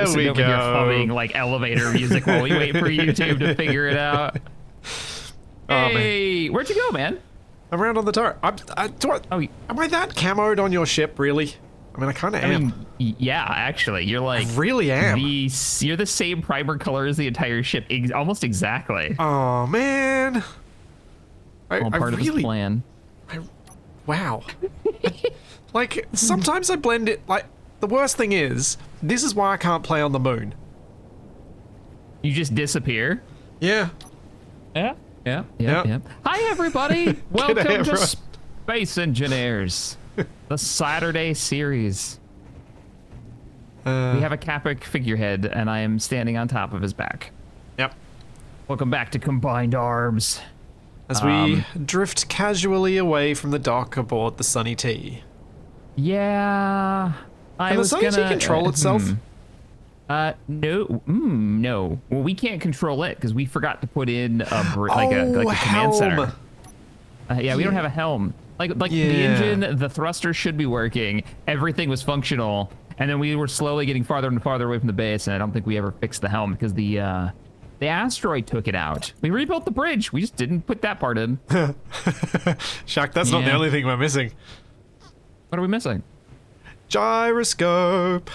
There sitting we over here go. humming like elevator music while we wait for YouTube to figure it out. Oh, Hey, where'd you go, man? I'm around on the turret. Am I that camoed on your ship, really? I mean, I kind of am. I mean, yeah, actually, you're like I really am. you're the same primer color as the entire ship, almost exactly. Oh, man. All part of his plan. Wow. Like, sometimes I blend it, like, the worst thing is, this is why I can't play on the moon. You just disappear. Yeah. Yeah. Yep. Hi, everybody. Welcome to everyone. Space Engineers, the Saturday series. We have a Capric figurehead, and I am standing on top of his back. Yep. Welcome back to Combined Arms. As we drift casually away from the dock aboard the Sunny T. Yeah. Can the Sunny T control itself? No. No. Well, we can't control it because we forgot to put in a command helm. center. Yeah, we don't have a helm. Like the engine, the thrusters should be working. Everything was functional, and then we were slowly getting farther and farther away from the base. And I don't think we ever fixed the helm because the asteroid took it out. We rebuilt the bridge. We just didn't put that part in. Shaq, that's not the only thing we're missing. What are we missing? Gyroscope.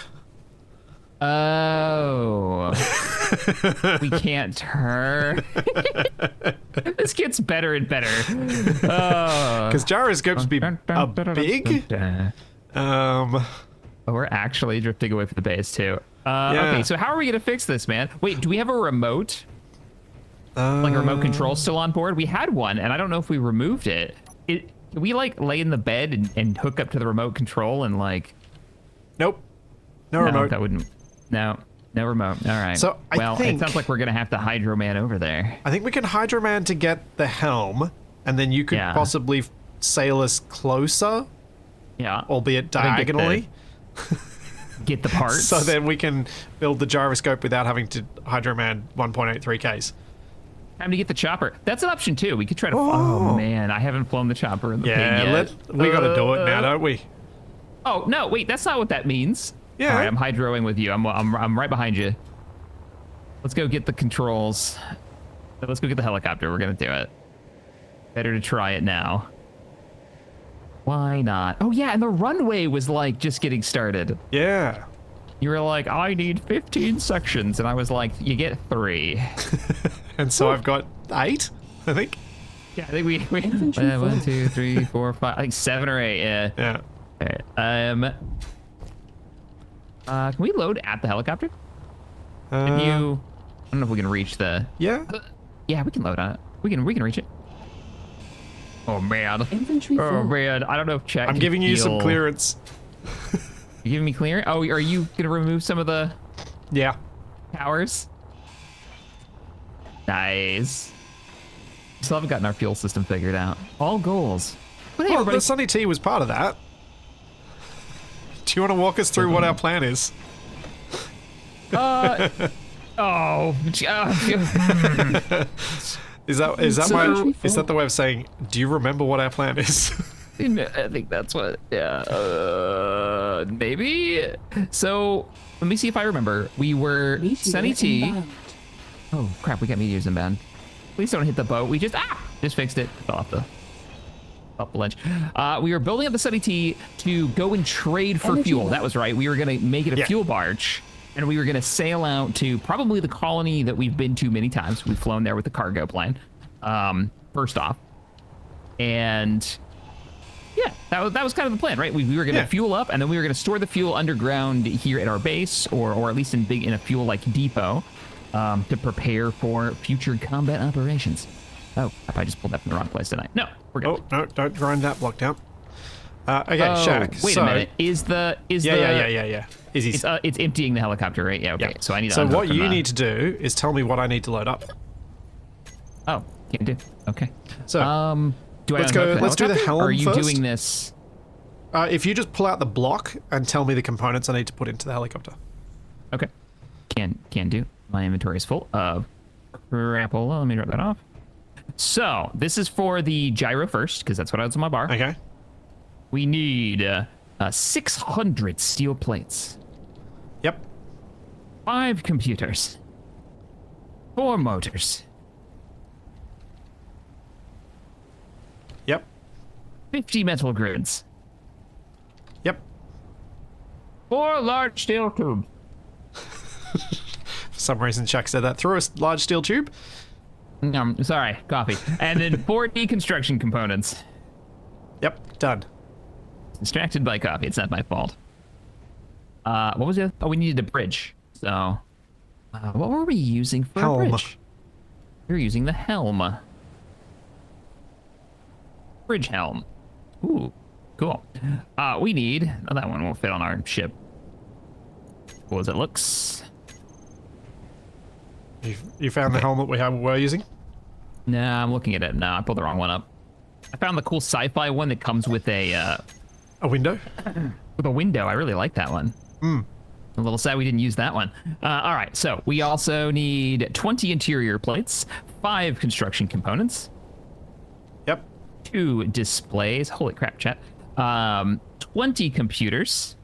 Oh. We can't turn. This gets better and better. Because gyroscopes be big. Oh, we're actually drifting away from the base too. Okay, so how are we gonna fix this, man? Wait, do we have a remote? Like a remote control still on board? We had one, and I don't know if we removed it. Can we like lay in the bed and hook up to the remote control and like? Nope. No remote. That wouldn't. No remote. All right. So I think, it sounds like we're gonna have to Hydro Man over there. I think we can Hydro Man to get the helm, and then you could possibly sail us closer. Yeah. Albeit diagonally. Get the parts. So then we can build the gyroscope without having to Hydro Man 1.83Ks. Time to get the chopper. That's an option too. We could try to. Oh man, I haven't flown the chopper in the pig yet. We gotta do it now, don't we? Oh no, wait, that's not what that means. Yeah. All right, I'm hydroing with you. I'm right behind you. Let's go get the controls. Let's go get the helicopter. We're gonna do it. Better to try it now. Why not? Oh yeah, and the runway was like just getting started. Yeah. You were like, I need 15 sections, and I was like, you get 3. And so I've got 8, I think. Yeah, I think we 1, 2, 3, 4, 5. I think 7 or 8. Yeah. Yeah. Okay. Can we load at the helicopter? Can you? I don't know if we can reach the. Yeah. Yeah, we can load on it. We can reach it. Oh man. Inventory Oh full. man. I don't know if Jack. I'm giving you some clearance. You giving me clear? Oh, are you gonna remove some of the Yeah. towers? Nice. Still haven't gotten our fuel system figured out. All goals. But hey, Well, everybody. the Sunny T was part of that. Do you want to walk us through what our plan is? Oh. Is that the way of saying, do you remember what our plan is? I think that's what. Yeah. Maybe. So let me see if I remember. We were Sunny T. Inbound. Oh crap! We got meteors inbound. Please don't hit the boat. We just fixed it. Fell off the ledge. We were building up the Sunny T to go and trade for fuel. That was right. We were gonna make it a fuel barge, and we were gonna sail out to probably the colony that we've been to many times. We've flown there with the cargo plane. First off, and yeah, that was kind of the plan, right? We were gonna fuel up, and then we were gonna store the fuel underground here at our base, or at least in a fuel like depot, to prepare for future combat operations. Oh, I just pulled that from the wrong place, didn't I? No, we're good. Oh, no, don't grind that block down. Okay, Oh, Shaq. wait a minute. Is the Yeah. It's emptying the helicopter, right? Yeah, okay. So I need to So unhook what from you need to do is tell me what I need to load up. Oh, can't do. Okay. So do I let's go. unhook Let's do the helicopter, helm or are you first. doing this? If you just pull out the block and tell me the components I need to put into the helicopter. Okay. Can do. My inventory is full of crapola. Let me drop that off. So this is for the gyro first, because that's what I was on my bar. Okay. We need 600 steel plates. Yep. 5 computers. 4 motors. Yep. 50 metal grids. Yep. 4 large steel tubes. For some reason, Chuck said that through a large steel tube. Sorry, coffee. And then 4 deconstruction components. Yep, done. Distracted by coffee. It's not my fault. What was it? Oh, we needed a bridge. So, what were we using for a bridge? We were using the helm. Bridge helm. Ooh, cool. We need... Oh, that one won't fit on our ship. Cool as it looks. You found the helmet we were using? Nah, I'm looking at it now. I pulled the wrong one up. I found the cool sci-fi one that comes with a window? With a window. I really like that one. Hmm. A little sad we didn't use that one. All right, so we also need 20 interior plates, 5 construction components. Yep. 2 displays. Holy crap, chat. 20 computers,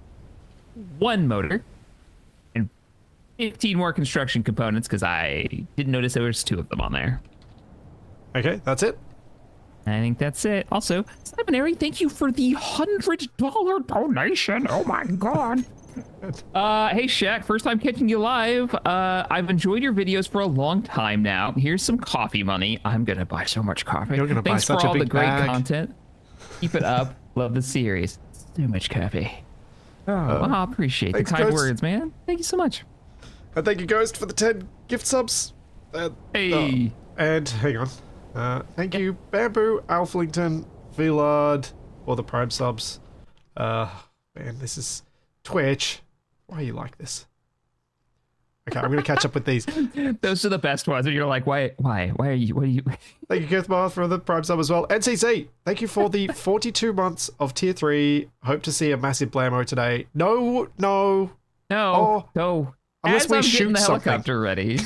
1 motor, and 15 more construction components because I didn't notice there was 2 of them on there. Okay, that's it. I think that's it. Also, Submarine, thank you for the $100 donation. Oh my god. Hey Shaq, first time catching you live. I've enjoyed your videos for a long time now. Here's some coffee money. I'm gonna buy so much coffee. You're gonna buy Thanks such for a all the big great bag. content. Keep it up. Love the series. So much coffee. Oh, wow, I appreciate the thanks, kind Ghost. words, man. Thank you so much. And thank you, Ghost, for the 10 gift subs. Hey. And hang on. Thank you, Bamboo, Alflington, Villard, for the Prime subs. Man, this is Twitch. Why are you like this? Okay, I'm gonna catch up with these. Those are the best ones. And you're like, why are you? What are you? Thank you, Kithbar, for the Prime sub as well. NCC, thank you for the 42 months of Tier 3. Hope to see a massive blammo today. No. No. Unless As we I'm shoot getting the something. helicopter ready.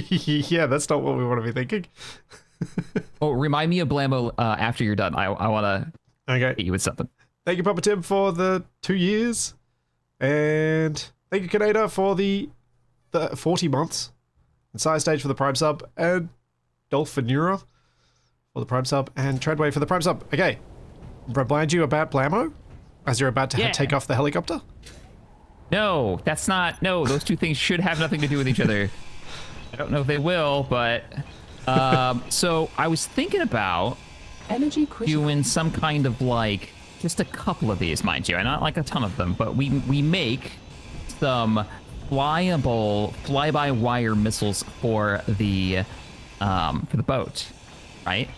Yeah, that's not what we want to be thinking. Oh, remind me of Blammo after you're done. I want to Okay. hit you with something. Thank you, Papa Tim, for the 2 years. And thank you, Kaneda, for the 40 months. And Sire Stage for the Prime sub. And Dolphinura for the Prime sub. And Treadway for the Prime sub. Okay. Remind you about Blammo? As you're about to take off the helicopter? No, that's not. No, those two things should have nothing to do with each other. I don't know if they will, but. So I was thinking about doing some kind of like just a couple of these, mind you, and not like a ton of them, but we make some flyable fly-by-wire missiles for the boat, right?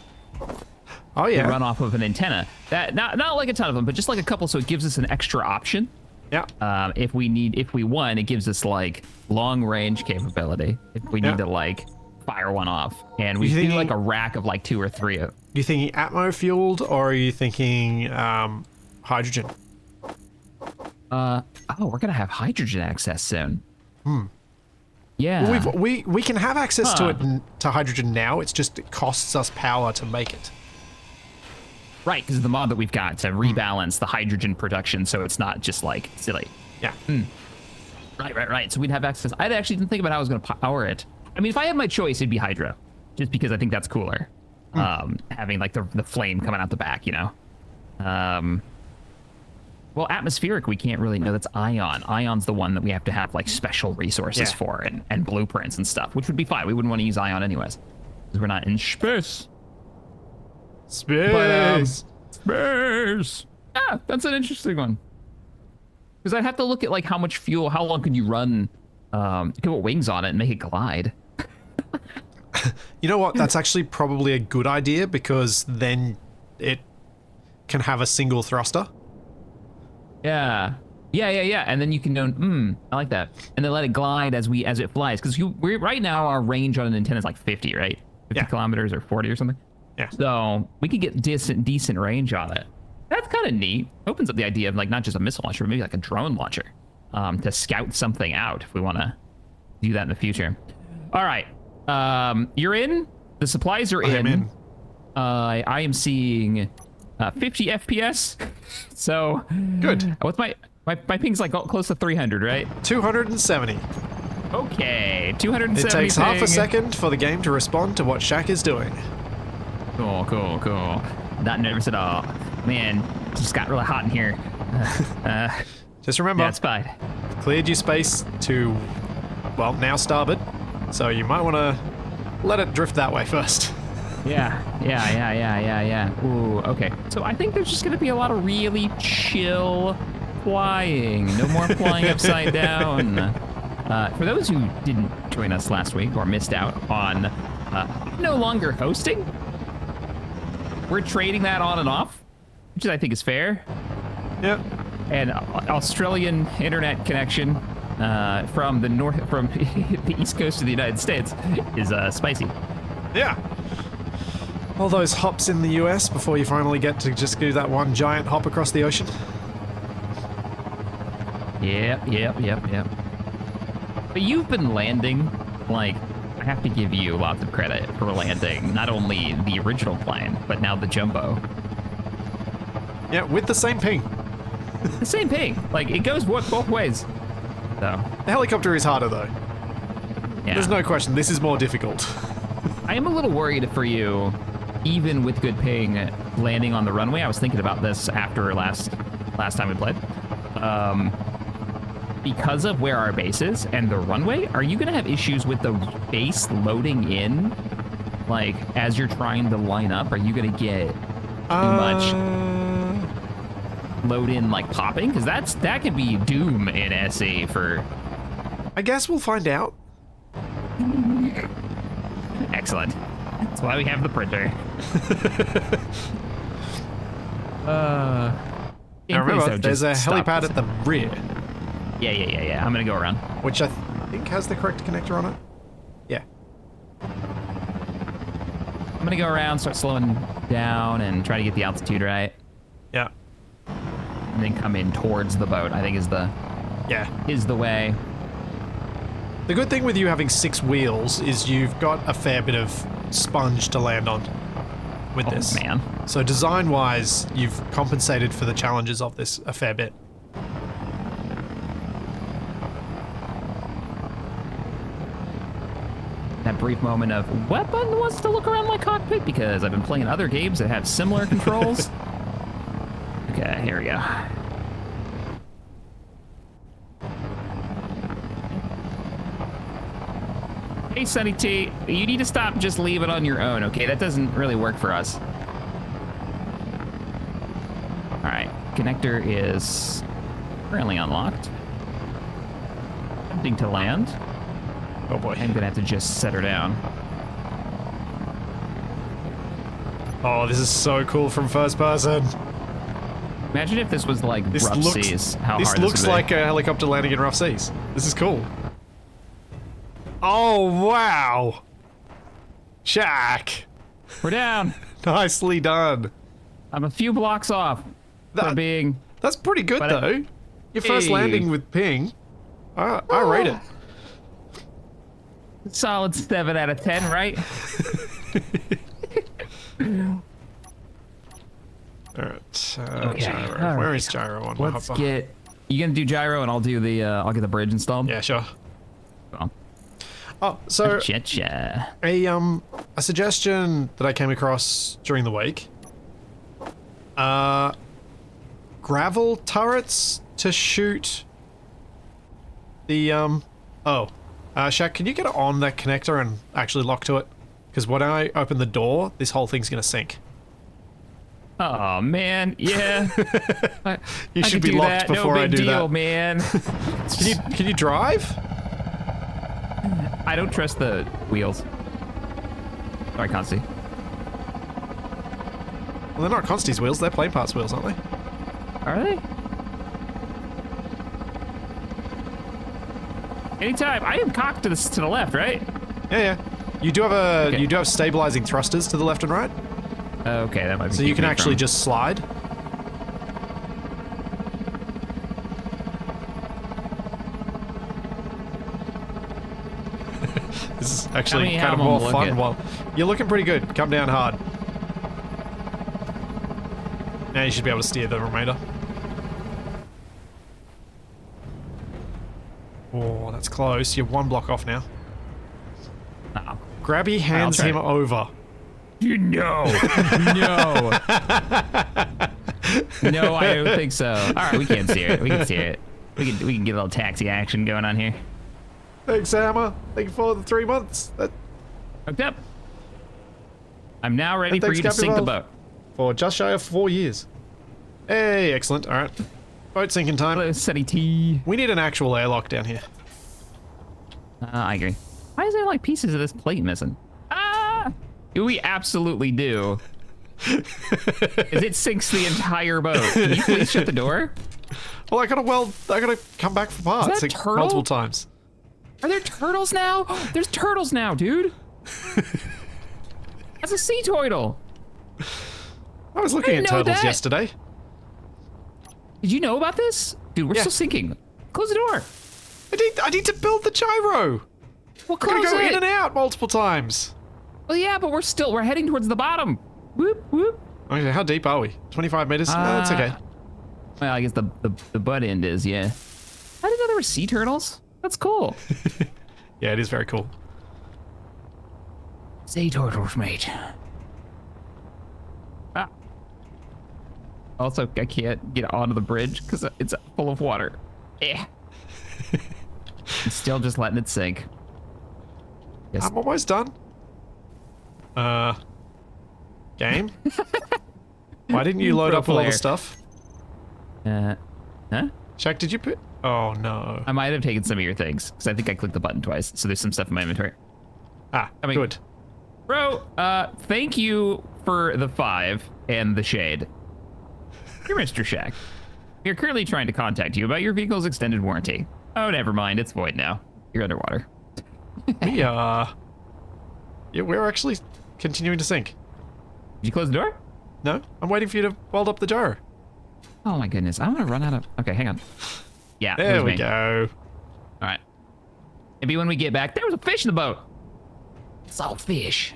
Oh yeah. To run off of an antenna. That not like a ton of them, but just like a couple, so it gives us an extra option. Yeah. If we want, it gives us like long range capability. If we need to like fire one off, and we do like a rack of like 2 or 3 of. You thinking atmo fueled, or are you thinking hydrogen? Oh, we're gonna have hydrogen access soon. Yeah. Well, we can have access to it to hydrogen now. It's just it costs us power to make it. Right, because of the mod that we've got to rebalance the hydrogen production, so it's not just like silly. Yeah. Right. So we'd have access. I actually didn't think about how I was going to power it. I mean, if I had my choice, it'd be hydro, just because I think that's cooler. Having like the flame coming out the back, you know. Well, atmospheric, we can't really know. That's ion. Ion's the one that we have to have like special resources for and blueprints and stuff, which would be fine. We wouldn't want to use ion anyways, because we're not in space. Space. Space. Yeah, that's an interesting one. Because I'd have to look at like how much fuel, how long can you run, put wings on it and make it glide. You know what? That's actually probably a good idea, because then it can have a single thruster. Yeah. And then you can go, I like that. And then let it glide as it flies. Because right now our range on an antenna is like 50, right? 50 kilometers or 40 or something. Yeah. So we could get decent range on it. That's kind of neat. Opens up the idea of like not just a missile launcher, but maybe like a drone launcher, to scout something out if we want to do that in the future. All right. You're in. The supplies are in. I am seeing 50 FPS. So good. What's my ping's like close to 300, right? 270. Okay, 270 It takes half a ping. second for the game to respond to what Shaq is doing. Cool, cool, cool. Not nervous at all. Man, just got really hot in here. Just remember, That's fine. cleared your space to, well, now starboard. So you might want to let it drift that way first. Yeah. Ooh, okay. So I think there's just gonna be a lot of really chill flying. No more flying upside down. For those who didn't join us last week or missed out on no longer hosting, we're trading that on and off, which I think is fair. Yep. And Australian internet connection from the east coast of the United States is spicy. Yeah. All those hops in the US before you finally get to just do that one giant hop across the ocean. Yep. But you've been landing, like, I have to give you lots of credit for landing not only the original plane, but now the Jumbo. Yeah, with the same ping. The same ping. Like, it goes both ways. So, The helicopter is harder though. yeah. There's no question, this is more difficult. I am a little worried for you, even with good ping, landing on the runway. I was thinking about this after last time we played. Because of where our base is and the runway, are you gonna have issues with the base loading in? Like, as you're trying to line up, are you gonna get too much load in, like, popping? Because that could be doom in SE for... I guess we'll find out. Excellent. That's why we have the printer. Now remember, there's a helipad at the rear, Yeah. I'm gonna go around. which I think has the correct connector on it. Yeah. I'm gonna go around, start slowing down, and try to get the altitude right, Yeah. and then come in towards the boat. I think is the way. The good thing with you having 6 wheels is you've got a fair bit of sponge to land on with this. Oh man. So design-wise, you've compensated for the challenges of this a fair bit. That brief moment of weapon wants to look around my cockpit because I've been playing other games that have similar controls. Okay, here we go. Hey, Sunny T, you need to stop just leave it on your own, okay? That doesn't really work for us. All right, connector is currently unlocked. Attempting to land. Oh boy. I'm gonna have to just set her down. Oh, this is so cool from first person. Imagine if this was like rough seas. How this hard looks this would like a helicopter landing in rough seas. This is cool. Oh, wow. Shaq. be. We're down. Nicely done. I'm a few blocks off from being. That's pretty good, But though. Your first Hey. landing with ping. I rate it. Solid 7 out of 10, right? Alright, Okay, gyro. all Where right. is gyro on my Let's hopper? get. You gonna do gyro and I'll do the. I'll get the bridge installed. Yeah, sure. Cool. Oh, so Cha-cha. a suggestion that I came across during the week. Gravel turrets to shoot the Shaq, can you get it on that connector and actually lock to it? Because when I open the door, this whole thing's gonna sink. Oh man, yeah. You I should could be do locked that. before no I big do deal, that. man. Can you drive? I don't trust the wheels. Sorry, Consti. Well, they're not Consti's wheels, they're plane parts wheels, aren't they? Are they? Anytime. I am cocked to the left, right? Yeah. You do have Okay. you do have stabilizing thrusters to the left and right, Okay, that might be. so you can keeping me actually from- just slide. This is actually me kind how of I'm more gonna fun. look While you're looking pretty good, come down hard. Now you should be able to steer the remainder. Oh, That's close. You're 1 block off now. Oh, Grabby hands him over. no, no, no. I don't think so. All right, we can steer it. We can steer it. We can get a little taxi action going on here. Thanks, Hammer. Thank you for the 3 months. Hooked up. I'm now ready for you to sink the boat. For just shy of 4 years. Hey, excellent. All right. Boat sinking time. Hello, Sunny T. We need an actual airlock down here. I agree. Why is there like pieces of this plate missing? Ah! We absolutely do. As it sinks the entire boat. Can you please shut the door? Well, I gotta come back for parts. Is that a turtle? Multiple times. Are there turtles now? There's turtles now, dude. That's a sea turtle. I was looking at turtles yesterday. Did you know about this? Dude, we're still sinking. Close the door. I need to build the gyro. Well, We're gonna close go it. in and out multiple times. Well, yeah, but we're heading towards the bottom. Whoop, whoop. Okay, how deep are we? 25 meters? No, that's okay. Well, I guess the butt end is, yeah. I didn't know there were sea turtles. That's cool. Yeah, it is very cool. Sea turtles, mate. Ah. Also, I can't get onto the bridge because it's full of water. Eh. I'm still just letting it sink. Yes. I'm almost done. Game? Why didn't you load Pro up with all the player. stuff? Huh? Shaq, did you put... Oh, no. I might have taken some of your things because I think I clicked the button twice. So there's some stuff in my inventory. Good. Bro, thank you for the 5 and the shade. You're Mr. Shaq. We are currently trying to contact you about your vehicle's extended warranty. Oh, never mind. It's void now. You're underwater. Yeah, we're actually continuing to sink. Did you close the door? No, I'm waiting for you to weld up the gyro. Oh my goodness. I'm gonna run out of... Okay, hang on. Yeah, it There was we me. go. All right. Maybe when we get back, there was a fish in the boat. It's all fish.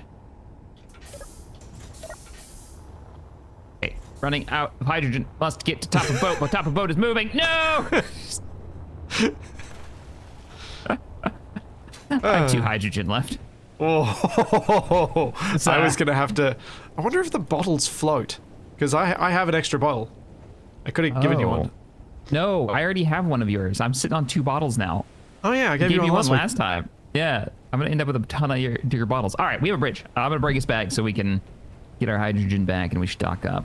Okay, running out of hydrogen. Must get to top of boat. The top of boat is moving. No! I have 2 hydrogen left. Oh, I was gonna have to... I wonder if the bottles float. Because I have an extra bottle. I could have given you one. No, I already have one of yours. I'm sitting on 2 bottles now. Oh yeah, I I gave you one last week. last time. Yeah, I'm gonna end up with a ton of your bottles. All right, we have a bridge. I'm gonna break us back so we can get our hydrogen back and we should dock up.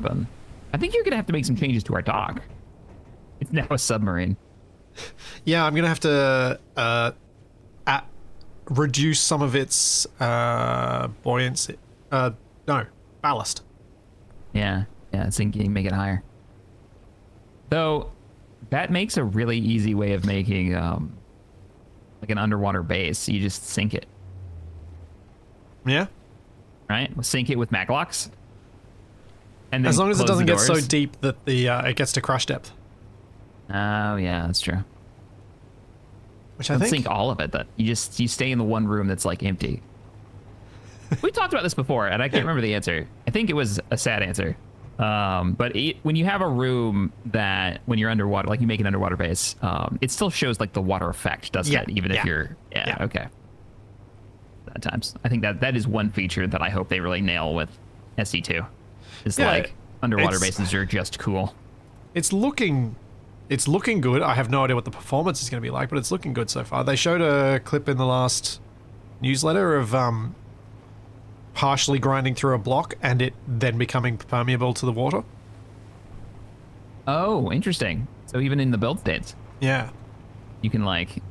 I think you're gonna have to make some changes to our dock. It's now a submarine. Yeah, I'm gonna have to reduce some of its buoyancy. No, ballast. Yeah, sinking, make it higher. Though, that makes a really easy way of making like an underwater base. You just sink it, Yeah. right? Sink it with maglocks. And then As long as it close doesn't the get so doors. deep that the it gets to crush depth. Oh yeah, that's true. Which I Don't think... sink all of it. That you stay in the one room that's like empty. We talked about this before, and I can't remember the answer. I think it was a sad answer. But when you have a room that when you're underwater, like you make an underwater base, it still shows like the water effect, doesn't it? Even if you're okay. At times, I think that is one feature that I hope they really nail with SE2. Is like underwater bases are just cool. It's looking good. I have no idea what the performance is going to be like, but it's looking good so far. They showed a clip in the last newsletter of partially grinding through a block and it then becoming permeable to the water. Oh, interesting. So even in the build states, Yeah. you can like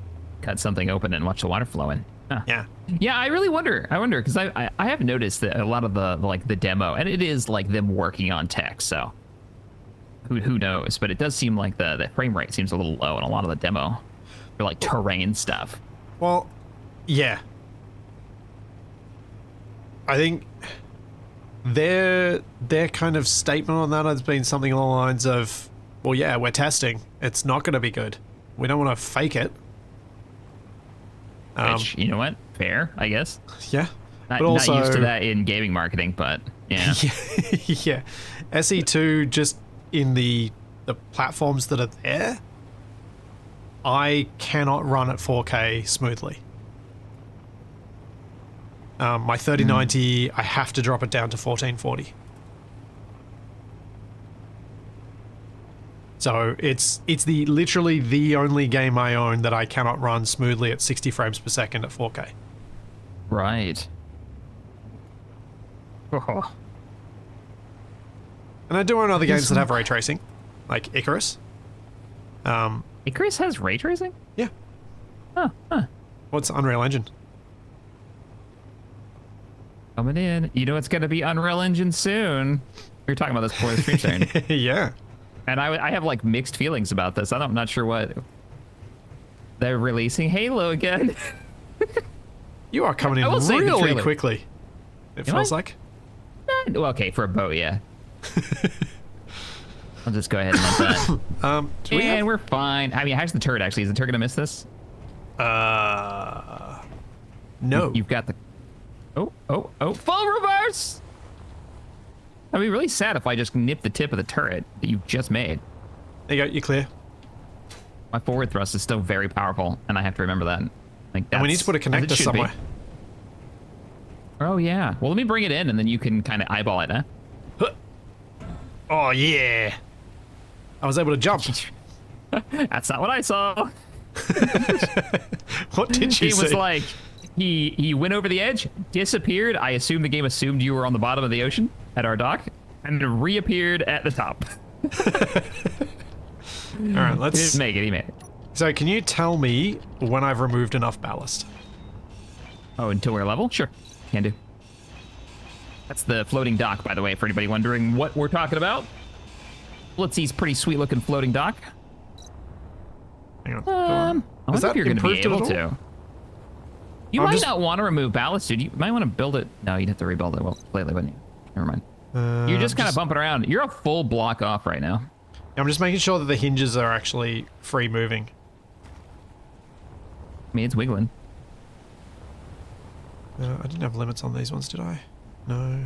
cut something open and watch the water flow in. Huh. Yeah. Yeah, I really wonder. Because I have noticed that a lot of the demo, and it is like them working on tech, so who knows? But it does seem like the frame rate seems a little low in a lot of the demo for like terrain stuff. Well, yeah. I think their kind of statement on that has been something along the lines of, well, yeah, we're testing. It's not going to be good. We don't want to fake it. Which, you know what? Fair, I guess. Yeah. Not, but also, not used to that in gaming marketing, but yeah. Yeah. SE2 just in the platforms that are there I cannot run at 4K smoothly. My 3090, I have to drop it down to 1440. So it's literally the only game I own that I cannot run smoothly at 60 frames per second at 4K. Right. Oh. And I do own other games that have ray tracing, like Icarus. Icarus has ray tracing? Yeah. Huh. What's Unreal Engine? Coming in. You know it's going to be Unreal Engine soon. We were talking about this before the stream started. Yeah. And I have like mixed feelings about this. I'm not sure what. They're releasing Halo again. You are coming in really quickly. It feels like. Well, okay, for a boat, yeah. I'll just go ahead and let that. And we're fine. I mean, how's the turret actually? Is the turret gonna miss this? No. You've got the. Oh! Full reverse. I'd be really sad if I just nipped the tip of the turret that you just made. There you go. You're clear. My forward thrust is still very powerful, and I have to remember that. Like, and we need to put a connector somewhere. Oh yeah. Well, let me bring it in, and then you can kind of eyeball it, huh? Oh yeah. I was able to jump. That's not what I saw. What did you see? It was like he went over the edge, disappeared. I assume the game assumed you were on the bottom of the ocean at our dock, and then reappeared at the top. All right, let's. He didn't make it. He made it. So, can you tell me when I've removed enough ballast? Oh, until we're level? Sure, can do. That's the floating dock, by the way, for anybody wondering what we're talking about. Blitzy's pretty sweet looking floating dock. Hang on. I wonder if you're going to be able to. You might not want to remove ballast, dude. You might want to build it. No, you'd have to rebuild it. Well, lately, wouldn't you? Never mind. You're just kind of bumping around. You're a full block off right now. I'm just making sure that the hinges are actually free moving. I mean, it's wiggling. I didn't have limits on these ones, did I? No.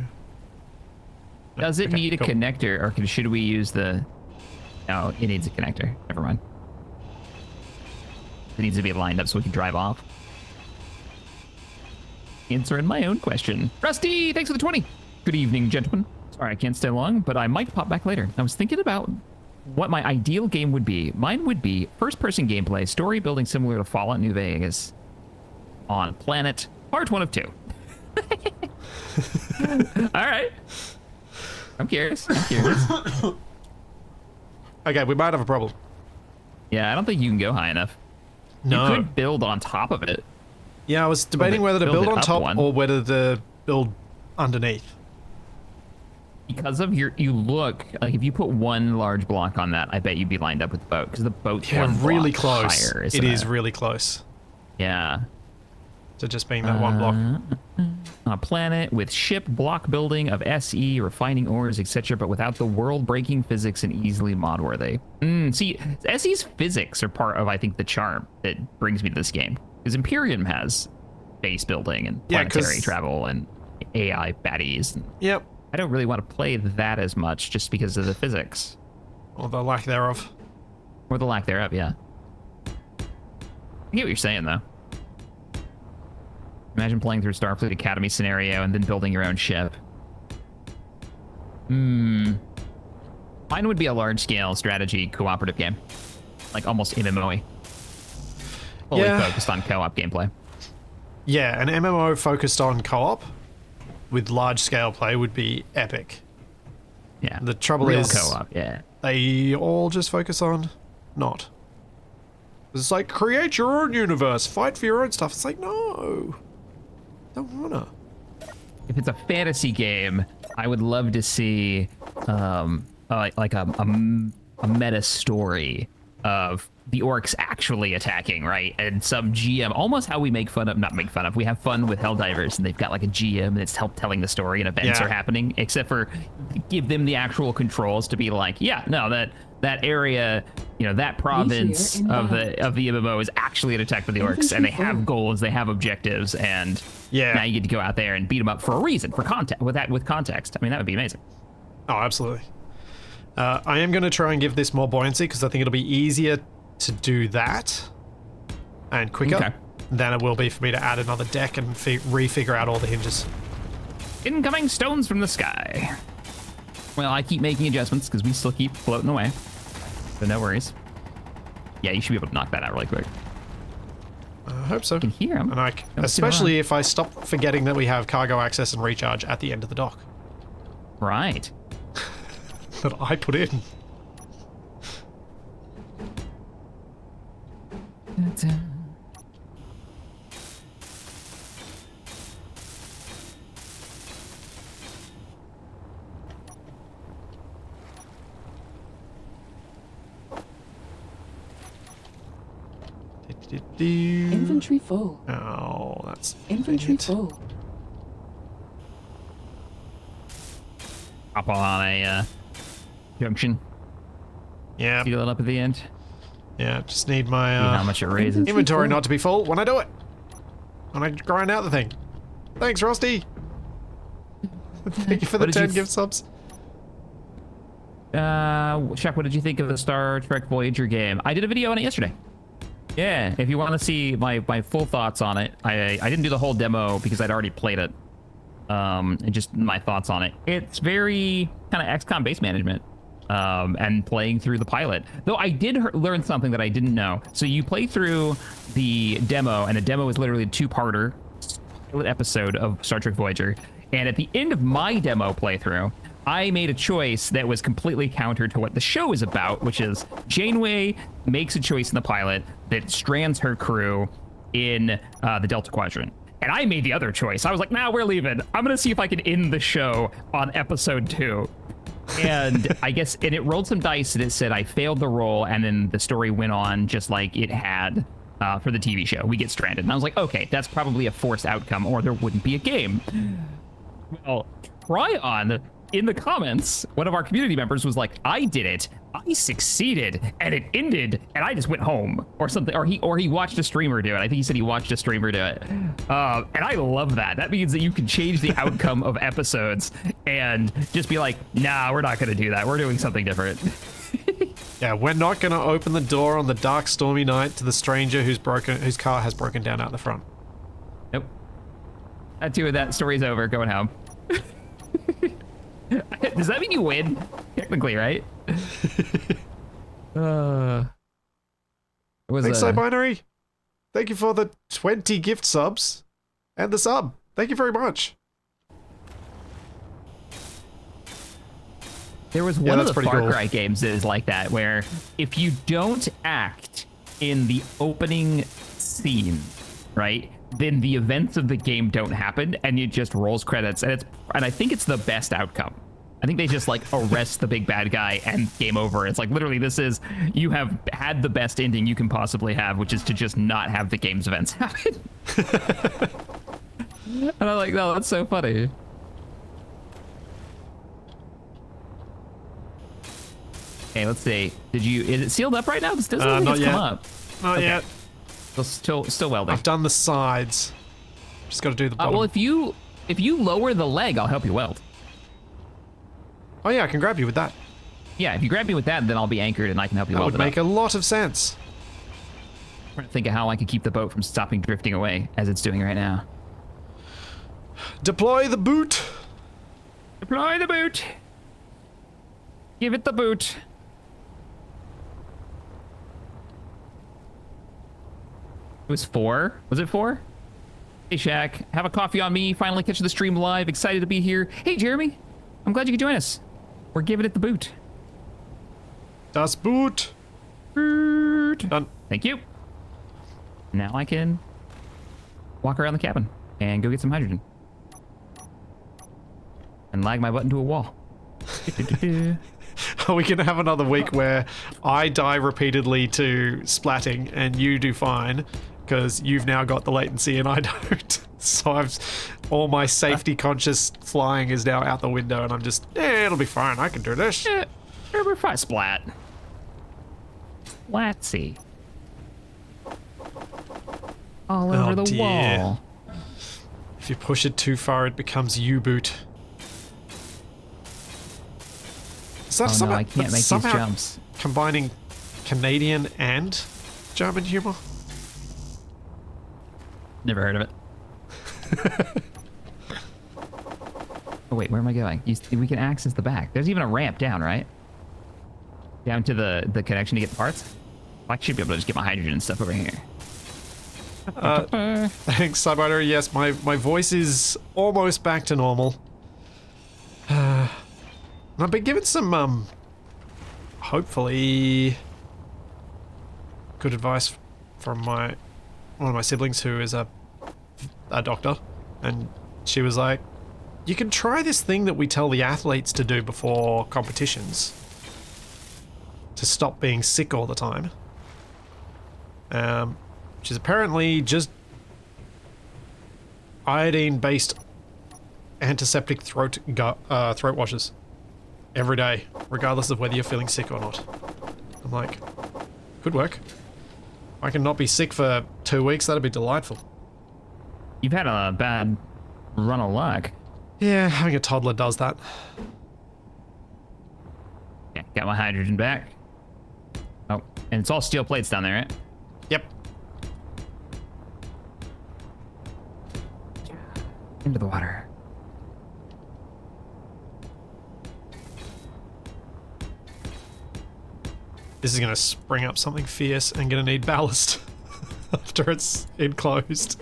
Does it need a connector, or should we use the... No, it needs a connector. Never mind. It needs to be lined up so we can drive off. Answering my own question. Rusty, thanks for the 20. Good evening, gentlemen. Sorry, I can't stay long, but I might pop back later. I was thinking about what my ideal game would be. Mine would be first-person gameplay, story building similar to Fallout New Vegas. On planet, part 1 of 2. All right. I'm curious. Okay, we might have a problem. Yeah, I don't think you can go high enough. No. You could build on top of it. Yeah, I was debating whether to build on top or whether to build underneath. Because of you look, like if you put one large block on that, I bet you'd be lined up with the boat, because the boat's really close. Higher, it is really close. Yeah. To just being that one block. A planet with ship block building of SE, refining ores, etc., but without the world-breaking physics and easily mod-worthy. See, SE's physics are part of, I think, the charm that brings me to this game. Because Imperium has base building and planetary travel and AI baddies. Yep. I don't really want to play that as much just because of the physics. Or the lack thereof. Or the lack thereof, yeah. I get what you're saying, though. Imagine playing through Starfleet Academy scenario and then building your own ship. Mine would be a large-scale strategy cooperative game. Like almost MMO-y. Fully focused on co-op gameplay. Yeah, an MMO focused on co-op with large-scale play would be epic. Yeah. The trouble Real is co-op, yeah. They all just focus on not. It's like, create your own universe, fight for your own stuff. It's like, no. Don't wanna. If it's a fantasy game, I would love to see like a meta story of the orcs actually attacking, right? And some GM, almost how we make fun of, not make fun of, we have fun with Helldivers, and they've got like a GM that's telling the story and events are happening, except for give them the actual controls to be like, yeah, no, that area, you know, that province of the MMO is actually attacked by the orcs, and they have goals, they have objectives, and now you get to go out there and beat them up for a reason, for context, with context. I mean, that would be amazing. Oh, absolutely. I am going to try and give this more buoyancy because I think it'll be easier to do that and quicker Okay. than it will be for me to add another deck and refigure out all the hinges. Incoming stones from the sky. Well, I keep making adjustments because we still keep floating away. So no worries. Yeah, you should be able to knock that out really quick. I hope so. I can hear him. And especially if I stop forgetting that we have cargo access and recharge at the end of the dock. Right. That I put in. Inventory full. Oh, that's Inventory it. full. Hop on a junction. Yeah, Seal it up at the end. yeah. Just need my See how much it raises. inventory not to be full when I do it. When I grind out the thing. Thanks, Rusty. Thank you for the What did you 10 gift subs. Shaq, what did you think of the Star Trek Voyager game? I did a video on it yesterday. Yeah, if you want to see my full thoughts on it, I didn't do the whole demo because I'd already played it. And just my thoughts on it. It's very kind of XCOM base management, and playing through the pilot. Though I did learn something that I didn't know. So you play through the demo, and the demo is literally a two-parter pilot episode of Star Trek Voyager. And at the end of my demo playthrough, I made a choice that was completely counter to what the show is about, which is Janeway makes a choice in the pilot that strands her crew in the Delta Quadrant. And I made the other choice. I was like, nah, we're leaving. I'm going to see if I can end the show on episode 2. And I guess, and it rolled some dice and it said I failed the roll, and then the story went on just like it had for the TV show. We get stranded. And I was like, okay, that's probably a forced outcome, or there wouldn't be a game. Well, Tryon, in the comments, one of our community members was like, I did it. I succeeded, and it ended, and I just went home, or something. Or he watched a streamer do it. I think he said he watched a streamer do it. And I love that. That means that you can change the outcome of episodes and just be like, nah, we're not going to do that. We're doing something different. Yeah, we're not going to open the door on the dark, stormy night to the stranger whose car has broken down out the front. Nope. That story's over. Going home. Does that mean you win? Technically, right? Thanks, Binary. Thank you for the 20 gift subs and the sub. Thank you very much. There was one of the pretty Far cool. Cry games that is like that, where if you don't act in the opening scene, right, then the events of the game don't happen, and it just rolls credits, and I think it's the best outcome. I think they just like arrest the big bad guy and game over. It's like literally you have had the best ending you can possibly have, which is to just not have the game's events happen. And I'm like, no, that's so funny. Okay, let's see. Is it sealed up right now? This doesn't look like not it's yet. come up. Not yet. Still welding. I've done the sides. Just got to do the bottom. Well, if you lower the leg, I'll help you weld. Oh yeah, I can grab you with that. Yeah, if you grab me with that, then I'll be anchored and I can help you That weld would it make up. a lot of sense. I'm trying to think of how I can keep the boat from stopping drifting away as it's doing right now. Deploy the boot. Deploy the boot. Give it the boot. It was 4. Was it 4? Hey, Shaq. Have a coffee on me. Finally catching the stream live. Excited to be here. Hey, Jeremy. I'm glad you could join us. We're giving it the boot. Das Boot. Boot. Done. Thank you. Now I can walk around the cabin and go get some hydrogen. And lag my button to a wall. Are we going to have another week where I die repeatedly to splatting and you do fine because you've now got the latency and I don't? So all my safety conscious flying is now out the window and I'm just, it'll be fine. I can do this. Yeah, we're fine. Splat. Splatsy. All over the dear. wall. If you push it too far, it becomes U-boot. Is that Oh no, I can't make these jumps. combining Canadian and German humor? Never heard of it. Oh wait, where am I going? We can access the back. There's even a ramp down, right? Down to the connection to get the parts. I should be able to just get my hydrogen and stuff over here. Thanks, Submarine. Yes, my voice is almost back to normal. I've been given some, hopefully, good advice from one of my siblings who is a doctor, and she was like, you can try this thing that we tell the athletes to do before competitions to stop being sick all the time. Which is apparently just iodine-based antiseptic throat washes every day, regardless of whether you're feeling sick or not. I'm like, could work. I can not be sick for 2 weeks. That'd be delightful. You've had a bad run of luck. Yeah, having a toddler does that. Yeah, got my hydrogen back. Oh, and it's all steel plates down there, right? Yep. Into the water. This is going to spring up something fierce and going to need ballast after it's enclosed.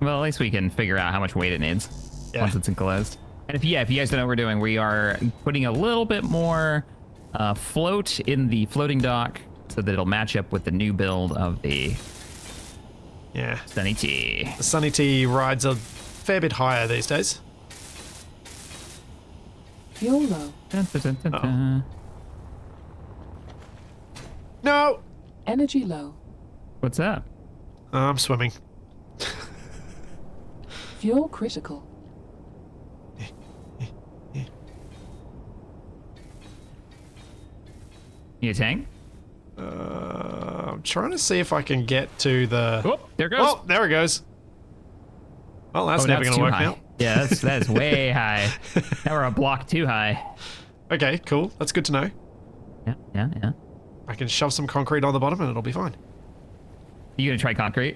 Well, at least we can figure out how much weight it needs once it's enclosed. And if you guys don't know what we're doing, we are putting a little bit more float in the floating dock so that it'll match up with the new build of the Sunny T. The Sunny T rides a fair bit higher these days. Fuel low. Dun, dun, dun, dun, dun. No! Energy low. What's up? I'm swimming. Fuel critical. You a tank? I'm trying to see if I can get to the... Oh, there it goes. Oh, there it goes. Well, that's never going to work now. Yeah, that's way high. Now we're a block too high. Okay, cool. That's good to know. Yeah. I can shove some concrete on the bottom and it'll be fine. You gonna try concrete?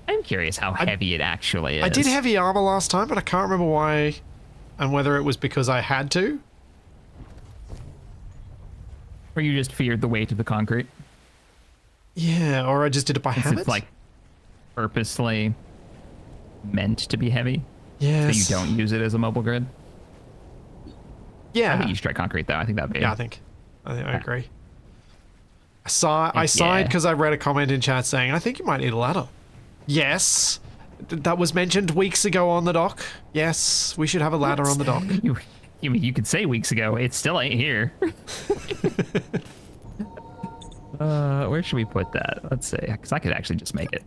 I'm curious how heavy it actually is. I did heavy armor last time, but I can't remember why and whether it was because I had to. Or you just feared the weight of the concrete? Yeah, or I just did it by habit. It's like purposely meant to be heavy. Yes. So you don't use it as a mobile grid. Yeah. I think you should try concrete though. I think that'd be. Yeah, I agree. I sighed because I read a comment in chat saying, I think you might need a ladder. Yes. That was mentioned weeks ago on the dock. Yes, we should have a ladder on the dock. You could say weeks ago. It still ain't here. Where should we put that? Let's see, because I could actually just make it.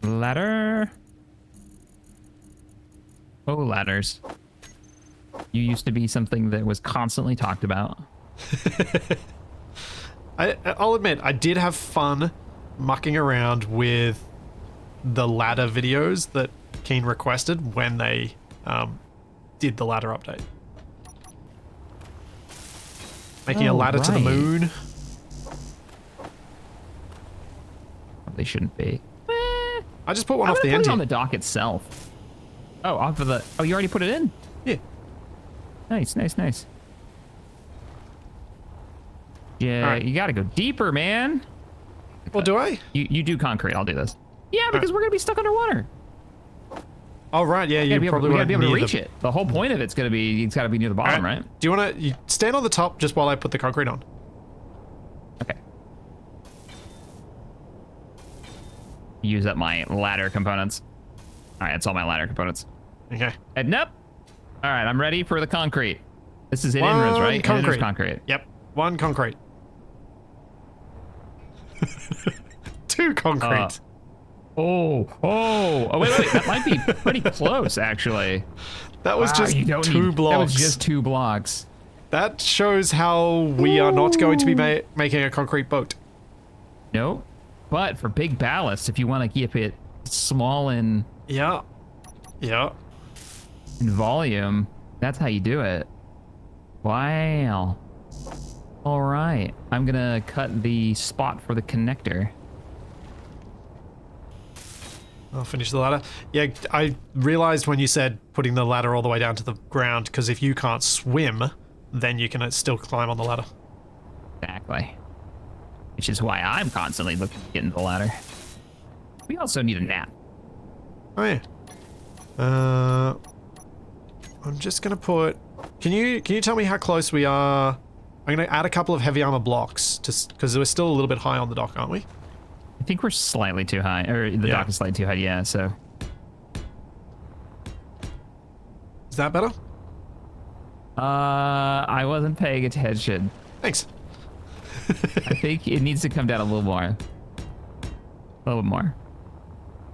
Ladder. Oh, ladders. You used to be something that was constantly talked about. I'll admit, I did have fun mucking around with the ladder videos that Keen requested when they did the ladder update. Making a ladder to the moon. They shouldn't be. I just put one off the end on the dock itself. Oh, off of the... Oh, you already put it in? Yeah. Nice. Yeah, right. You gotta go deeper, man. Well, do I? You do concrete. I'll do this. Yeah, because we're gonna be stuck underwater. Oh, right. Yeah, you probably we gotta be able to reach it. The whole point of it's gotta be near the bottom, right? Do you want to stand on the top just while I put the concrete on? Okay. Use up my ladder components. All right, that's all my ladder components. Okay. Heading up. All right, I'm ready for the concrete. This is inroads, right? Concrete. Yep. One concrete. 2 concrete. Oh, wait. That might be pretty close, actually. That was just 2 blocks. That was just 2 blocks. That shows how we are not going to be making a concrete boat. Nope. But for big ballast, if you want to keep it small in in volume, that's how you do it. Wow. All right. I'm going to cut the spot for the connector. I'll finish the ladder. Yeah, I realized when you said putting the ladder all the way down to the ground, because if you can't swim, then you can still climb on the ladder. Exactly. Which is why I'm constantly looking to get into the ladder. We also need a nap. Oh yeah. I'm just gonna put. Can you tell me how close we are? I'm gonna add a couple of heavy armor blocks to because we're still a little bit high on the dock, aren't we? I think we're slightly too high, or the dock is slightly too high, yeah, so. Is that better? I wasn't paying attention. Thanks. I think it needs to come down a little more. A little bit more.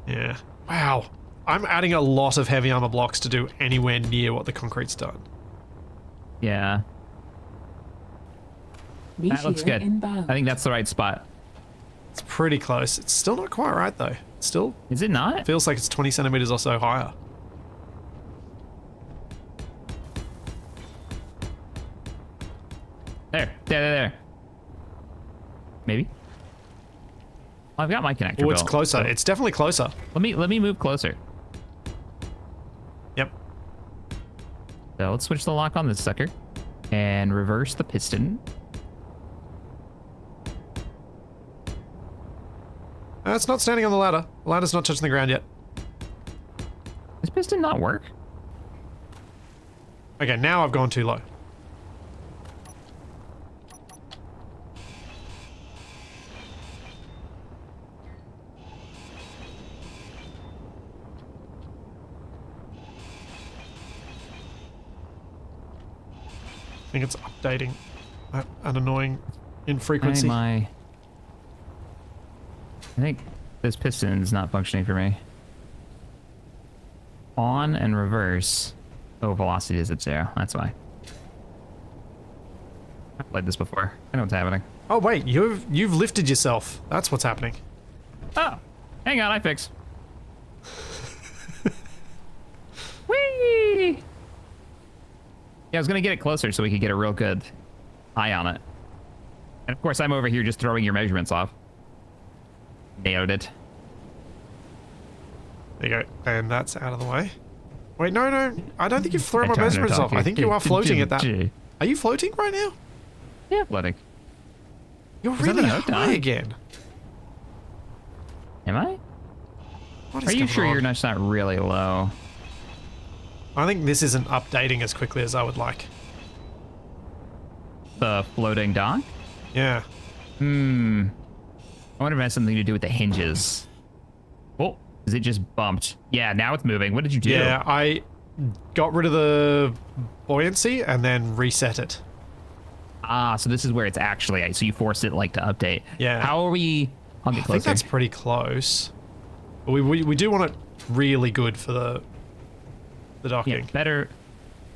Yeah. Wow. I'm adding a lot of heavy armor blocks to do anywhere near what the concrete's done. Yeah. That looks good. I think that's the right spot. It's pretty close. It's still not quite right though. It's still Is it not? feels like it's 20 centimeters or so higher. There. Maybe. I've got my connector Oh, it's built, closer. so It's definitely closer. let me move closer. Yep. So let's switch the lock on this sucker and reverse the piston. It's not standing on the ladder. The ladder's not touching the ground yet. Does piston not work? Okay, now I've gone too low. I think it's updating at an annoying infrequency. I think this piston's not functioning for me. On and reverse. Oh, velocity is at 0. That's why. I've played this before. I know what's happening. Oh wait, you've lifted yourself. That's what's happening. Oh, hang on, I fix. Whee! Yeah, I was gonna get it closer so we could get a real good eye on it. And of course, I'm over here just throwing your measurements off. Nailed it. There you go. And that's out of the way. Wait, no. I don't think you've thrown my measurements off. I think you are floating at that. Are you floating right now? Yeah, floating. You're that really a note high down? again. Am I? What is Are you going sure on? you're not really low? I think this isn't updating as quickly as I would like. The floating dock? Yeah. I wonder if it has something to do with the hinges. Oh, is it just bumped? Yeah, now it's moving. What did you do? Yeah, I got rid of the buoyancy and then reset it. Ah, so this is where it's actually, so you forced it like to update. Yeah. How are we? I'll get I think closer. that's pretty close. But we do want it really good for the docking. Yeah, better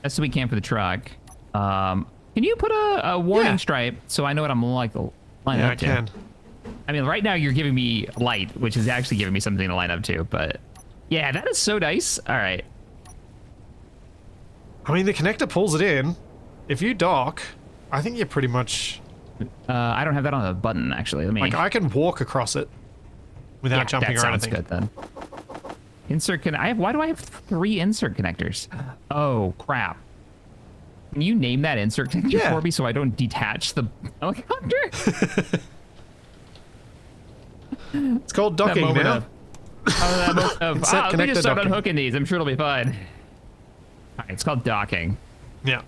best we can for the truck. Can you put a warning stripe so I know what I'm like to line Yeah, up I to? can. I mean, right now you're giving me light, which is actually giving me something to line up to, but yeah, that is so nice. All right. I mean, the connector pulls it in. If you dock, I think you're pretty much... I don't have that on a button, actually. Let me... Like, I can walk across it without jumping that or sounds anything. good, then. Why do I have 3 insert connectors? Oh, crap. Can you name that insert connector for me so I don't detach the helicopter? It's called docking now. Insert we connector just start docking. unhooking these. I'm sure it'll be fine. All right, it's called docking. Yeah.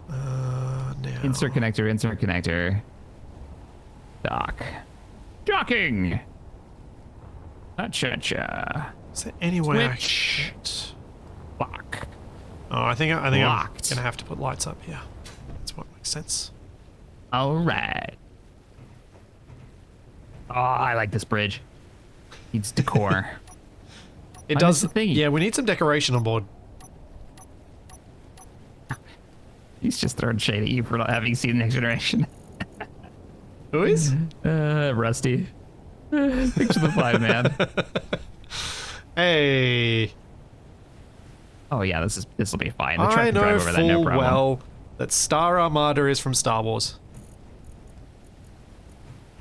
Now. Insert connector. Dock. Docking! Cha-cha. Is there any way I Switch. can't? Lock. Oh, I think I'm Locked. gonna have to put lights up here. That's what makes sense. All right. Oh, I like this bridge. Needs decor. It I does. missed the thingy. Yeah, we need some decoration on board. He's just throwing shade at you for not having seen Next Generation. Who is? Rusty. Picture the 5 man. Hey. Oh yeah, this will be fine. The truck I can drive know over that, no full problem. well that Star Armada is from Star Wars.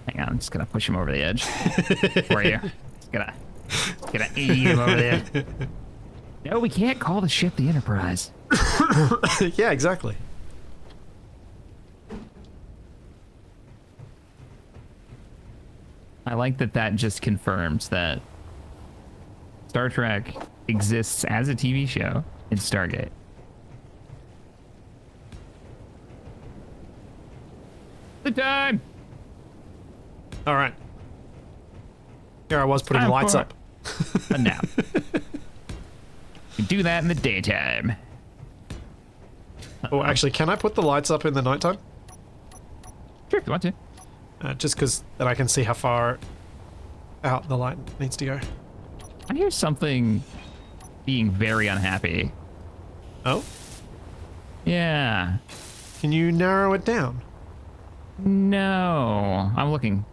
Hang on, I'm just gonna push him over the edge for you. Just gonna eat him over the edge. No, we can't call the ship the Enterprise. Yeah, exactly. I like that just confirms that Star Trek exists as a TV show in Stargate. The time! All right. Here I was putting Time lights for up. a nap. You do that in the daytime. Oh, actually, can I put the lights up in the nighttime? Sure, if you want to. Just because then I can see how far out the light needs to go. I hear something being very unhappy. Oh? Yeah. Can you narrow it down? No. I'm looking.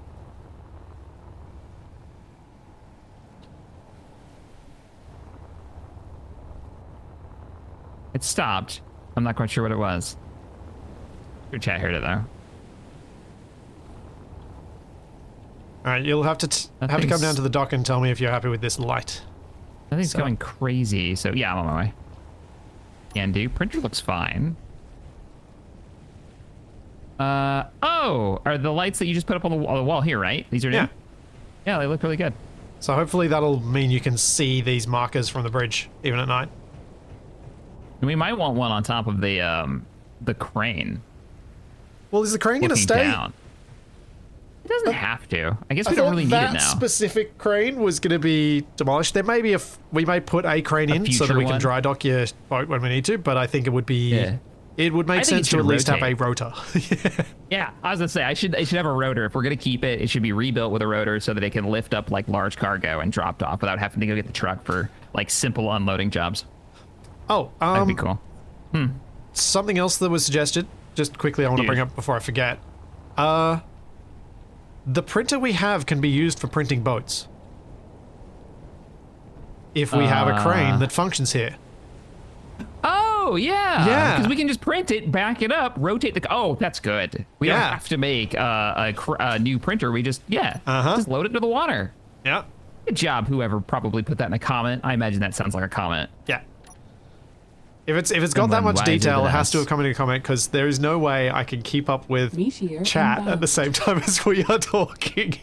It stopped. I'm not quite sure what it was. Your chat heard it though. All right, you'll have to have to come Nothing's- down to the dock and tell me if you're happy with this light. I think it's So- going crazy, so yeah, I'm on my way. Can do. Printer looks fine. Oh, are the lights that you just put up on the wall here, right? These are new? Yeah. Yeah, they look really good. So hopefully that'll mean you can see these markers from the bridge even at night. We might want one on top of the crane. Well, is the crane going to Looking stay? down. It doesn't have to. I guess I we don't thought really need that it now. specific crane was going to be demolished. There may be we may put a crane in so that future we can one? dry dock your boat when we need to, but I think it would be Yeah. it would I make think it sense to should at least have a rotate. rotor. Yeah, I was gonna say it should have a rotor. If we're gonna keep it, it should be rebuilt with a rotor so that it can lift up like large cargo and dropped off without having to go get the truck for like simple unloading jobs. Oh, That'd be cool. something else that was suggested, just quickly I want to Dude. bring up before I forget. The printer we have can be used for printing boats. If we have a crane that functions here. Oh yeah, Yeah. Because we can just print it, back it up, rotate the. Oh, that's good. We don't Yeah. have to make a new printer. We just just load it to the water. Yeah. Good job, whoever probably put that in a comment. I imagine that sounds like a comment. Yeah. If it's got that Someone much wiser detail, than it has to us. have come in a comment because there is no way I can keep up with Meteor chat inbound. at the same time as we are talking.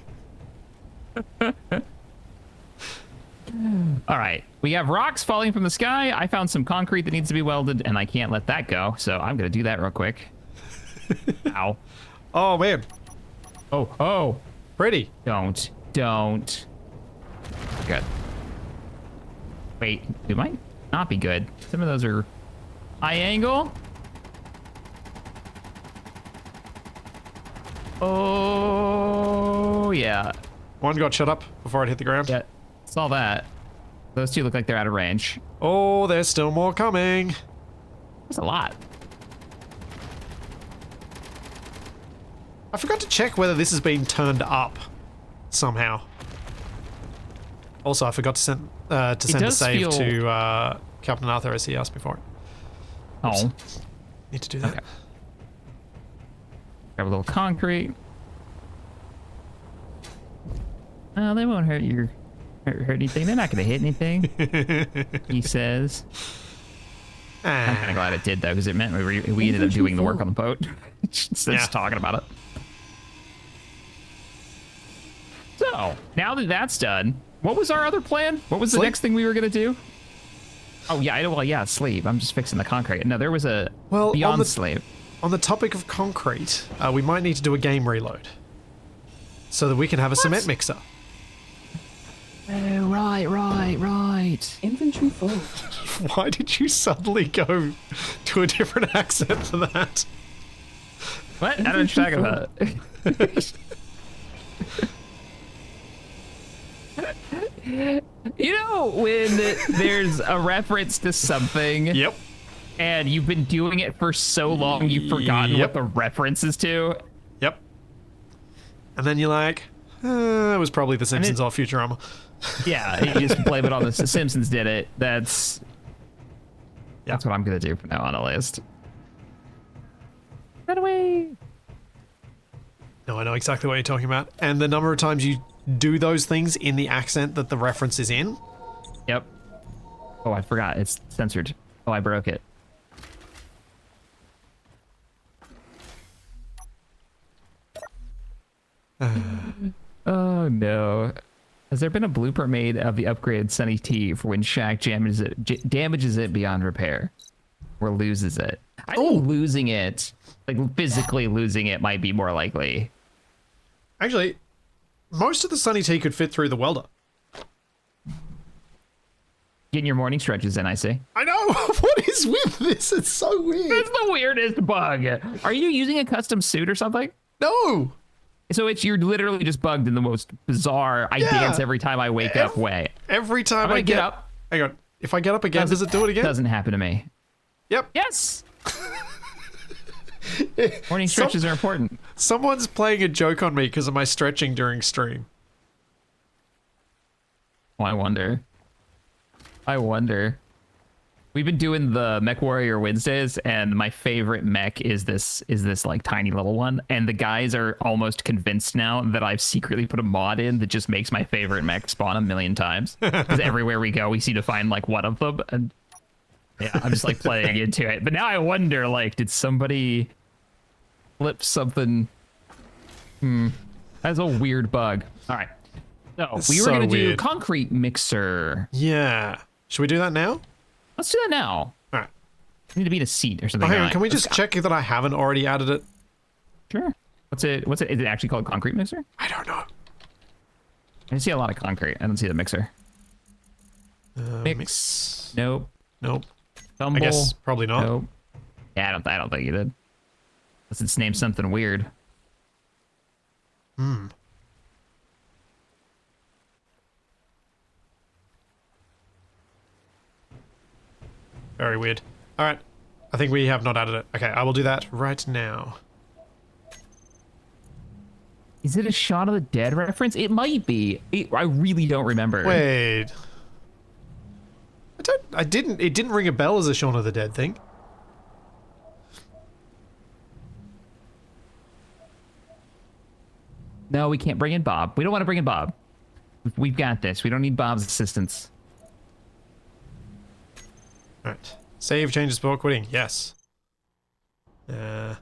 All right, we have rocks falling from the sky. I found some concrete that needs to be welded, and I can't let that go. So I'm gonna do that real quick. Ow. Oh man, Oh. pretty. Don't. Good. Wait, it might not be good. Some of those are high angle. Oh, yeah. One got shut up before it hit the ground. Yeah, saw that. Those two look like they're out of range. Oh, there's still more coming. That's a lot. I forgot to check whether this has been turned up somehow. Also, I forgot to send a does save feel- to Captain Arthur as he asked before. Oh. Need to do that. Okay. Grab a little concrete. Oh, they won't hurt anything. They're not going to hit anything, he says. I'm kind of glad it did, though, because it meant we ended up doing the work on the boat instead of just talking about it. So, now that that's done, what was our other plan? What was the Sleep. next thing we were going to do? Oh, yeah, sleep. I'm just fixing the concrete. No, there was a Well, on beyond the- sleep. On the topic of concrete, we might need to do a game reload so that we can have a cement mixer. Oh, right. Inventory full. Why did you suddenly go to a different accent for that? What? I don't know what you're talking about. You know when there's a reference to something Yep. and you've been doing it for so long you've forgotten Yep. what the reference is to? Yep. And then you're like, it was probably The Simpsons or Futurama. Yeah, you just blame it on the Simpsons did it. That's That's what I'm gonna do from now on, at least. Run away. No, I know exactly what you're talking about. And the number of times you do those things in the accent that the reference is in. Yep. Oh, I forgot. It's censored. Oh, I broke it. Oh, no. Has there been a blooper made of the upgraded Sunny T for when Shaq damages it beyond repair? Or loses it? I think losing it, like physically losing it, might be more likely. Actually, most of the Sunny T could fit through the welder. Getting your morning stretches in, I see. I know! What is with this? It's so weird. It's the weirdest bug. Are you using a custom suit or something? No! So you're literally just bugged in the most bizarre, I dance every time I wake up way. Every time I get up. Hang on. If I get up again, does it do it again? Doesn't happen to me. Yep. Yes! Morning stretches are important. Someone's playing a joke on me because of my stretching during stream. Oh, I wonder. We've been doing the Mech Warrior Wednesdays, and my favorite mech is this like tiny little one. And the guys are almost convinced now that I've secretly put a mod in that just makes my favorite mech spawn a million times. Because everywhere we go, we seem to find like one of them. And yeah, I'm just like playing into it. But now I wonder, like, did somebody flip something? That's a weird bug. All right. So we were going to do concrete mixer. Yeah. Should we do that now? Let's do that now. All right. We need to be in a seat or something. Oh, hang on. Can we just check that I haven't already added it? Sure. What's it? Is it actually called concrete mixer? I don't know. I see a lot of concrete. I don't see the mixer. Mix. Nope. Nope. Tumble. I guess probably not. Nope. Yeah, I don't think you did. Unless it's named something weird. Very weird. All right. I think we have not added it. Okay, I will do that right now. Is it a Shaun of the Dead reference? It might be. I really don't remember. Wait. It didn't ring a bell as a Shaun of the Dead thing. No, we can't bring in Bob. We don't want to bring in Bob. We've got this. We don't need Bob's assistance. Alright. Save changes before quitting. Yes. I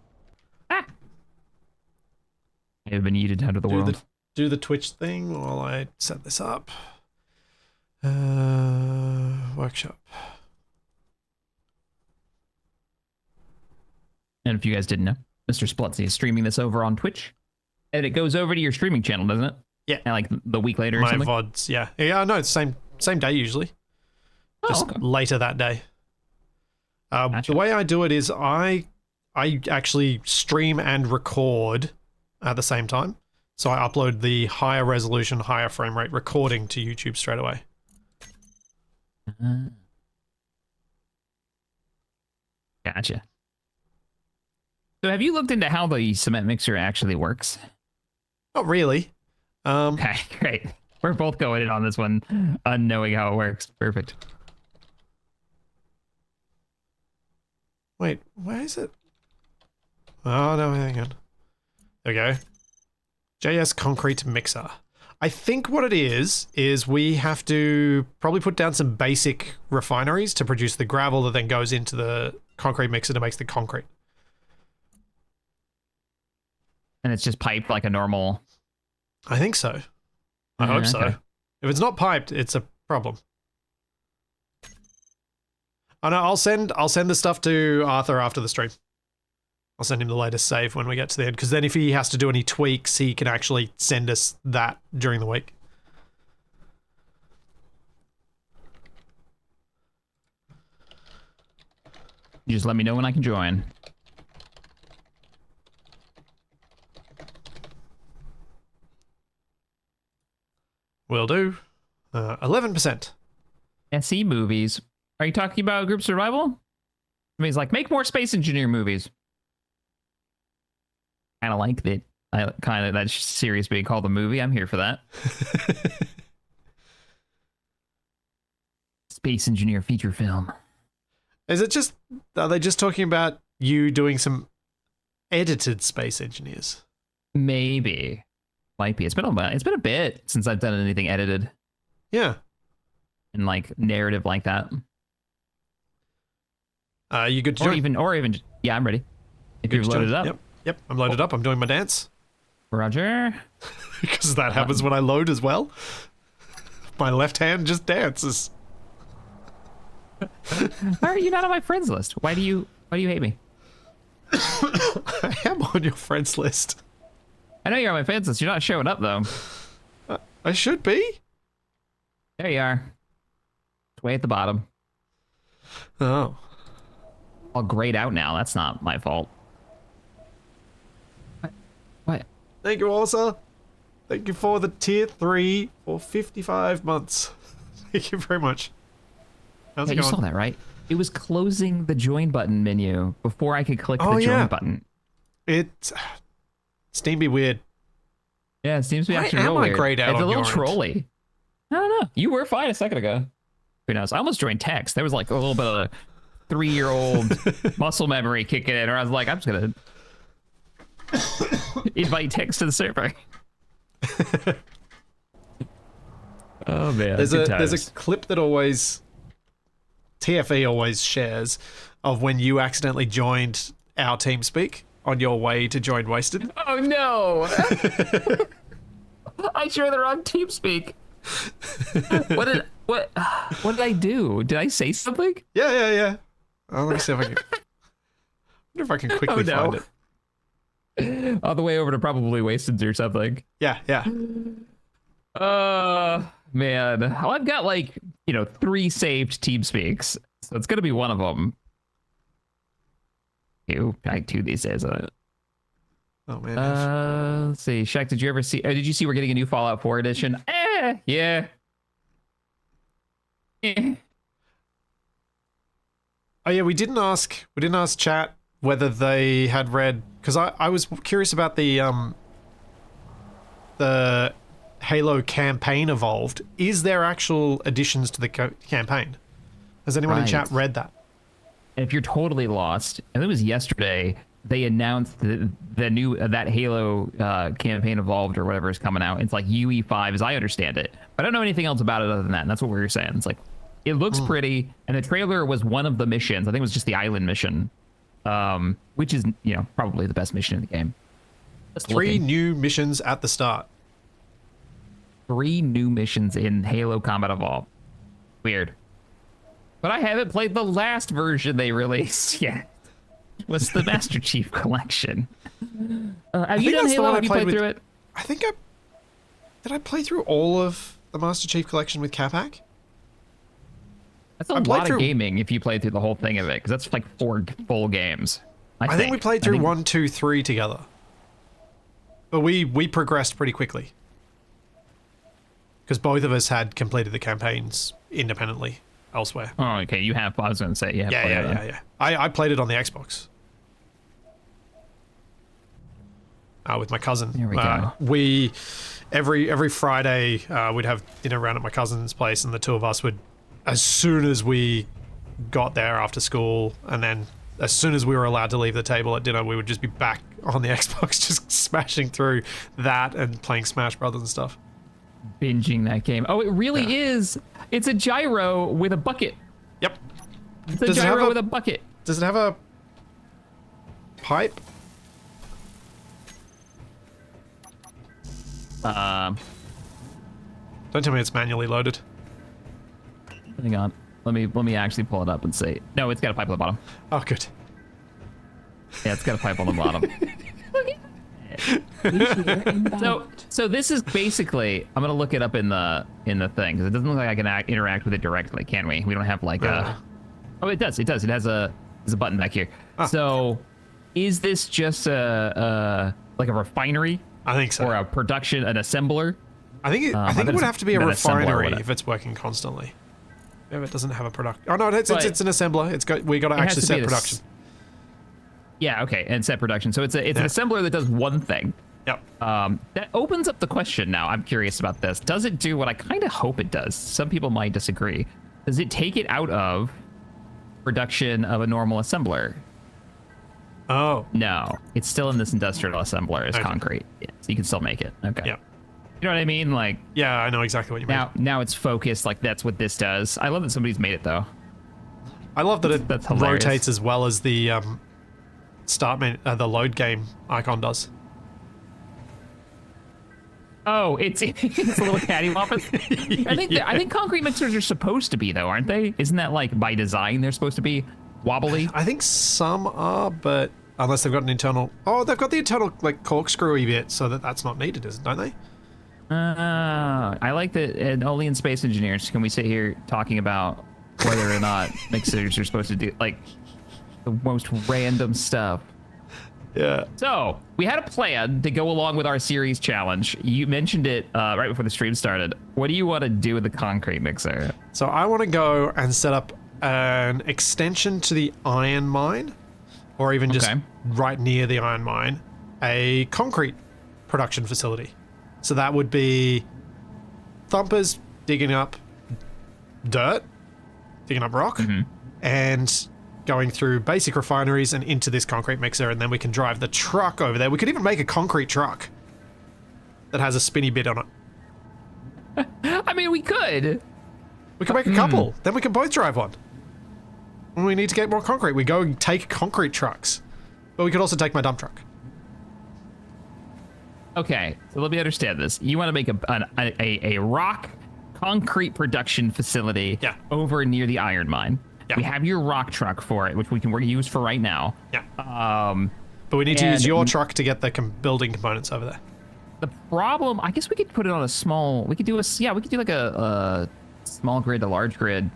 have been yeeted out of the world. Do the Twitch thing while I set this up. Workshop. And if you guys didn't know, Mr. Splutzy is streaming this over on Twitch. And it goes over to your streaming channel, doesn't it? Yeah. And like the week later or My something? VODs, yeah. Yeah, no, it's same day usually. Just later that day. Gotcha. The way I do it is I actually stream and record at the same time. So I upload the higher resolution, higher frame rate recording to YouTube straight away. Gotcha. So have you looked into how the cement mixer actually works? Not really. Okay, great. We're both going in on this one, unknowing how it works. Perfect. Wait, where is it? Oh, no, hang on. There we go. JS Concrete Mixer. I think what it is we have to probably put down some basic refineries to produce the gravel that then goes into the concrete mixer to make the concrete. And it's just piped like a normal... I think so. I hope so. Okay. If it's not piped, it's a problem. Oh no, I'll send the stuff to Arthur after the stream. I'll send him the latest save when we get to the end, because then if he has to do any tweaks, he can actually send us that during the week. You just let me know when I can join. Will do. 11%. SE movies. Are you talking about group survival? I mean, it's like, make more Space Engineer movies. Kind of like that. That series being called a movie. I'm here for that. Space Engineer feature film. Is it just, are they just talking about you doing some edited Space Engineers? Maybe. Might be. It's been a bit since I've done anything edited. Yeah. And like narrative like that. You good to join? Or even, yeah, I'm ready. If you've loaded up. Yep, I'm loaded up. I'm doing my dance. Roger. Because that happens when I load as well. My left hand just dances. Why are you not on my friends list? Why do you hate me? I am on your friends list. I know you're on my friends list. You're not showing up though. I should be. There you are. It's way at the bottom. Oh. All grayed out now. That's not my fault. What? Thank you, Orsa. Thank you for the tier 3 for 55 months. Thank you very much. How's it You going? saw that, right? It was closing the join button menu before I could click the join button. It's Steam be weird. Yeah, it seems to be Why actually am real I weird. grayed out It's a on little your end? trolly. I don't know. You were fine a second ago. Who knows? I almost joined text. There was like a little bit of a 3-year-old muscle memory kicking in, or I was like, I'm just gonna invite text to the server. Oh man, There's a clip that TFE always shares of when you accidentally joined our TeamSpeak on your way to join Wasted. Oh no! I share the wrong TeamSpeak. What did I do? Did I say something? Yeah. Let me see if I can. I wonder if I can quickly find it. All the way over to probably Wasted or something. Yeah. Man. Well, I've got 3 saved TeamSpeaks, so it's gonna be one of them. I 2 these days. Oh man. Let's see. Shaq, did you ever see? Did you see we're getting a new Fallout 4 edition? Yeah. Oh yeah, we didn't ask chat whether they had read, because I was curious about the Halo campaign evolved. Is there actual additions to the campaign? Has anyone in chat read that? And if you're totally lost, and it was yesterday, they announced the new that Halo campaign evolved or whatever is coming out. It's like UE5 as I understand it, but I don't know anything else about it other than that. And that's what we were saying. It's like it looks pretty, and the trailer was one of the missions. I think it was just the island mission, which is probably the best mission in the game. Just 3 new missions at the start. 3 new missions in Halo Combat Evolved. Weird. But I haven't played the last version they released yet. What's the Master Chief Collection? Have you done Halo? Have you played through it? I think did I play through all of the Master Chief Collection with Capac? That's a lot of gaming if you played through the whole thing of it, because that's like 4 full games. I think we played through 1, 2, 3 together. But we progressed pretty quickly. Because both of us had completed the campaigns independently elsewhere. Oh, okay. You have. I was going to say, Yeah. I played it on the Xbox. With my cousin. There we go. We every Friday we'd have dinner around at my cousin's place, and the 2 of us would, as soon as we got there after school, and then as soon as we were allowed to leave the table at dinner, we would just be back on the Xbox, just smashing through that and playing Smash Brothers and stuff. Binging that game. Oh, it really is. It's a gyro with a bucket. Yep. It's a gyro with a bucket. Does it have a pipe? Don't tell me it's manually loaded. Hang on. Let me actually pull it up and see. No, it's got a pipe on the bottom. Oh, good. Yeah, it's got a pipe on the bottom. So this is basically, I'm gonna look it up in the thing, because it doesn't look like I can interact with it directly, can we? We don't have like a. Oh, it does. It has there's a button back here. So, is this just like a refinery? I think so. Or a production, an assembler? I think it would have to be a refinery if it's working constantly. If it doesn't have a product. Oh no, it's an assembler. We got to actually set production. Yeah, okay, and set production. So it's an assembler that does one thing. Yep. That opens up the question now. I'm curious about this. Does it do what I kind of hope it does? Some people might disagree. Does it take it out of production of a normal assembler. Oh. No, it's still in this industrial assembler as Okay. concrete. Yeah, so you can still make it. Okay. Yeah. You know what I mean? Like, Yeah, I know exactly what you mean. now it's focused. Like, that's what this does. I love that somebody's made it, though. I love that it That's hilarious. rotates as well as the the load game icon does. Oh, it's a little cattywampus. I think concrete mixers are supposed to be, though, aren't they? Isn't that, like, by design they're supposed to be wobbly? I think some are, but unless they've got an internal... Oh, they've got the internal, like, corkscrewy bit, so that's not needed, don't they? I like that. And only in Space Engineers can we sit here talking about whether or not mixers are supposed to do, like, the most random stuff. Yeah. So, we had a plan to go along with our series challenge. You mentioned it right before the stream started. What do you want to do with the concrete mixer? So I want to go and set up an extension to the iron mine, or even just Okay. right near the iron mine, a concrete production facility. So that would be Thumpers digging up dirt, digging up rock, and going through basic refineries and into this concrete mixer, and then we can drive the truck over there. We could even make a concrete truck that has a spinny bit on it. I mean, we could. We can make a couple. Then we can both drive one. When we need to get more concrete, we go and take concrete trucks. But we could also take my dump truck. Okay, so let me understand this. You want to make a rock concrete production facility Yeah. over near the iron mine. Yeah. We have your rock truck for it, which we're going to use for right now. Yeah. Um, But we need to use and- your truck to get the building components over there. the problem, I guess we could put it on a small, we could do like a small grid to large grid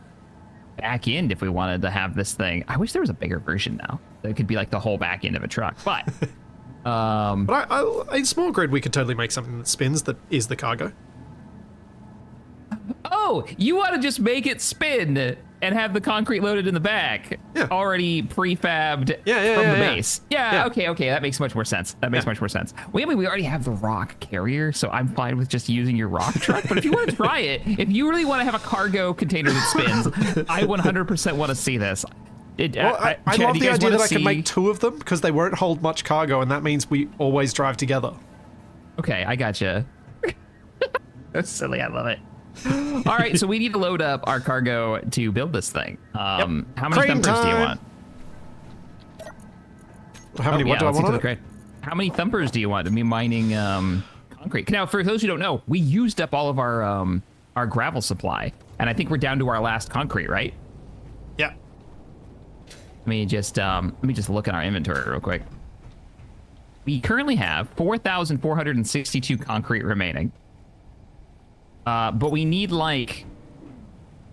back end if we wanted to have this thing. I wish there was a bigger version now. That could be like the whole back end of a truck. But But in small grid, we could totally make something that spins that is the cargo. oh, you want to just make it spin and have the concrete loaded in the back, Yeah. already prefabbed from the yeah. base. Yeah, Yeah. okay, that makes much more sense. Much more sense. I mean, we already have the rock carrier, so I'm fine with just using your rock truck. But if you want to try it, if you really want to have a cargo container that spins, I 100% want to see this. Well, I Chad, love do the you guys idea wanna that I can see- make two of them because they won't hold much cargo, and that means we always drive together. Okay, I gotcha. That's silly. I love it. All right, so we need to load up our cargo to build this thing. How many Crane thumpers do you time. want? How many? Oh, what do I let's get want to on the it? crate. How many thumpers do you want to be mining concrete? Now, for those who don't know, we used up all of our gravel supply, and I think we're down to our last concrete, right? Yeah. Let me just look at our inventory real quick. We currently have 4,462 concrete remaining. But we need like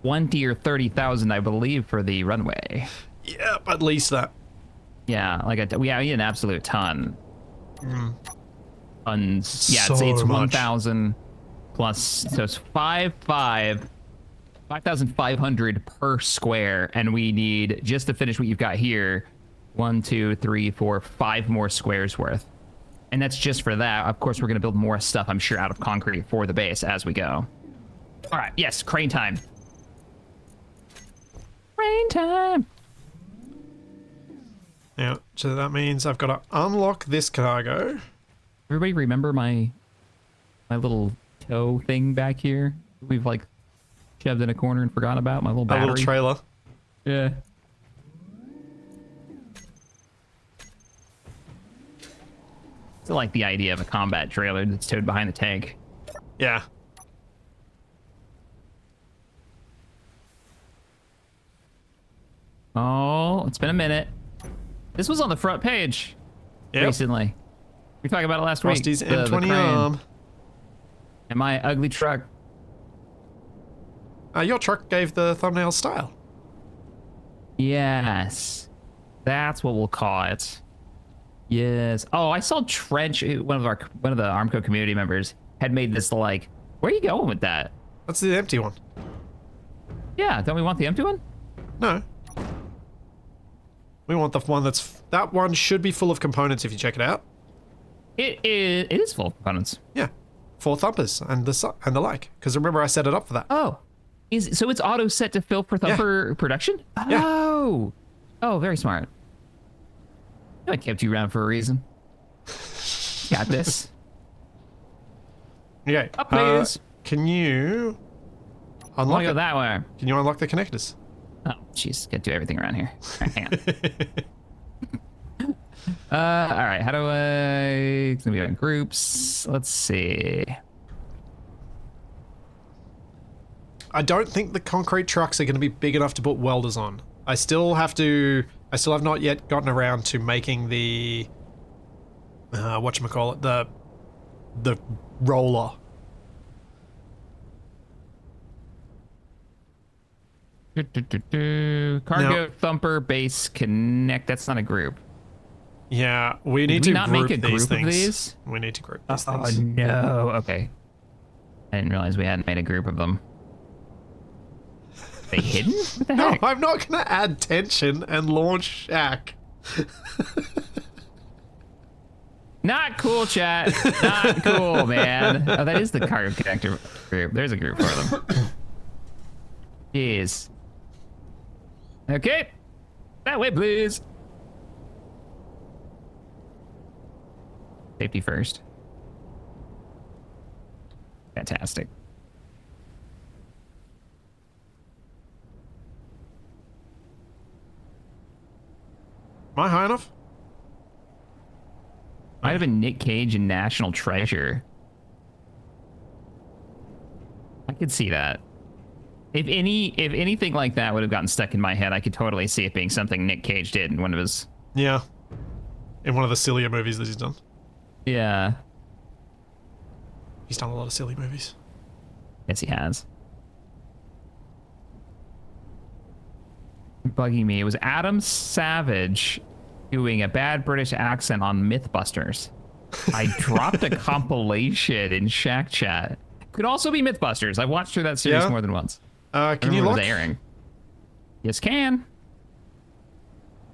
20 or 30,000, I believe, for the runway. Yeah, at least that. Yeah, we need an absolute ton. Tons. Yeah, So it's much. 1,000 plus. So it's 5,500 per square, and we need, just to finish what you've got here, 1, 2, 3, 4, 5 more squares worth. And that's just for that. Of course, we're going to build more stuff, I'm sure, out of concrete for the base as we go. All right, yes, crane time. Crane time. Yeah, so that means I've got to unlock this cargo. Everybody remember my little tow thing back here? We've like shoved in a corner and forgotten about my little A battery. little trailer. Yeah. Still like the idea of a combat trailer that's towed behind the tank. Yeah. Oh, it's been a minute. This was on the front page Yep. recently. We were talking about it last Frosty's week. the M20 crane. arm. And my ugly truck. Your truck gave the thumbnail style. Yes. That's what we'll call it. Yes. Oh, I saw Trench, one of the Armco community members, had made this like, where are you going with that? That's the empty one. Yeah, don't we want the empty one? No. We want the one that one should be full of components if you check it out. It is full of components. Yeah. 4 thumpers and the like. Because remember I set it up for that. Oh. So it's auto set to fill for Thumper production? Yeah. Oh, Oh! Oh, very smart. I kept you around for a reason. Got this. Okay. Up, please. Can you I unlock want to go it? that way. Can you unlock the connectors? Oh, jeez. Can't do everything around here. All right, hang on. All right. How do I... It's going to be on groups. Let's see. I don't think the concrete trucks are going to be big enough to put welders on. I still have not yet gotten around to making the whatchamacallit, the roller. Cargo Thumper base connect. That's not a group. Yeah, we need Did we to not group make a these group of things. these? We need to group these Oh things. no. Okay. I didn't realize we hadn't made a group of them. They hidden? What the No, heck? I'm not going to add tension and launch Shaq. Not cool, chat. Not cool, man. Oh, that is the cargo connector group. There's a group for them. Jeez. Okay. That way, please. Safety first. Fantastic. Am I high enough? Might have been Nick Cage in National Treasure. I could see that. If anything like that would have gotten stuck in my head, I could totally see it being something Nick Cage did in one of his... Yeah. In one of the sillier movies that he's done. Yeah. He's done a lot of silly movies. Yes, he has. Bugging me. It was Adam Savage doing a bad British accent on Mythbusters. I dropped a compilation in Shack Chat. Could also be Mythbusters. I've watched through that series Yeah? more than once. Can you lock? It was airing. Yes, can.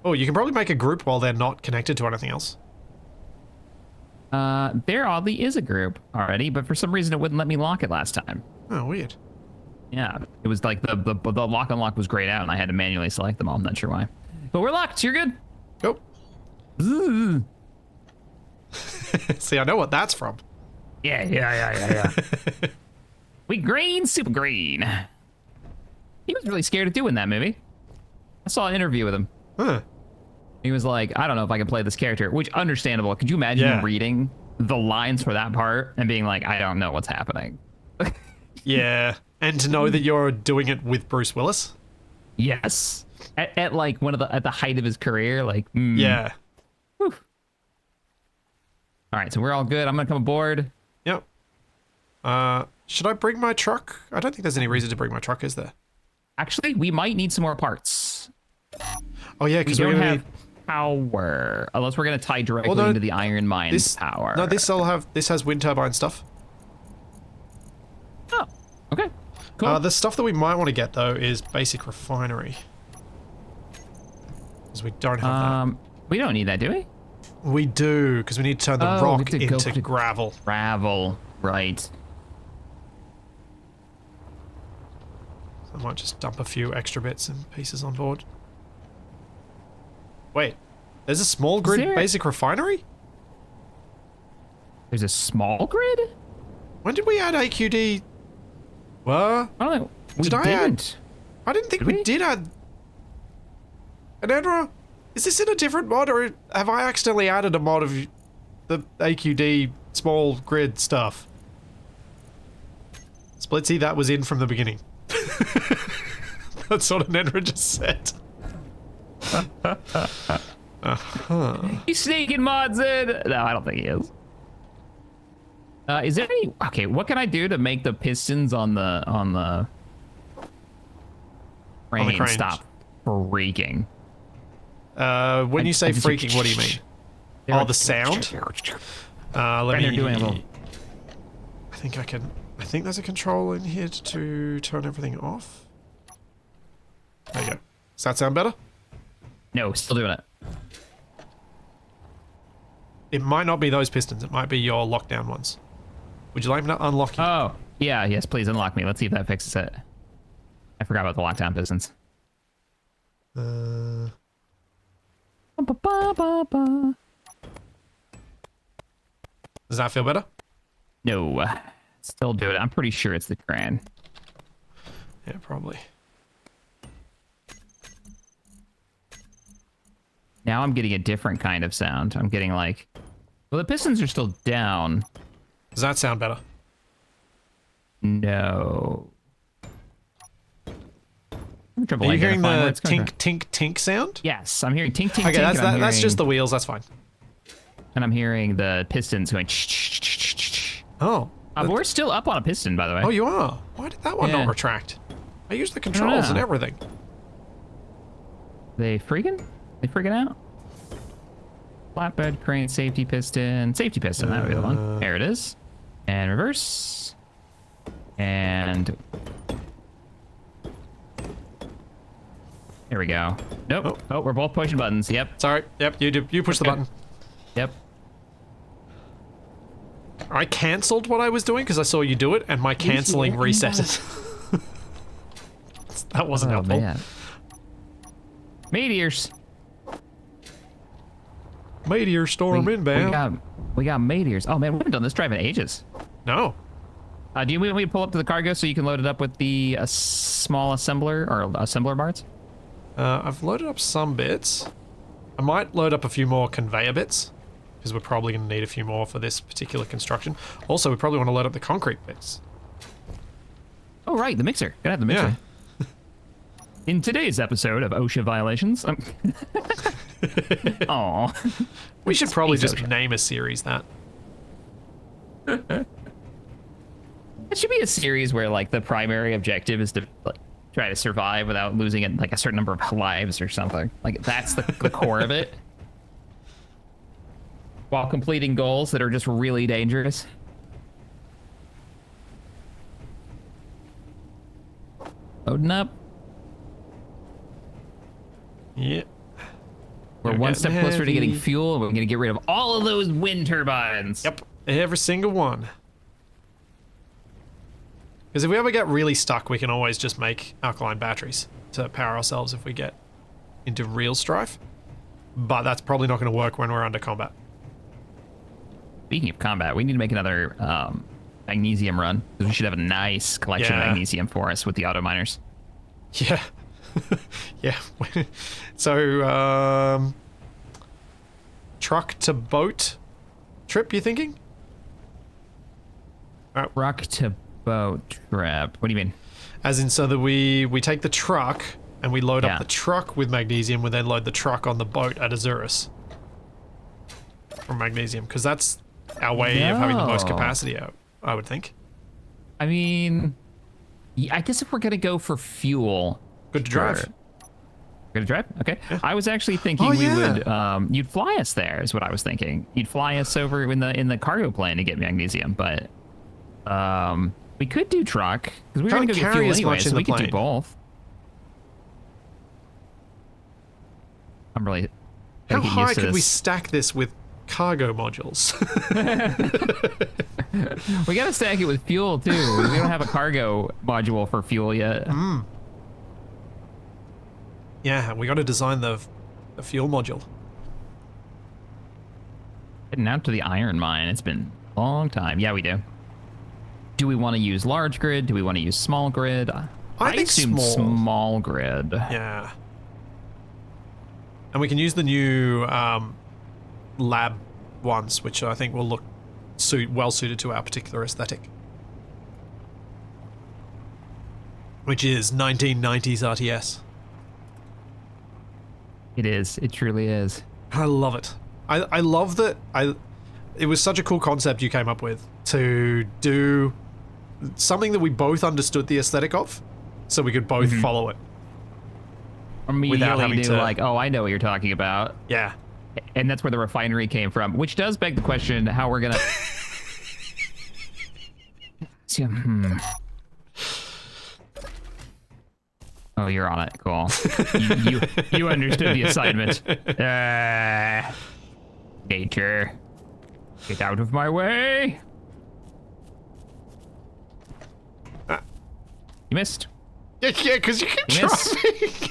Oh, you can probably make a group while they're not connected to anything else. There oddly is a group already, but for some reason it wouldn't let me lock it last time. Oh, weird. Yeah, it was like the lock unlock was grayed out, and I had to manually select them all. I'm not sure why. But we're locked. You're good. Oh. Zzz. See, I know what that's from. Yeah. We green, super green. He was really scared of doing that movie. I saw an interview with him. Huh. He was like, I don't know if I can play this character, which understandable. Could you imagine him reading the lines for that part and being like, I don't know what's happening? Yeah. And to know that you're doing it with Bruce Willis? Yes. At like at the height of his career, like, Yeah. Whew. All right, so we're all good. I'm gonna come aboard. Yep. Should I bring my truck? I don't think there's any reason to bring my truck, is there? Actually, we might need some more parts. Oh yeah, We because don't we're gonna have power, unless we're gonna tie directly no, into the iron mine's power. No, this has wind turbine stuff. Oh, okay. Cool. The stuff that we might want to get though is basic refinery. Because we don't have that. We don't need that, do we? We do, because we need to turn the we have rock to go into to gravel. Gravel, right. So I might just dump a few extra bits and pieces on board. Wait, there's a small grid basic refinery? There's a small grid? When did we add AQD? What? I don't know. We Did I didn't. I didn't think we did add... An error? Is this in a different mod, or have I accidentally added a mod of the AQD small grid stuff? Splitsy, that was in from the beginning. That's what Nedra just said. He's sneaking mods in. No, I don't think he is. Is there any... Okay, what can I do to make the pistons on the crane stop freaking? When you say freaking, what do you mean? Oh, the sound? Let me... doing a little... I think there's a control in here to turn everything off. There you go. Does that sound better? No, still doing it. It might not be those pistons. It might be your lockdown ones. Would you like me to unlock you? Oh, yeah, yes, please unlock me. Let's see if that fixes it. I forgot about the lockdown pistons. Ba-ba-ba-ba-ba. Does that feel better? No, still do it. I'm pretty sure it's the crane. Yeah, probably. Now I'm getting a different kind of sound. I'm getting like, well, the pistons are still down. Does that sound better? No. I'm Are you hearing identifying where the it's coming tink, from. tink, tink sound? Yes, I'm hearing tink, tink, Okay, tink. that's just the wheels. That's fine. And I'm hearing the pistons going. Ch-ch-ch-ch-ch. Oh. But we're still up on a piston, by the way. Oh, you are? Why did that one Yeah. not retract? I used the controls and know. everything. They freaking? They freaking out? Flatbed, crane, safety piston. Safety piston, that would be the one. There it is. And reverse. And... there we go. Nope. Oh, we're both pushing buttons. Yep. Sorry. Yep, you push the button. Yep. I cancelled what I was doing because I saw you do it, and my cancelling reset it. That wasn't helpful. Man. Meteors. Meteor storm inbound. We got meteors. Oh man, we haven't done this drive in ages. No. Do you want me to pull up to the cargo so you can load it up with the small assembler or assembler parts? I've loaded up some bits. I might load up a few more conveyor bits, because we're probably going to need a few more for this particular construction. Also, we probably want to load up the concrete bits. Oh right, the mixer. Gotta have the mixer. Yeah. In today's episode of OSHA violations. Aw. We should probably Space just OSHA. name a series that. It should be a series where like the primary objective is to like try to survive without losing it like a certain number of lives or something. Like that's the core of it. While completing goals that are just really dangerous. Loading up. Yeah. We're They're one step getting closer to getting heavy. fuel, and we're gonna get rid of all of those wind turbines. Yep. Every single one. Because if we ever get really stuck, we can always just make alkaline batteries to power ourselves if we get into real strife. But that's probably not going to work when we're under combat. Speaking of combat, we need to make another magnesium run, because we should have a nice collection of Yeah. magnesium for us with the auto miners. Yeah. Yeah. So, truck to boat trip, you thinking? Truck to boat trip. What do you mean? As in, so that we take the truck and we load Yeah. up the truck with magnesium, we then load the truck on the boat at Agaris from magnesium, because that's our way of having the most No. capacity out, I would think. I mean, yeah, I guess if we're gonna go for fuel, Good to drive. Gonna drive? Okay. I was actually thinking Oh, we yeah. would you'd fly us there is what I was thinking. You'd fly us over in the cargo plane to get magnesium, but we could do truck because we're gonna Can't go get carry fuel as anyway, much in so the we could do plane. both. I'm really How gotta get high used to could we this. stack this with cargo modules? We gotta stack it with fuel too. We don't have a cargo module for fuel yet. Yeah, we got to design the fuel module. Heading out to the iron mine. It's been a long time. Yeah, we do. Do we want to use large grid? Do we want to use small grid? I think assume small. small grid. Yeah. And we can use the new lab ones, which I think will look well suited to our particular aesthetic. Which is 1990s RTS. It is. It truly is. I love it. I love that. It was such a cool concept you came up with to do something that we both understood the aesthetic of, so we could both follow it. Immediately having knew to- like, oh, I know what you're talking about. Yeah. And that's where the refinery came from, which does beg the question how we're gonna. See, Oh, you're on it. Cool. You understood the assignment. Nature, get out of my way. You missed. Yeah, because you keep You missed. driving.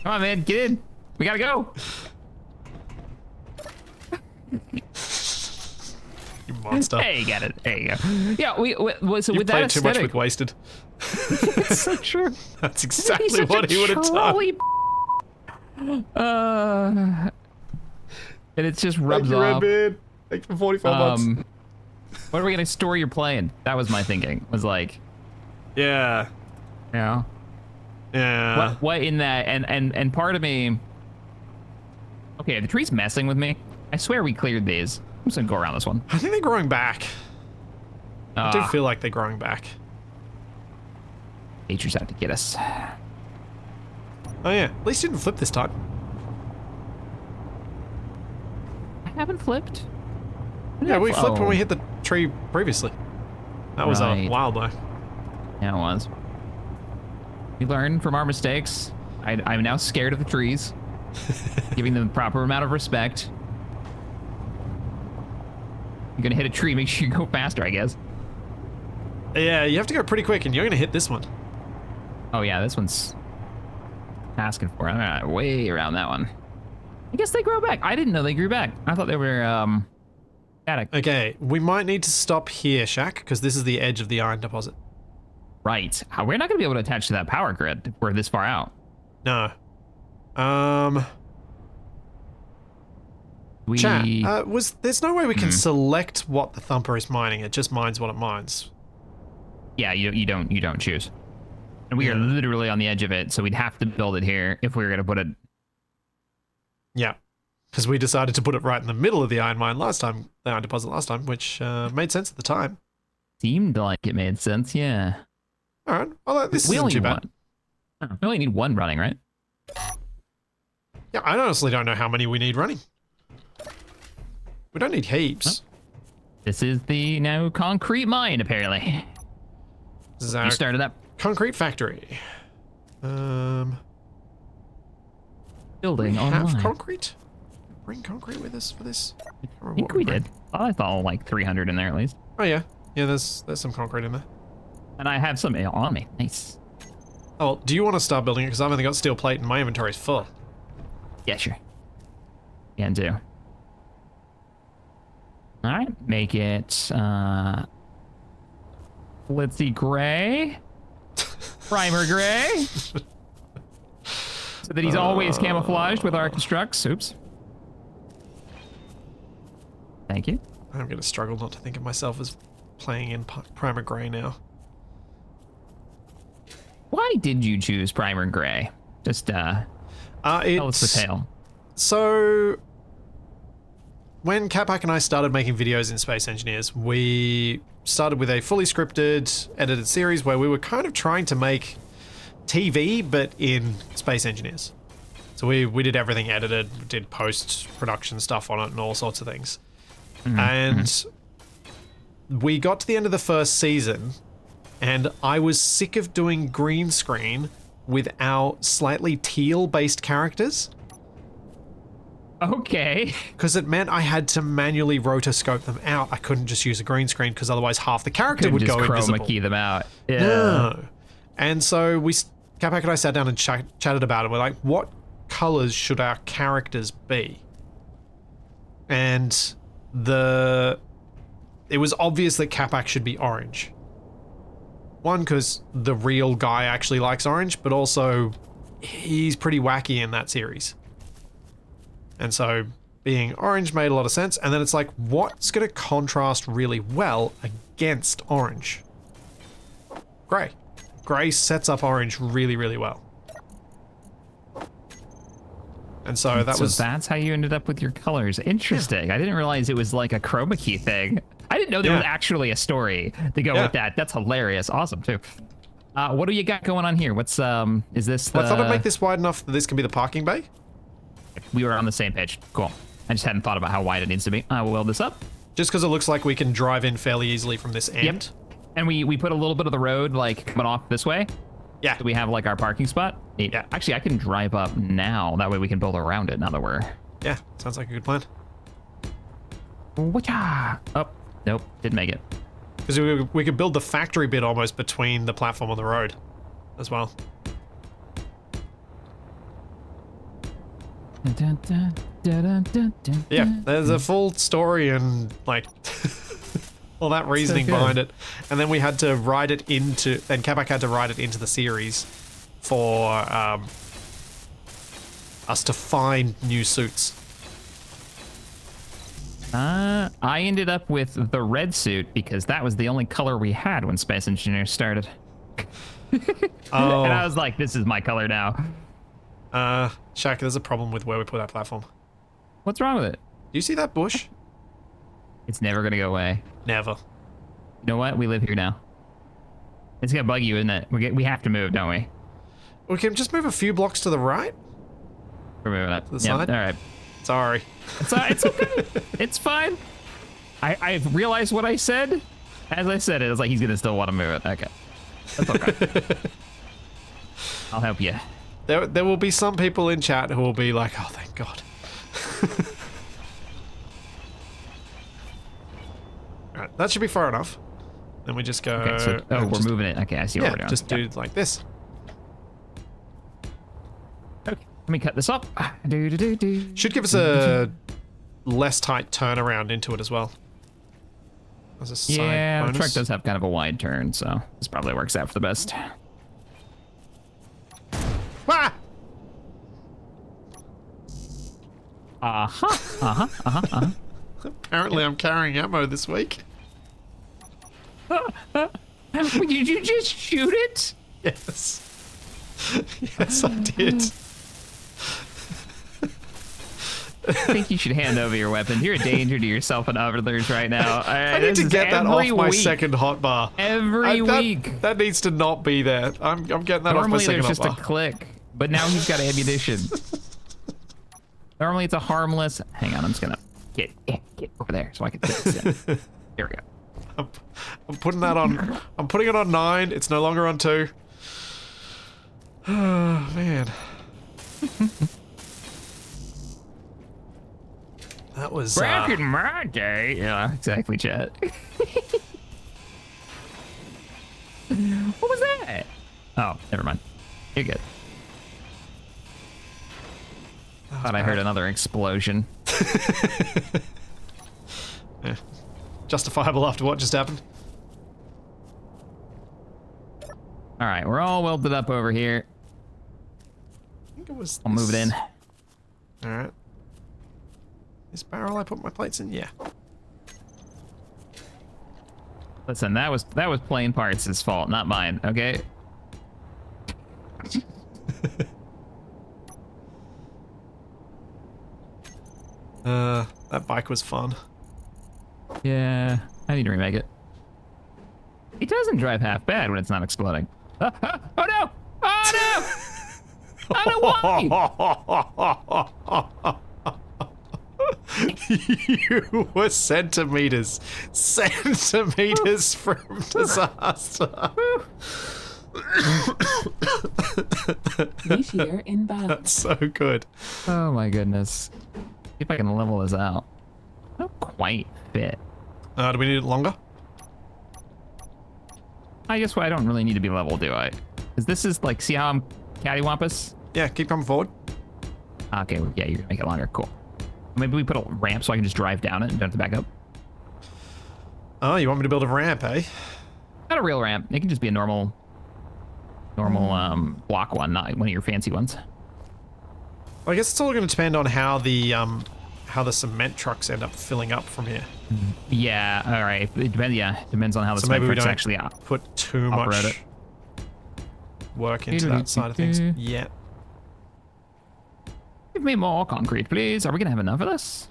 Come on, man, get in. We gotta go. You monster. Hey, you got it. There you go. Yeah, so You with that played too much aesthetic, with Wasted. it's so true. That's He's exactly such what a he would have done. trolley and it just Thank rubs you, off. Redbeard. Thanks for 44 months. What are we gonna store your plane? That was my thinking. Was like, Yeah. you know, Yeah. what in that, and part of me. Okay, the tree's messing with me. I swear we cleared these. I'm just gonna go around this one. I think they're growing back. I do Ah, feel like they're growing back. nature's out to get us. Oh yeah, at least you didn't flip this time. I haven't flipped. Yeah, we flipped when Oh. we hit the tree previously. That was a Right. while though. Yeah, it was. We learn from our mistakes. I'm now scared of the trees. Giving them the proper amount of respect. You're gonna hit a tree, make sure you go faster, I guess. Yeah, you have to go pretty quick and you're gonna hit this one. Oh yeah, this one's asking for it. I'm gonna way around that one. I guess they grow back. I didn't know they grew back. I thought they were static. Okay, we might need to stop here, Shaq, because this is the edge of the iron deposit. Right. We're not gonna be able to attach to that power grid if we're this far out. No. We Chat, there's no way we can select what the Thumper is mining. It just mines what it mines. yeah, you don't choose. And we are literally on the edge of it, so we'd have to build it here if we were gonna put it. Yeah, because we decided to put it right in the middle of the iron mine last time, the iron deposit last time, which made sense at the time. Seemed like it made sense, yeah. All right, well, this We isn't only too need bad. one. Oh, we only need one running, right? Yeah, I honestly don't know how many we need running. We don't need heaps. This is the now concrete mine, apparently. This is You our started that concrete factory. building We have online. concrete? Bring concrete with us for this? I think we did. I thought like 300 in there at least. Oh yeah, yeah. There's some concrete in there. And I have some on me. Nice. Oh, well, do you want to start building it? Because I've only got steel plate and my inventory is full. Yeah, sure. Can do. All right, make it. Let's see, gray. Primer gray. So that he's always camouflaged with our constructs. Oops. Thank you. I'm going to struggle not to think of myself as playing in primer gray now. Why did you choose primer gray? Just tell us the tale. So, when Capac and I started making videos in Space Engineers, we started with a fully scripted, edited series where we were kind of trying to make TV, but in Space Engineers. So we did everything edited, did post-production stuff on it and all sorts of things. And we got to the end of the first season, and I was sick of doing green screen with our slightly teal-based characters. Okay. Because it meant I had to manually rotoscope them out. I couldn't just use a green screen because otherwise half the character Couldn't would just go chroma invisible. key them out. Yeah. No. And so Capac and I sat down and chatted about it. We're like, what colors should our characters be? And it was obvious that Capac should be orange. One, because the real guy actually likes orange, but also he's pretty wacky in that series. And so being orange made a lot of sense. And then it's like, what's going to contrast really well against orange? Gray. Gray sets up orange really, really well. And so that's how you ended up with your colors. Interesting. I didn't realize it was like a chroma key thing. I didn't know there was actually a story to go with that. That's hilarious. Awesome too. What do you got going on here? What's is this the... Well, I thought I'd make this wide enough that this can be the parking bay. We were on the same page. Cool. I just hadn't thought about how wide it needs to be. I will weld this up. Just because it looks like we can drive in fairly easily from this end. Yep. And we put a little bit of the road like coming off this way. Yeah. So we have like our parking spot. Neat. Yeah. Actually, I can drive up now. That way we can build around it now that we're... Yeah, sounds like a good plan. Whatcha? Oh, nope. Didn't make it. Because we could build the factory bit almost between the platform and the road as well. Yeah, there's a full story and like all that reasoning good. behind it, and then we had to write it into. Then Kabak had to write it into the series for us to find new suits. I ended up with the red suit because that was the only color we had when Space Engineers started. Oh, And I was like, this is my color now. Shaq, there's a problem with where we put our platform. What's wrong with it? Do you see that bush? It's never gonna go away. Never. You know what? We live here now. It's gonna bug you, isn't it? We have to move, don't we? We can just move a few blocks to the right. We're moving up. the side? All right. Sorry. It's okay. It's fine. I've realized what I said. As I said it, it's like he's gonna still want to move it. Okay. That's okay. I'll help you. There will be some people in chat who will be like, oh, thank God. Alright, that should be far enough. Then we just go... Okay, so, we're moving it. Okay, I see what we're doing. just do like this. Okay, let me cut this up. Should give us a less tight turnaround into it as well. As a side Yeah, the bonus. truck does have kind of a wide turn, so this probably works out for the best. Ah! Apparently I'm carrying ammo this week. Did you just shoot it? Yes. Yes, I did. I think you should hand over your weapon. You're a danger to yourself and others right now. I need to get that off my second hotbar. Every week. That needs to not be there. I'm getting that off my Normally second there's just hotbar. a click, but now he's got ammunition. Normally it's a harmless. Hang on, I'm just gonna get over there so I can put this in. There we go. I'm putting that on. I'm putting it on 9. It's no longer on 2. Oh man. That was Back in my day. Yeah, exactly, chat. What was that? Oh, never mind. You're good. Thought I heard another explosion. yeah. Justifiable after what just happened. All right, we're all welded up over here. I think it was. I'll move it in. All right. This barrel I put my plates in, yeah. Listen, that was plain parts' fault, not mine. Okay. That bike was fun. Yeah, I need to remake it. It doesn't drive half bad when it's not exploding. Oh no! Oh no! I don't why. You were centimeters from disaster. Meteor inbound. That's so good. Oh my goodness. See if I can level this out. I don't quite fit. Do we need it longer? I guess I don't really need to be level, do I? Because this is like, see how I'm cattywampus? Yeah, keep coming forward. Okay, yeah, you're gonna make it longer. Cool. Maybe we put a ramp so I can just drive down it and don't have to back up. Oh, you want me to build a ramp, eh? Not a real ramp. It can just be a normal block one, not one of your fancy ones. Well, I guess it's all going to depend on how the cement trucks end up filling up from here. Yeah, all right. It depends. Yeah, depends on how the So maybe we trucks don't actually put too operate much it. work into that side of things yet. Give me more concrete, please. Are we gonna have enough of this?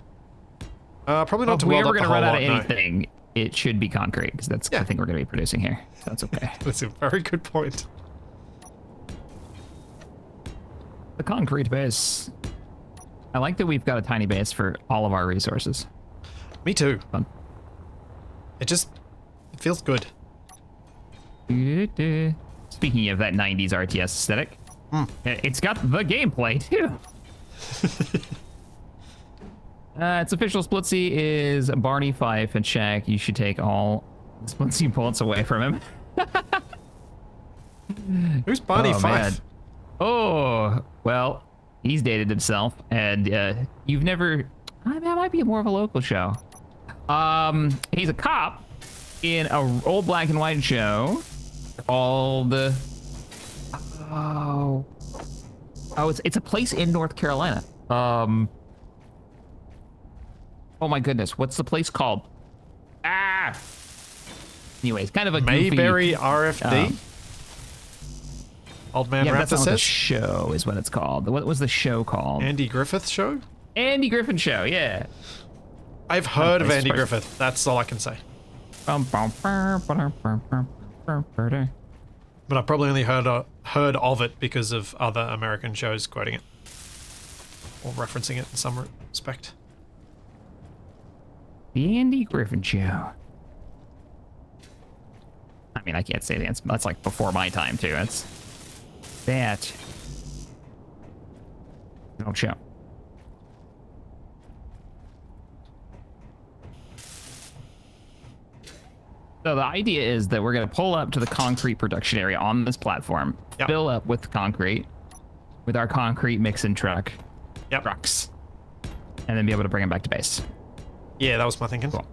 Probably not If to we weld ever up the gonna whole run out lot, of no. anything, it should be concrete because that's Yeah. the thing we're gonna be producing here. So that's okay. That's a very good point. The concrete base. I like that we've got a tiny base for all of our resources. Me too. Fun. It feels good. Speaking of that 90s RTS aesthetic, it's got the gameplay too. Its official splitsy is Barney Fife and Shaq. You should take all splitsy bullets away from him. Who's Barney Oh, Fife? man. Oh, well, He's dated himself, and you've never. I mean, that might be more of a local show. He's a cop in a old black and white show called oh, it's a place in North Carolina. Oh my goodness, what's the place called? Anyways, kind of a Mayberry goofy, RFD. Old Man yeah, Raptor that's not what the says. show is what it's called. What was the show called? Andy Griffith Show. Andy Griffin Show. Yeah. I've heard of Nice Andy person. Griffith. That's all I can say. But But I've probably only heard of it because of other American shows quoting it or referencing it in some respect. The Andy Griffin Show. I mean, I can't say that. That's like before my time, too. That's that. No show. So the idea is that we're going to pull up to the concrete production area on this platform, Yep. fill up with concrete, with our concrete mixing trucks, and then be able to bring them back to base. Yeah, that was my thinking. Cool.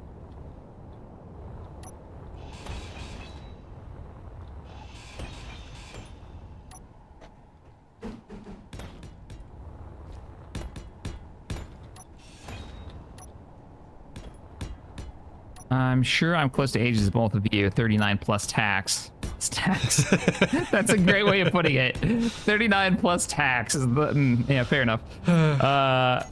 I'm sure I'm close to ages as both of you. 39 plus tax. Tax. That's a great way of putting it. 39 plus tax is the yeah, fair enough.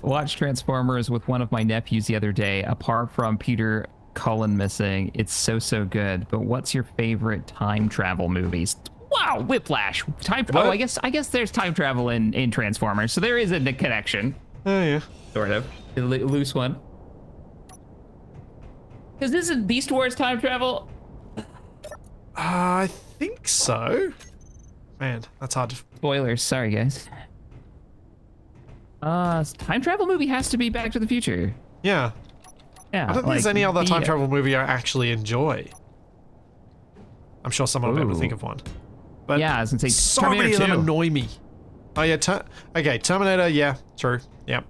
Watched Transformers with one of my nephews the other day. Apart from Peter Cullen missing, it's so good. But what's your favorite time travel movies? Wow, Whiplash. Oh, I guess there's time travel in Transformers, so there is a connection. Oh yeah. Sort of. A loose one. Because isn't Beast Wars time travel? I think so. Man, that's hard to. Spoilers, sorry guys. Time travel movie has to be Back to the Future. Yeah. Yeah. I don't think there's any other time travel movie I actually enjoy. I'm sure someone will be able to think of one. But yeah, I was gonna say so Terminator many of them 2. annoy me. Oh yeah, okay, Terminator. Yeah, true. Yep.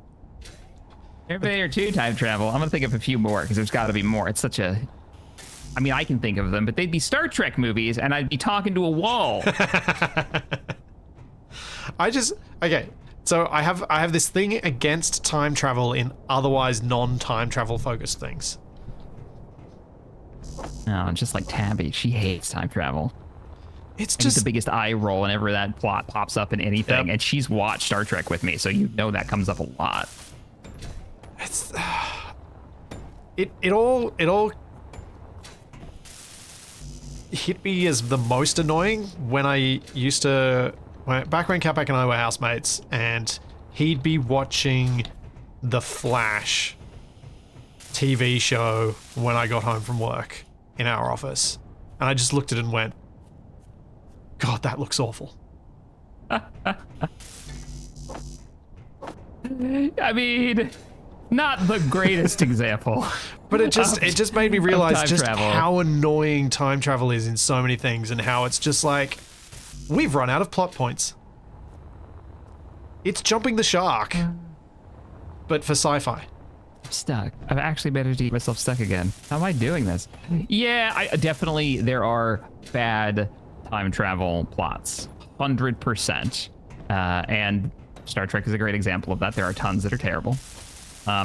Terminator 2 time travel. I'm gonna think of a few more because there's got to be more. It's such a. I mean, I can think of them, but they'd be Star Trek movies, and I'd be talking to a wall. Okay. So I have this thing against time travel in otherwise non-time travel focused things. No, just like Tabby, she hates time travel. It's Just just the biggest eye roll whenever that plot pops up in anything, Yep. and she's watched Star Trek with me, so you know that comes up a lot. it's it all hit me as the most annoying when I used to back when Catback and I were housemates, and he'd be watching The Flash TV show when I got home from work in our office, and I just looked at it and went, God, that looks awful. I mean, not the greatest example. But it just made me realize time just travel. how annoying time travel is in so many things, and how it's just like, we've run out of plot points. It's jumping the shark, but for sci-fi. Stuck. I've actually managed to get myself stuck again. How am I doing this? Yeah, definitely there are bad time travel plots. 100%. And Star Trek is a great example of that. There are tons that are terrible.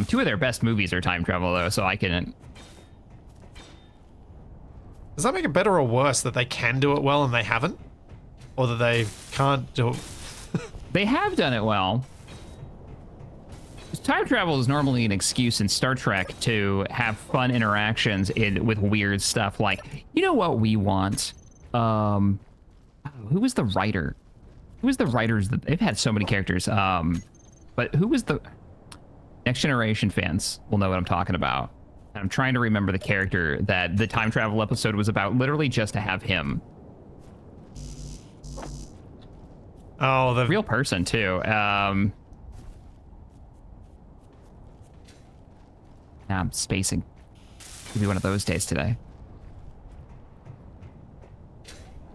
Two of their best movies are time travel, though, so I can... Does that make it better or worse that they can do it well and they haven't? Or that they can't do it? They have done it well. Time travel is normally an excuse in Star Trek to have fun interactions with weird stuff. Like, you know what we want? Who was the writer? Who was the writers? They've had so many characters. But who was the... Next Generation fans will know what I'm talking about. I'm trying to remember the character that the time travel episode was about, literally just to have him. Oh, the Real person, too. Now I'm spacing. Could be one of those days today.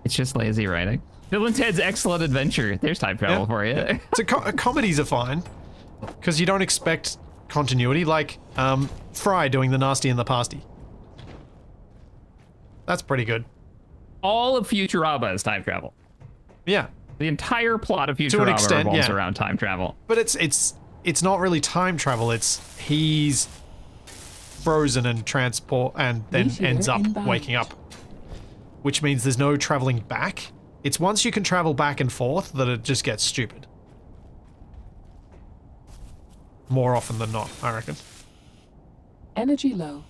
It's just lazy writing. Bill and Ted's Excellent Adventure. There's time travel for you. So comedies are fine because you don't expect continuity, like Fry doing the nasty and the pasty. That's pretty good. All of Futurama is time travel. Yeah. The entire plot of Futurama revolves around time travel. But it's not really time travel. It's he's frozen and transport and then ends up waking up, which means there's no traveling back. It's once you can travel back and forth that it just gets stupid. More often than not, I reckon. Energy low.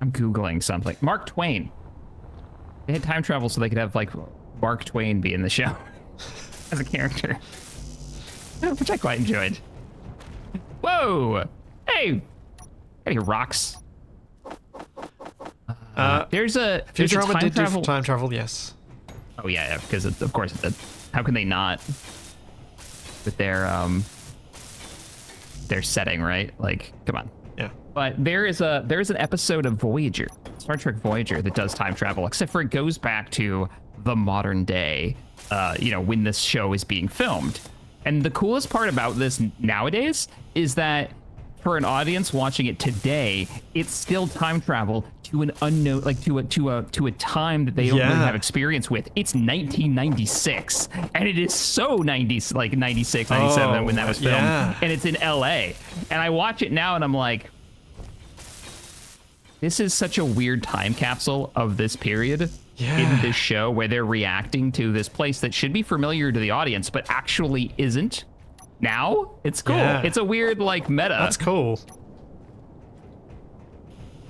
I'm Googling something. Mark Twain. They had time travel so they could have, like, Mark Twain be in the show as a character, which I quite enjoyed. Whoa! Hey! Hey, rocks. There's a Futurama time did travel. do time travel, yes. Oh yeah, because of course it did. How can they not? With their setting, right? Like, come on. Yeah. But there's an episode of Voyager, Star Trek Voyager, that does time travel, except for it goes back to the modern day, when this show is being filmed. And the coolest part about this nowadays is that for an audience watching it today, it's still time travel to an unknown, like to a time that they don't really have experience with. It's 1996, and it is so 90s, like 96, 97 when that was filmed, and it's in LA. And I watch it now, and I'm like, this is such a weird time capsule of this period in this show where they're reacting to this place that should be familiar to the audience, but actually isn't. Now it's cool. Yeah. It's a weird, like, meta. That's cool.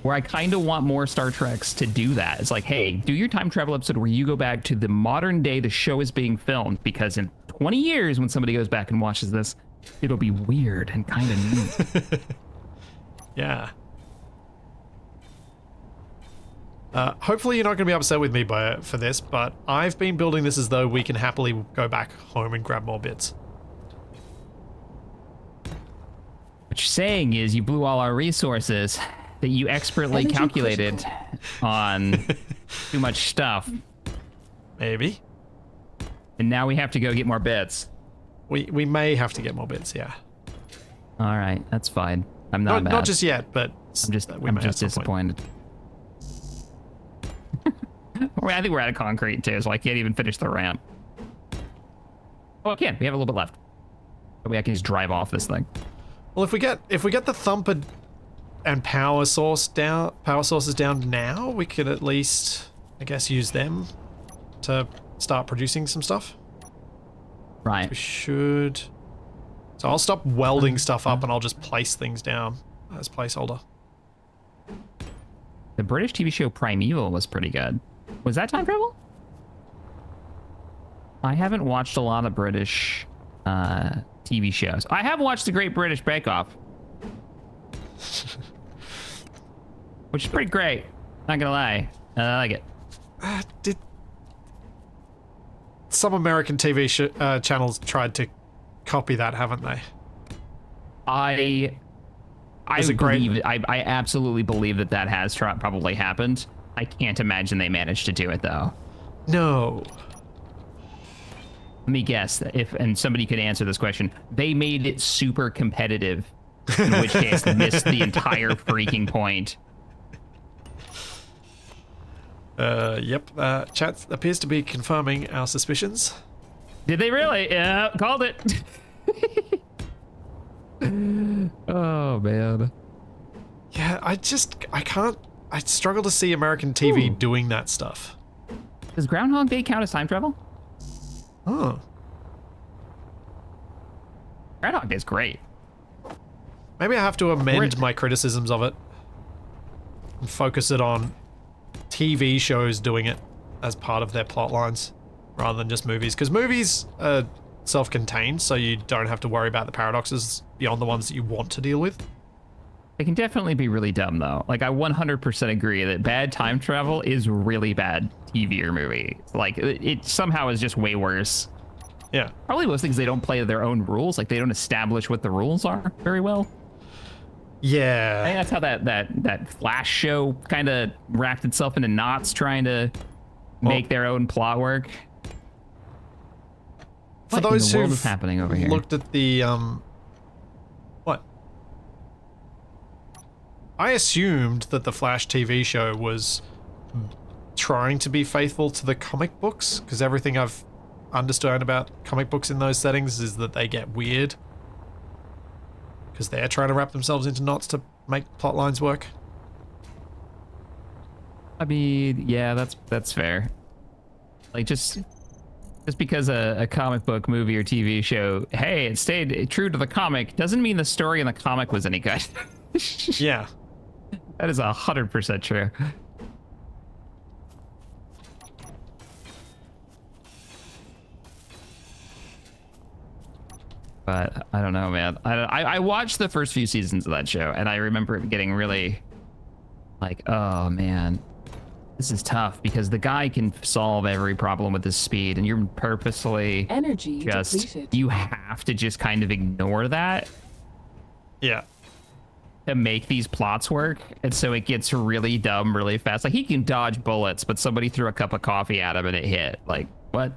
Where I kind of want more Star Treks to do that. It's like, hey, do your time travel episode where you go back to the modern day the show is being filmed, because in 20 years when somebody goes back and watches this, it'll be weird and kind of neat. Yeah. Hopefully you're not going to be upset with me for this, but I've been building this as though we can happily go back home and grab more bits. What you're saying is you blew all our resources that you expertly calculated on too much stuff. Maybe. And now we have to go get more bits. We may have to get more bits, yeah. All right, that's fine. I'm not mad. Not just yet, but I'm just disappointed. I think we're out of concrete too, so I can't even finish the ramp. Oh, I can. We have a little bit left. Maybe I can just drive off this thing. Well, if we get the Thumper and power sources down now, we could at least, I guess, use them to start producing some stuff. Right. We should. So I'll stop welding stuff up and I'll just place things down as placeholder. The British TV show Primeval was pretty good. Was that time travel? I haven't watched a lot of British TV shows. I have watched The Great British Bake Off, which is pretty great. Not gonna lie, I like it. Did some American TV channels tried to copy that, haven't they? I absolutely believe that has probably happened. I can't imagine they managed to do it though. No. Let me guess, and somebody could answer this question, they made it super competitive, in which case missed the entire freaking point. Yep. Chat appears to be confirming our suspicions. Did they really? Yeah, called it. Oh, man. Yeah, I struggle to see American TV doing that stuff. Does Groundhog Day count as time travel? Oh. Groundhog Day is great. Maybe I have to amend my criticisms of it and focus it on TV shows doing it as part of their plot lines rather than just movies. Because movies are self-contained, so you don't have to worry about the paradoxes beyond the ones that you want to deal with. It can definitely be really dumb, though. Like, I 100% agree that bad time travel is really bad TV or movie. Like, it somehow is just way worse. Yeah. Probably most things, they don't play their own rules. Like, they don't establish what the rules are very well. I think Yeah. that's how that Flash show kind of wrapped itself into knots, trying to make their own plot work. For What in those the world who've is happening over here? looked at the what? I assumed that the Flash TV show was trying to be faithful to the comic books, because everything I've understood about comic books in those settings is that they get weird because they're trying to wrap themselves into knots to make plot lines work. I mean, yeah, that's fair. Like just because a comic book movie or TV show, hey, it stayed true to the comic, doesn't mean the story in the comic was any good. Yeah. That is 100% true. But I don't know, man. I watched the first few seasons of that show, and I remember it getting really like, oh man, this is tough because the guy can solve every problem with his speed, and you're purposely Energy just depleted. you have to just kind of ignore that Yeah. to make these plots work, and so it gets really dumb really fast. Like he can dodge bullets, but somebody threw a cup of coffee at him and it hit. Like what?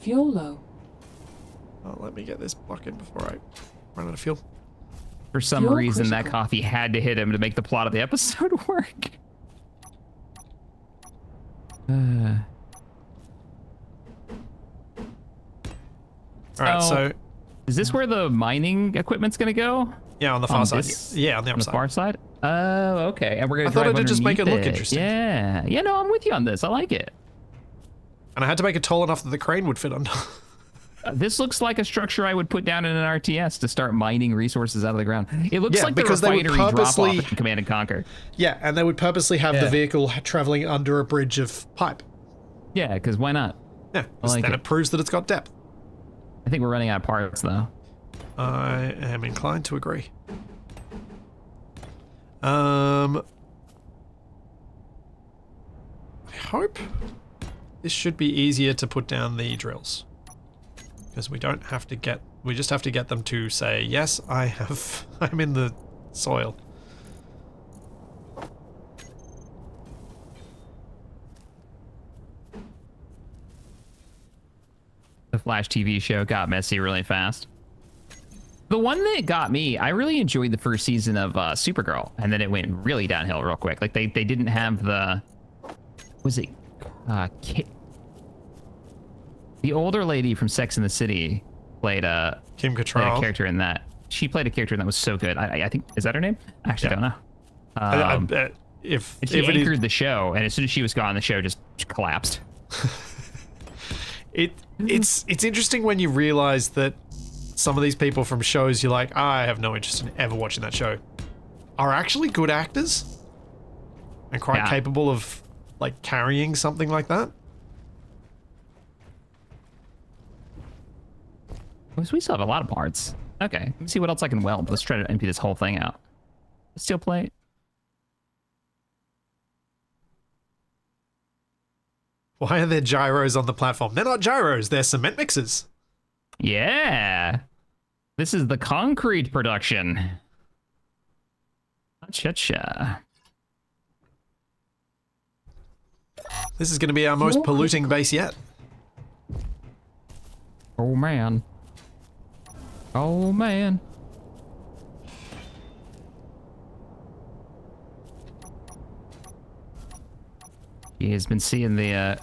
Fuel low. Oh, let me get this block in before I run out of fuel. For some Fuel reason, that critical. coffee had to hit him to make the plot of the episode work. Alright, so Is this where the mining equipment's gonna go? yeah, on the far side. This- Yeah, on the On the upside. far side? Oh, okay. And we're gonna I thought drive it'd just make it look underneath interesting. Yeah. Yeah, no, I'm with you on this. I like it. And I had to make it tall enough that the crane would fit under. This looks like a structure I would put down in an RTS to start mining resources out of the ground. It looks Yeah, like the because they would refinery drop purposely- off in Command and Conquer. Yeah, and they would purposely have the Yeah. vehicle traveling under a bridge of pipe. Yeah, because why not? Yeah, I like then it. it proves that it's got depth. I think we're running out of parts though. I am inclined to agree. I hope this should be easier to put down the drills. Because we don't have to get, we just have to get them to say, yes, I'm in the soil. The Flash TV show got messy really fast. The one that got me, I really enjoyed the first season of Supergirl, and then it went really downhill real quick. Like they didn't have the, was it, the older lady from Sex and the City played Kim played a Cattrall. character in that. She played a character that was so good. I think, is that her name? I actually Yeah. don't know. I bet if And she it is, anchored the show, and as soon as she was gone, the show just collapsed. it's interesting when you realize that some of these people from shows you're like, I have no interest in ever watching that show, are actually good actors and quite Yeah. capable of like carrying something like that. We still have a lot of parts. Okay, let me see what else I can weld. Let's try to empty this whole thing out. Steel plate. Why are there gyros on the platform? They're not gyros, they're cement mixers. Yeah. This is the concrete production. Cha-cha. This is going to be our most polluting base yet. Oh, man. Oh, man. He has been seeing the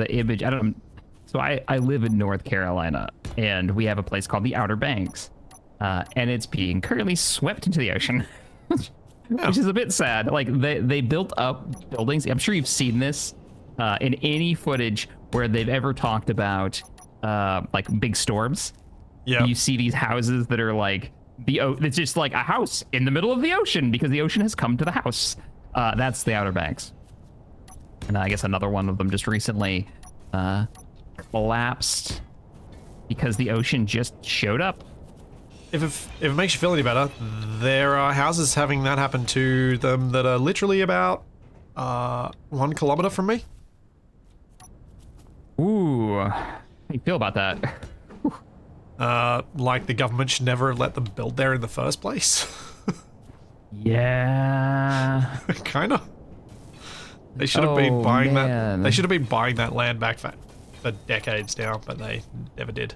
image. I don't. So I live in North Carolina, and we have a place called the Outer Banks, and it's being currently swept into the ocean, which is a bit sad. Like they built up buildings. I'm sure you've seen this in any footage where they've ever talked about like big storms. Yeah. You see these houses that are like it's just like a house in the middle of the ocean because the ocean has come to the house. That's the Outer Banks. And I guess another one of them just recently collapsed because the ocean just showed up. If it makes you feel any better, there are houses having that happen to them that are literally about 1 kilometer from me. Ooh. do you feel about that? Like the government should never have let them build there in the first place. Yeah. Kind of. They should have been buying man. that. They should have been buying that land back for decades now, but they never did.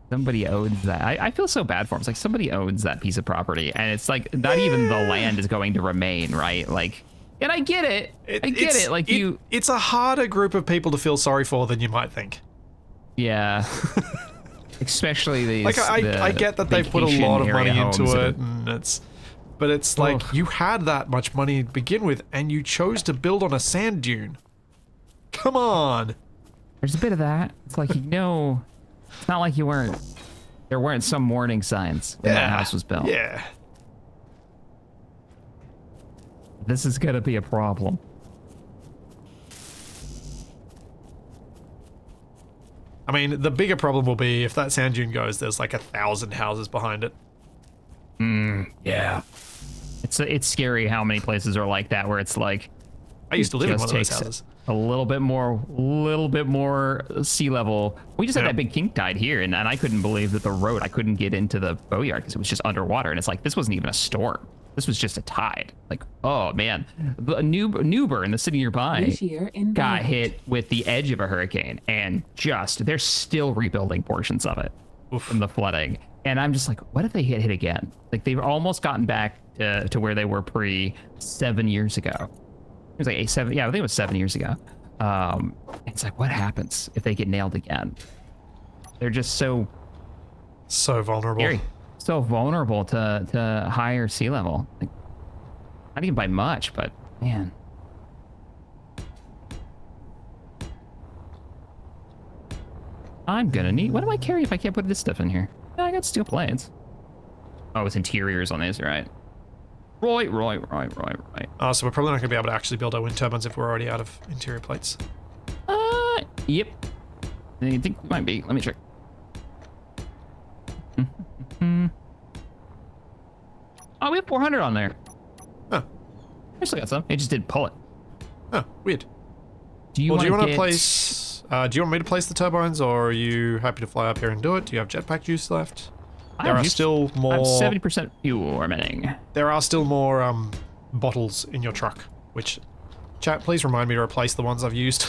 Somebody owns that. I feel so bad for them. It's like somebody owns that piece of property, and it's like not even the land is going to remain, right? Like, and I get it. I get it. Like it's a harder group of people to feel sorry for than you might think. Yeah. Especially these. Like I get that they put a lot of money into it, and it's like you had that much money to begin with, and you chose to build on a sand dune. Come on. There's a bit of that. It's like, it's not like there weren't some warning signs when that house was built. Yeah. This is gonna be a problem. I mean, the bigger problem will be if that sand dune goes, there's like 1,000 houses behind it. Yeah. It's scary how many places are like that, where it's like I used to live in one of those takes houses. a little bit more sea level. We just had that big kink tide here, and I couldn't believe that I couldn't get into the boatyard because it was just underwater, and it's like, this wasn't even a storm. This was just a tide. Like, oh man, Newber in the city nearby got hit with the edge of a hurricane, and they're still rebuilding portions of it from the flooding. And I'm just like, what if they hit again? Like, they've almost gotten back to where they were 7 years ago. It was like 7. Yeah, I think it was 7 years ago. It's like, what happens if they get nailed again? They're just so vulnerable. Scary. So vulnerable to higher sea level. Like, not even by much, but man. I'm gonna need. What do I carry if I can't put this stuff in here? I got steel plates. Oh, it's interiors on these, right? Right. So we're probably not going to be able to actually build our wind turbines if we're already out of interior plates. Yep. I think it might be. Let me check. Oh, we have 400 on there. Oh. I still got some. It just didn't pull it. Oh, weird. Do you want to place? Do you want me to place the turbines, or are you happy to fly up here and do it? Do you have jetpack juice left? There are still more. I have 70% fuel remaining. There are still more bottles in your truck. Which, chat, please remind me to replace the ones I've used.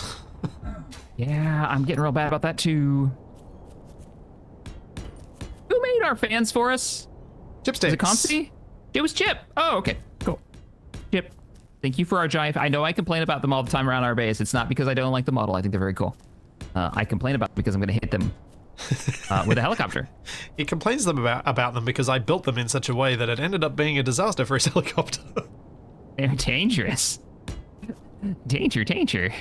Yeah, I'm getting real bad about that too. Who made our fans for us? Chipsticks. Was it Consti? It was Chip. Oh, okay, cool. Chip, thank you for our giant. I know I complain about them all the time around our base. It's not because I don't like the model. I think they're very cool. I complain about them because I'm going to hit them with a helicopter. He complains about them because I built them in such a way that it ended up being a disaster for his helicopter. They're dangerous. Danger.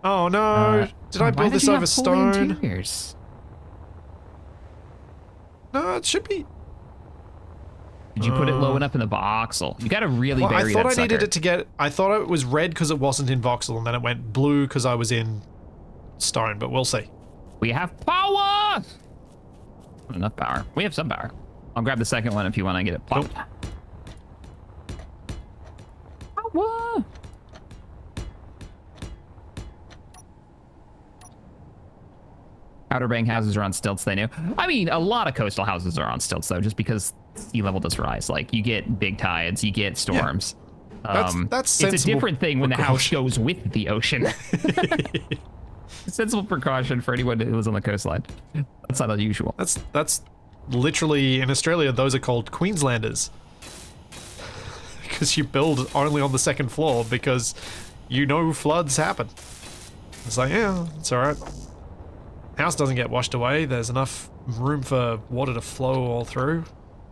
Oh no! Did I build this over stone? Interiors? No, it should be. Did you put it low enough in the voxel? You got to really bury that I thought sucker. I needed it to get. I thought it was red because it wasn't in voxel, and then it went blue because I was in stone. But we'll see. We have power. Not enough power. We have some power. I'll grab the second one if you want to get it popped. Power. Outer Bank houses are on stilts, they knew. I mean, a lot of coastal houses are on stilts, though, just because sea level does rise. Like, you get big tides, you get storms. Yeah. That's sensible. It's a different thing when the house goes with the ocean. Sensible precaution for anyone who lives on the coastline. That's not unusual. That's literally, in Australia, those are called Queenslanders. Because you build only on the second floor because floods happen. It's like, yeah, it's alright. House doesn't get washed away. There's enough room for water to flow all through,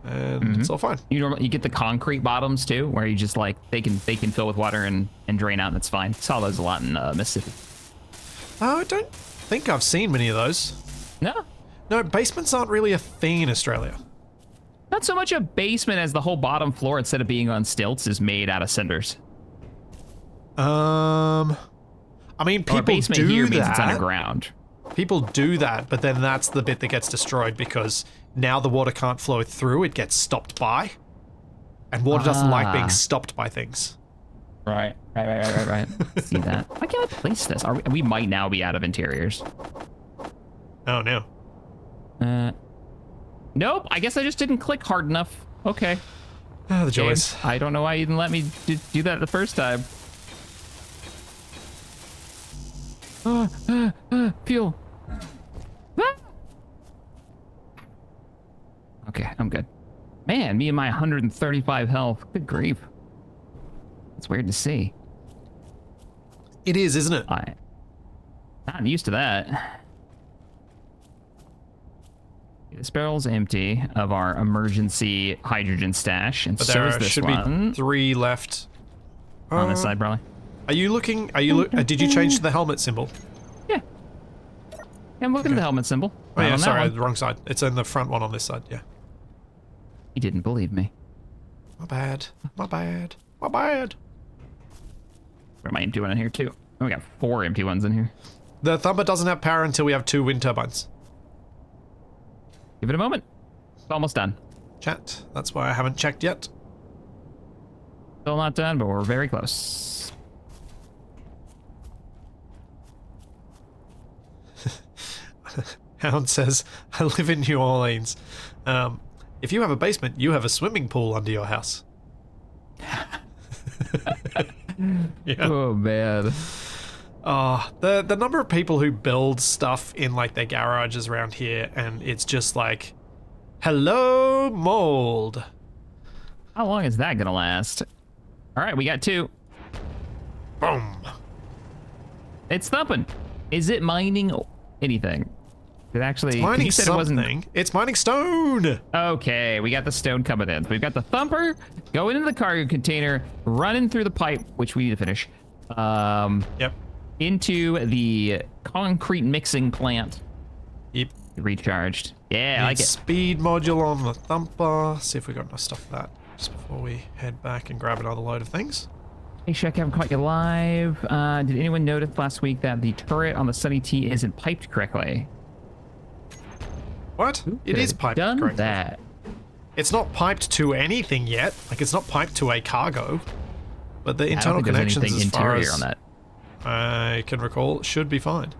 and it's all fine. You get the concrete bottoms too, where you just like they can fill with water and drain out, and it's fine. Saw those a lot in Mississippi. I don't think I've seen many of those. No, basements aren't really a thing in Australia. Not so much a basement as the whole bottom floor, instead of being on stilts, is made out of cinders. I mean, people basement do here that. means it's underground. People do that, but then that's the bit that gets destroyed because now the water can't flow through, it gets stopped by. And water doesn't like being stopped by things. Right. See that? Why can't I place this? We might now be out of interiors. Oh, no. Nope. I guess I just didn't click hard enough. Okay. Ah, the joys. James, I don't know why you didn't let me do that the first time. Fuel. Ah! Okay, I'm good. Man, me and my 135 health. Good grief. It's weird to see. It is, isn't it? Not used to that. This barrel's empty of our emergency hydrogen stash, and But so there is this should one. be 3 left. On this side, probably. Are you looking? Did you change to the helmet symbol? Yeah. I'm looking at the helmet symbol. Oh Not yeah, on that sorry, one. the wrong side. It's in the front one on this side. Yeah. He didn't believe me. My bad. My bad. My bad. Where am I empty one in here too? Oh, we got 4 empty ones in here. The Thumper doesn't have power until we have 2 wind turbines. Give it a moment. It's almost done. Chat. That's why I haven't checked yet. Still not done, but we're very close. Hound says, I live in New Orleans. If you have a basement, you have a swimming pool under your house. Yeah. Oh man. The number of people who build stuff in like their garages around here, and it's just like, hello, mold. How long is that gonna last? All right, we got 2. Boom. It's thumping. Is it mining anything? It actually. Mining you said something. it wasn't. It's mining stone. Okay, we got the stone coming in. So we've got the Thumper going into the cargo container, running through the pipe, which we need to finish. Yep. Into the concrete mixing plant. Yep. Recharged. Yeah, I like it. Speed module on the Thumper. See if we got enough stuff for that. Just before we head back and grab another load of things. Hey, Shaq, I haven't caught you live. Did anyone notice last week that the turret on the Sunny T isn't piped correctly? What? It is piped done correctly. that. It's not piped to anything yet. Like, it's not piped to a cargo. But the I don't internal think there's connections, anything as far interior as on that. I can recall, should be fine.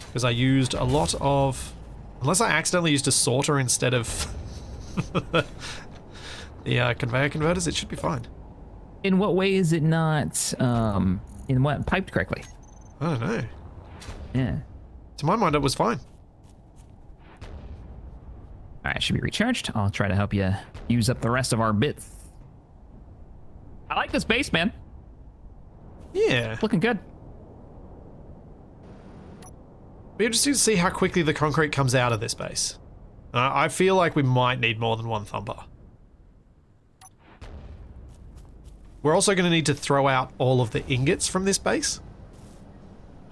Because I used a lot of... Unless I accidentally used a sorter instead of the conveyor converters, it should be fine. In what way is it not, in what, piped correctly? I don't know. Yeah. To my mind, it was fine. All right, should be recharged. I'll try to help you use up the rest of our bits. I like this base, man. Yeah. Looking good. Be interesting to see how quickly the concrete comes out of this base. I feel like we might need more than 1 Thumper. We're also going to need to throw out all of the ingots from this base.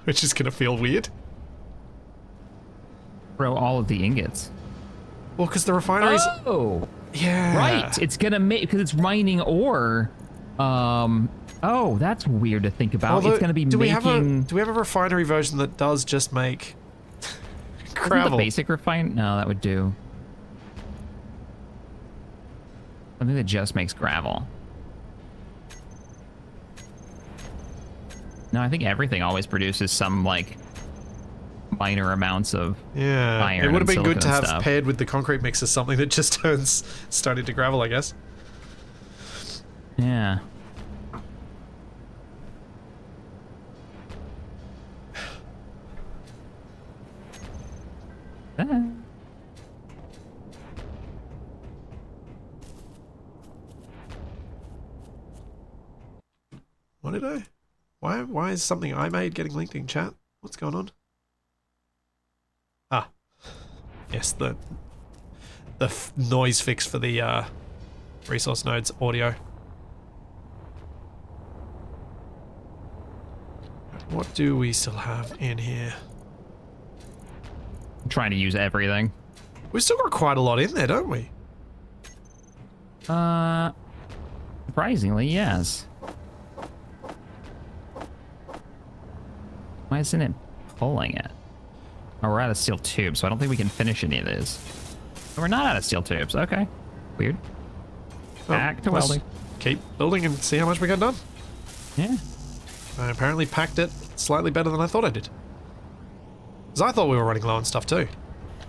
Which is going to feel weird. Throw all of the ingots. Well, because the refineries... Oh! Yeah. Right, it's gonna make, because it's mining ore. Oh, that's weird to think about. Although, it's gonna be do making... do we have a refinery version that does just make Isn't gravel? the basic refine? No, that would do. Something that just makes gravel. No, I think everything always produces some, like, minor amounts of Yeah, iron it would have and been good to silicon have stuff. paired with the concrete mixer something that just turns stone into gravel, I guess. Yeah. Ah. What did I? Why is something I made getting linked in chat? What's going on? Ah, yes, the noise fix for the resource nodes audio. What do we still have in here? I'm trying to use everything. We've still got quite a lot in there, don't we? Surprisingly, yes. Why isn't it pulling it? Oh, we're out of steel tubes, so I don't think we can finish any of this. Oh, we're not out of steel tubes. Okay. Weird. Back to let's welding. Keep building and see how much we got done. Yeah. I apparently packed it slightly better than I thought I did. Because I thought we were running low on stuff too.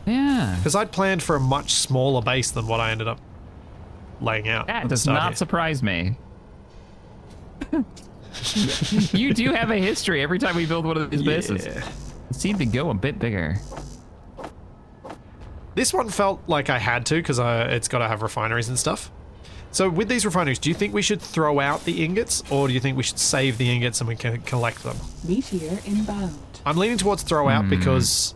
Yeah. Because I'd planned for a much smaller base than what I ended up laying out. That does not surprise me. You do have a history every time we build one of these bases. It seemed to go a bit bigger. This one felt like I had to because it's got to have refineries and stuff. So with these refineries, do you think we should throw out the ingots or do you think we should save the ingots and we can collect them? Meteor inbound. I'm leaning towards throw out because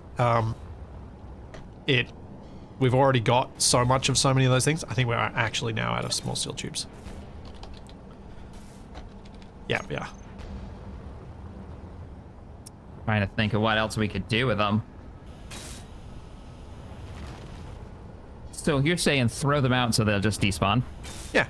we've already got so much of so many of those things. I think we're actually now out of small steel tubes. Yeah. Trying to think of what else we could do with them. So you're saying throw them out so they'll just despawn? Yeah.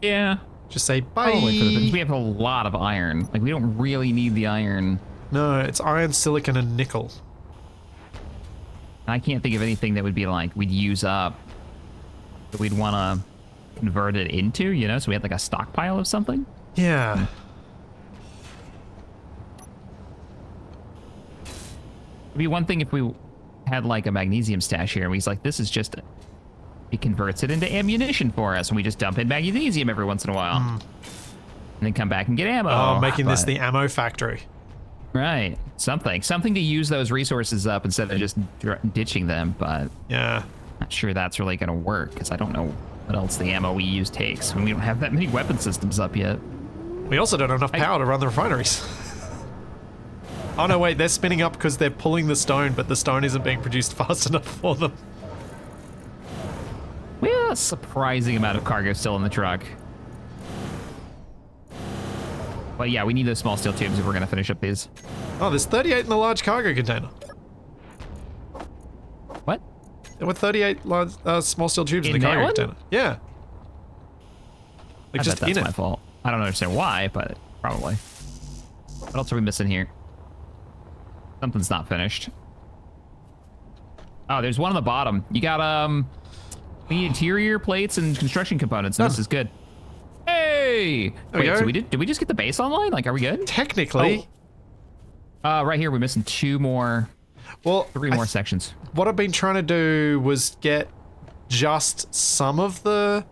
Yeah. Just say bye. We have a lot of iron. Like, we don't really need the iron. No, it's iron, silicon, and nickel. I can't think of anything that would be like we'd use up that we'd want to convert it into, you know? So we had like a stockpile of something? Yeah. It'd be one thing if we had like a magnesium stash here and he's like, this is just, he converts it into ammunition for us and we just dump in magnesium every once in a while. And then come back and get ammo. Oh, making this the ammo factory. Right. Something to use those resources up instead of just ditching them, but yeah, not sure that's really going to work because I don't know what else the ammo we use takes when we don't have that many weapon systems up yet. We also don't have enough power to run the refineries. Oh no, wait, they're spinning up because they're pulling the stone, but the stone isn't being produced fast enough for them. We have a surprising amount of cargo still in the truck. But yeah, we need those small steel tubes if we're going to finish up these. Oh, there's 38 in the large cargo container. What? There were 38 large, small steel tubes in the cargo container. Yeah. Like, I just bet that's in my it. fault. I don't understand why, but probably. What else are we missing here? Something's not finished. Oh, there's one on the bottom. You got we need interior plates and construction components. And this is good. Hey! Wait, so did we just get the base online? Like, are we good? Technically. Oh. Right here, we're missing three more sections. What I've been trying to do was get just some of the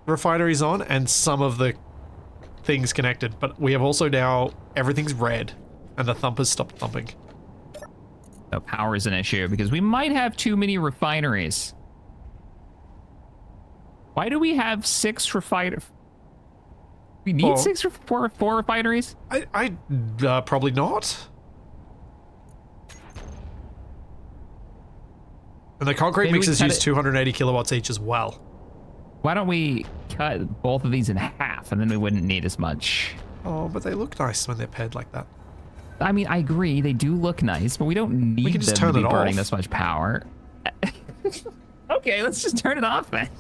refineries on and some of the things connected, but we have also now everything's red and the thumpers stopped thumping. So power is an issue because we might have too many refineries. Why do we have 6 refineries? We need four refineries? I probably not. And the concrete mixers use 280 kilowatts each as well. Why don't we cut both of these in half and then we wouldn't need as much? Oh, but they look nice when they're paired like that. I mean, I agree, they do look nice, but we don't need them to be burning this much power. Okay, let's just turn it off then.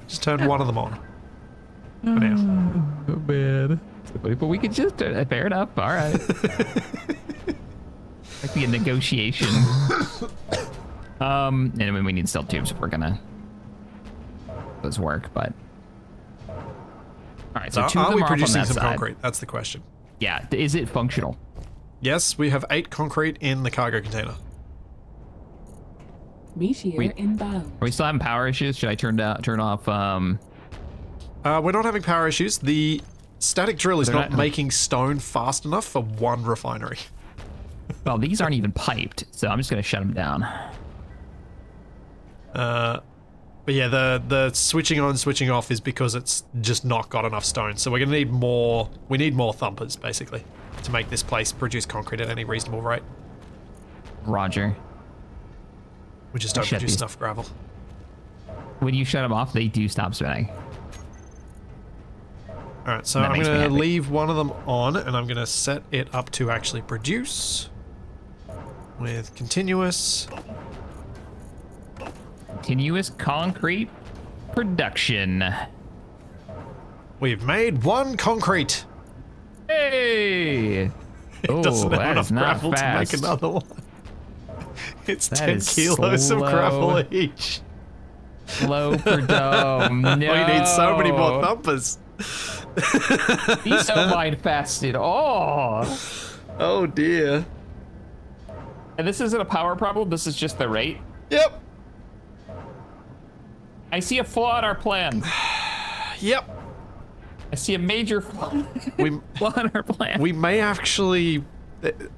Just turn one of them on. For now. Oh, man. But we could just turn it. Fair enough. All right. Might be a negotiation. And I mean, we need steel tubes if we're gonna those work, but all right. So two of them are we are producing off on that some side. concrete? That's the question. Yeah. Is it functional? Yes, we have 8 concrete in the cargo container. Meteor inbound. Are we still having power issues? Should I turn off? We're not having power issues. The static drill is not not making stone fast enough for one refinery. Well, these aren't even piped, so I'm just gonna shut them down. But yeah, the switching on, switching off is because it's just not got enough stone. So we're gonna need more. We need more thumpers basically to make this place produce concrete at any reasonable rate. Roger. We just don't produce enough gravel. When you shut them off, they do stop spinning. All right, so I'm gonna leave one of them on, and I'm gonna set it up to actually produce with continuous. Continuous concrete production. We've made 1 concrete. Hey! It doesn't have enough gravel to make another one. It's 10 kilos of gravel each. Slow per dome. No. We need so many more thumpers. He's so mind fasted. Oh. Oh dear. And this isn't a power problem. This is just the rate. Yep. I see a flaw in our plan. Yep. I see a major flaw We in our plan. we may actually.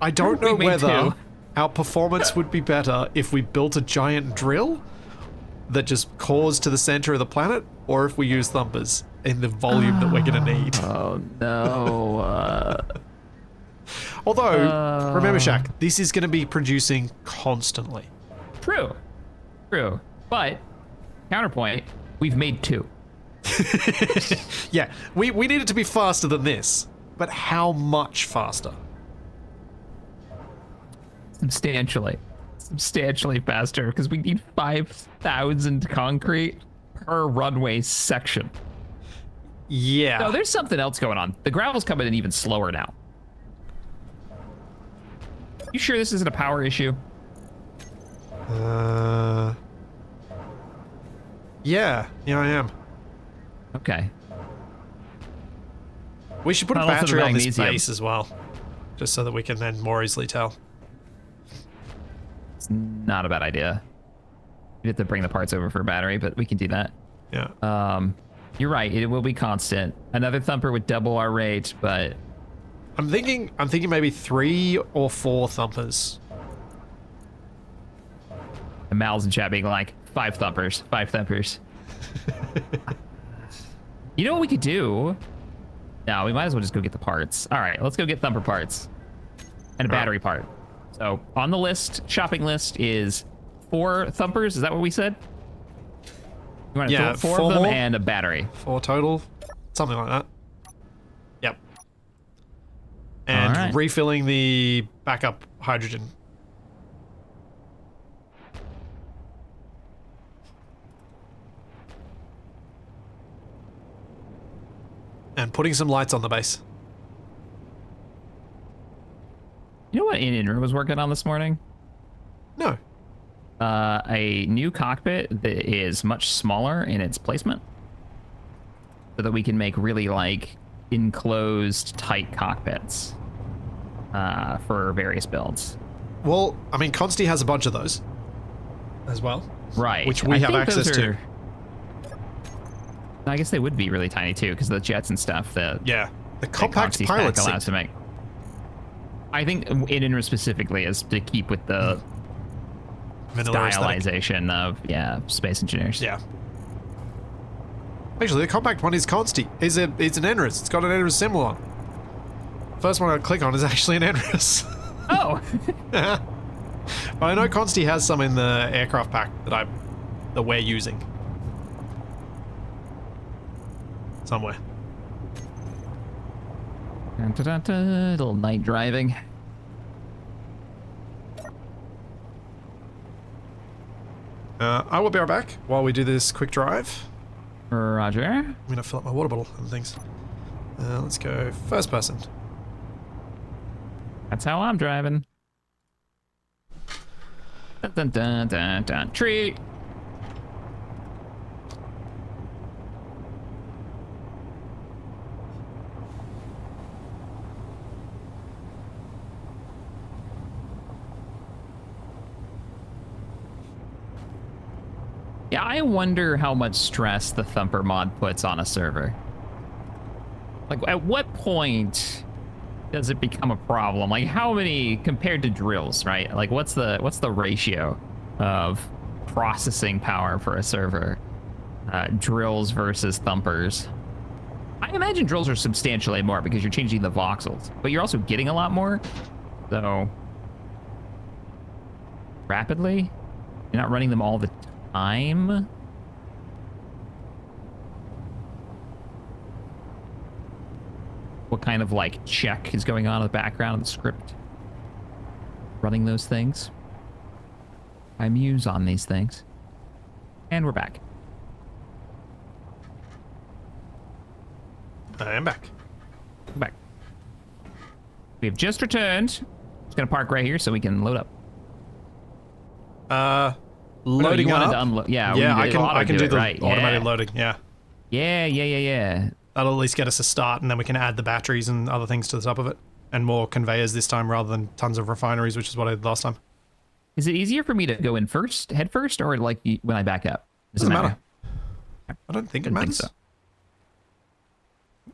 I don't know We may whether too. our performance would be better if we built a giant drill that just cores to the center of the planet, or if we use thumpers in the volume that we're gonna need. Oh no. Although, remember, Shaq, this is gonna be producing constantly. True. True. But counterpoint, we've made 2. Yeah, we need it to be faster than this, but how much faster? Substantially faster, because we need 5,000 concrete per runway section. Yeah. No, there's something else going on. The gravel's coming in even slower now. You sure this isn't a power issue? Yeah, I am. Okay. We should put a Tunnel to the battery on this magnesium. base as well, just so that we can then more easily tell. It's not a bad idea. We have to bring the parts over for a battery, but we can do that. Yeah. You're right, it will be constant. Another Thumper would double our rate, but I'm thinking maybe 3 or 4 thumpers. and Mal's in chat being like, 5 Thumpers, 5 Thumpers. You know what we could do? No, we might as well just go get the parts. All right, let's go get Thumper parts and a battery part. So on the list, shopping list is 4 Thumpers. Is that what we said? You want to Yeah, throw 4 4 of them more? and a battery. 4 total, something like that. Yep. And All right. refilling the backup hydrogen. And putting some lights on the base. You know what Inra was working on this morning? No. A new cockpit that is much smaller in its placement, so that we can make really like enclosed, tight cockpits for various builds. Well, I mean, Consti has a bunch of those as well. Right. Which we I have think access those to. are- I guess they would be really tiny too, because the jets and stuff that Yeah. The that compact Consti's pilot pack allows seat. to make. I think Inra specifically is to keep with the Vanilla aesthetic. stylization of space engineers. Yeah. Actually, the compact one is Consti. It's an Enris. It's got an Enris symbol on. First one I click on is actually an Enris. Oh. But I know Consti has some in the aircraft pack that we're using. Somewhere. Dun, dun, dun, dun, little night driving. I will be right back while we do this quick drive. Roger. I'm gonna fill up my water bottle and things. Let's go first person. That's how I'm driving. Dun, dun, dun, dun, dun. Treat. Yeah, I wonder how much stress the Thumper mod puts on a server. Like, at what point does it become a problem? Like, how many compared to drills, right? Like, what's the ratio of processing power for a server? Drills versus Thumpers. I imagine drills are substantially more because you're changing the voxels, but you're also getting a lot more. So, rapidly, you're not running them all the time. What kind of like check is going on in the background of the script? Running those things. I muse on these things. And we're back. I am back. We're back. We have just returned. Just gonna park right here so we can load up. Loading you wanted up. to unload. Yeah, Yeah, I can do the right. automated loading. Yeah. Yeah. That'll at least get us a start, and then we can add the batteries and other things to the top of it. And more conveyors this time rather than tons of refineries, which is what I did last time. Is it easier for me to go in first, head first, or like when I back up? Doesn't matter. I don't think it matters. Think so.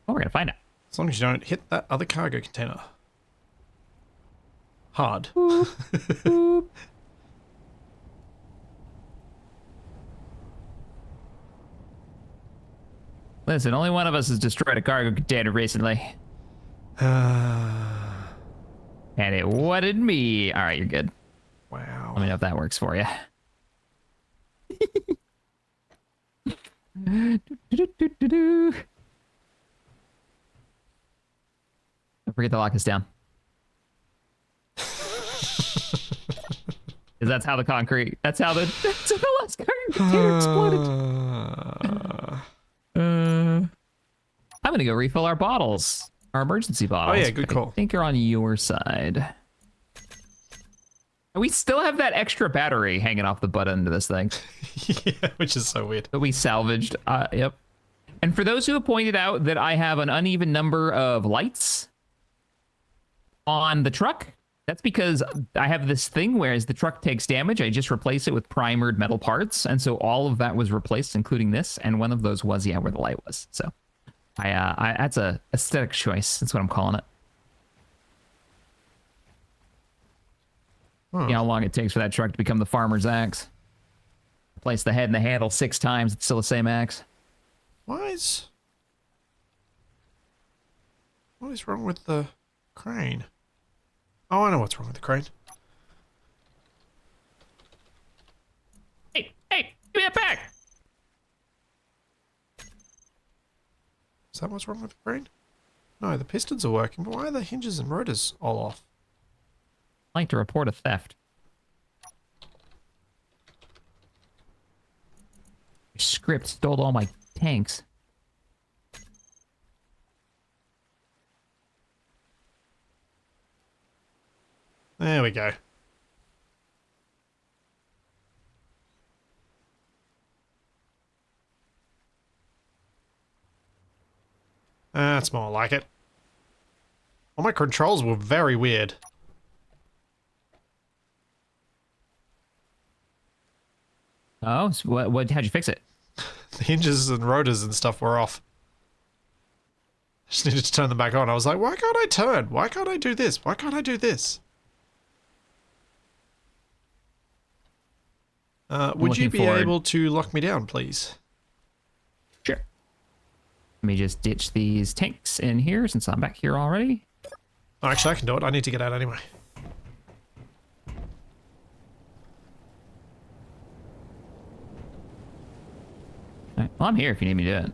Well, we're gonna find out. As long as you don't hit that other cargo container. Hard. Boop, boop. Listen, only one of us has destroyed a cargo container recently. And it wasn't me. All right, you're good. Wow. Let me know if that works for you. Don't forget to lock us down. Because that's how the last cargo container exploded. I'm gonna go refill our bottles, our emergency bottles. Oh yeah, good call. I think you're on your side. We still have that extra battery hanging off the butt end of this thing. Yeah, which is so weird. That we salvaged. Yep. And for those who have pointed out that I have an uneven number of lights on the truck, that's because I have this thing where as the truck takes damage, I just replace it with primered metal parts. And so all of that was replaced, including this. And one of those was, where the light was. So that's a aesthetic choice. That's what I'm calling it. You know how long it takes for that truck to become the farmer's axe. Replace the head and the handle 6 times. It's still the same axe. What is wrong with the crane? Oh, I know what's wrong with the crane. Hey, give me that back! Is that what's wrong with the crane? No, the pistons are working, but why are the hinges and rotors all off? I'd like to report a theft. Your script stole all my tanks. There we go. That's more like it. All my controls were very weird. Oh, so how'd you fix it? The hinges and rotors and stuff were off. I just needed to turn them back on. I was like, why can't I turn? Why can't I do this? Why can't I do this? Would you be able to lock me down, please? Sure. Let me just ditch these tanks in here since I'm back here already. Oh, actually, I can do it. I need to get out anyway. Right. Well, I'm here if you need me to do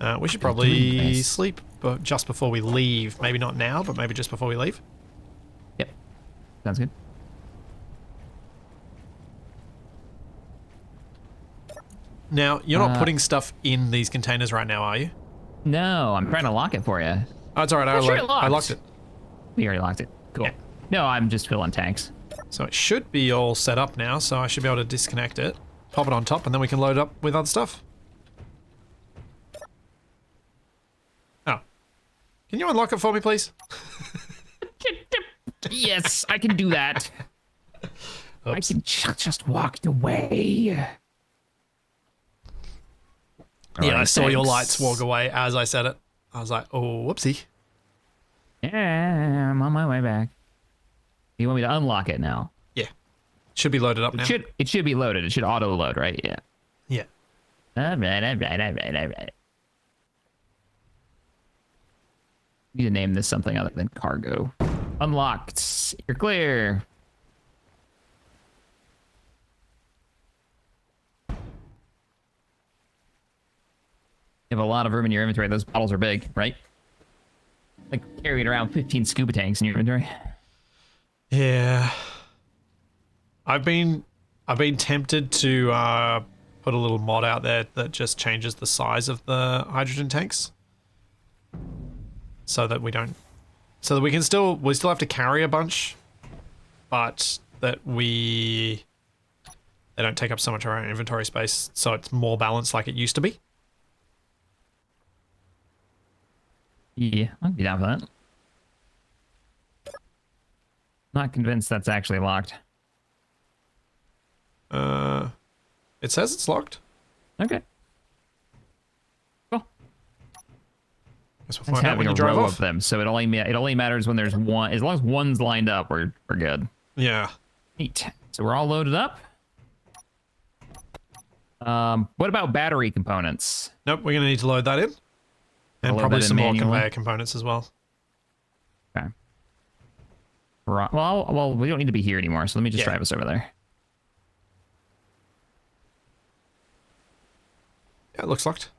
it. We should probably sleep just before we leave. Maybe not now, but maybe just before we leave. Yep. Sounds good. Now, you're not putting stuff in these containers right now, are you? No, I'm trying to lock it for you. Oh, it's alright. I locked it. We already locked it. Cool. Yeah. No, I'm just filling tanks. So it should be all set up now, so I should be able to disconnect it, pop it on top, and then we can load it up with other stuff. Oh. Can you unlock it for me, please? Yes, I can do that. I can just walked away. Yeah, Right, I saw your thanks. lights walk away as I said it. I was like, oh, whoopsie. Yeah, I'm on my way back. You want me to unlock it now? Yeah. Should be loaded up now. It should be loaded. It should auto load, right? Yeah. Yeah. All right. Need to name this something other than cargo. Unlocked. You're clear. You have a lot of room in your inventory. Those bottles are big, right? Like carrying around 15 scuba tanks in your inventory. Yeah. I've been tempted to put a little mod out there that just changes the size of the hydrogen tanks. So that we still have to carry a bunch, but that they don't take up so much of our inventory space, so it's more balanced like it used to be. Yeah, I'd be down for that. Not convinced that's actually locked. It says it's locked. Okay. Cool. Guess we'll It's find out when having you a drive row off. of them, so it only matters when there's one. As long as one's lined up, we're good. Yeah. Neat. So we're all loaded up. What about battery components? Nope, we're going to need to load that in. And Load probably that in some more manually. conveyor components as well. Okay. Right. Well, we don't need to be here anymore, so let me just Yeah. drive us over there. Yeah, it looks locked.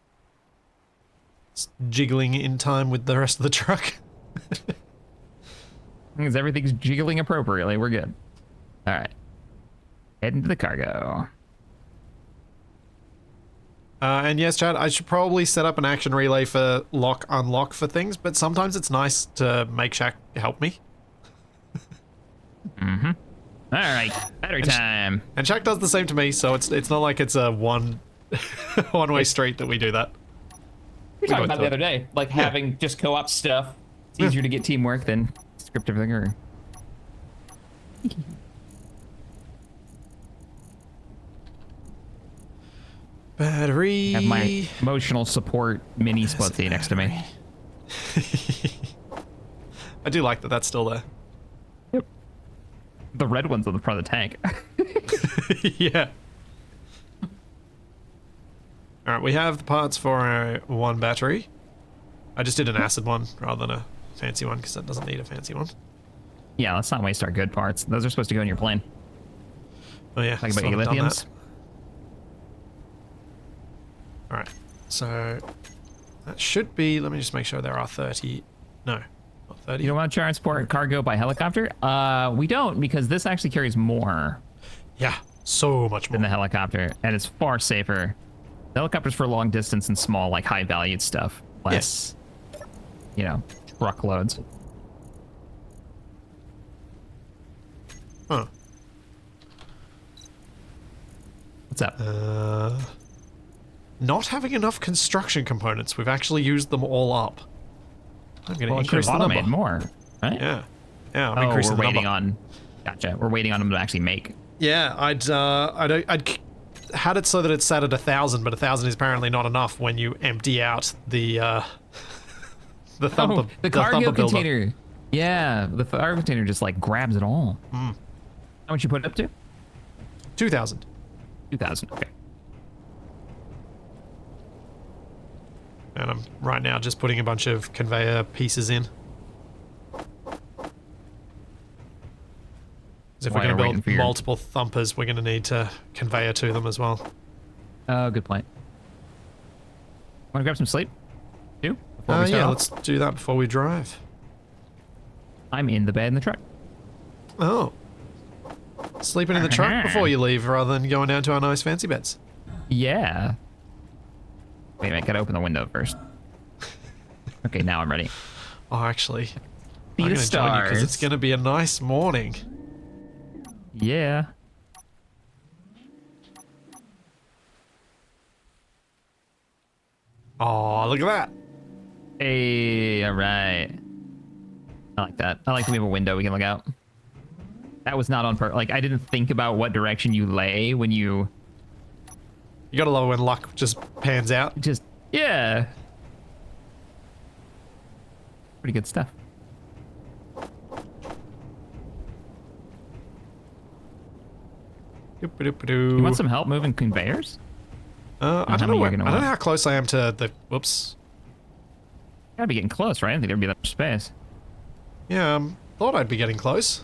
It's jiggling in time with the rest of the truck. As long as everything's jiggling appropriately, we're good. All right. Head into the cargo. And yes, Chad, I should probably set up an action relay for lock unlock for things, but sometimes it's nice to make Shaq help me. All right. Battery time. And Shaq does the same to me, so it's not like it's a one-way street that we do that. We were talking both about do the it. other day, like having just co-op stuff. It's easier to get teamwork than script everything. Or Battery. have my emotional support mini splitsy next to me. I do like that that's still there. The red one's on the front of the tank. Yeah. Alright, we have the parts for our one battery. I just did an acid one rather than a fancy one because that doesn't need a fancy one. Yeah, let's not waste our good parts. Those are supposed to go in your plane. Oh yeah, Talking still about your haven't done lithiums. that. Alright, so that should be, let me just make sure there are 30. No, not 30. You don't want to transport cargo by helicopter? We don't, because this actually carries more Yeah, so much than more. the helicopter, and it's far safer. The helicopter's for long distance and small, like high-valued stuff. Less, truckloads. Huh. What's up? Not having enough construction components. We've actually used them all up. I'm going to Well, it should increase have the number. automated more, right? Yeah. Yeah, I'm Oh, increasing we're the waiting number. on. Gotcha. We're waiting on them to actually make. Yeah, I'd had it so that it's sat at 1,000, but 1,000 is apparently not enough when you empty out the the Thumper, the cargo Thumper builder. container. Yeah, the cargo container just like grabs it all. How much you put it up to? 2,000. 2,000. Okay. And I'm right now just putting a bunch of conveyor pieces in. 'Cause if we're While going you're to waiting build for your- multiple Thumpers, we're going to need to conveyor to them as well. Oh, good point. Want to grab some sleep? Too? Before we start Yeah, off? let's do that before we drive. I'm in the bed in the truck. Oh. Sleeping in the truck before you leave rather than going down to our nice fancy beds. Yeah. Wait a minute, gotta open the window first. Okay, now I'm ready. Oh, actually, See I'm the going to join you because it's stars. going to be a nice morning. Yeah. Oh, look at that. Hey, all right. I like that. I like that we have a window we can look out. That was not on purpose. Like, I didn't think about what direction you lay when you You got to love it when luck just pans out. just, yeah. Pretty good stuff. You want some help moving conveyors? I how don't know. many you're I gonna don't know want? how close I am to the. Whoops. Gotta be getting close, right? I didn't think there'd be that much space. Yeah, thought I'd be getting close.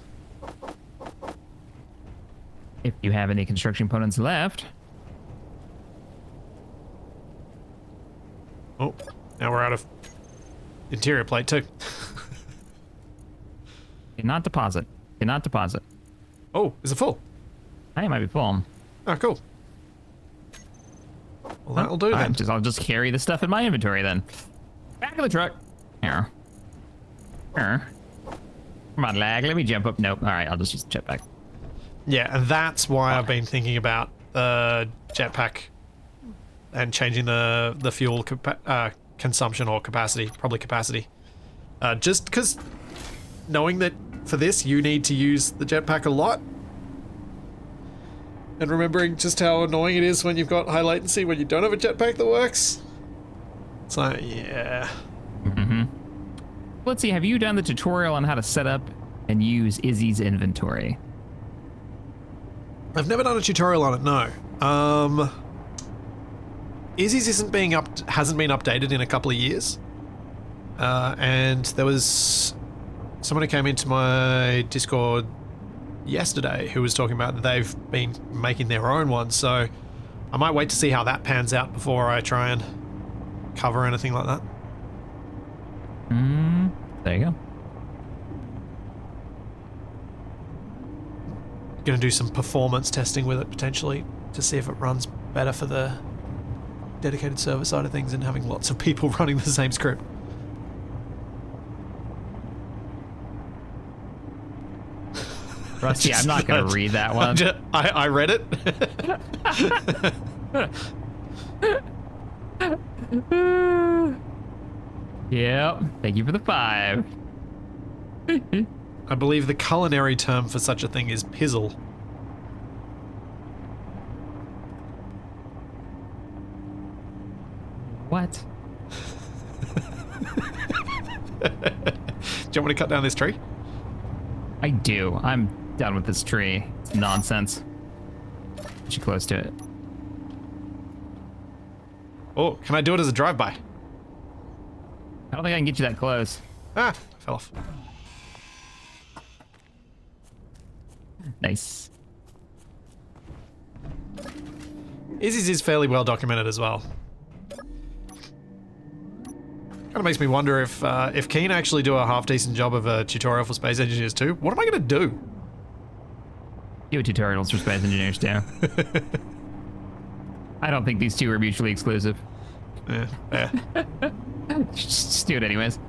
If you have any construction components left. Oh, now we're out of interior plate too. Cannot deposit. Cannot deposit. Oh, is it full? I might be full. Oh, cool. Well, that'll do then. I'll just carry the stuff in my inventory then. Back of the truck. Here. Here. Come on, lag. Let me jump up. Nope. All right, I'll just use the jetpack. Yeah, and that's why I've been thinking about the jetpack and changing the fuel consumption or capacity, probably capacity, Just because knowing that for this you need to use the jetpack a lot. And remembering just how annoying it is when you've got high latency when you don't have a jetpack that works. It's like, yeah. Mm-hmm. Let's see, have you done the tutorial on how to set up and use Izzy's inventory? I've never done a tutorial on it, no. Izzy's hasn't been updated in a couple of years. And there was someone who came into my Discord yesterday who was talking about that they've been making their own one, so I might wait to see how that pans out before I try and cover anything like that. There you go. Gonna do some performance testing with it potentially to see if it runs better for the dedicated server side of things and having lots of people running the same script. Rusty, I'm not going to read that one. I read it. Yep. Thank you for the 5. I believe the culinary term for such a thing is pizzle. What? Do you want me to cut down this tree? I do. I'm done with this tree. It's nonsense. Get you close to it. Oh, can I do it as a drive-by? I don't think I can get you that close. Ah, I fell off. Nice. Izzy's is fairly well documented as well. Kind of makes me wonder if Keen actually do a half-decent job of a tutorial for Space Engineers 2, what am I going to do? Do tutorials for Space Engineers too. I don't think these two are mutually exclusive. Yeah. Just do it anyways.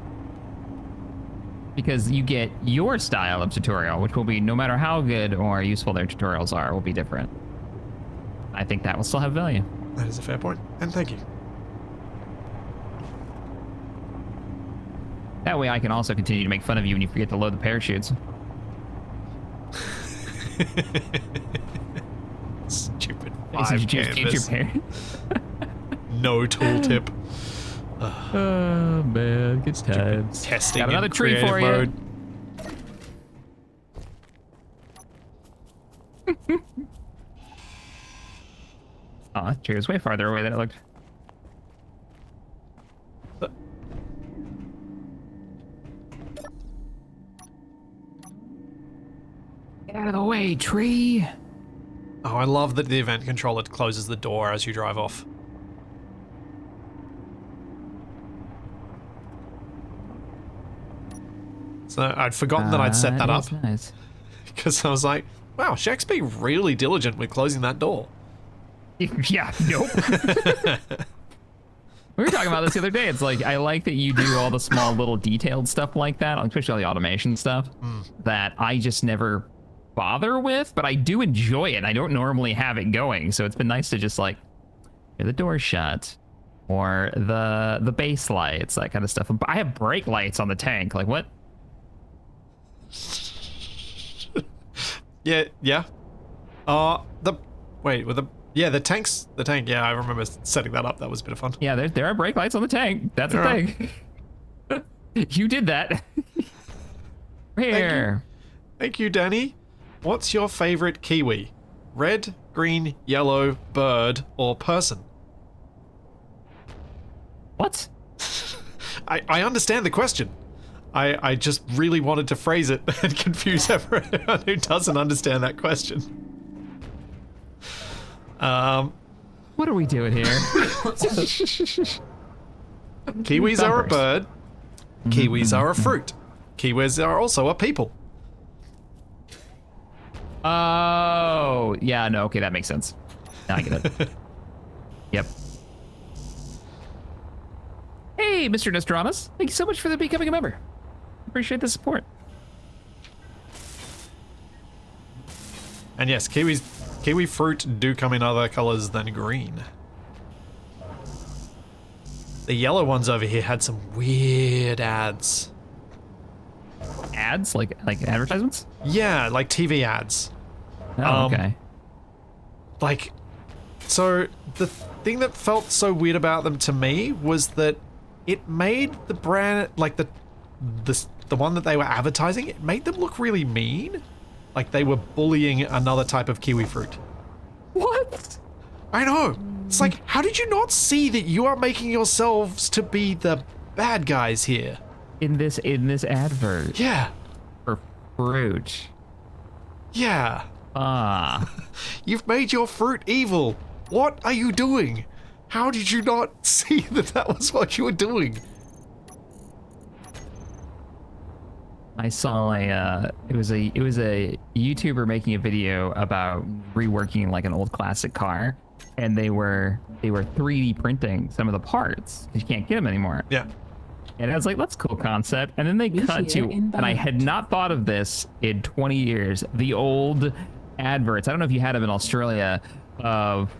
Because you get your style of tutorial, which will be, no matter how good or useful their tutorials are, will be different. I think that will still have value. That is a fair point, and thank you. That way I can also continue to make fun of you when you forget to load the parachutes. Stupid Since you choose to use your canvas. No tooltip. Oh man, good times. Testing Got another in tree for creative you. mode. Oh, that tree was way farther away than it looked. Get out of the way, tree. Oh, I love that the event controller closes the door as you drive off. So I'd forgotten that I'd set that up. Nice. Because I was like, wow, Shaq's being really diligent with closing that door. Yeah, nope. We were talking about this the other day. It's like, I like that you do all the small little detailed stuff like that, especially all the automation stuff, that I just never bother with, but I do enjoy it. I don't normally have it going, so it's been nice to just like, the door shut, or the base lights, that kind of stuff. I have brake lights on the tank. Like, what? Yeah. The tank, yeah, I remember setting that up. That was a bit of fun. Yeah, there are brake lights on the tank. That's a thing. You did that. Here. Thank you, Danny. What's your favorite Kiwi? Red, green, yellow, bird, or person? What? I understand the question. I just really wanted to phrase it and confuse everyone who doesn't understand that question. What are we doing here? Kiwis are a bird. Kiwis are a fruit. Kiwis are also a people. Oh, yeah, no, okay, that makes sense. Now I get it. Yep. Hey, Mr. Nostradamus. Thank you so much for becoming a member. Appreciate the support. And yes, kiwi fruit do come in other colors than green. The yellow ones over here had some weird ads. ads, like advertisements? Yeah, like TV ads. Oh, okay. Like, so the thing that felt so weird about them to me was that it made the brand, like the one that they were advertising, it made them look really mean. Like they were bullying another type of kiwi fruit. What? I know. It's like, how did you not see that you are making yourselves to be the bad guys here? In this advert. Yeah. For fruit. Yeah. Ah. You've made your fruit evil. What are you doing? How did you not see that that was what you were doing? I saw it was a YouTuber making a video about reworking like an old classic car, and they were 3D printing some of the parts because you can't get them anymore. Yeah. And I was like, that's a cool concept. And then they cut to, and I had not thought of this in 20 years, the old adverts. I don't know if you had them in Australia of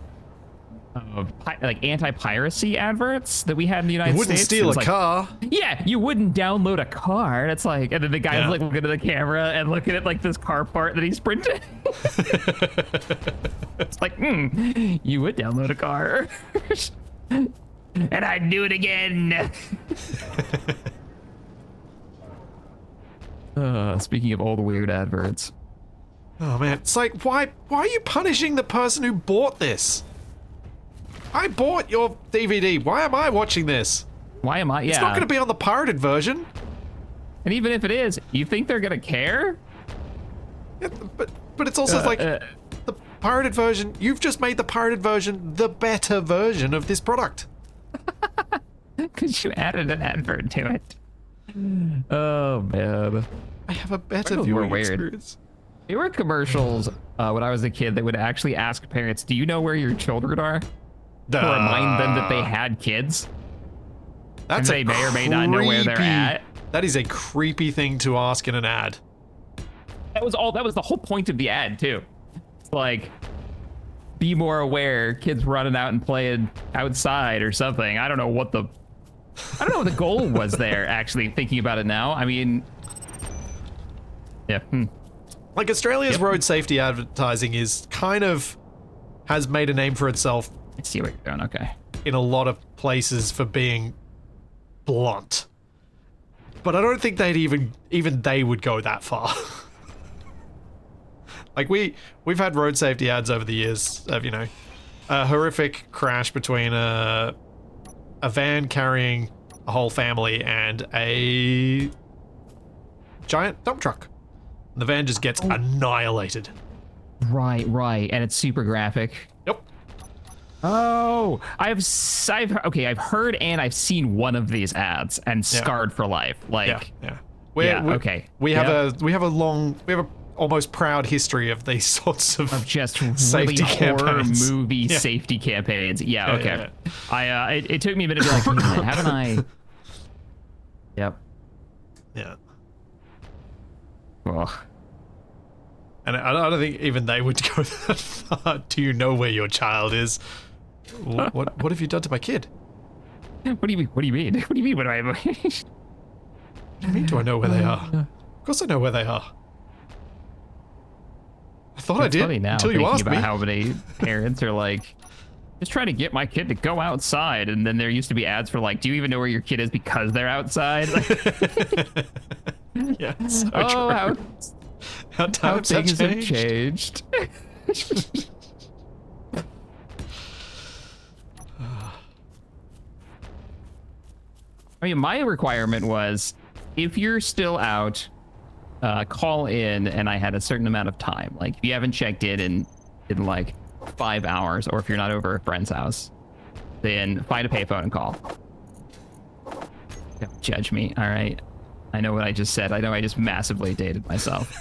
like anti-piracy adverts that we had in the United States. You wouldn't steal a car. Yeah, you wouldn't download a car. That's like, and then the guy's like looking at the camera and looking at like this car part that he's printing. It's like, you would download a car. And I'd do it again. Speaking of old weird adverts. Oh man, it's like, why are you punishing the person who bought this? I bought your DVD. Why am I watching this? Why am I? Yeah. It's not going to be on the pirated version. And even if it is, you think they're going to care? Yeah, but it's also like the pirated version. You've just made the pirated version the better version of this product. Because you added an advert to it. Oh man. I have a better viewing experience. There were commercials when I was a kid that would actually ask parents, "Do you know where your children are?" To remind them that they had kids. That's and they may or may not know where they're at. That is a creepy thing to ask in an ad. That was the whole point of the ad too. It's like, be more aware, kids running out and playing outside or something. I don't know what the goal was there, actually, thinking about it now. I mean, yeah. Like Australia's road safety advertising is kind of has made a name for itself. I see what you're doing, okay. In a lot of places for being blunt. But I don't think they'd even they would go that far. Like we've had road safety ads over the years of, you know, a horrific crash between a van carrying a whole family and a giant dump truck. And the van just gets annihilated. Right, and it's super graphic. Yep. Oh, I've heard and I've seen one of these ads and scarred for life. Like, okay. We have a almost proud history of these sorts of just safety really horror campaigns. movie safety campaigns. Yeah, okay. It took me a minute to be like, wait a minute, haven't I? Yep. Yeah. Ugh. And I don't think even they would go that far. Do you know where your child is? What have you done to my kid? What do you mean? What do you mean? What do you mean? What do I mean? What do you mean? Do I know where they are? Of course I know where they are. I thought I did funny now, until you asked about me. How many parents are like, just trying to get my kid to go outside, and then there used to be ads for like, do you even know where your kid is because they're outside? Like, yeah. So true. How times have changed. I mean, my requirement was, if you're still out, call in, and I had a certain amount of time. Like, if you haven't checked in like 5 hours, or if you're not over a friend's house, then find a payphone and call. Don't judge me, all right? I know what I just said. I know I just massively dated myself.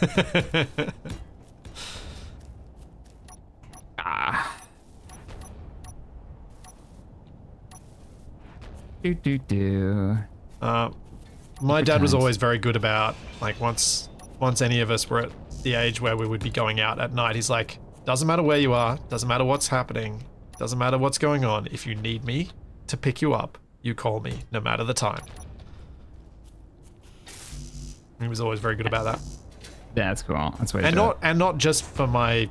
My dad was always very good about, like, once any of us were at the age where we would be going out at night, he's like, doesn't matter where you are, doesn't matter what's happening, doesn't matter what's going on, if you need me to pick you up, you call me, no matter the time. He was always very good about that. That's cool. That's what. And not just for my,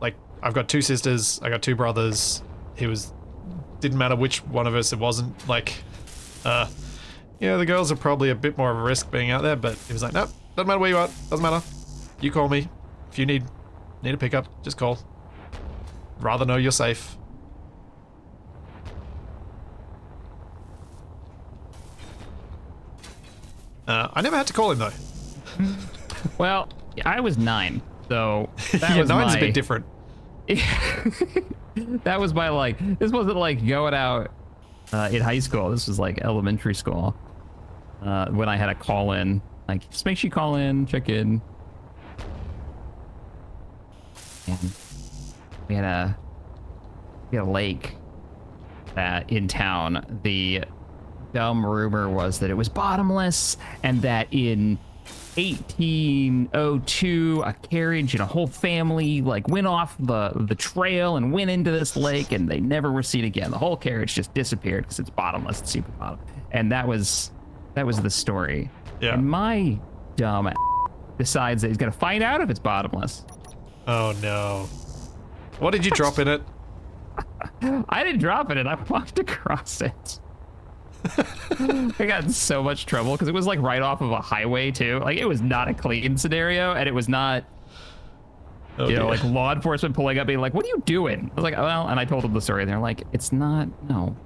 like, I've got 2 sisters, I got 2 brothers. Didn't matter which one of us it wasn't, like, yeah, the girls are probably a bit more of a risk being out there, but he was like, nope, doesn't matter where you are, doesn't matter. You call me. If you need a pickup, just call. Rather know you're safe. I never had to call him though. Well, I was 9, so that yeah, was 9's a bit different. That was my, like, this wasn't like going out in high school. This was like elementary school. When I had a call in, like, just make sure you call in, check in. And we had a lake in town. The dumb rumor was that it was bottomless, and that in 1802 a carriage and a whole family like went off the trail and went into this lake, and they never were seen again. The whole carriage just disappeared because it's bottomless. It's super bottom. And that was the story. Yeah. And my dumb decides that he's gonna find out if it's bottomless. Oh no. What did you drop in it? I didn't drop it, and I walked across it. I got in so much trouble because it was like right off of a highway too. Like, it was not a clean scenario, and it was not, you know, like law enforcement pulling up being like, "What are you doing?" I was like, "Well," and I told them the story, and they're like, "It's not. No,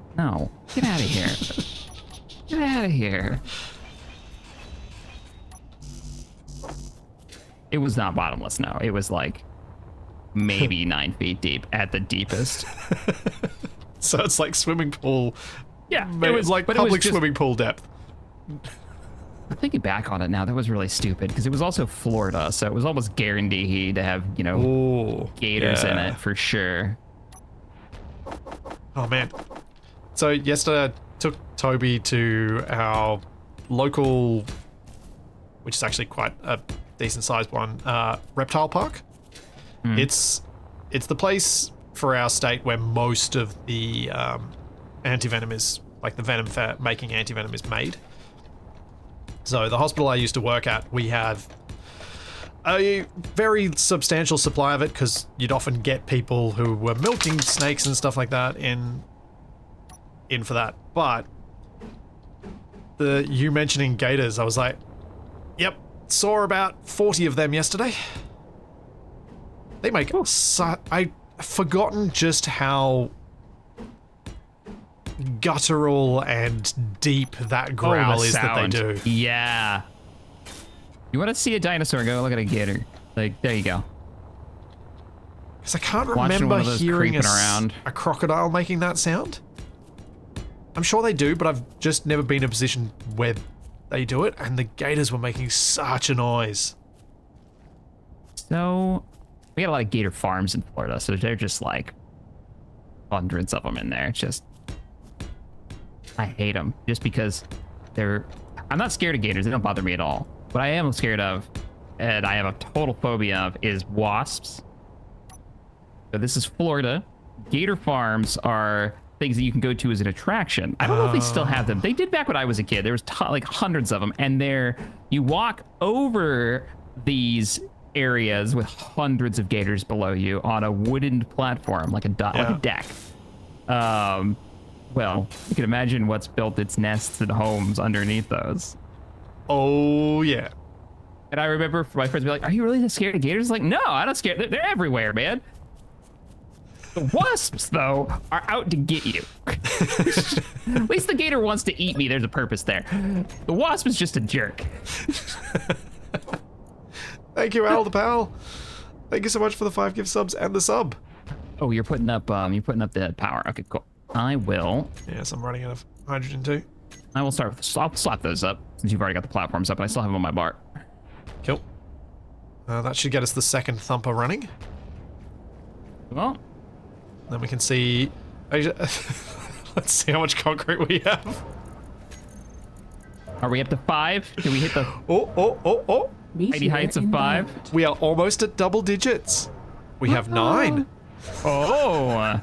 get out of here. Get out of here." It was not bottomless. No, it was like maybe 9 feet deep at the deepest. So it's like swimming pool. Yeah, it was like public swimming pool depth. Thinking back on it now, that was really stupid because it was also Florida, so it was almost guaranteed to have, you know, gators in it for sure. Oh man. So yesterday I took Toby to our local, which is actually quite a decent sized one, reptile park. It's the place for our state where most of the antivenom is, like the venom making antivenom is made. So the hospital I used to work at, we have a very substantial supply of it because you'd often get people who were milking snakes and stuff like that in for that. But you mentioning gators, I was like, yep, saw about 40 of them yesterday. They make I've forgotten just how guttural and deep that growl is that they do. Yeah. You want to see a dinosaur? Go look at a gator. Like, there you go. Because I can't remember hearing a crocodile making that sound. I'm sure they do, but I've just never been in a position where they do it, and the gators were making such a noise. So, we got a lot of gator farms in Florida, so they're just like hundreds of them in there. It's just, I hate them just because I'm not scared of gators. They don't bother me at all. What I am scared of, and I have a total phobia of, is wasps. So this is Florida. Gator farms are things that you can go to as an attraction. I don't know if they still have them. They did back when I was a kid. There was like hundreds of them, and you walk over these areas with hundreds of gators below you on a wooden platform, like a deck. Well, you can imagine what's built its nests and homes underneath those. Oh, yeah. And I remember my friends be like, "Are you really scared of gators?" Like, no, I'm not scared. They're everywhere, man. The wasps, though, are out to get you. At least the gator wants to eat me. There's a purpose there. The wasp is just a jerk. Thank you, Al the Pal. Thank you so much for the 5 gift subs and the sub. Oh, you're putting up the power. Okay, cool. I will. Yes, I'm running out of hydrogen too. I will start with. I'll slap those up since you've already got the platforms up, and I still have them on my bar. Cool. That should get us the second Thumper running. Well, then we can see. Let's see how much concrete we have. Are we up to 5? Can we hit the Oh! mighty heights of 5? We are almost at double digits. We have 9. Oh!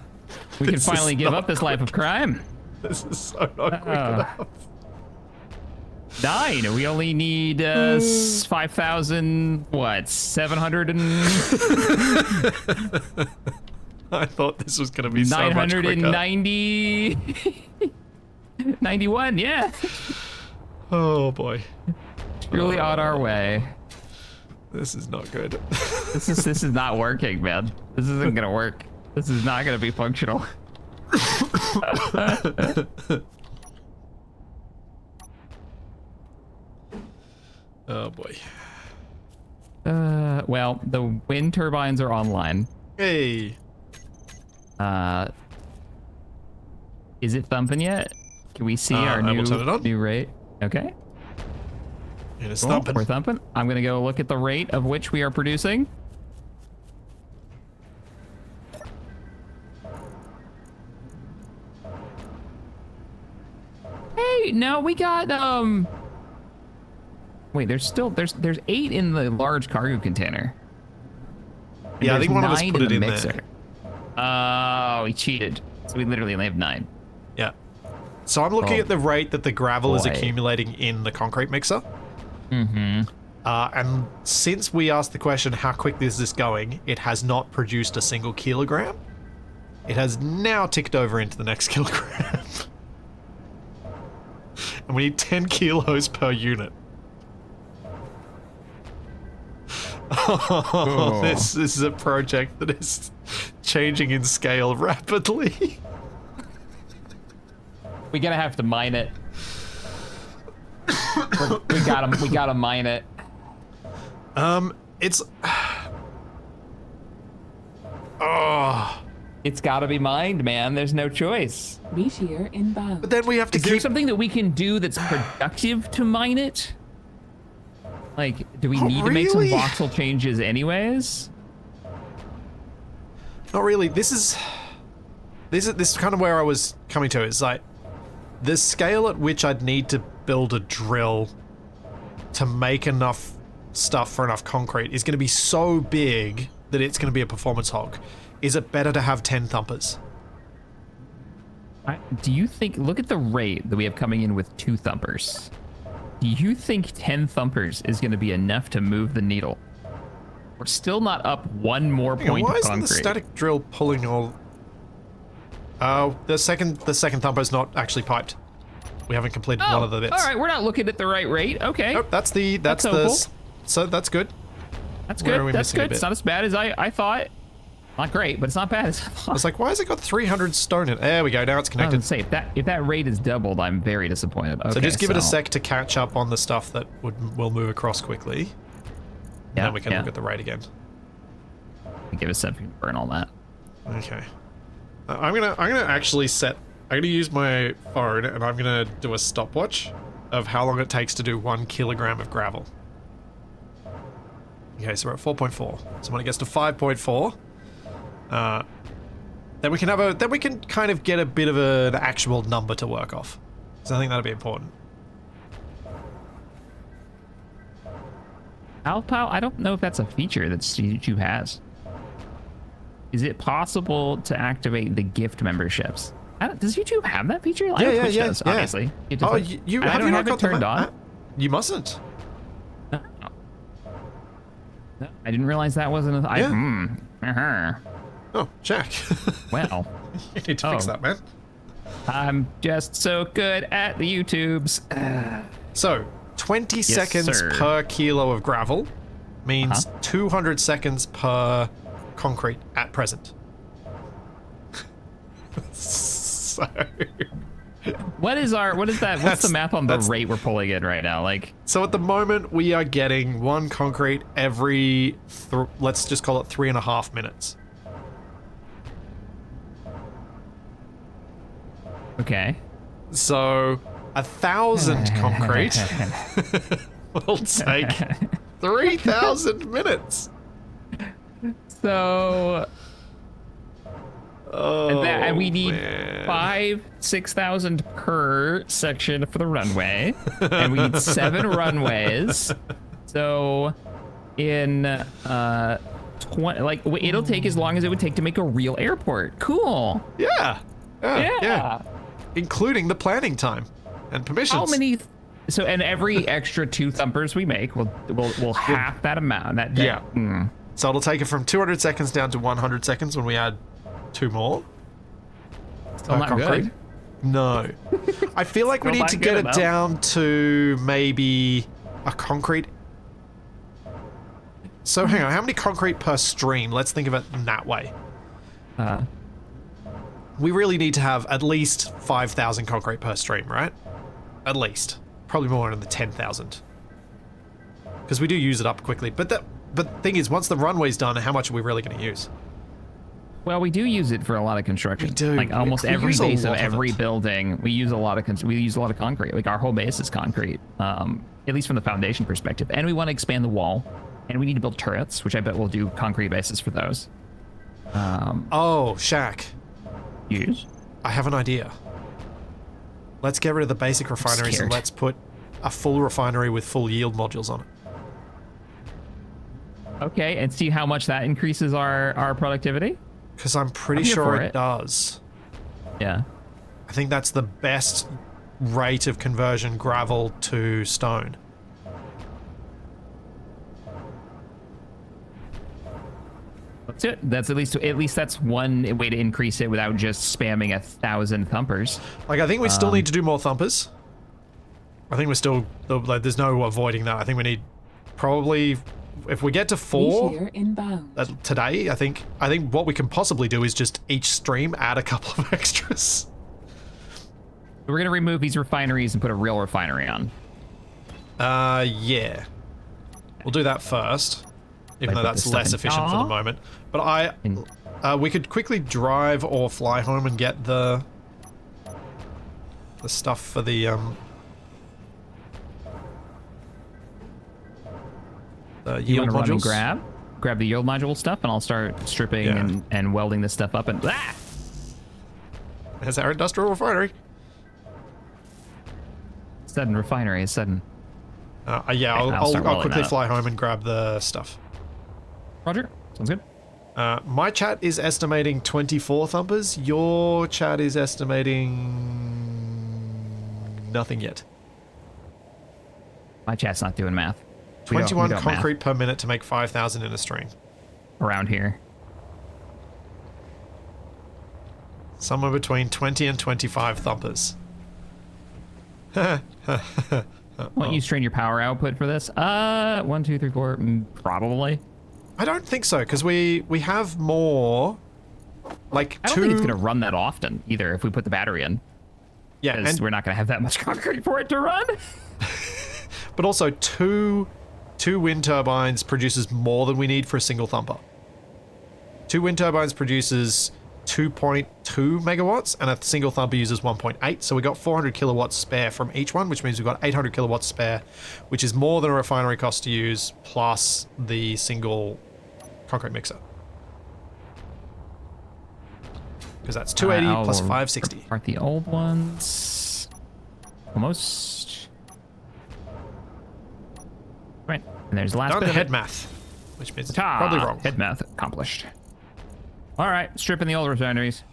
We can finally give up this life of crime. This is so not quick enough. 9. We only need 5,000, what, 700 and... I thought this was going to be so much quicker. 990... 91, yeah. Oh, boy. Really on our way. This is not good. This is not working, man. This isn't going to work. This is not going to be functional. Oh, boy. Well, the wind turbines are online. Hey. Is it thumping yet? Can we see our I will turn it on. new rate? Okay. It is Cool. thumping. We're thumping. I'm gonna go look at the rate of which we are producing. Hey, no, we got Wait, there's 8 in the large cargo container. And Yeah, I think there's one of us 9 put it in mixer. there. Oh, we cheated. So we literally only have 9. Yeah. So I'm looking Oh, at the rate that the gravel is boy. accumulating in the concrete mixer. Mm-hmm. And since we asked the question, how quickly is this going, it has not produced a single kilogram. It has now ticked over into the next kilogram. And we need 10 kilos per unit. Oh, this is a project that is changing in scale rapidly. We're gonna have to mine it. we gotta mine it. It's... Oh. It's gotta be mined, man. There's no choice. Meteor inbound. But then we have to Is there keep... something that we can do that's productive to mine it? Like, do we Not need to make some really. voxel changes anyways? Not really. This is kind of where I was coming to. It's like the scale at which I'd need to build a drill to make enough stuff for enough concrete is going to be so big that it's going to be a performance hog. Is it better to have 10 thumpers? Do you think, look at the rate that we have coming in with 2 thumpers. Do you think 10 thumpers is going to be enough to move the needle? We're still not up 1 more Hang on, point why of isn't concrete. the static drill pulling all... Oh, the second thumper's not actually piped. We haven't completed one of the bits. All right, we're not looking at the right rate. Okay. Nope, that's the hopeful. so that's good. That's Where are we good. That's missing a good. bit? It's not as bad as I thought. Not great, but it's not bad as I I thought. was like, why has it got 300 stone in it? There we go, now it's I connected. would say if that rate is doubled, I'm very disappointed. Okay, So just give it a sec to catch up on the stuff that will move across quickly. And Yeah, then we can yeah. look at the rate again. Give us something to burn all that. Okay. I'm gonna actually I'm gonna use my phone and I'm gonna do a stopwatch of how long it takes to do 1 kilogram of gravel. Okay, so we're at 4.4. So when it gets to 5.4, then we can kind of get a bit of an actual number to work off. So I think that'll be important. I don't know if that's a feature that YouTube has. Is it possible to activate the gift memberships? Does YouTube have that feature? I know Twitch does, obviously. It does, Oh, like- you I have don't you not have got it turned the on. You mustn't. No, I didn't realize that wasn't a... Yeah. Oh, Jack. Well, You need to fix that, man. I'm just so good at the YouTubes. So, 20 seconds sir. per kilo of gravel means 200 seconds per concrete at present. So... What is that? What's the math on the rate we're pulling in right now? Like, So at the moment, we are getting 1 concrete every, let's just call it 3.5 minutes. okay. So 1,000 concrete will take 3,000 minutes. So, Oh, and we need man. 6,000 per section for the runway, and we need 7 runways. So, in 20, like it'll take as long as it would take to make a real airport. Cool. Yeah. Yeah. Including the planning time and permissions. So, and every extra 2 thumpers we make will half that amount. Yeah. Mm. So it'll take it from 200 seconds down to 100 seconds when we add 2 more. Still not good. No. I feel like we Still need not to good get it enough. down to maybe a concrete. So hang on, how many concrete per stream? Let's think of it in that way. We really need to have at least 5,000 concrete per stream, right? At least. Probably more in the 10,000. Because we do use it up quickly. But the thing is, once the runway's done, how much are we really going to use? Well, we do use it for a lot of construction. We do. Like almost We every use a base of lot of every it. building, we use a lot of concrete. Like our whole base is concrete, at least from the foundation perspective. And we want to expand the wall, and we need to build turrets, which I bet we'll do concrete bases for those. Oh, Shaq. Use. I have an idea. Let's get rid of the basic refineries and scared. let's put a full refinery with full yield modules on it. Okay, and see how much that increases our productivity. Because I'm pretty I'm here sure for it it. does. Yeah. I think that's the best rate of conversion gravel to stone. That's it. That's at least that's one way to increase it without just spamming 1,000 thumpers. Like, I think we still need to do more thumpers. I think we're still, like, there's no avoiding that. I think we need probably, if we get to 4 Meteor inbound. today, I think what we can possibly do is just each stream add a couple of extras. We're gonna remove these refineries and put a real refinery on. Yeah. We'll do that first, even Like though put that's this less stuff in- efficient for the moment. But we could quickly drive or fly home and get the stuff for the You yield wanna run and modules. grab the yield module stuff, and I'll start stripping Yeah. and welding this stuff up. And There's our industrial refinery. sudden refinery is sudden. Yeah, I'll I'll start welding quickly that up. fly home and grab the stuff. Roger, sounds good. My chat is estimating 24 thumpers. Your chat is estimating nothing yet. My chat's not doing math. We don't- 21 we don't math concrete per minute to make 5,000 in a stream. around here. Somewhere between 20 and 25 thumpers. Why don't you strain your power output for this? 1, 2, 3, 4, probably. I don't think so, because we have more. Like I don't think it's gonna run that often either if we put the battery in, yeah, because and, we're not gonna have that much concrete for it to run. but also two wind turbines produces more than we need for a single thumper. 2 wind turbines produces 2.2 megawatts, and a single thumper uses 1.8. So we got 400 kilowatts spare from each one, which means we've got 800 kilowatts spare, which is more than a refinery cost to use, plus the single concrete mixer. Because that's 280 plus 560. Aren't the old ones almost right? And there's the last Done bit of head it. math, which means it's Ta! probably wrong. Head math accomplished. All right, stripping the old refineries.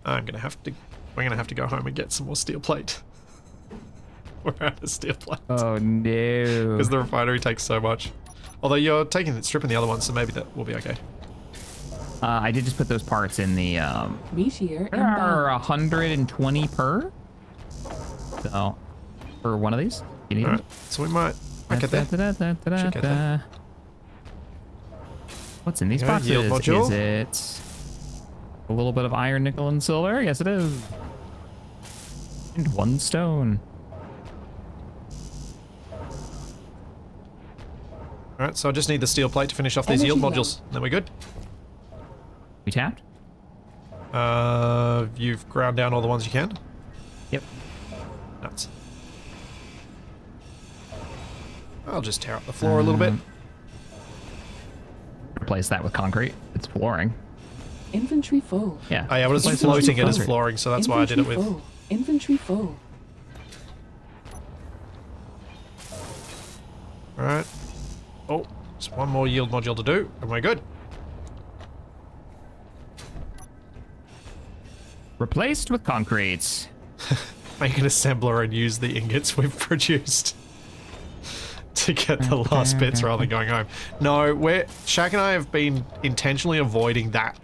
We're gonna have to go home and get some more steel plate. We're out of steel plate. Oh no! Because the refinery takes so much. Although you're stripping the other ones, so maybe that will be okay. I did just put those parts in the. Meteor There are inbound. 120 per. So, for one of these, you need Alright, so we might get there. Should get there. What's in these Yeah, boxes? yield module. Is it a little bit of iron, nickel, and silver? Yes, it is. And 1 stone. Alright, so I just need the steel plate to finish off these Energy yield low. modules. Then we're good. We tapped? You've ground down all the ones you can. Yep. Nuts. I'll just tear up the floor a little bit. Replace that with concrete. It's flooring. Inventory full. Yeah. Oh yeah, but it's Replace it with floating it as concrete. flooring, so that's why I did it Inventory with... full. Inventory full. Alright. Oh, just one more yield module to do, and we're good. Replaced with concrete. make an assembler and use the ingots we've produced to get the last bits rather than going home. No, Shaq and I have been intentionally avoiding that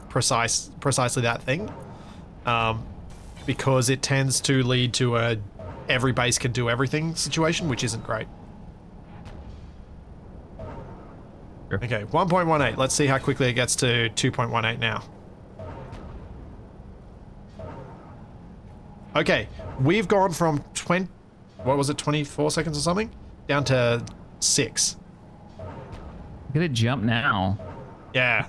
precisely that thing, because it tends to lead to a every base can do everything situation, which isn't great. Sure. Okay, 1.18. Let's see how quickly it gets to 2.18 now. Okay, we've gone from 24 seconds or something, down to 6. Look at it jump now. Yeah,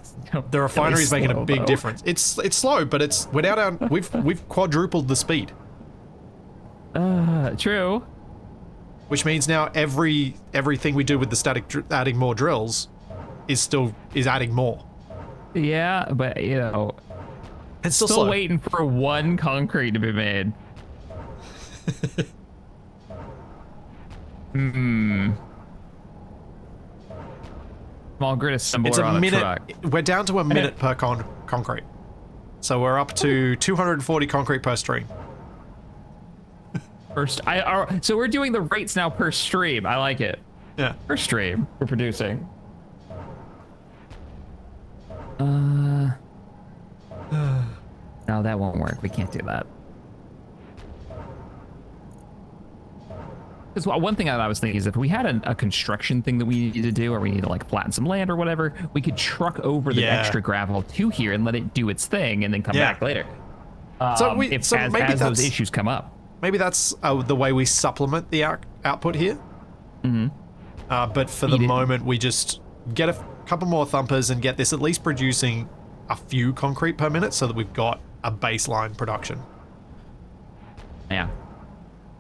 the refinery is making a big difference. It's slow, but we're now down. We've quadrupled the speed. True. Which means now everything we do with the static adding more drills is adding more. Yeah, but you know, it's still still slow. waiting for one concrete to be made. Small grid assembler It's a on minute. a truck. We're down to a minute per concrete, so we're up to 240 concrete per stream. So we're doing the rates now per stream. I like it. Yeah. Per stream, we're producing. No, that won't work. We can't do that. Because one thing I was thinking is if we had a construction thing that we needed to do, or we need to like flatten some land or whatever, we could truck over the extra gravel to here and let it do its thing, and then come back later. So maybe as those issues come up. Maybe that's the way we supplement the output here. Mm-hmm. But for the moment, we just get a couple more thumpers and get this at least producing a few concrete per minute, so that we've got a baseline production. Yeah.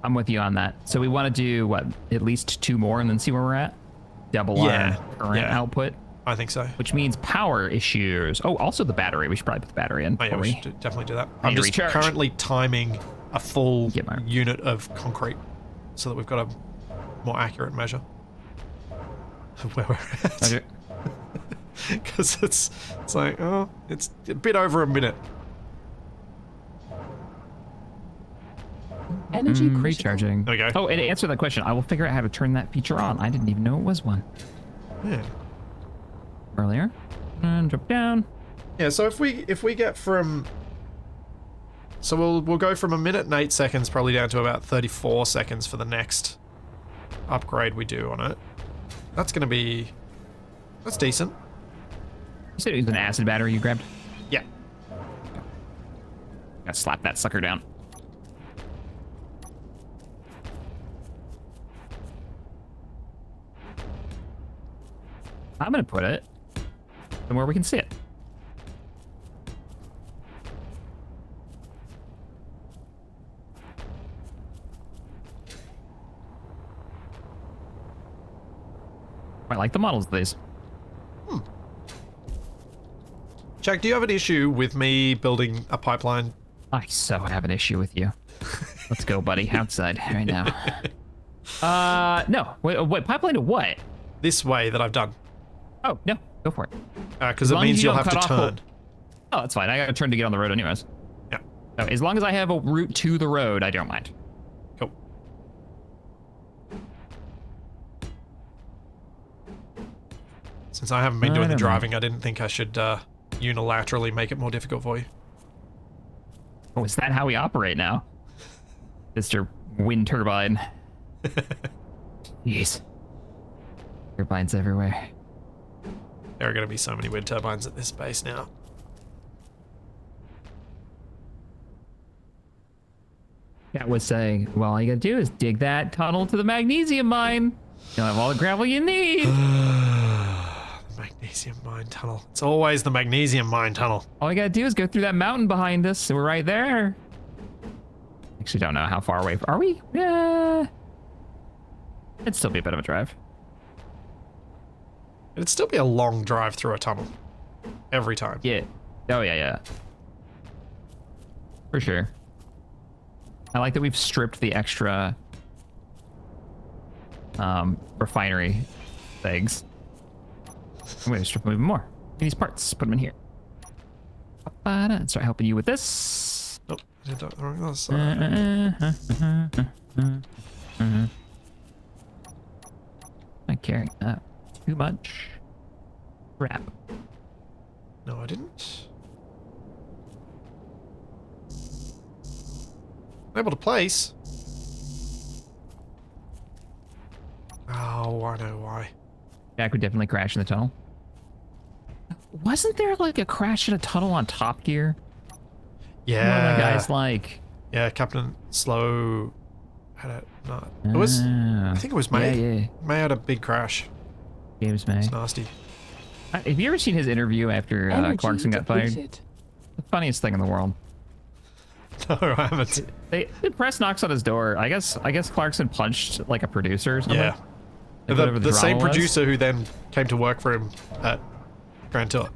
I'm with you on that. So we want to do, what, at least 2 more and then see where we're at? Double our current output? I think so. Which means power issues. Oh, also the battery. We should probably put the battery in. Oh, yeah, we should definitely do that. I'm I'm just recharge. currently timing a full unit of concrete so that we've got a more accurate measure of where we're at. Okay. Because it's like, oh, it's a bit over a minute. Energy critical. Recharging. There we go. Oh, and to answer that question, I will figure out how to turn that feature on. I didn't even know it was one. Yeah. Earlier. And drop down. Yeah, so if we get from... So we'll go from 1 minute and 8 seconds probably down to about 34 seconds for the next upgrade we do on it. That's going to be... That's decent. You said it was an acid battery you grabbed? Yeah. Gotta slap that sucker down. I'm gonna put it somewhere we can see it. I like the models of these. Jack, do you have an issue with me building a pipeline? I so have an issue with you. Let's go, buddy. Outside right now. No. Wait, pipeline to what? This way that I've done. Oh, no. Go for it. Because it means you'll have to turn. Oh, that's fine. I gotta turn to get on the road anyways. Yeah. So as long as I have a route to the road, I don't mind. Cool. Since I haven't been doing the driving, I didn't think I should unilaterally make it more difficult for you. Oh, is that how we operate now? Mr. Wind Turbine. Jeez. Turbines everywhere. There are going to be so many wind turbines at this base now. Cat was saying, well, all you gotta do is dig that tunnel to the magnesium mine. You'll have all the gravel you need. The magnesium mine tunnel. It's always the magnesium mine tunnel. All you gotta do is go through that mountain behind us, so we're right there. Actually, don't know how far away. Are we? Yeah. It'd still be a bit of a drive. It'd still be a long drive through a tunnel. Every time. Yeah. Oh, yeah. For sure. I like that we've stripped the extra refinery things. I'm gonna strip them even more. These parts, put them in here. And start helping you with this. Oh, I did the wrong other side. Not carrying that too much. Crap. No, I didn't. Able to place. Oh, I know why. Jack would definitely crash in the tunnel. Wasn't there like a crash in a tunnel on Top Gear? Yeah. One of the guys like. Yeah, Captain Slow had a not. It was. I think it was May. Yeah. May had a big crash. James May. It's nasty. Have you ever seen his interview after Energy Clarkson got fired? depleted. The funniest thing in the world. No, I haven't. The press knocks on his door. I guess Clarkson punched like a producer or something. Yeah. Like, whatever The same drama was. producer who then came to work for him at Grand Tour.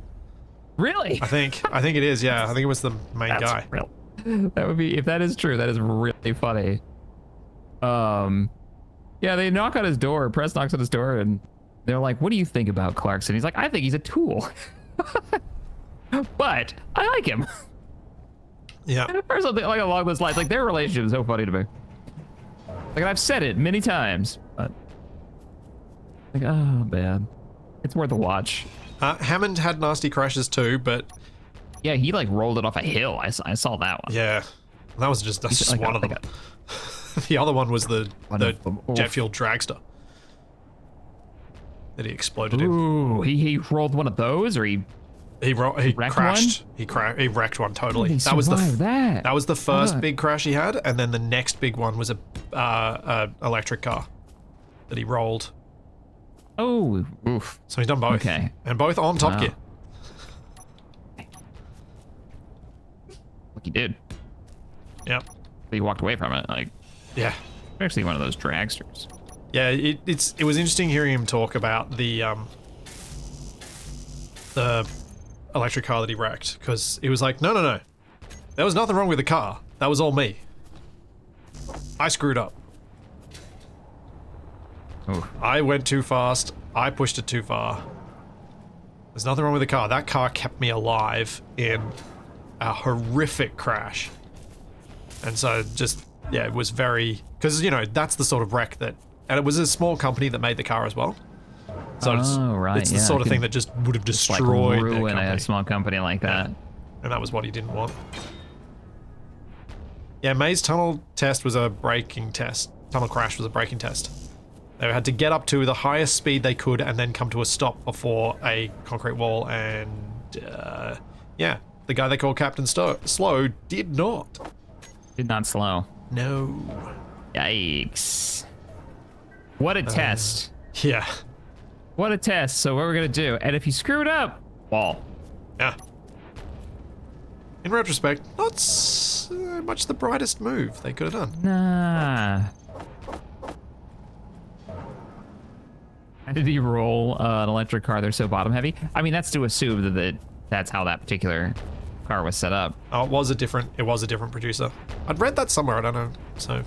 Really? I think it is. Yeah, I think it was the main That's guy. real. That would be, if that is true, that is really funny. Yeah, they knock on his door, press knocks on his door, and they're like, "What do you think about Clarkson?" He's like, "I think he's a tool, but I like him." Yeah. Or something like along those lines. Like, their relationship is so funny to me. Like, I've said it many times, but like, oh man, it's worth a watch. Hammond had nasty crashes too, but Yeah, he like rolled it off a hill. I saw that one. yeah, that's just Like one of them. The other one was the of them. jet Oof. fuel dragster that he exploded in. Ooh, he rolled one of those, or he He wrecked crashed. He wrecked one totally. He That was the survived that. that was the first Fuck. big crash he had, and then the next big one was a electric car that he rolled. Oh, oof. So he's done both. Okay. And both on Top Wow. Gear. Look, he did. Yep. He walked away from it. Like, Yeah. actually one of those dragsters. Yeah, it was interesting hearing him talk about the electric car that he wrecked, because he was like, no, there was nothing wrong with the car, that was all me, I screwed up, Oof. I went too fast, I pushed it too far, there's nothing wrong with the car, that car kept me alive in a horrific crash. And so just, yeah, it was very, because that's the sort of wreck that, and it was a small company that made the car as well. So right, it's the yeah, sort of it thing could that just would have Like destroyed their ruin company. a small company like that. And that was what he didn't want. Yeah, May's tunnel test was a braking test. Tunnel crash was a braking test. They had to get up to the highest speed they could and then come to a stop before a concrete wall, and yeah, the guy they called Captain Slow did not. Did not slow. No. Yikes. What a test. Yeah. What a test. So what we're going to do, and if you screw it up, wall. Yeah. In retrospect, not so much the brightest move they could have done. Nah. How did he roll an electric car? They're so bottom heavy. I mean, that's to assume that's how that particular car was set up. Oh, it was a different producer. I'd read that somewhere, I don't know. So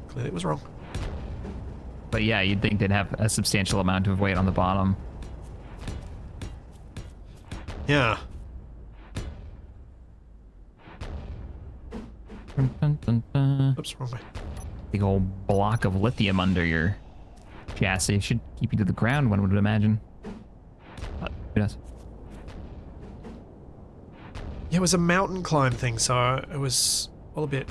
clearly it was wrong. But yeah, you'd think they'd have a substantial amount of weight on the bottom. Yeah. Dun, dun, dun, dun. Oops, wrong way. Big old block of lithium under your chassis should keep you to the ground, one would imagine. But who knows? Yeah, it was a mountain climb thing, so it was all a bit.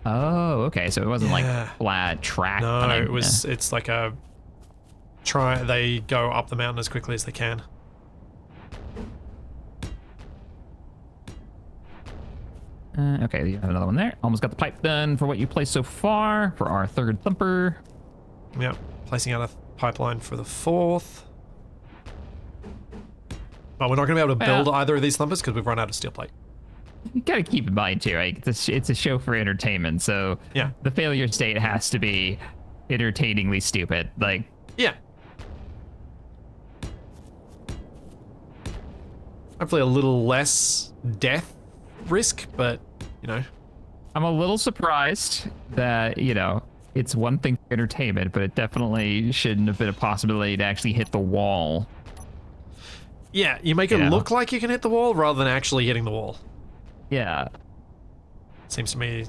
Oh, okay. So it wasn't Yeah. like flat track. No, thing. it was. It's like a. They go up the mountain as quickly as they can. Okay, you have another one there. Almost got the pipe done for what you placed so far for our third thumper. Yep, placing out a pipeline for the fourth. But we're not going to be able to build either of these thumpers because we've run out of steel plate. You gotta keep in mind too, right? It's a show for entertainment, so Yeah. the failure state has to be entertainingly stupid. Like, Yeah. Hopefully a little less death risk, but, I'm a little surprised that, it's one thing for entertainment, but it definitely shouldn't have been a possibility to actually hit the wall. Yeah, you make it look like you can hit the wall rather than actually hitting the wall. Yeah. Seems to me.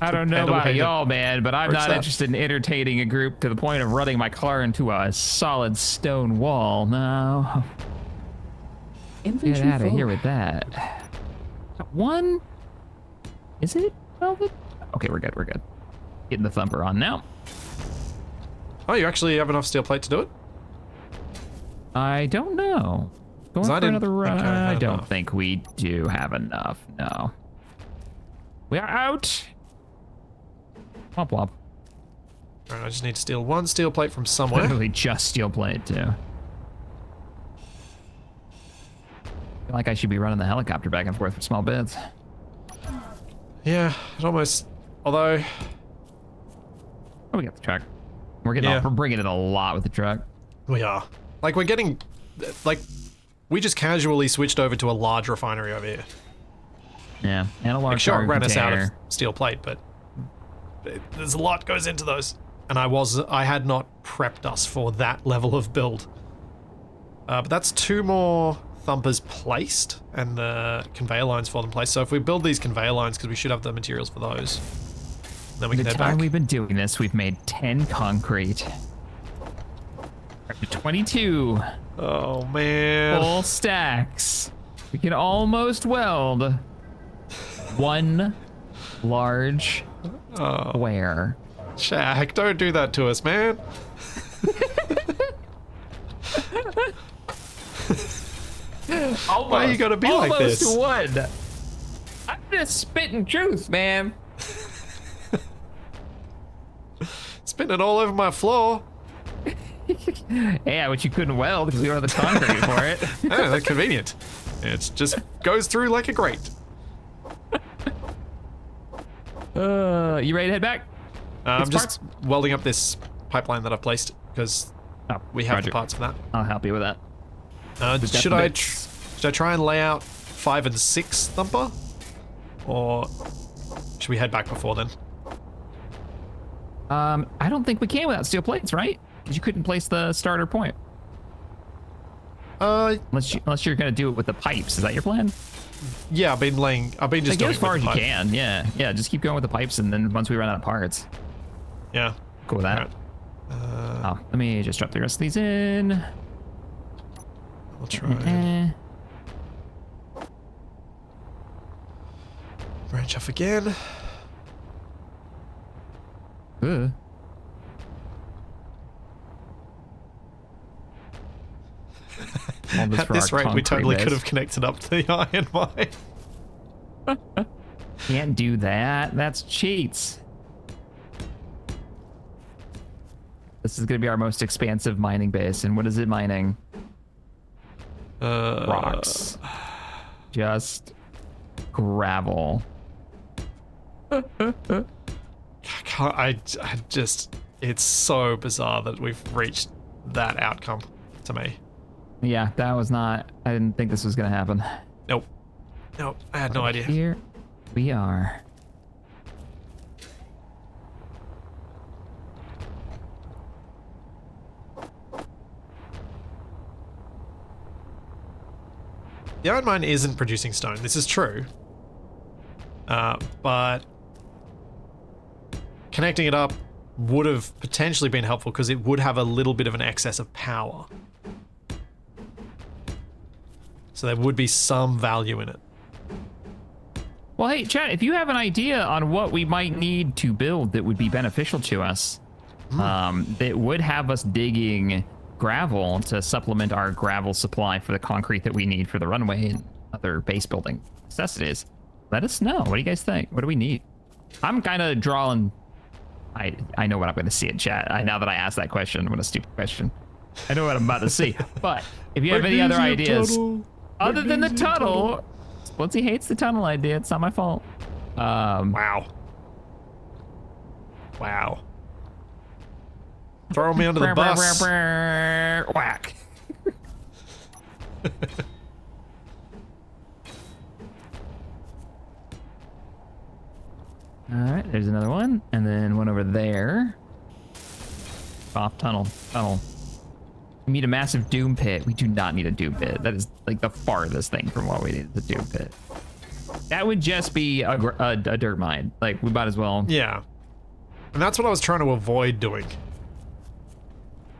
I don't know about y'all, man, but I'm not interested in entertaining a group to the point of running my car into a solid stone wall. No. Inventory Get out of full. here with that. One? Is it velvet? Okay, we're good. We're good. Getting the Thumper on now. Oh, you actually have enough steel plate to do it? I don't know. Going 'Cause I for didn't another run. think I had I don't enough. think we do have enough. No. We are out. Womp womp. Alright, I just need to steal one steel plate from somewhere. Literally just steel plate too. Feel like I should be running the helicopter back and forth for small bits. Yeah, it almost. Although. Oh, we got the truck. We're getting Yeah. we're bringing it a lot with the truck. We are. Like, we're getting. Like, we just casually switched over to a large refinery over here. Yeah, and a large Like, sure, it cargo ran us out of container. steel plate, but there's a lot goes into those. And I had not prepped us for that level of build. But that's 2 more Thumpers placed, and the conveyor lines for them placed. So if we build these conveyor lines, because we should have the materials for those, then we The can head time back. we've been doing this, we've made 10 concrete. We're up to 22 Oh, man. full stacks. We can almost weld 1 large square. Shaq, don't do that to us, man. Why you gotta be like this? Almost wood. I'm just spitting truth, man. Spitting it all over my floor. Yeah, which you couldn't weld because we don't have the concrete for it. Oh, that's convenient. It just goes through like a grate. You ready to head back? I'm It's just welding up this pipeline that I've placed because Oh, we have Roger. the parts for that. I'll help you with that. Should I try and lay out 5 and 6 Thumper? Or should we head back before then? I don't think we can without steel plates, right? Because you couldn't place the starter point. Unless you're gonna do it with the pipes. Is that your plan? Yeah, I've been just Like, doing get as it far with as you the pipe. can. Yeah. Just keep going with the pipes, and then once we run out of parts, Yeah. cool with that. Alright. Oh, let me just drop the rest of these in. I'll try and branch off again. Ugh. All this At for this our rate, we concrete totally base. could have connected up to the iron mine. Can't do that. That's cheats. This is gonna be our most expansive mining base, and what is it mining? Rocks. Just gravel. I just, it's so bizarre that we've reached that outcome to me. Yeah, that was not. I didn't think this was gonna happen. Nope. Nope, I had no idea. Here we are. The iron mine isn't producing stone, this is true. But connecting it up would have potentially been helpful because it would have a little bit of an excess of power. So there would be some value in it. Well, hey, Chad, if you have an idea on what we might need to build that would be beneficial to us, that would have us digging gravel to supplement our gravel supply for the concrete that we need for the runway and other base building necessities, let us know. What do you guys think? What do we need? I'm kind of drawing. I know what I'm going to see in chat. Now that I asked that question, what a stupid question. I know what I'm about to see. But if you have any other ideas other than the tunnel, Splitsy hates the tunnel idea. It's not my fault. Wow. Wow. Throw me under the bus. Whack. All right, there's another one, and then one over there. Off tunnel. We need a massive doom pit. We do not need a doom pit. That is like the farthest thing from what we need, the doom pit. That would just be a dirt mine. Like, we might as well. Yeah. And that's what I was trying to avoid doing.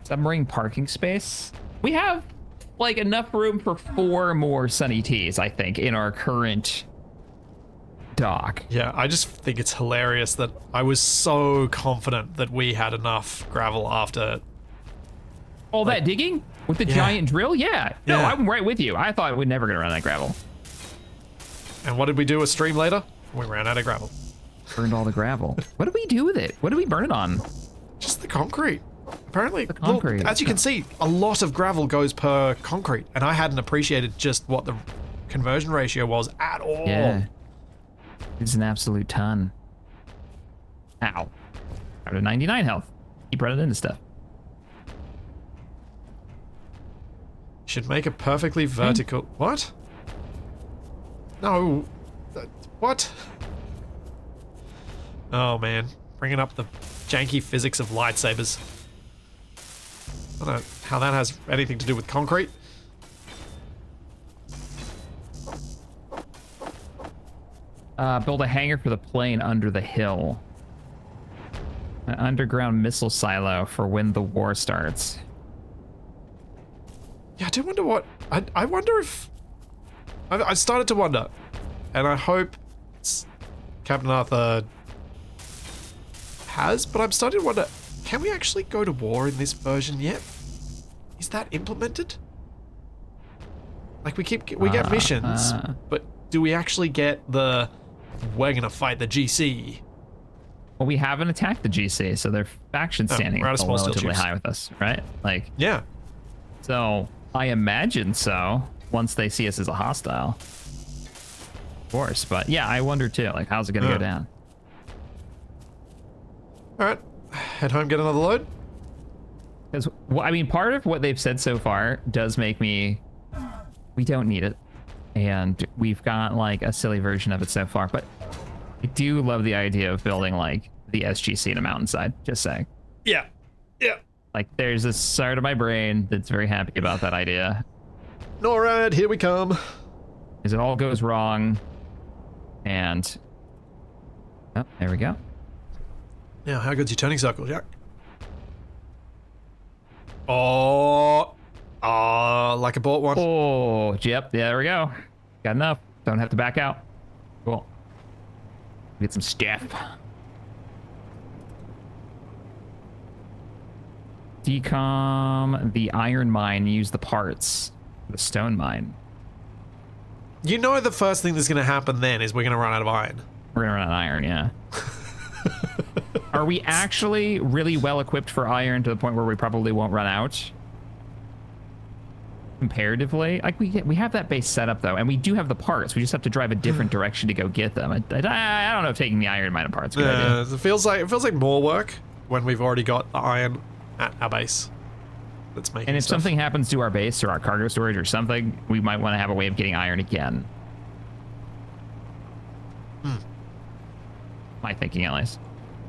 Submarine parking space. We have, like, enough room for 4 more Sunny Teas, I think, in our current dock. Yeah, I just think it's hilarious that I was so confident that we had enough gravel after... All that digging? With the giant drill? Yeah. No, Yeah. I'm right with you. I thought we're never going to run out of gravel. And what did we do a stream later? We ran out of gravel. Burned all the gravel. What did we do with it? What did we burn it on? Just the concrete. Apparently, The concrete. Look, as you can see, a lot of gravel goes per concrete, and I hadn't appreciated just what the conversion ratio was at all. Yeah. It's an absolute ton. Ow. Out of 99 health. Keep running into stuff. Should make a perfectly vertical... What? No. What? Oh, man. Bringing up the janky physics of lightsabers. I don't know how that has anything to do with concrete. Build a hangar for the plane under the hill. An underground missile silo for when the war starts. Yeah, I do wonder what... I wonder if... I started to wonder. And I hope Captain Arthur has, but I'm starting to wonder, can we actually go to war in this version yet? Is that implemented? Like, we get missions, but do we actually get the... We're gonna fight the GC? Well, we haven't attacked the GC, so their faction standing we're out of is small steel relatively tubes. high with us, right? Like, Yeah. so I imagine so. Once they see us as a hostile, of course. But yeah, I wonder too. Like, how's it gonna go down? All right, head home, get another load. Because I mean, part of what they've said so far does make me. We don't need it, and we've got like a silly version of it so far. But I do love the idea of building like the SGC in a mountainside. Just saying. Yeah. Yeah. Like, there's this side of my brain that's very happy about that idea. NORAD, here we come. Because it all goes wrong, and oh, there we go. Now, how good's your turning circle, Jack? Oh, like I bought one. Oh, yep, there we go. Got enough. Don't have to back out. Cool. Get some stuff. Decom the iron mine, use the parts. The stone mine. You know the first thing that's going to happen then is we're going to run out of iron. We're gonna run out of iron, yeah. Are we actually really well equipped for iron to the point where we probably won't run out? Comparatively, like we have that base set up though, and we do have the parts. We just have to drive a different direction to go get them. I don't know if taking the iron mine apart is a good idea. It feels like more work when we've already got the iron at our base. That's making And if stuff. something happens to our base or our cargo storage or something, we might want to have a way of getting iron again. My thinking, at least.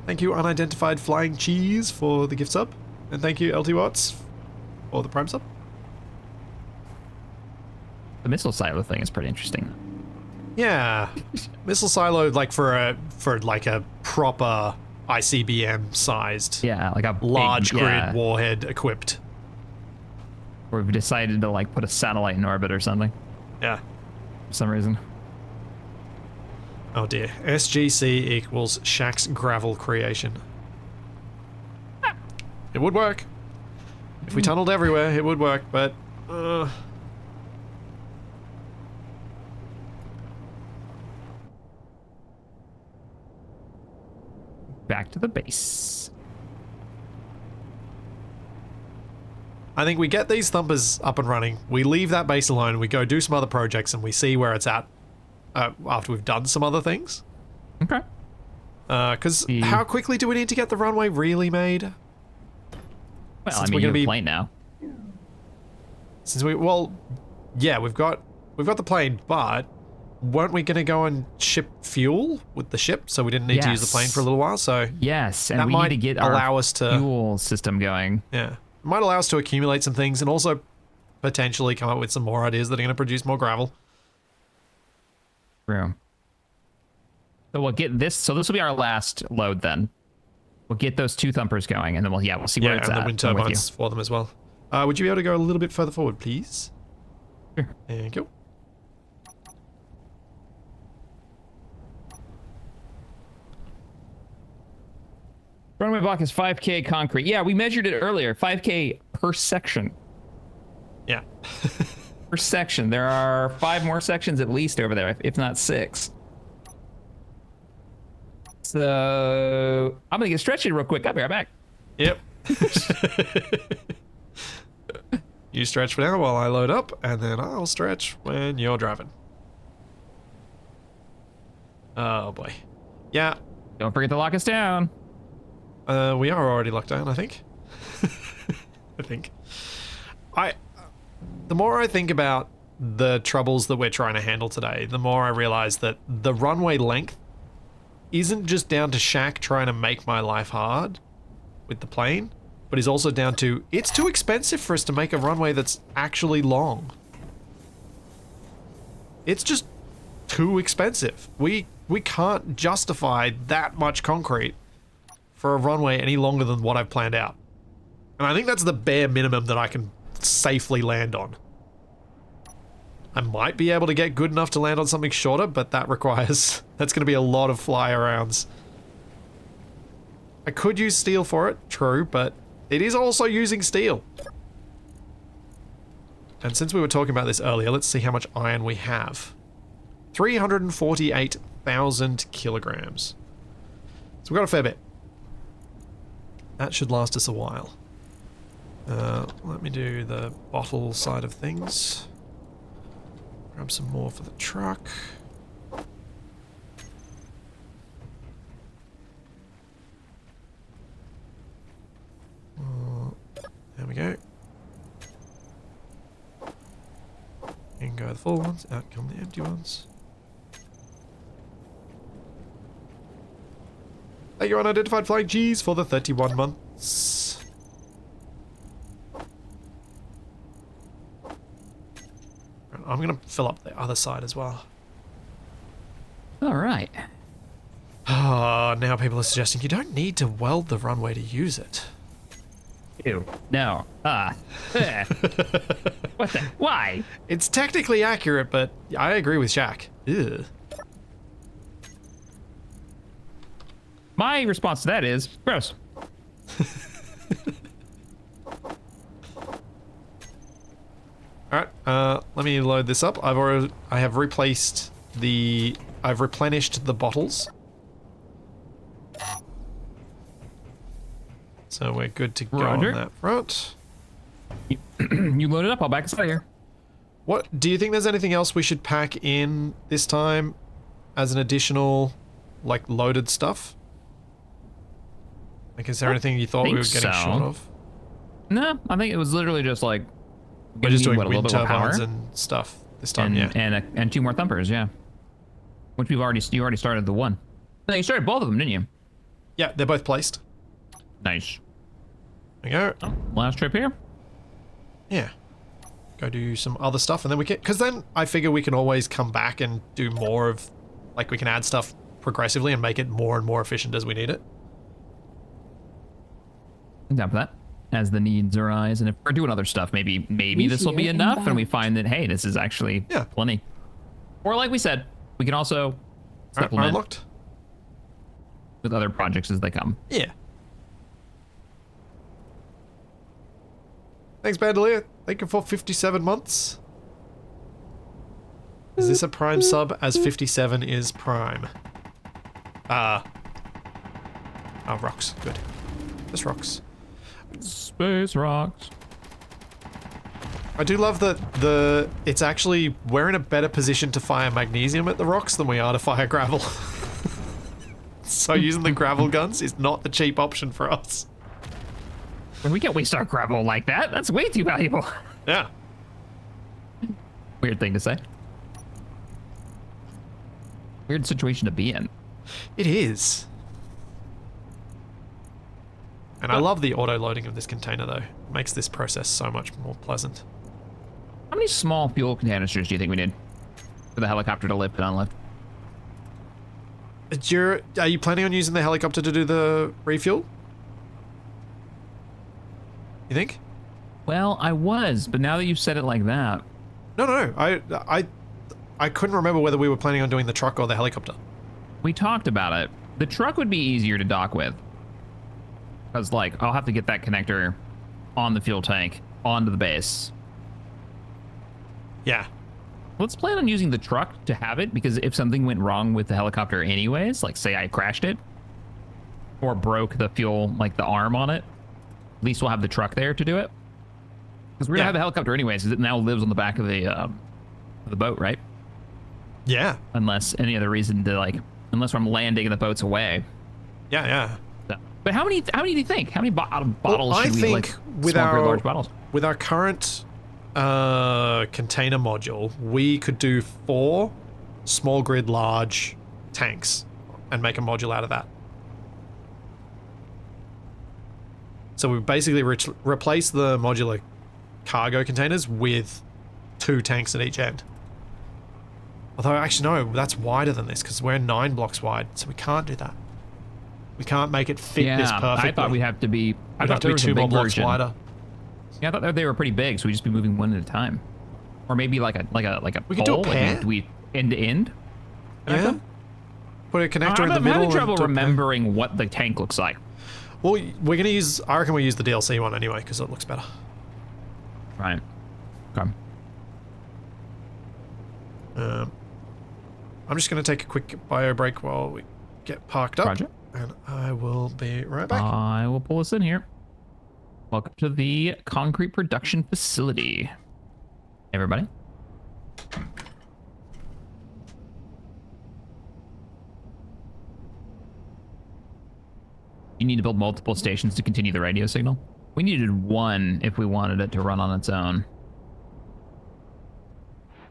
Thank you, unidentified flying cheese, for the gift sub, and thank you, LT Watts, for the prime sub. The missile silo thing is pretty interesting. Yeah, missile silo, like for like a proper ICBM sized, Yeah, like a large big, grid yeah, warhead equipped. where we've decided to like put a satellite in orbit or something Yeah. for some reason. Oh dear. SGC equals Shaq's gravel creation. It would work. If we tunneled everywhere, it would work, but... Back to the base. I think we get these Thumpers up and running, we leave that base alone, we go do some other projects, and we see where it's at after we've done some other things. Okay. Because how quickly do we need to get the runway really made? Well, Since I we're mean, you gonna have be- a plane now. Since yeah, we've got the plane, but weren't we going to go and ship fuel with the ship, so we didn't need to use the plane for a little while? So Yes, and that we might need to get allow our us to fuel system going. yeah, it might allow us to accumulate some things, and also potentially come up with some more ideas that are going to produce more gravel. True. So we'll get this. So this will be our last load then. We'll get those 2 thumpers going, and then we'll see where it's and at. the wind I'm with you. turbines for them as well. Would you be able to go a little bit further forward, please? Sure. Thank you. Runway block is 5K concrete. Yeah, we measured it earlier. 5K per section. Yeah. Per section. There are 5 more sections at least over there, if not 6. So I'm gonna get stretched real quick. I'll be right back. Yep. You stretch for now while I load up, and then I'll stretch when you're driving. Oh boy. Yeah. Don't forget to lock us down. We are already locked down, I think. I think. The more I think about the troubles that we're trying to handle today, the more I realize that the runway length isn't just down to Shaq trying to make my life hard with the plane, but is also down to it's too expensive for us to make a runway that's actually long. It's just too expensive. We can't justify that much concrete for a runway any longer than what I've planned out. And I think that's the bare minimum that I can safely land on. I might be able to get good enough to land on something shorter, but that requires... that's going to be a lot of fly-arounds. I could use steel for it, true, but it is also using steel. And since we were talking about this earlier, let's see how much iron we have. 348,000 kilograms. So we've got a fair bit. That should last us a while. Let me do the bottle side of things. Grab some more for the truck. There we go. In go the full ones, out come the empty ones. Thank you, unidentified flying cheese, for the 31 months. I'm going to fill up the other side as well. All right. Ah, now people are suggesting you don't need to weld the runway to use it. Ew. No. What the? Why? It's technically accurate, but I agree with Shaq. Ew. My response to that is gross. Alright, let me load this up. I have replenished the bottles. So we're good to go Roger. on that front. You load it up, I'll back us out of here. What, do you think there's anything else we should pack in this time as an additional, like, loaded stuff? Like, is there anything you thought we were getting short of? No, I think it was literally just like... We're just doing a little wind bit more power turbines and stuff this time, yeah. And 2 more thumpers, yeah. Which you already started the one. No, you started both of them, didn't you? Yeah, they're both placed. Nice. There you go. Oh, last trip here. Yeah. Go do some other stuff and then we can... Because then I figure we can always come back and do more of... Like, we can add stuff progressively and make it more and more efficient as we need it. I'm down for that. As the needs arise, and if we're doing other stuff, maybe this will be enough, and we find that, hey, this is actually plenty. Or like we said, we can also supplement Unlocked. with other projects as they come. Yeah. Thanks, Bandolier. Thank you for 57 months. Is this a prime sub as 57 is prime? Oh, rocks. Good. Just rocks. Space rocks. I do love that it's actually, we're in a better position to fire magnesium at the rocks than we are to fire gravel. So using the gravel guns is not the cheap option for us. We can't waste our gravel like that. That's way too valuable. Yeah. Weird thing to say. Weird situation to be in. It is. And I love the auto-loading of this container, though. It makes this process so much more pleasant. How many small fuel canisters do you think we need for the helicopter to lift and unlift? Are you planning on using the helicopter to do the refuel? You think? Well, I was, but now that you've said it like that, No. I couldn't remember whether we were planning on doing the truck or the helicopter. we talked about it. The truck would be easier to dock with. Because, like, I'll have to get that connector on the fuel tank, onto the base. Yeah. Let's plan on using the truck to have it, because if something went wrong with the helicopter anyways, like say I crashed it, or broke the fuel, like the arm on it, at least we'll have the truck there to do it. Because we're gonna have the helicopter anyways, because it now lives on the back of the boat, right? Yeah. Unless any other reason to, like, unless I'm landing and the boat's away. Yeah. So, but how many do you think? How many bottles should we, like, with small our grid, large bottles? with our current container module, we could do 4 small grid large tanks and make a module out of that. So we basically replace the modular cargo containers with 2 tanks at each end. Although, actually, no, that's wider than this because we're 9 blocks wide, so we can't do that. We can't make it fit this perfectly. I thought we'd have to be. We'd have to be 2 more blocks wider. Yeah, I thought they were pretty big, so we'd just be moving one at a time, or maybe like a We could do a pole, pair. like we end to end. Yeah. Put a connector in the I'm middle. having trouble and do a pair. remembering what the tank looks like. Well, we're gonna use. I reckon we use the DLC one anyway because it looks better. Right. Okay. I'm just gonna take a quick bio break while we get parked up, Roger. and I will be right back. I will pull us in here. Welcome to the concrete production facility, everybody. You need to build multiple stations to continue the radio signal. We needed 1 if we wanted it to run on its own.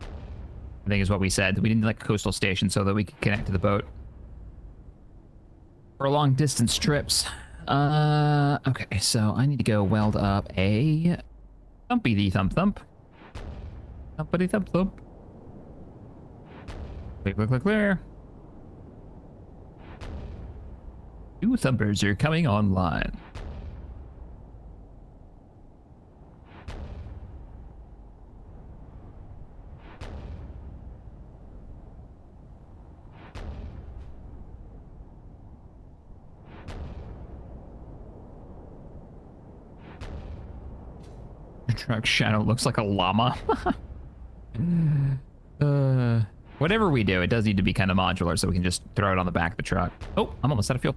I think is what we said. We needed like a coastal station so that we could connect to the boat for long distance trips. Okay, so I need to go weld up a thumpy thump thump. Thumpity thump thump. Click there. 2 thumpers are coming online. Truck shadow looks like a llama. Whatever we do, it does need to be kind of modular so we can just throw it on the back of the truck. Oh, I'm almost out of fuel.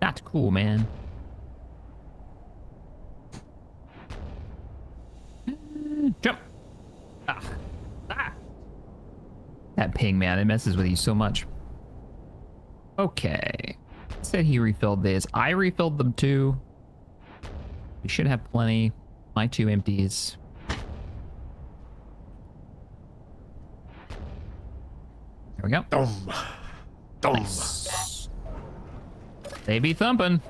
Not cool, man. Jump. Ah. That ping, man, it messes with you so much. Okay. Said he refilled this. I refilled them too. We should have plenty. My 2 empties. There we go. Dum. Nice. They be thumping.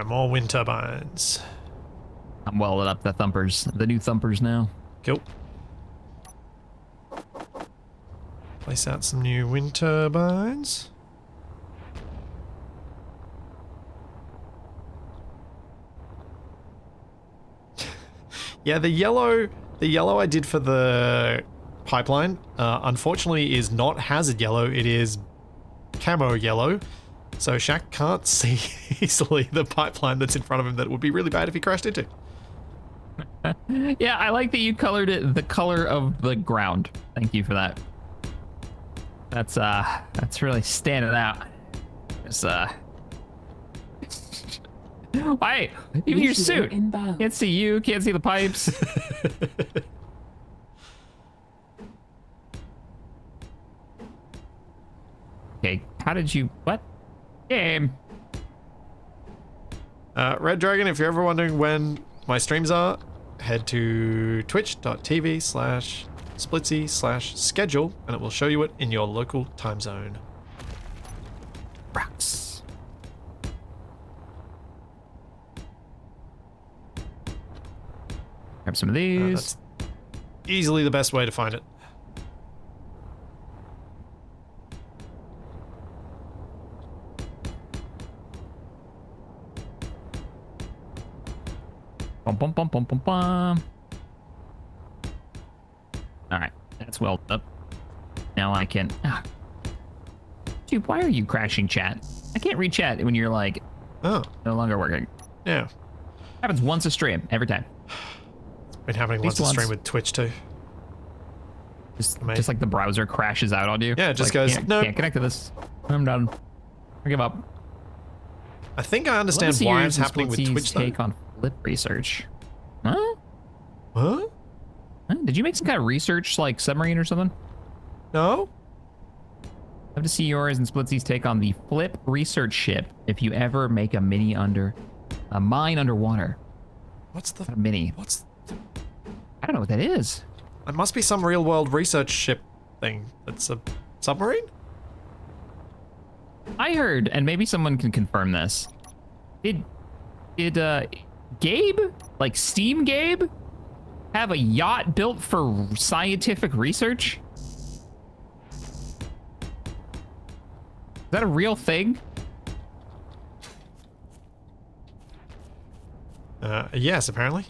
More wind turbines. I'm welding up the thumpers, the new thumpers now. Cool. Place out some new wind turbines. Yeah, the yellow I did for the pipeline, unfortunately is not hazard yellow, it is camo yellow. So Shaq can't see easily the pipeline that's in front of him that it would be really bad if he crashed into. Yeah, I like that you colored it the color of the ground. Thank you for that. That's really standing out. It's why? Even your suit. Can't see you, can't see the pipes. Okay, how did you, what? Game. Red Dragon, if you're ever wondering when my streams are, head to twitch.tv/splitsy/schedule and it will show you it in your local time zone. Rocks. Grab some of these. That's easily the best way to find it. Bum, bum, bum, bum, bum, bum. All right, that's well up. Now I can. Dude, why are you crashing chat? I can't read chat when you're like, Oh, no longer working. yeah. Happens once a stream, every time. Been happening once a stream with Twitch too. Just like the browser crashes out on you. Yeah, it just like, goes, no. Can't connect to this. I'm done. I give up. I think I understand why it's happening with Twitch though. Take on flip research. Huh? Huh? Huh? Did you make some kind of research like Submarine or something? No? Love to see yours and Splitsy's take on the flip research ship if you ever make a mine underwater. What's the Not a mini? I don't know what that is. It must be some real world research ship thing. That's a submarine? I heard, and maybe someone can confirm this. Did Gabe, like Steam Gabe, have a yacht built for scientific research? Is that a real thing? Yes, apparently.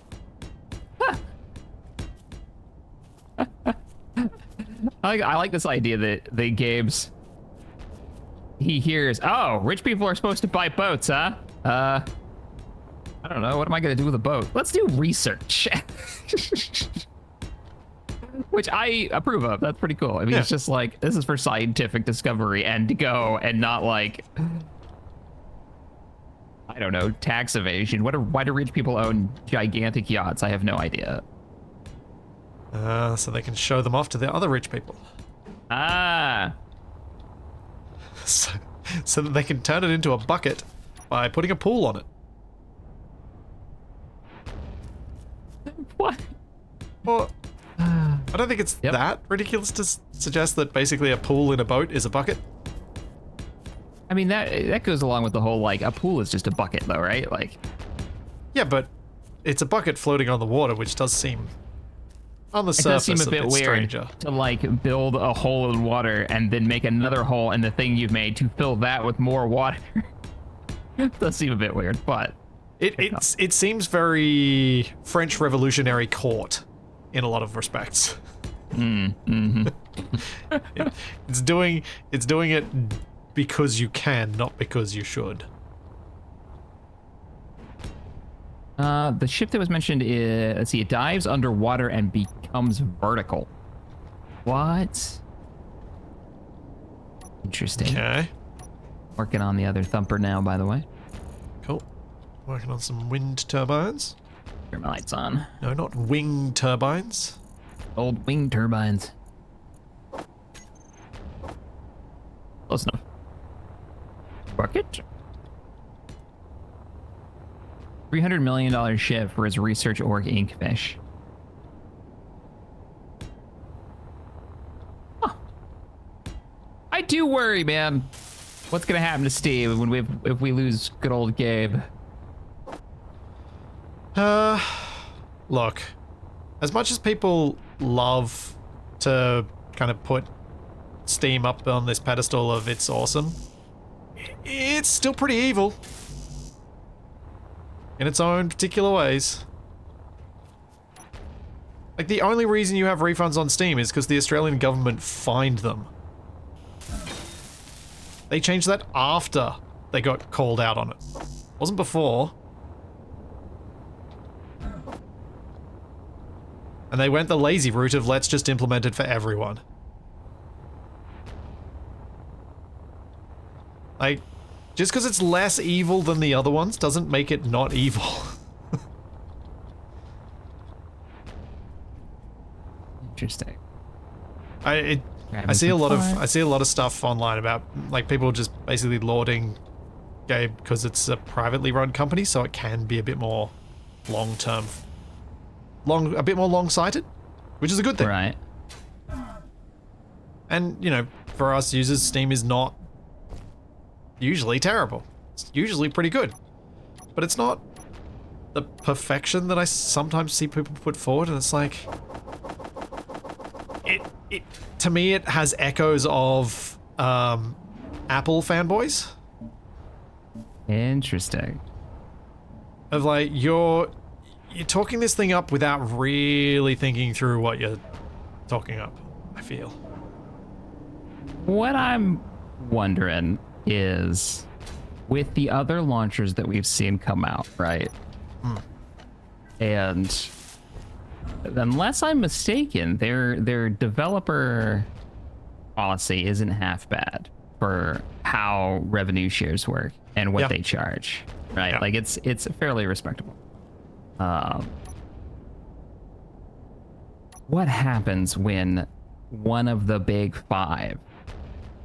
I like this idea that the Gabe's he hears, oh, rich people are supposed to buy boats, huh? I don't know. What am I gonna do with a boat? Let's do research. Which I approve of. That's pretty cool. I mean, Yeah. It's just like, this is for scientific discovery and to go and not like, I don't know, tax evasion. Why do rich people own gigantic yachts? I have no idea. So they can show them off to the other rich people. Ah. So that they can turn it into a bucket by putting a pool on it. What? Well, I don't think it's that ridiculous to suggest that basically a pool in a boat is a bucket. I mean, that goes along with the whole, like, a pool is just a bucket, though, right? Like, Yeah, but it's a bucket floating on the water, which does seem on the it does surface seem a bit weird stranger. to, like, build a hole in water and then make another hole in the thing you've made to fill that with more water. It does seem a bit weird, but... It seems very French Revolutionary Court in a lot of respects. It's doing it because you can, not because you should. The ship that was mentioned is, let's see, it dives underwater and becomes vertical. What? Interesting. Okay, Working on the other Thumper now, by the way. cool. Working on some wind turbines. Turn my lights on. No, not wing turbines. Old wing turbines. Close enough. Bucket. $300 million ship for his research org Inkfish. Huh. I do worry, man. What's gonna happen to Steve if we lose good old Gabe? Look, as much as people love to kind of put Steam up on this pedestal of it's awesome, it's still pretty evil. In its own particular ways. Like, the only reason you have refunds on Steam is because the Australian government fined them. They changed that after they got called out on it. Wasn't before. And they went the lazy route of let's just implement it for everyone. Like, just because it's less evil than the other ones doesn't make it not evil. Interesting. I see a lot of stuff online about like people just basically lauding Gabe because it's a privately run company, so it can be a bit more long-term, a bit more long-sighted, which is a good thing. Right. And you know, for us users, Steam is not usually terrible. It's usually pretty good. But it's not the perfection that I sometimes see people put forward, and it's like it to me it has echoes of Apple fanboys. Interesting. Of like you're talking this thing up without really thinking through what you're talking up, I feel. What I'm wondering is, with the other launchers that we've seen come out, right? And unless I'm mistaken, their developer policy isn't half bad for how revenue shares work and what they charge, right? Yeah. Like it's fairly respectable. What happens when one of the big five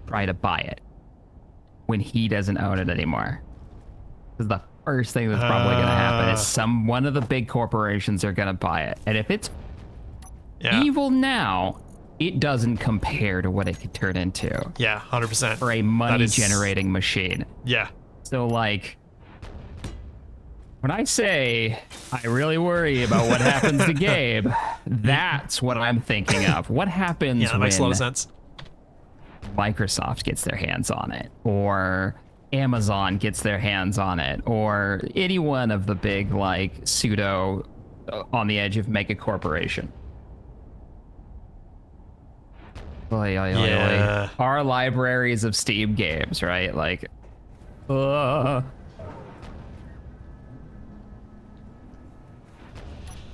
try to buy it when he doesn't own it anymore? Because the first thing that's probably going to happen is one of the big corporations are going to buy it, and if it's evil now, it doesn't compare to what it could turn into. Yeah, 100%. For a money-generating machine. Yeah. So, like, when I say I really worry about what happens to Gabe, that's what I'm thinking of. What happens Yeah, that makes a lot of sense. Microsoft gets their hands on it, or Amazon gets their hands on it, or any one of the big, like, pseudo on the edge of mega corporation. Oy, oy, oy, oy. Our libraries of Steam games, right? Like, oh,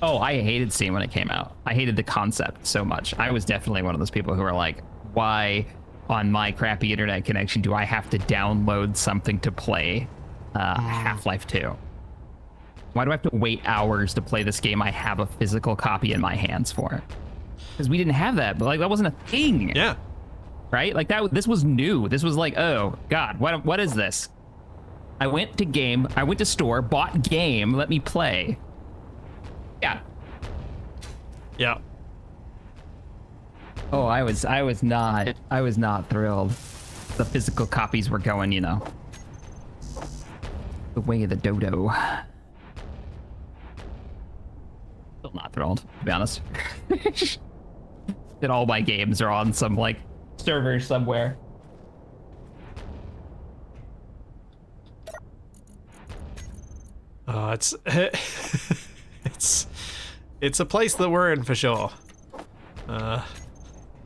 I hated Steam when it came out. I hated the concept so much. I was definitely one of those people who were like, why on my crappy internet connection do I have to download something to play Half-Life 2? Why do I have to wait hours to play this game I have a physical copy in my hands for? Because we didn't have that, but like that wasn't a thing. Yeah. Right? Like this was new. This was like, oh God, what is this? I went to store, bought game, let me play. Yeah. Yeah. Oh, I was not thrilled. The physical copies were going, you know, the way of the dodo. Still not thrilled, to be honest. That all my games are on some like server somewhere. It's it's a place that we're in for sure.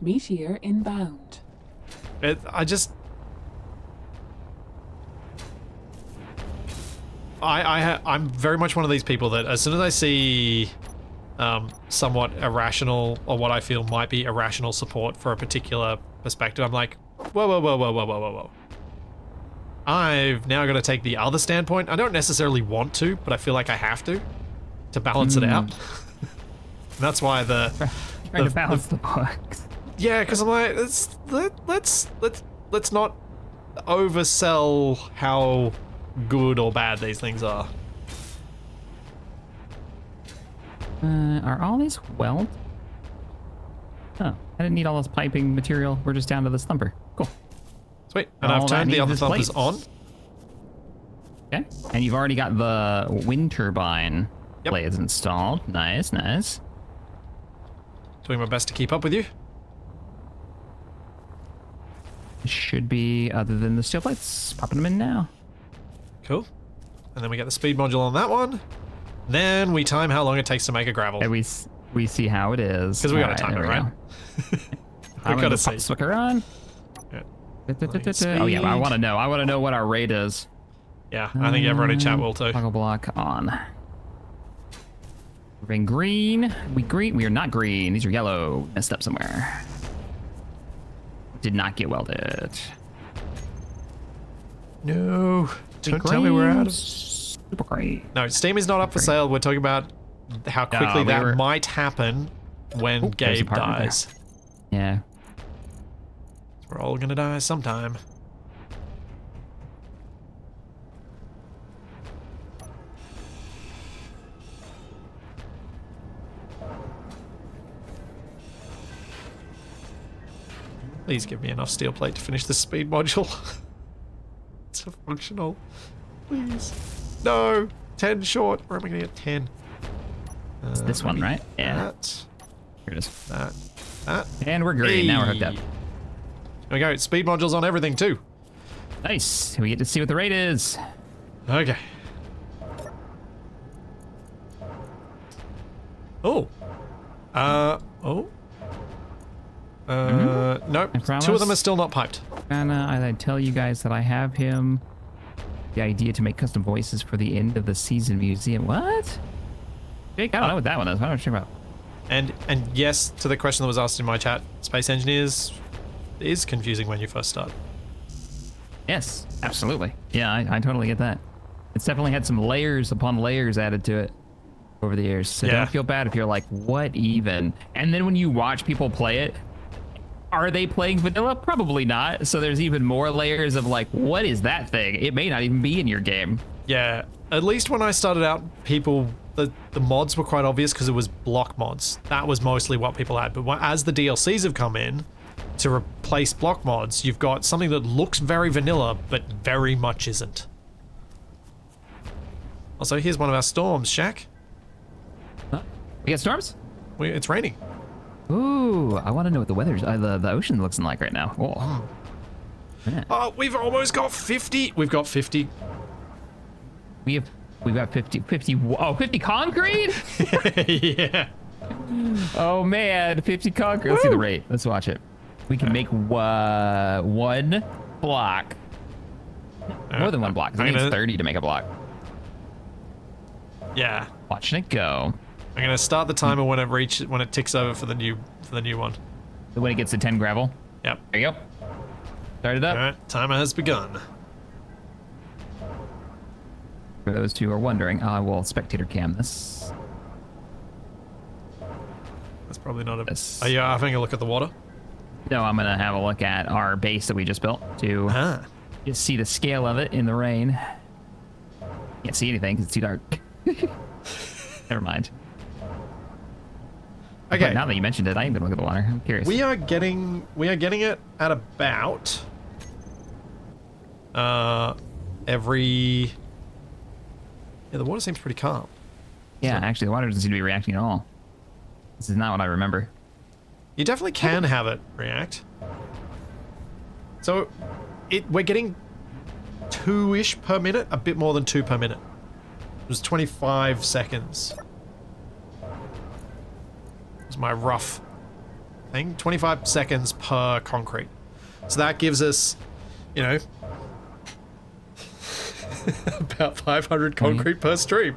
Meteor inbound. I'm very much one of these people that as soon as I see somewhat irrational, or what I feel might be irrational support for a particular perspective, I'm like, whoa, whoa, whoa, whoa, whoa, whoa, whoa, whoa. I've now got to take the other standpoint. I don't necessarily want to, but I feel like I have to balance it out. And that's why Trying to balance the books. Yeah, because I'm like, let's not oversell how good or bad these things are. Are all these weld? Oh, I didn't need all this piping material. We're just down to this Thumper. Cool. Sweet. And All I've that turned the needs other is Thumpers plates. on. Okay. And you've already got the wind turbine Yep. blades installed. Nice, nice. Doing my best to keep up with you. Should be, other than the steel plates, popping them in now. Cool. And then we get the speed module on that one. Then we time how long it takes to make a gravel. And we see how it is. Because we got to All time it, there we right? go. We've got to pop see. Swicker on. Yeah. Oh yeah, I want to know. I want to know what our rate is. Yeah, I think everyone in chat will too. Toggle block on. We're in green. We are not green. These are yellow. Messed up somewhere. Did not get welded. No. Don't tell me we're out of... Super great. No, Steam is not up for sale. We're talking about how quickly that might happen when There's a Gabe partner there. dies. Yeah. We're all gonna die sometime. Please give me enough steel plate to finish this speed module. It's functional. Please. No! 10 short. Where am I gonna get 10? It's this one, right? Yeah. That. Here it is. That. And we're green. Now we're hooked up. There we go. Speed modules on everything too. Nice. We get to see what the rate is. Okay. Oh. Oh. Nope. I promise. 2 of them are still not piped. And I tell you guys that I have him the idea to make custom voices for the end of the season museum. What? Jake, I don't know what that one is. I don't know what you're talking about. And yes, to the question that was asked in my chat, Space Engineers is confusing when you first start. Yes, absolutely. Yeah, I totally get that. It's definitely had some layers upon layers added to it over the years. So don't feel bad if you're like, what even? And then when you watch people play it, are they playing vanilla? Probably not. So there's even more layers of like, what is that thing? It may not even be in your game. Yeah, at least when I started out, the mods were quite obvious because it was block mods. That was mostly what people had. But as the DLCs have come in to replace block mods, you've got something that looks very vanilla, but very much isn't. Also, here's one of our storms, Shaq. Huh? We got storms? It's raining. Ooh, I want to know what the weather's, the ocean looks like right now. Oh. Yeah. Oh, we've almost got 50. We've got 50. We've got 50 concrete? Yeah. Oh man, 50 concrete. Let's see the rate. Let's watch it. We can make 1 block. More than 1 block, because I think it's 30 to make a block. Yeah. Watching it go. I'm gonna start the timer when it ticks over for the new one. When it gets to 10 gravel. Yep. There you go. Start it up. All right, timer has begun. For those who are wondering, I will spectator cam this. That's probably not a... This. Are you having a look at the water? No, I'm gonna have a look at our base that we just built to just see the scale of it in the rain. Can't see anything because it's too dark. Never mind. Okay. But now that you mentioned it, I am gonna look at the water. I'm curious. We are getting it at about every... Yeah, the water seems pretty calm. Yeah, actually, the water doesn't seem to be reacting at all. This is not what I remember. You definitely can have it react. So, we're getting 2-ish per minute, a bit more than 2 per minute. It was 25 seconds. That's my rough thing. 25 seconds per concrete. So that gives us, you know, about 500 concrete per stream.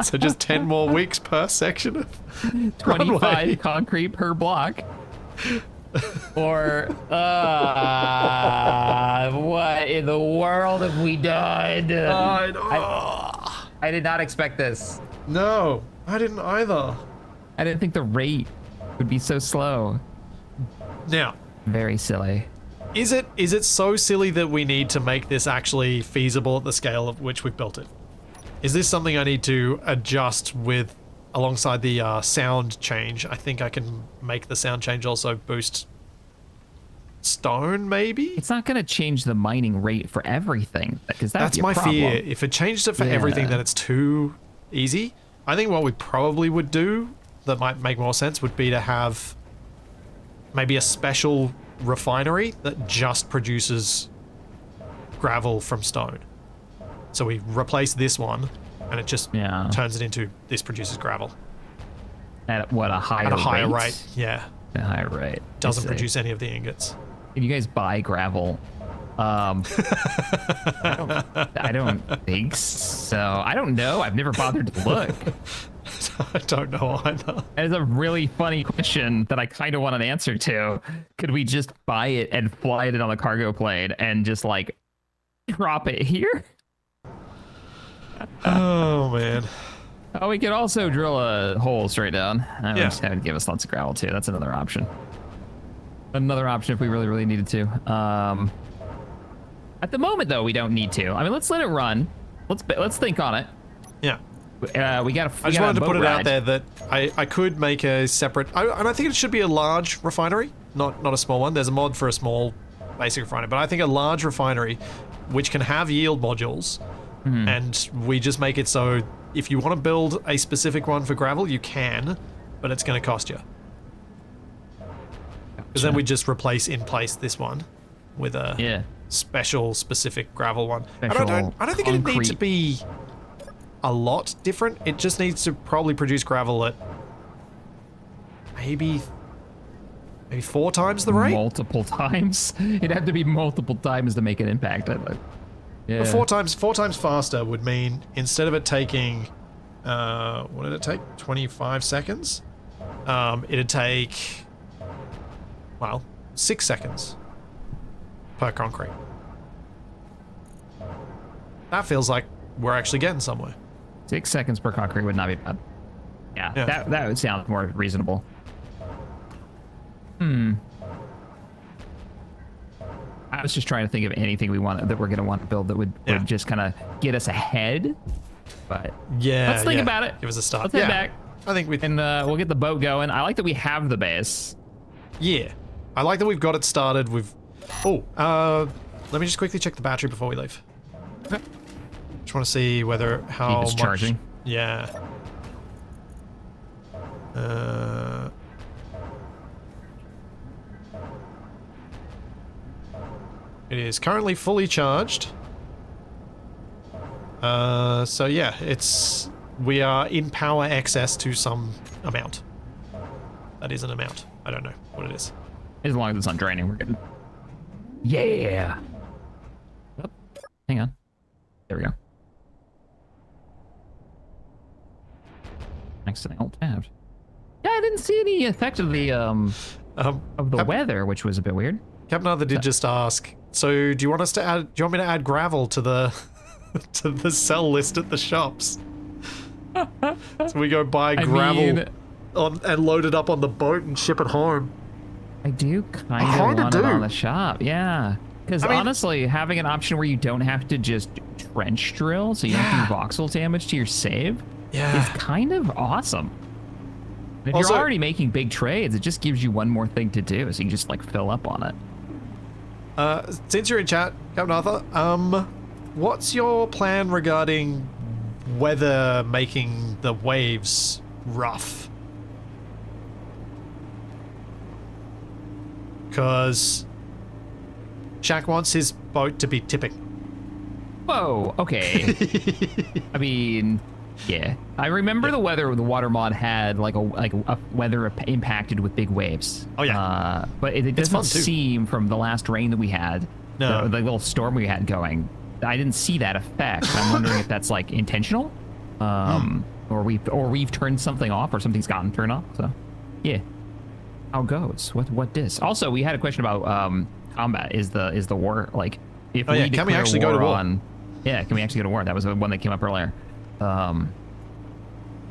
So just 10 more weeks per section of 25 runway. concrete per block. Or, what in the world have we done? I did not expect this. No, I didn't either. I didn't think the rate would be so slow. Now, Very silly. is it so silly that we need to make this actually feasible at the scale of which we've built it? Is this something I need to adjust with alongside the sound change? I think I can make the sound change also boost stone, maybe? It's not going to change the mining rate for everything, because That's my fear. If it changes it for everything, then it's too easy. I think what we probably would do that might make more sense would be to have maybe a special refinery that just produces gravel from stone. So we replace this one, and it just turns it into this produces gravel. At what, a higher rate? Yeah. A higher rate. Doesn't produce any of the ingots. If you guys buy gravel, I don't think so. I don't know. I've never bothered to look. I don't know either. That is a really funny question that I kind of want an answer to. Could we just buy it and fly it on the cargo plane and just like drop it here? Oh man. Oh, we could also drill a hole straight down. I Yeah. just have to give us lots of gravel too. That's another option. Another option if we really, really needed to. At the moment, though, we don't need to. I mean, let's let it run. Let's think on it. Yeah. We got. I just wanted to put it out there that I could make a separate, and I think it should be a large refinery, not a small one. There's a mod for a small basic refinery, but I think a large refinery, which can have yield modules, and we just make it so if you want to build a specific one for gravel, you can, but it's going to cost you. Because then we just replace in place this one with a special specific gravel one. I don't think it'd need to be a lot different. It just needs to probably produce gravel at maybe 4 times the rate. Multiple times. It'd have to be multiple times to make an impact. Yeah. But 4 times faster would mean instead of it taking, what did it take? 25 seconds. It'd take, well, 6 seconds per concrete. That feels like we're actually getting somewhere. 6 seconds per concrete would not be bad. Yeah. That would sound more reasonable. I was just trying to think of anything we're going to want to build that would just kind of get us ahead. But let's think about it. Give us a start. Let's head back. I think we'll get the boat going. I like that we have the base. Yeah. I like that we've got it started. Let me just quickly check the battery before we leave. Okay. Just want to see how it's much charging. Yeah. It is currently fully charged. So yeah, we are in power excess to some amount. That is an amount. I don't know what it is. As long as it's not draining, we're good. Yeah. Oh, hang on. There we go. Next to the alt tab. Yeah, I didn't see any effect of the weather, which was a bit weird. Captain Arthur did just ask. So, do you want me to add gravel to the to the sell list at the shops? So we go buy gravel and load it up on the boat and ship it home. I do kind of want it on the shop, yeah. Because honestly, having an option where you don't have to just trench drill, so you don't do voxel damage to your save, is kind of awesome. And if you're already making big trades, it just gives you one more thing to do, so you can just like fill up on it. Since you're in chat, Captain Arthur, what's your plan regarding weather making the waves rough? Because Shaq wants his boat to be tipping. Whoa, okay. I mean, yeah. I remember the water mod had like a weather impacted with big waves. Oh yeah. But it doesn't seem from the last rain that we had, the little storm we had going, I didn't see that effect. I'm wondering if that's like intentional, or we've turned something off, or something's gotten turned off. So, yeah. How goes? What dis? Also, we had a question about combat. Is the war like if we can we actually go to war? Can we actually go to war? That was the one that came up earlier. Not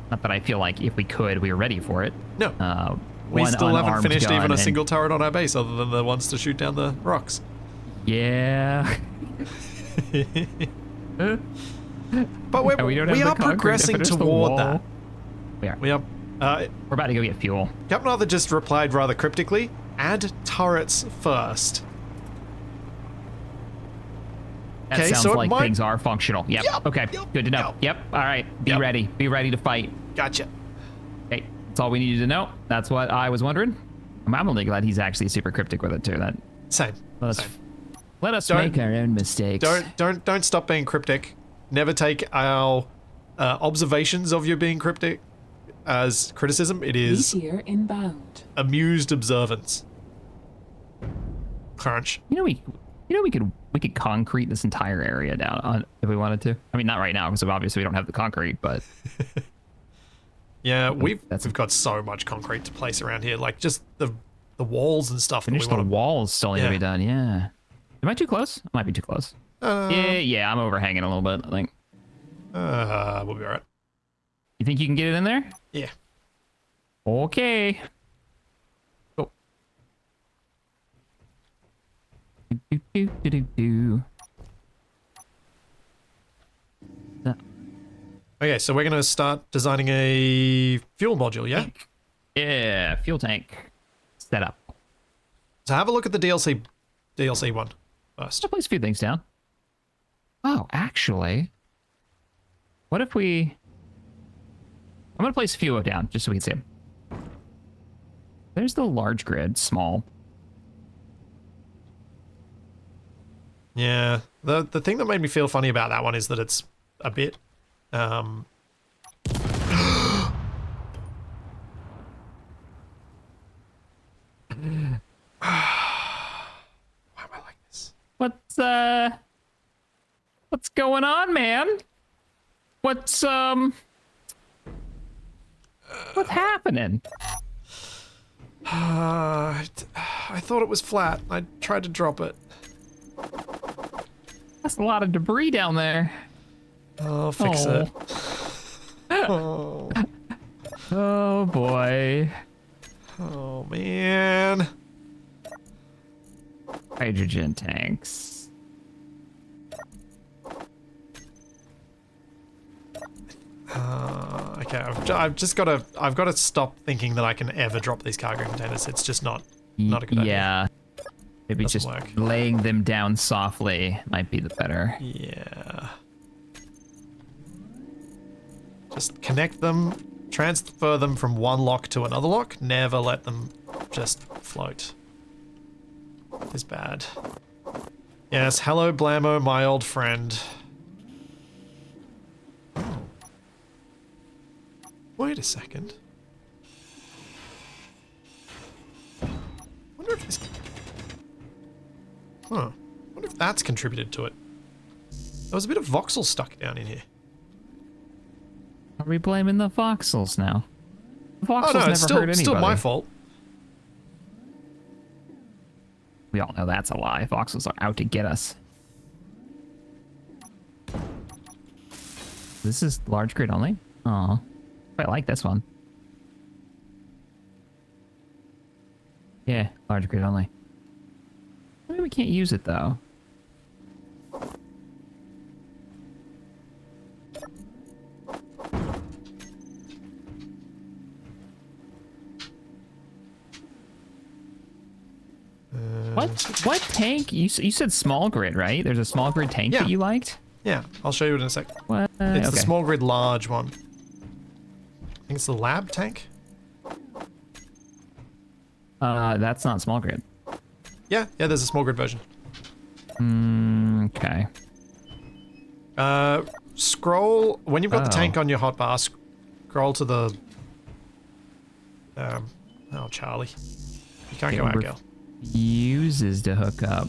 that I feel like if we could, we were ready for it. No. We still haven't finished even a single turret on our base other than the ones to shoot down the rocks. Yeah. But we are progressing toward that. We are. We're about to go get fuel. Captain Arthur just replied rather cryptically, add turrets first. That sounds like things are functional. Yep. Okay. Good to know. Yep. All right. Be ready. Be ready to fight. Gotcha. Okay. That's all we needed to know. That's what I was wondering. I'm only glad he's actually super cryptic with it too. Same. Let us make our own mistakes. Don't stop being cryptic. Never take our observations of you being cryptic as criticism. It is inbound. Amused observance. Crunch. We could concrete this entire area down if we wanted to. I mean, not right now because obviously we don't have the concrete, but yeah, we've got so much concrete to place around here. Like just the walls and stuff. Finish the walls still need to be done. Yeah. Am I too close? I might be too close. Yeah, I'm overhanging a little bit, I think. We'll be all right. You think you can get it in there? Yeah. Okay. Go. Okay, so we're going to start designing a fuel module, yeah? Yeah, fuel tank setup. So have a look at the DLC one first. I'll place a few things down. Oh, actually, what if we... I'm going to place a few down just so we can see them. There's the large grid, small. Yeah, the thing that made me feel funny about that one is that it's a bit Um, why am I like this? What's going on, man? What's happening? I thought it was flat. I tried to drop it. That's a lot of debris down there. Oh, fix it. Oh. Oh boy. Oh, man. Hydrogen tanks. Okay, I've got to stop thinking that I can ever drop these cargo containers. It's just not a good idea. Yeah. Maybe Doesn't just work. laying them down softly might be the better. Yeah. Just connect them, transfer them from one lock to another lock. Never let them just float. It's bad. Yes, hello Blammo, my old friend. Oh. Wait a second. Wonder if this... Huh. Wonder if that's contributed to it. There was a bit of voxel stuck down in here. Are we blaming the voxels now? Voxels Oh no, never it's hurt anybody. still my fault. We all know that's a lie. Voxels are out to get us. This is large grid only? Aw. I like this one. Yeah, large grid only. Maybe we can't use it though. What tank? You said small grid, right? There's a small grid tank Yeah. that you liked? Yeah, I'll show you in a sec. What? It's the Okay. small grid large one. I think it's the lab tank. That's not small grid. Yeah, there's a small grid version. Okay. Scroll when you've got the tank on your hotbar. Scroll to the. Oh, Charlie, you can't go out, girl. Uses to hook up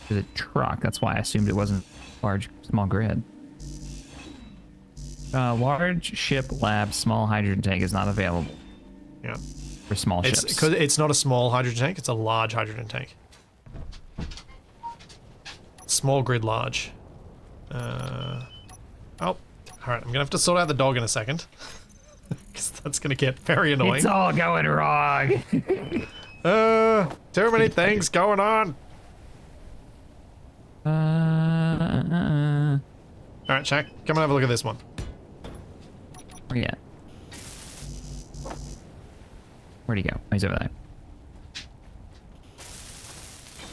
to the truck. That's why I assumed it wasn't small grid. Large ship lab small hydrogen tank is not available. Yeah. For small It's ships. because it's not a small hydrogen tank, it's a large hydrogen tank. Small grid large. Oh, alright, I'm gonna have to sort out the dog in a second. Because that's gonna get very annoying. It's all going wrong. Too many things going on. Alright, Shaq, come and have a look at this one. Where you at? Where'd he go? Oh, he's over there.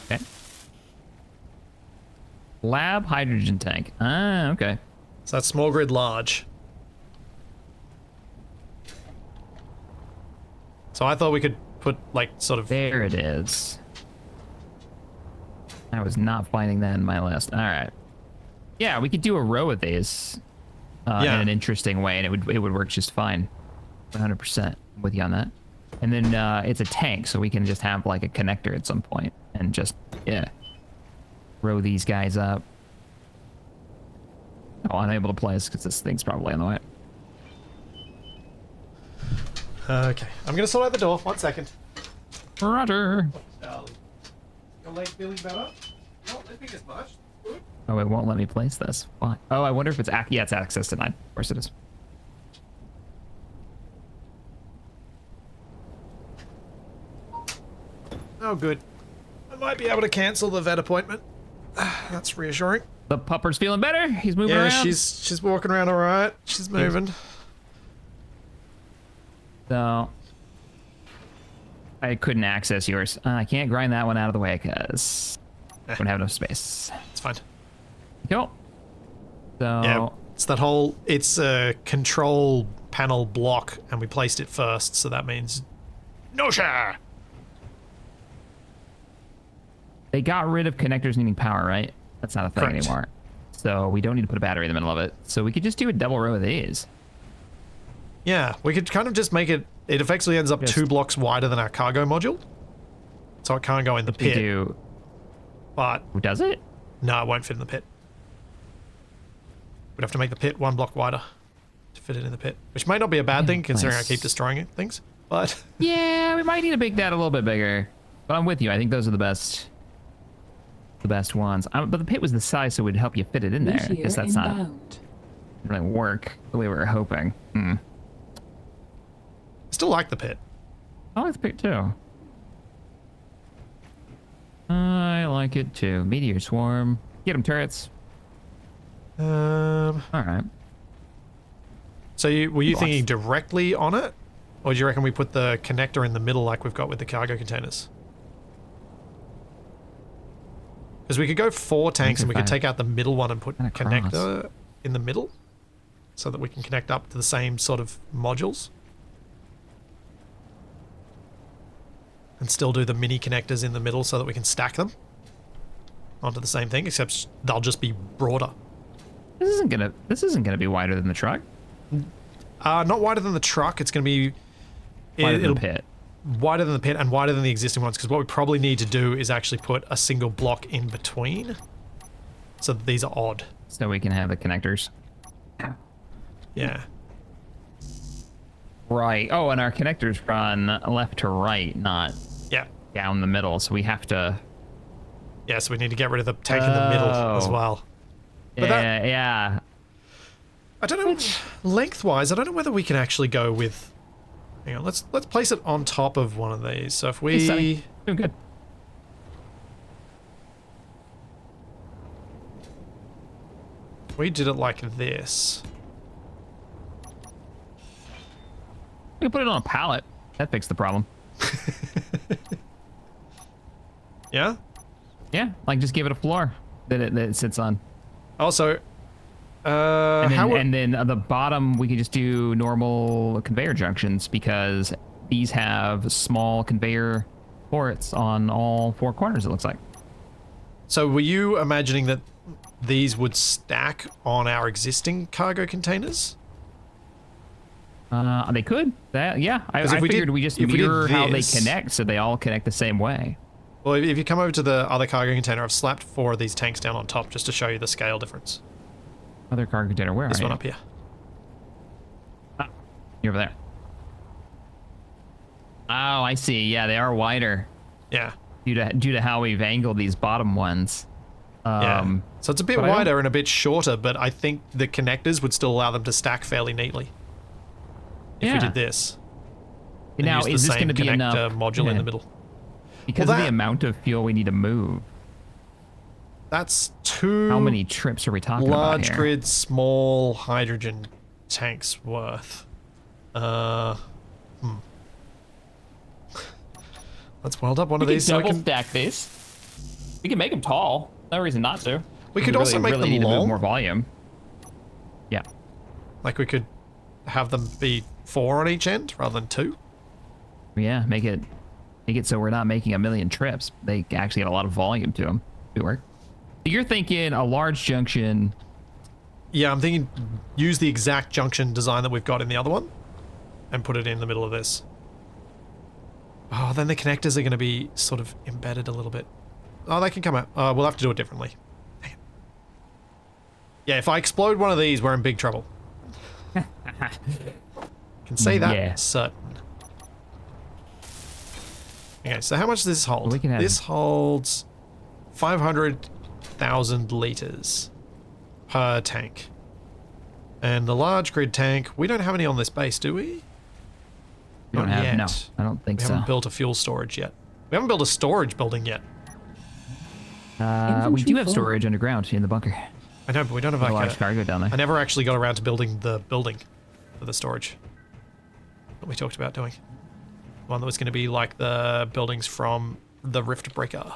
Okay. Lab hydrogen tank. Ah, okay. So that's small grid large. So I thought we could put, like, sort of... There it is. I was not finding that in my list. All right. Yeah, we could do a row of these in an interesting way, and it would work just fine. 100% with you on that. And then it's a tank, so we can just have like a connector at some point and just row these guys up. Oh, unable to place because this thing's probably on the way. Okay, I'm gonna sort out the door. 1 second. Roger. Your leg feeling better? Not limping as much. Good. Oh, it won't let me place this. Why? Oh, I wonder if it's it's access denied. Of course it is. Oh, good. I might be able to cancel the vet appointment. That's reassuring. The pupper's feeling better. He's moving Yeah, around. she's walking around all right. She's moving. So I couldn't access yours. I can't grind that one out of the way because I don't have enough space. It's fine. Cool. So Yeah, it's that whole, it's a control panel block, and we placed it first, so that means no share. they got rid of connectors needing power, right? That's not a thing Correct. anymore. So we don't need to put a battery in the middle of it. So we could just do a double row of these. Yeah, we could kind of just make it... It effectively ends up Just- 2 blocks wider than our cargo module. So it can't go in the We pit. do... But Does it? no, it won't fit in the pit. We'd have to make the pit 1 block wider to fit it in the pit. Which may not be a bad thing, considering I nice. keep destroying it, things. But... Yeah, we might need to make that a little bit bigger. But I'm with you. I think those are the best ones. But the pit was the size, so it would help you fit it in there. Meteor Because that's not inbound. going to work the way we were hoping. Hmm. I still like the pit. I like the pit too. I like it too. Meteor swarm. Get them turrets. All right. So were you Blocks. thinking directly on it? Or do you reckon we put the connector in the middle like we've got with the cargo containers? Because we could go 4 tanks and we could fine. take out the middle one and put And a cross. connector in the middle. So that we can connect up to the same sort of modules. And still do the mini connectors in the middle so that we can stack them onto the same thing, except they'll just be broader. This isn't gonna be wider than the truck. Not wider than the truck, it's going to be... Wider than it'll- the pit. Wider than the pit and wider than the existing ones, because what we probably need to do is actually put a single block in between so that these are odd. So we can have the connectors. Yeah. Right. Oh, and our connectors run left to right, not Yeah. down the middle. So we have to. Yeah, so we need to get rid of the tank in the middle as Oh. well. But Yeah. I don't know, lengthwise, I don't know whether we can actually go with... Hang on, let's place it on top of one of these. So if Hey, Sonny. we... Doing good. We did it like this. We can put it on a pallet. That fixed the problem. Yeah? Yeah, like just give it a floor that it sits on. Also, And then at the bottom, we could just do normal conveyor junctions because these have small conveyor ports on all 4 corners, it looks like. So were you imagining that these would stack on our existing cargo containers? They could. Yeah. I 'Cause if we figured did- we just if we did mirror how they this- connect so they all connect the same way. Well, if you come over to the other cargo container, I've slapped 4 of these tanks down on top just to show you the scale difference. Other cargo container, where This are one you? up here. Ah, you're over there. Oh, I see. Yeah, they are wider Yeah. due to how we've angled these bottom ones. Yeah. So it's a bit but I don't- wider and a bit shorter, but I think the connectors would still allow them to stack fairly neatly. If we Yeah. did this. And Now, use the is this same going to be connector enough? module in the middle. Because Well, of the that- amount of fuel we need to move. That's 2 How many trips are we talking large about here? grid, small hydrogen tanks worth. Let's weld up one of these so we can... stack these. We can make them tall. No reason not to. We could also make them need to move long. more volume. Yeah. Like we could have them be 4 on each end rather than 2. Yeah, make it so we're not making a million trips. They actually have a lot of volume to them. Do work. You're thinking a large junction. Yeah, I'm thinking use the exact junction design that we've got in the other one and put it in the middle of this. Oh, then the connectors are going to be sort of embedded a little bit. Oh, they can come out. We'll have to do it differently. Dang it. Yeah, if I explode one of these, we're in big trouble. Can say that Yeah. certain. Okay, so how much does this hold? We can have- This holds 500,000 liters per tank. And the large grid tank, we don't have any on this base, do we? We don't Not have, no, yet. I don't think We so. haven't built a fuel storage yet. We haven't built a storage building yet. We Infantry do have full. storage underground in the bunker. I know, but we don't have A like large cargo down there. I never actually got around to building the building for the storage that we talked about doing. One that was going to be like the buildings from the Rift Breaker.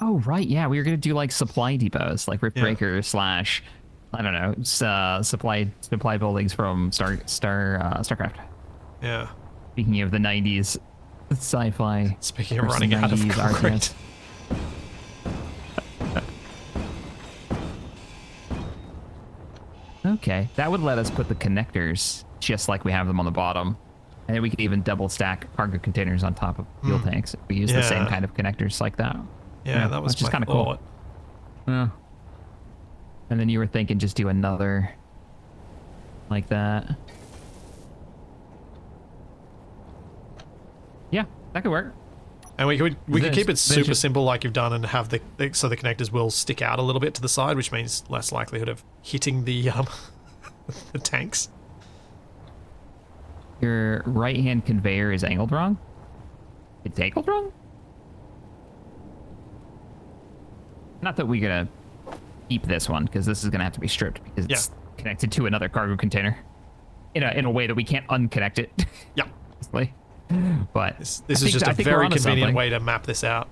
Oh, right. Yeah, we were going to do like supply depots, like Rift Yeah. Breaker / I don't know, supply buildings from StarCraft. Yeah. Speaking of the 90s sci-fi. Speaking of versus running out of 90s concrete. RTS. Okay, that would let us put the connectors just like we have them on the bottom. And then we could even double stack cargo containers on top of fuel tanks if we use the same kind of connectors like that. Yeah, that was just kind of cool. Yeah. And then you were thinking just do another like that. Yeah, that could work. And we could keep it super simple like you've done and have so the connectors will stick out a little bit to the side, which means less likelihood of hitting the the tanks. Your right-hand conveyor is angled wrong? It's angled wrong? Not that we're gonna keep this one, because this is gonna have to be stripped because it's connected to another cargo container in a way that we can't unconnect it. Yeah. But this is just a very convenient way to map this out.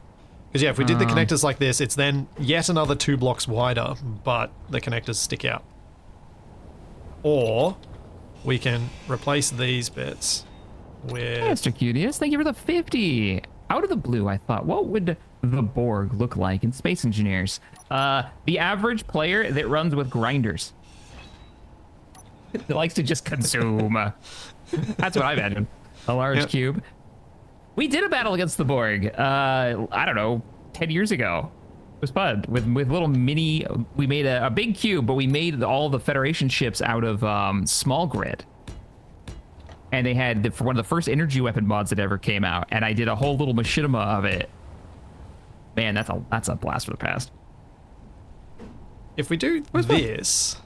Because yeah, if we did the connectors like this, it's then yet another 2 blocks wider, but the connectors stick out. Or we can replace these bits with... Hey, Mr. Cutius, thank you for the 50. Out of the blue, I thought, what would the Borg look like in Space Engineers? The average player that runs with grinders. That likes to just consume. That's what I imagine. A large cube. We did a battle against the Borg, I don't know, 10 years ago. It was fun. With little mini, we made a big cube, but we made all the Federation ships out of small grid. And they had for one of the first energy weapon mods that ever came out, and I did a whole little machinima of it. Man, that's a blast for the past. If we do this,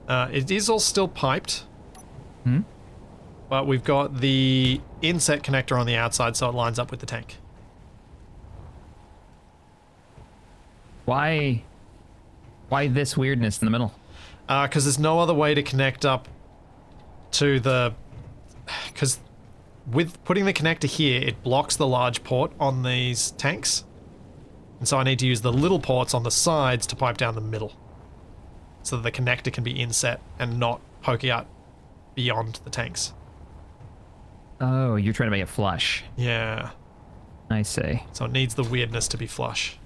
it is all still piped. But we've got the inset connector on the outside, so it lines up with the tank. Why this weirdness in the middle? Because there's no other way to connect up to the... Because with putting the connector here, it blocks the large port on these tanks. And so I need to use the little ports on the sides to pipe down the middle. So that the connector can be inset and not poke out beyond the tanks. Oh, you're trying to make it flush. Yeah. I see. So it needs the weirdness to be flush.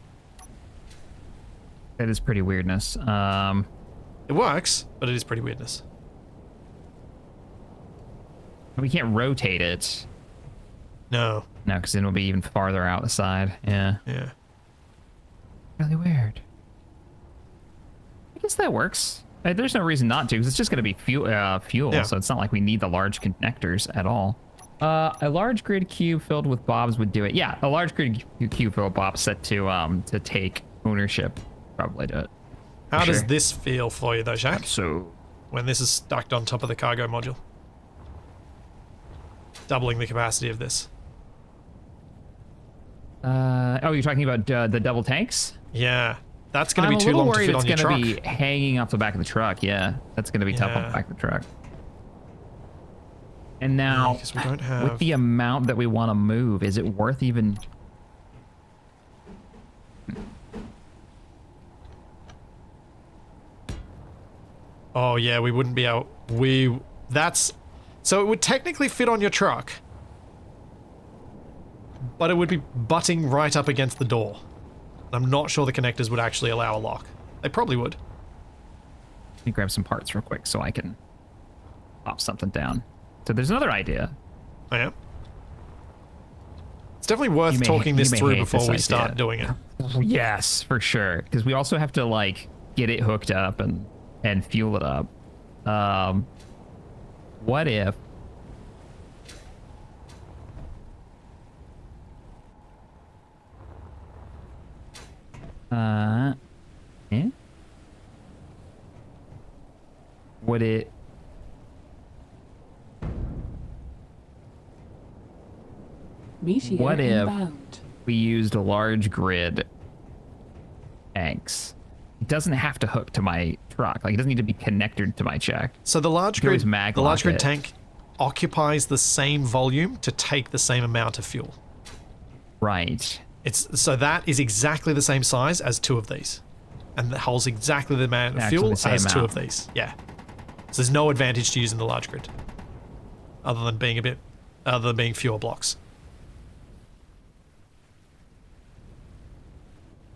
That is pretty weirdness. It works, but it is pretty weirdness. We can't rotate it. No. No, because then it'll be even farther out the side. Yeah. Yeah. Really weird. I guess that works. There's no reason not to, because it's just going to be fuel, so it's not like we need the large connectors at all. A large grid cube filled with bobs would do it. Yeah, a large grid cube filled with bobs set to take ownership probably do it. How does this feel for you though, Jack? So when this is stacked on top of the cargo module, doubling the capacity of this. Oh, you're talking about the double tanks? Yeah, that's going to be too long to fit on your truck. I'm a little worried it's going to be hanging off the back of the truck. Yeah, that's going to be tough on the back of the truck. And now, we don't have... with the amount that we want to move, is it worth even... Oh yeah, we wouldn't be able... So it would technically fit on your truck, but it would be butting right up against the door. I'm not sure the connectors would actually allow a lock. They probably would. Let me grab some parts real quick so I can pop something down. So there's another idea. Oh, yeah? It's definitely worth talking this through before we start doing it. Yes, for sure. Because we also have to, like, get it hooked up and fuel it up. What if... Would it... Meteor What if inbound. we used a large grid tanks? It doesn't have to hook to my truck. Like, it doesn't need to be connected to my check. So the large grid tank occupies the same volume to take the same amount of fuel. Right. So that is exactly the same size as 2 of these, and that holds exactly the amount of fuel as 2 of these. Yeah. So there's no advantage to using the large grid, other than being fewer blocks.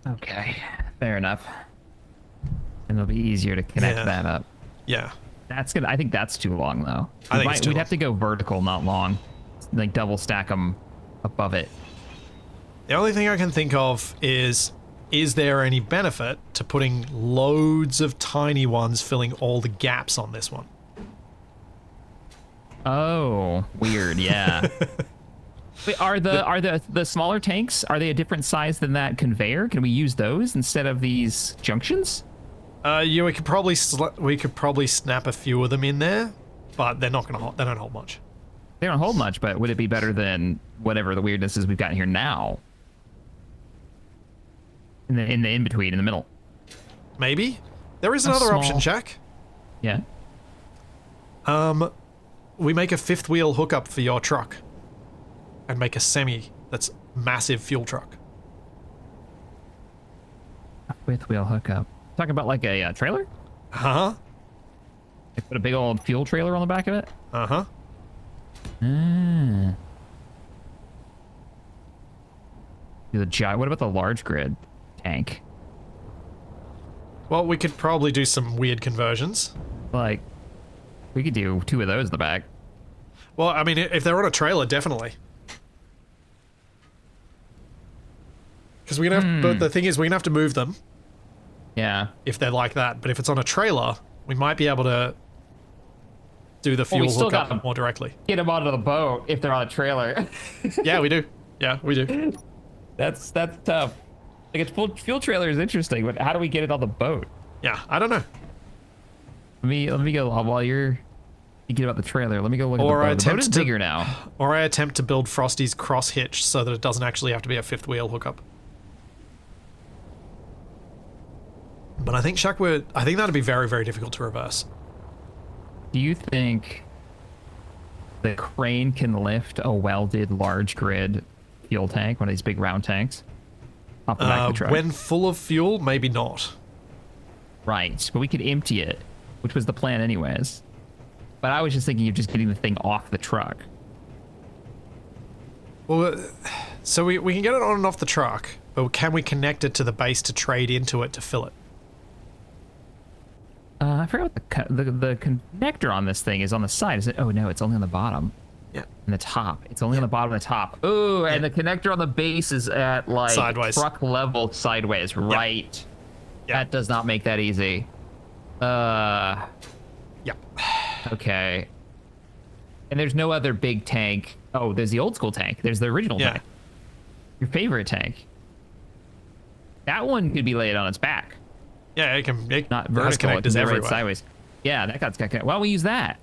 Okay, fair enough. And it'll be easier to connect Yeah. that up. Yeah. That's good. I think that's too long, though. I think it's too We'd long. have to go vertical, not long. Like double stack them above it. The only thing I can think of is there any benefit to putting loads of tiny ones filling all the gaps on this one? Oh, weird. Yeah. Wait, are the smaller tanks, are they a different size than that conveyor? Can we use those instead of these junctions? Yeah, we could probably snap a few of them in there, but they're not gonna they don't hold much. They don't hold much, but would it be better than whatever the weirdness is we've got here now? In the in-between, in the middle. Maybe. There is A another small- option, Jack. Yeah. We make a fifth wheel hookup for your truck. And make a semi that's massive fuel truck. A fifth wheel hookup. Talking about like a trailer? Uh-huh. They put a big old fuel trailer on the back of it? Uh-huh. Ah. What about the large grid tank? Well, we could probably do some weird conversions. Like, we could do 2 of those in the back. Well, I mean, if they're on a trailer, definitely. Because we're gonna have, but the thing is, we're gonna have to move them Yeah. if they're like that. But if it's on a trailer, we might be able to do the Well, we fuel still hookup got 'em. more directly. Get them onto the boat if they're on a trailer. Yeah, we do. Yeah, we do. That's tough. Like, it's fuel trailer is interesting, but how do we get it on the boat? Yeah, I don't know. Let me go while you're thinking about the trailer. Let me go look Or at the boat. The boat is attempt to- bigger now. Or I attempt to build Frosty's cross hitch so that it doesn't actually have to be a fifth wheel hookup. But I think I think that'd be very, very difficult to reverse. Do you think the crane can lift a welded large grid fuel tank, one of these big round tanks, off the back of the truck? When full of fuel, maybe not. Right, but we could empty it, which was the plan anyways. But I was just thinking of just getting the thing off the truck. Well, so we can get it on and off the truck, but can we connect it to the base to trade into it to fill it? I forgot what the connector on this thing is on the side. Is it? Oh no, it's only on the bottom. Yeah. And the top. It's only on the bottom and the top. Ooh, and the connector on the base is at like Sideways. truck level sideways. Right. Yeah. That does not make that easy. Yeah. Okay. And there's no other big tank. Oh, there's the old school tank. There's the original Yeah. tank. Your favorite tank. That one could be laid on its back. Yeah, it Not has vertical. It can connectors be right everywhere. sideways. Yeah, that got connected. Well, we use that.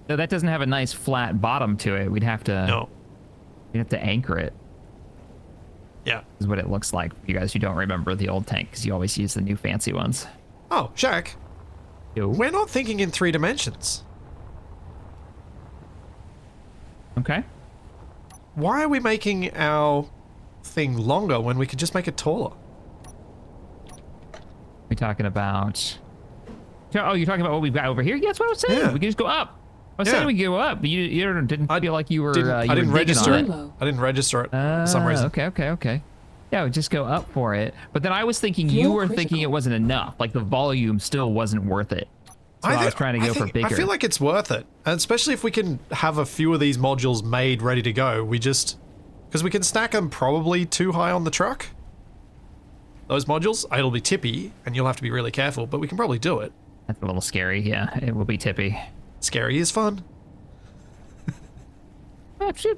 No, that doesn't have a nice flat bottom to it. We'd have to. No. We'd have to anchor it. Yeah. Is what it looks like. You guys who don't remember the old tank, because you always use the new fancy ones. Oh, Shaq, Yo. we're not thinking in 3 dimensions. Okay. Why are we making our thing longer when we could just make it taller? We talking about? Oh, you're talking about what we've got over here? Yeah, that's what I was saying. Yeah. We could just go up. I was Yeah. saying we could go up, but you didn't feel like you were. I You didn't were digging register on it. it. I didn't register it for some reason. Okay. Yeah, we just go up for it. But then I was thinking you Fuel were thinking critical. it wasn't enough. Like the volume still wasn't worth it. So I was trying to go for bigger. I feel like it's worth it, and especially if we can have a few of these modules made ready to go. Because we can stack them probably too high on the truck. Those modules, it'll be tippy, and you'll have to be really careful. But we can probably do it. That's a little scary. Yeah, it will be tippy. Scary is fun.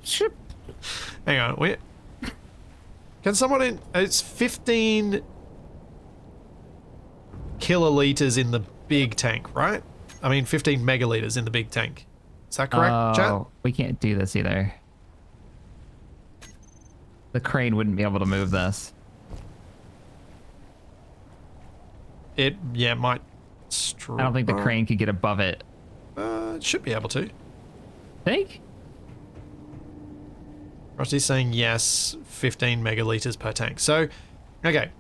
Ship. Hang on, can someone in? It's 15 kiloliters in the big tank, right? I mean, 15 megaliters in the big tank. Is that correct, chat? Oh, we can't do this either. The crane wouldn't be able to move this. It might. I don't think the crane could get above it. It should be able to. Think? Rusty's saying yes, 15 megaliters per tank. So, okay.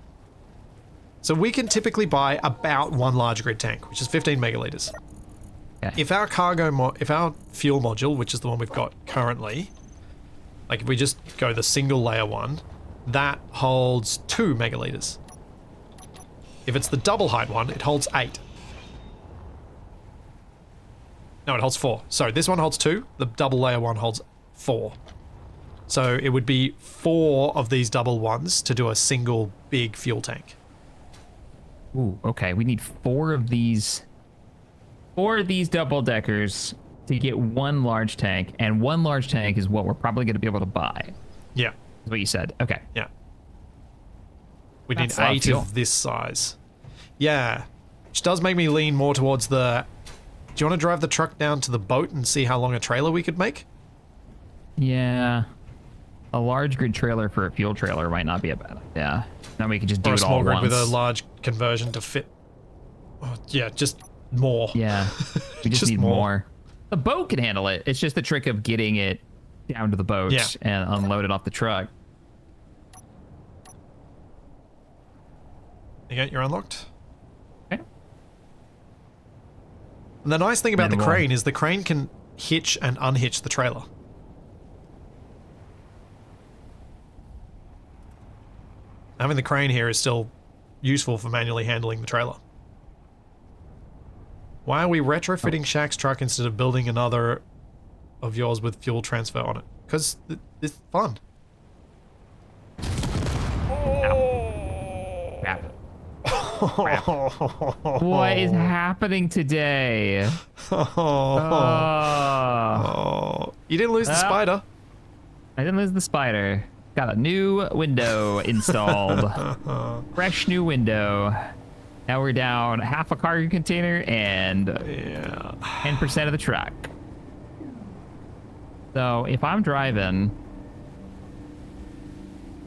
So we can typically buy about 1 large grid tank, which is 15 megaliters. Okay. If our if our fuel module, which is the one we've got currently, like if we just go the single layer one, that holds 2 megaliters. If it's the double height one, it holds 8. No, it holds 4. So this one holds 2. The double layer one holds 4. So it would be 4 of these double ones to do a single big fuel tank. Ooh, okay. We need 4 of these double deckers to get 1 large tank, and 1 large tank is what we're probably going to be able to buy. Yeah. That's what you said. Okay. Yeah. We need That's a lot of 8 fuel. of this size. Yeah. Which does make me lean more towards the... Do you want to drive the truck down to the boat and see how long a trailer we could make? Yeah. A large grid trailer for a fuel trailer might not be a bad idea. Then we could just do Or a it all small at grid once. with a large conversion to fit... Oh, yeah, just more. Yeah. We just, Just need more. more. The boat can handle it. It's just the trick of getting it down to the boat Yeah. and unload it off the truck. You're unlocked. Okay. And the nice thing about the Minimal. crane is the crane can hitch and unhitch the trailer. Having the crane here is still useful for manually handling the trailer. Why are we retrofitting Shaq's truck instead of building another of yours with fuel transfer on it? Because it's fun. Crap. Crap. What is happening today? Oh, you didn't lose the spider. I didn't lose the spider. Got a new window installed. Fresh new window. Now we're down half a cargo container and Yeah. 10% of the truck. So if I'm driving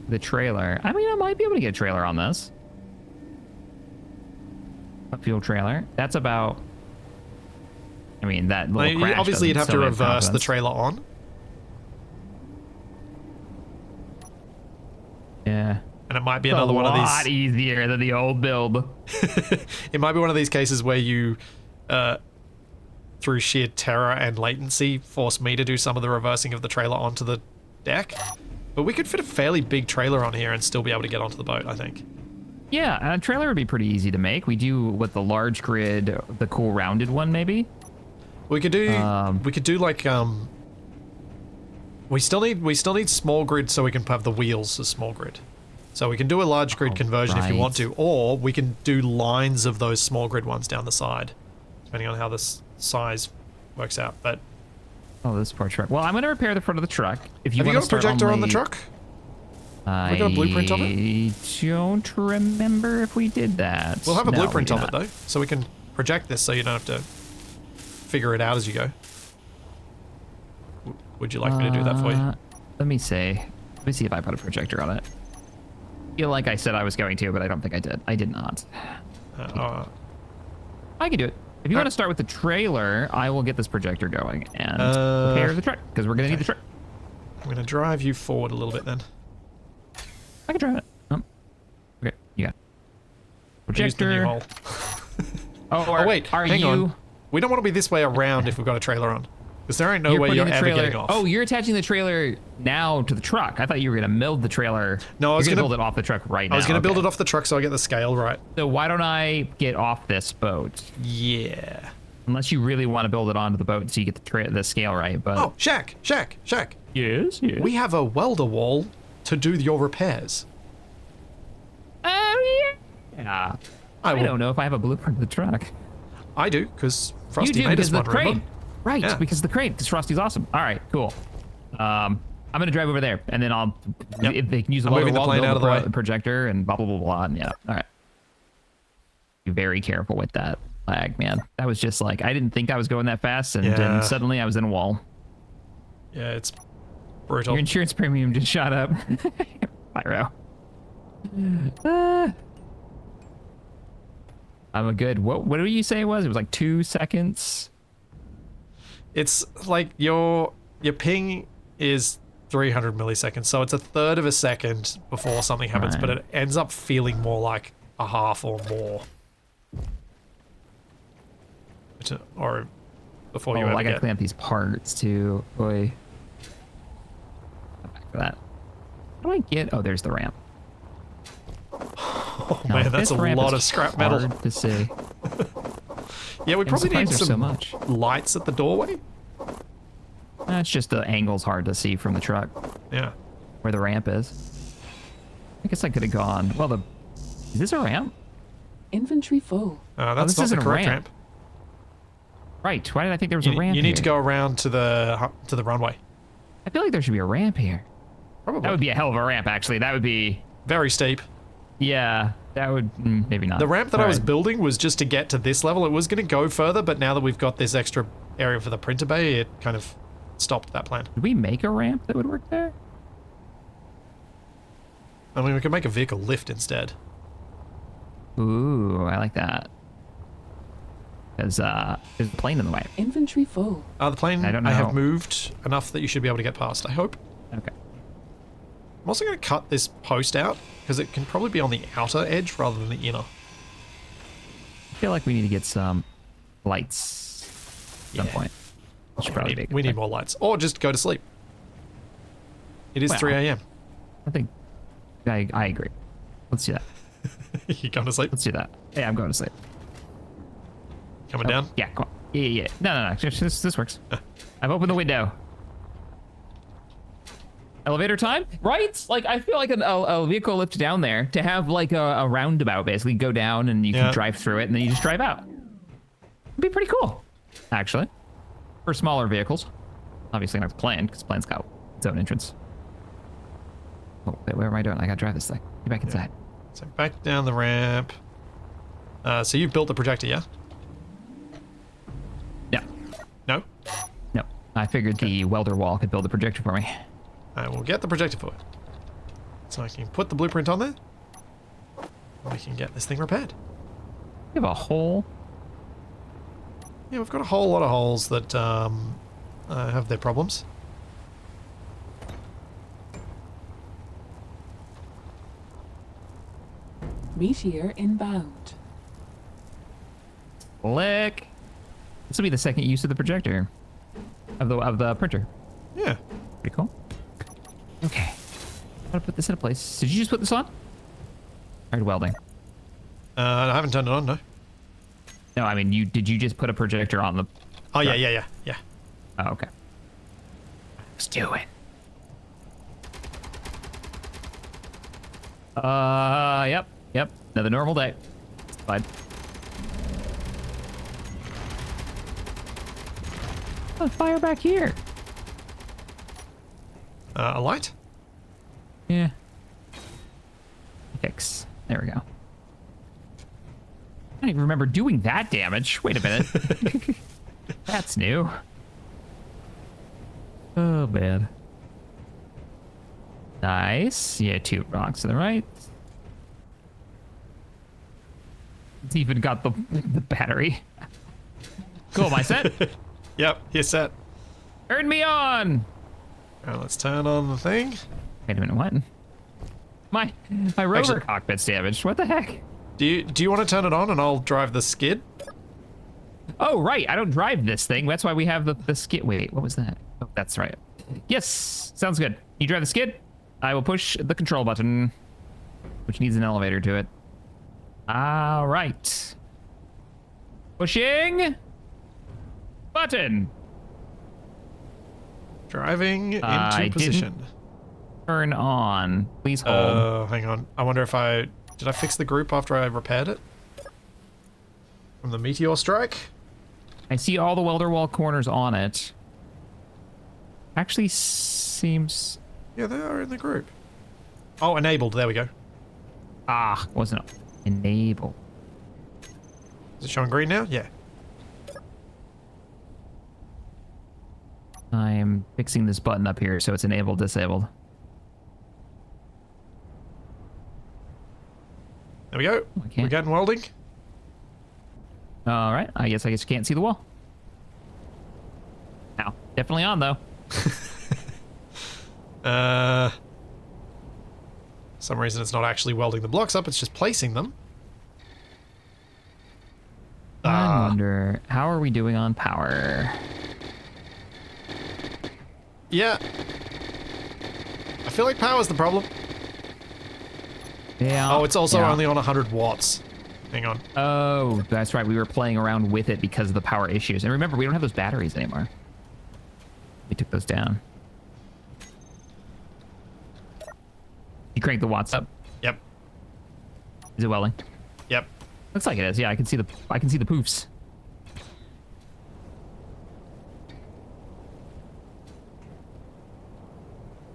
the trailer, I mean, I might be able to get a trailer on this. A fuel trailer. That's about, I mean, that little crash Obviously, you'd have doesn't to still have reverse the confidence. trailer on. Yeah. And it might be It's another one of a lot these. easier than the old build. It might be one of these cases where you, through sheer terror and latency, force me to do some of the reversing of the trailer onto the deck. But we could fit a fairly big trailer on here and still be able to get onto the boat, I think. Yeah, a trailer would be pretty easy to make. We do with the large grid, the cool rounded one, maybe. We could do. We could do like. We still need small grid so we can have the wheels as small grid. So we can do a large grid conversion if you want to, or we can do lines of those small grid ones down the side, depending on how this size works out. But Oh, this poor truck. Well, I'm gonna repair the front of the truck. If you have you want got to a start projector on the the truck? I got a blueprint of it? don't remember if we did that. We'll have a No, we blueprint did of it not. though, so we can project this so you don't have to figure it out as you go. Would you like me to do that for you? Let me see. Let me see if I put a projector on it. I feel like I said I was going to, but I don't think I did. I did not. I can do it. If you want to start with the trailer, I will get this projector going and repair the truck because we're gonna need the truck. I'm going to drive you forward a little bit then. I can drive it. Okay, you got it. Use the new Projector. hole. Oh, wait, are hang you? on. We don't want to be this way around if we've got a trailer on. Because there ain't no You're way putting you're the ever trailer. getting off. Oh, you're attaching the trailer now to the truck. I thought you were gonna build the trailer. No, I was You're gonna- build it off the truck right now. I was going to build Okay. it off the truck so I get the scale right. So why don't I get off this boat? Yeah. Unless you really want to build it onto the boat so you get the scale right. But Oh, Shaq. yes. We have a welder wall to do your repairs. Oh yeah. I will- don't know if I have a blueprint of the truck. I do, because Frosty You do made because us of one, the crane. remember? Right, Yeah. because of the crane. Because Frosty's awesome. All right, cool. I'm gonna drive over there, and then I'll if they can use the I'm welder moving the wall, plane build out of the way. projector, and blah blah blah blah. And yeah, all right. Be very careful with that lag, man. That was just like I didn't think I was going that fast, and Yeah. then suddenly I was in a wall. Yeah, it's brutal. Your insurance premium just shot up. Pyro. I'm a good. What did you say it was? It was like 2 seconds. It's like your ping is 300 milliseconds, so it's a third of a second before something happens, but Right. it ends up feeling more like a half or more. Or before you Oh, ever I gotta get. clean up these parts too. Boy. Come back to that. How do I get? Oh, there's the ramp. Oh Now, man, that's this a ramp lot is of scrap metal. hard to see. Yeah, we I'm probably need surprised there's some so much. lights at the doorway. It's just the angle's hard to see from the truck Yeah. where the ramp is. I guess I could have gone. Well, is this a ramp? Inventory full. That's this not the isn't a correct ramp. ramp. Right. Why did I think there was a ramp You need here? to go around to the runway. I feel like there should be a ramp here. Probably. That would be a hell of a ramp, actually. That would be. Very steep. Yeah, that would maybe not. The ramp that I was Alright. building was just to get to this level. It was going to go further, but now that we've got this extra area for the printer bay, it kind of stopped that plan. Did we make a ramp that would work there? I mean, we could make a vehicle lift instead. Ooh, I like that. There's a plane in the way. Inventory full. The plane I don't have know. moved enough that you should be able to get past, I hope. Okay. I'm also going to cut this post out, because it can probably be on the outer edge rather than the inner. I feel like we need to get some lights at some Yeah. point. Which should probably be a good We need thing. more lights. Or just go to sleep. It is Well. 3 a.m. I think I agree. Let's do that. You going to sleep? Let's do that. Yeah, I'm going to sleep. Coming down? Yeah, come on. Yeah. No. This works. I've opened the window. Elevator time, right? Like, I feel like a vehicle lift down there to have like a roundabout, basically go down and you Yeah. can drive through it and then you just drive out. It'd be pretty cool, actually, for smaller vehicles. Obviously not the plane, because the plane's got its own entrance. Oh, wait, where am I doing? I gotta drive this thing. Get back inside. So back down the ramp. So you've built the projector, yeah? No, No? no. I figured the welder wall could build a projector for me. I will get the projector for it. So I can put the blueprint on there. And we can get this thing repaired. We have a hole. Yeah, we've got a whole lot of holes that have their problems. Meteor inbound. Click. This will be the second use of the projector. Of the printer. Yeah. Pretty cool. Okay. I'm gonna put this in place. Did you just put this on? Tried welding. I haven't turned it on, no. No, I mean, did you just put a projector on the... Oh, yeah. Oh, okay. Let's do it. Yep. Another normal day. It's fine. Oh, fire back here. A light? Yeah. Fix. There we go. I don't even remember doing that damage. Wait a minute. That's new. Oh, man. Nice. Yeah, 2 rocks to the right. It's even got the battery. Cool, am I set? Yep, you're set. Turn me on! Alright, let's turn on the thing. Wait a minute, what? My rover Actually- cockpit's damaged. What the heck? Do you want to turn it on and I'll drive the skid? Oh, right. I don't drive this thing. That's why we have the skid. Wait, what was that? Oh, that's right. Yes, sounds good. You drive the skid. I will push the control button, which needs an elevator to it. All right. Pushing button. Driving into I position. didn't turn on. Please hold. Hang on. I wonder if did I fix the group after I repaired it? From the meteor strike? I see all the welder wall corners on it. Actually seems... Yeah, they are in the group. Oh, enabled. There we go. Wasn't enable. Is it showing green now? Yeah. I'm fixing this button up here so it's enabled, disabled. There we go. I can't. We're getting welding. All right. I guess you can't see the wall. Now, definitely on though. Some reason it's not actually welding the blocks up, it's just placing them. I wonder, how are we doing on power? Yeah. I feel like power's the problem. Yeah. Oh, it's also yeah. only on 100 watts. Hang on. Oh, that's right. We were playing around with it because of the power issues. And remember, we don't have those batteries anymore. We took those down. You crank the watts up. Yep. Is it welding? Yep. Looks like it is. Yeah, I can see the poofs.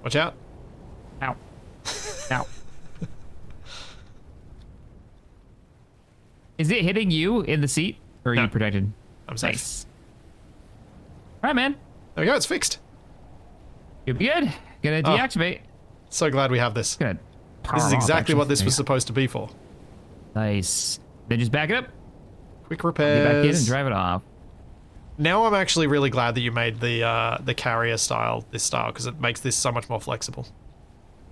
Watch out. Ow. Ow. Is it hitting you in the seat? Or are No. you protected? I'm safe. Nice. All right, man. There we go. It's fixed. You'll be good. Gonna deactivate. So glad we have this. Good. This is exactly what this was supposed to be for. Nice. Then just back it up. Quick Get repairs. back in and drive it off. Now I'm actually really glad that you made the carrier style this style, because it makes this so much more flexible.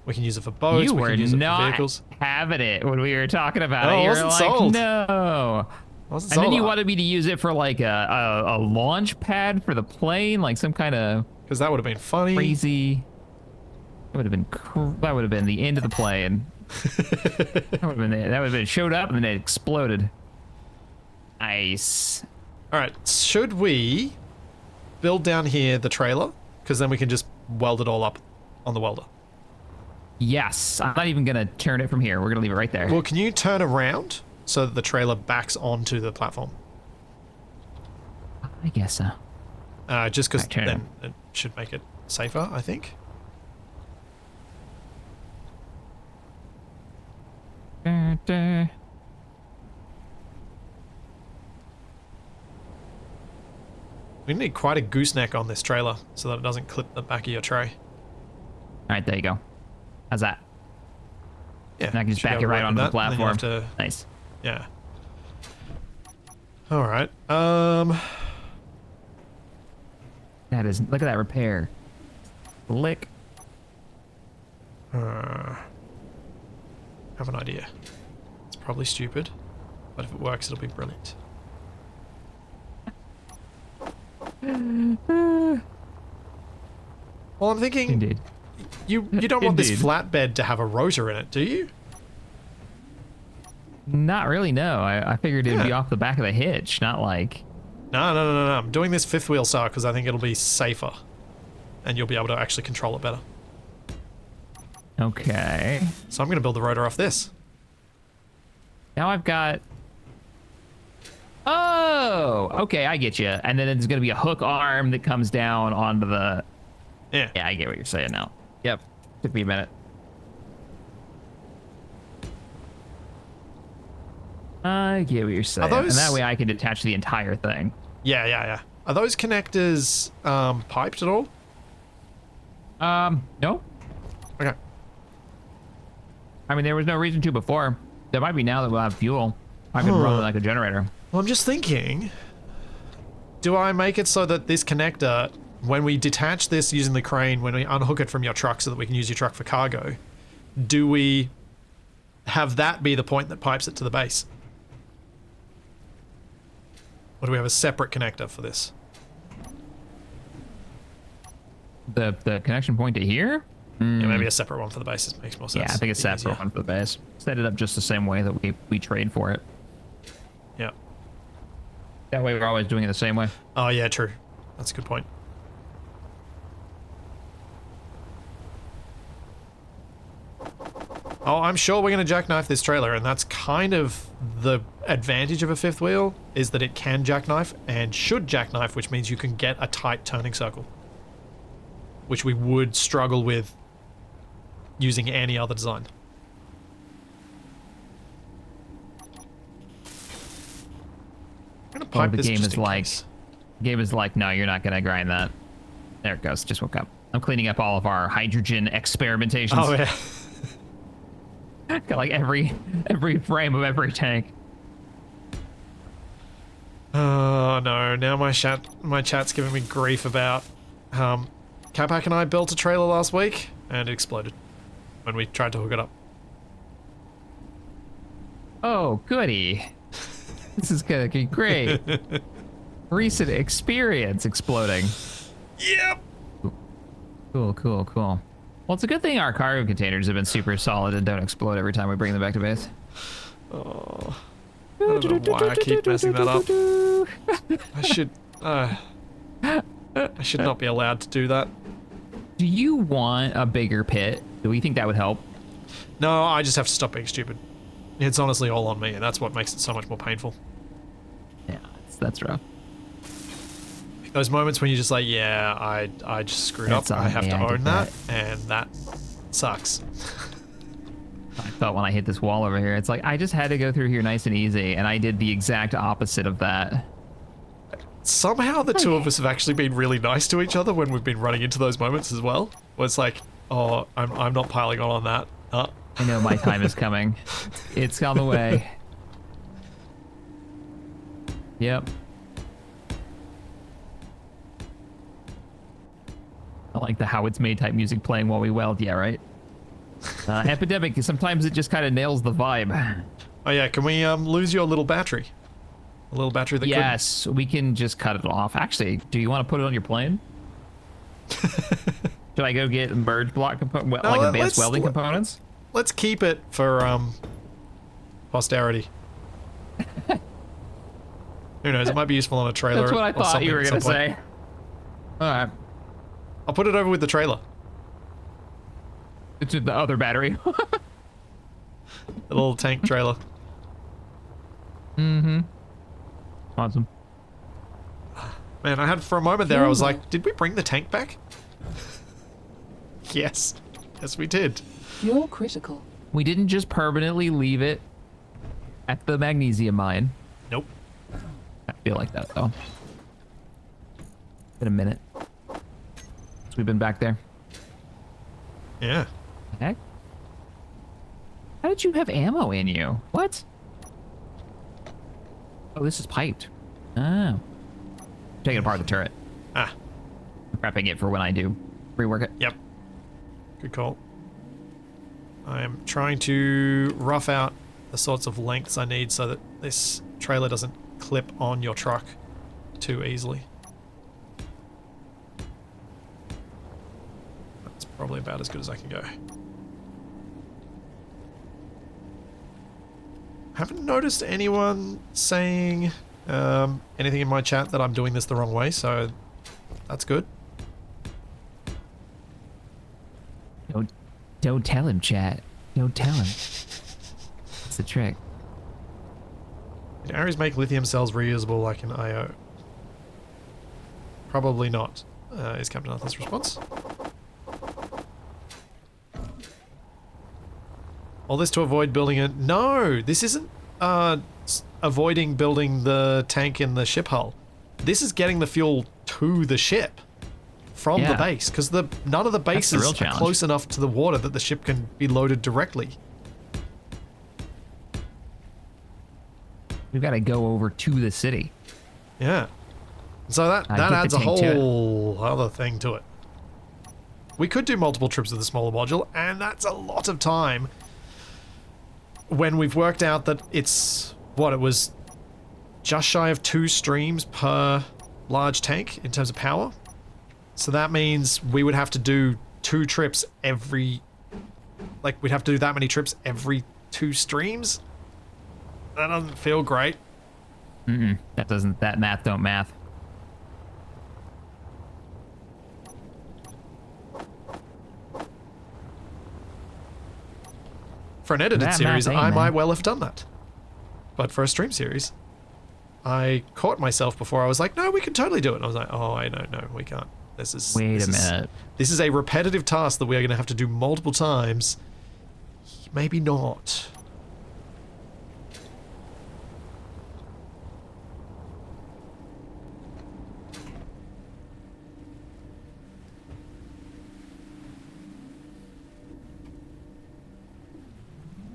We can use it for boats. You we were can use it for not vehicles. having it when we were talking about No, it. I You were wasn't like, sold. no. Wasn't And then sold you on it. wanted me to use it for like a launch pad for the plane, like some kind of Because that would have been funny. crazy. That would have been the end of the plane. That would have been showed up and then it exploded. Nice. All right. Should we build down here the trailer? Because then we can just weld it all up on the welder. Yes. I'm not even gonna turn it from here. We're gonna leave it right there. Well, can you turn around so that the trailer backs onto the platform? I guess so. Just because Alright, turn it then it should make it safer, I think. We need quite a gooseneck on this trailer so that it doesn't clip the back of your tray. All right, there you go. How's that? Yeah. And I can just should be back it able to right work onto with the that, and then platform. you have to- Nice. Yeah. All right. That is. Look at that repair. Lick. Have an idea. It's probably stupid, but if it works, it'll be brilliant. Well, I'm thinking Indeed. you don't want this Indeed. flatbed to have a rotor in it, do you? Not really. No. I figured it'd be Yeah. off the back of the hitch, not like. No. I'm doing this fifth wheel style because I think it'll be safer, and you'll be able to actually control it better. Okay. So I'm going to build the rotor off this. Now I've got. Oh. Okay, I get you. And then there's gonna be a hook arm that comes down onto the. Yeah. Yeah, I get what you're saying now. Yep. Took me a minute. I get what you're saying. those- And that way I can detach the entire thing. Yeah. Are those connectors piped at all? No. Okay. I mean, there was no reason to before. There might be now that we'll have fuel. I can run it like a generator. Well, I'm just thinking, do I make it so that this connector, when we detach this using the crane, when we unhook it from your truck so that we can use your truck for cargo, do we have that be the point that pipes it to the base? Or do we have a separate connector for this? The connection point to here? Yeah, maybe a separate one for the base makes more sense. Yeah, I think it's Easier. separate one for the base. Set it up just the same way that we trade for it. Yeah. That way we're always doing it the same way. Oh, yeah, true. That's a good point. Oh, I'm sure we're going to jackknife this trailer, and that's kind of the advantage of a fifth wheel, is that it can jackknife and should jackknife, which means you can get a tight turning circle, which we would struggle with using any other design. I'm going to pipe the this game just is in like- case. Gabe is like, no, you're not gonna grind that. There it goes. Just woke up. I'm cleaning up all of our hydrogen experimentations. Oh, yeah. Got like every frame of every tank. Oh no, now my chat's giving me grief about Capac and I built a trailer last week and it exploded when we tried to hook it up. Oh, goody. This is gonna be great. Recent experience exploding. Yep. Cool. Well, it's a good thing our cargo containers have been super solid and don't explode every time we bring them back to base. Oh, I don't know why I keep messing that up. I should not be allowed to do that. Do you want a bigger pit? Do we think that would help? No, I just have to stop being stupid. It's honestly all on me, and that's what makes it so much more painful. Yeah, that's rough. Those moments when you're just like, yeah, I just screwed up. I have to own that, and that sucks. I felt when I hit this wall over here, it's like I just had to go through here nice and easy, and I did the exact opposite of that. Somehow the two of us have actually been really nice to each other when we've been running into those moments as well. Where it's like, oh, I'm not piling on that. I know my time is coming. It's on the way. Yep. I like the how it's made type music playing while we weld. Yeah, right? Epidemic, sometimes it just kind of nails the vibe. Oh yeah, can we lose your little battery? A little battery that Yes, we can just cut it off. Actually, do you want to put it on your plane? Should I go get merge block component, like advanced welding components? Let's keep it for posterity. Who knows? It might be useful on a trailer. That's what I thought you were gonna say. All right. I'll put it over with the trailer. It's the other battery. The little tank trailer. Mm-hmm. Awesome. Man, I had for a moment there, I was like, did we bring the tank back? Yes. Yes, we did. Fuel critical. We didn't just permanently leave it at the magnesium mine. Nope. I feel like that, though. Been a minute. So we've been back there. Yeah. Heck? How did you have ammo in you? What? Oh, this is piped. Oh. Taking apart the turret. Ah. Prepping it for when I do rework it. Yep. Good call. I am trying to rough out the sorts of lengths I need so that this trailer doesn't clip on your truck too easily. That's probably about as good as I can go. Haven't noticed anyone saying anything in my chat that I'm doing this the wrong way, so that's good. Don't tell him, chat. Don't tell him. That's the trick. Did Ares make lithium cells reusable like an IO? Probably not, is Captain Arthur's response. All this to avoid building it. No, this isn't avoiding building the tank in the ship hull. This is getting the fuel to the ship from the base, because none of the bases are close enough to the water that the ship can be loaded directly. We've got to go over to the city. Yeah. So that adds a whole other thing to it. We could do multiple trips with the smaller module, and that's a lot of time when we've worked out that it's, what, it was just shy of 2 streams per large tank in terms of power. So that means we would have to do 2 trips every, like, we'd have to do that many trips every 2 streams. That doesn't feel great. That math don't math. For an edited series, I might well have done that. But for a stream series, I caught myself before I was like, no, we can totally do it. And I was like, oh, no, we can't. Wait a minute. This is a repetitive task that we are going to have to do multiple times. Maybe not.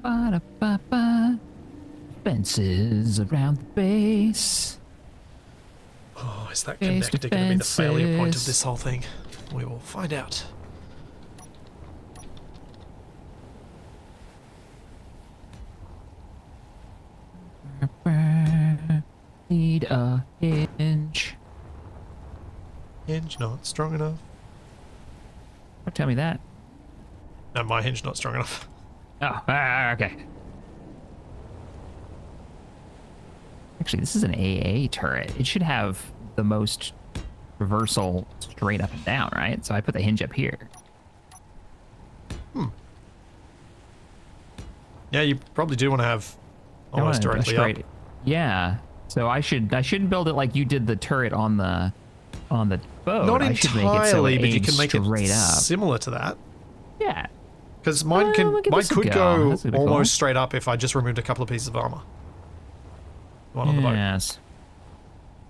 Ba-da-ba-ba. Fences around the base. Oh, is that connector going to be the failure point of this whole thing? We will find out. Need a hinge. Hinge not strong enough. Don't tell me that. No, my hinge not strong enough. Oh, okay. Actually, this is an AA turret. It should have the most reversal straight up and down, right? So I put the hinge up here. Yeah, you probably do want to have almost directly up. Yeah. So I should build it like you did the turret on the boat. Not I should entirely, make it so it but you aims can make it straight up. similar to that. Yeah. Because mine could go. go That's gonna be almost cool. straight up if I just removed a couple of pieces of armor. One on the boat. Yes.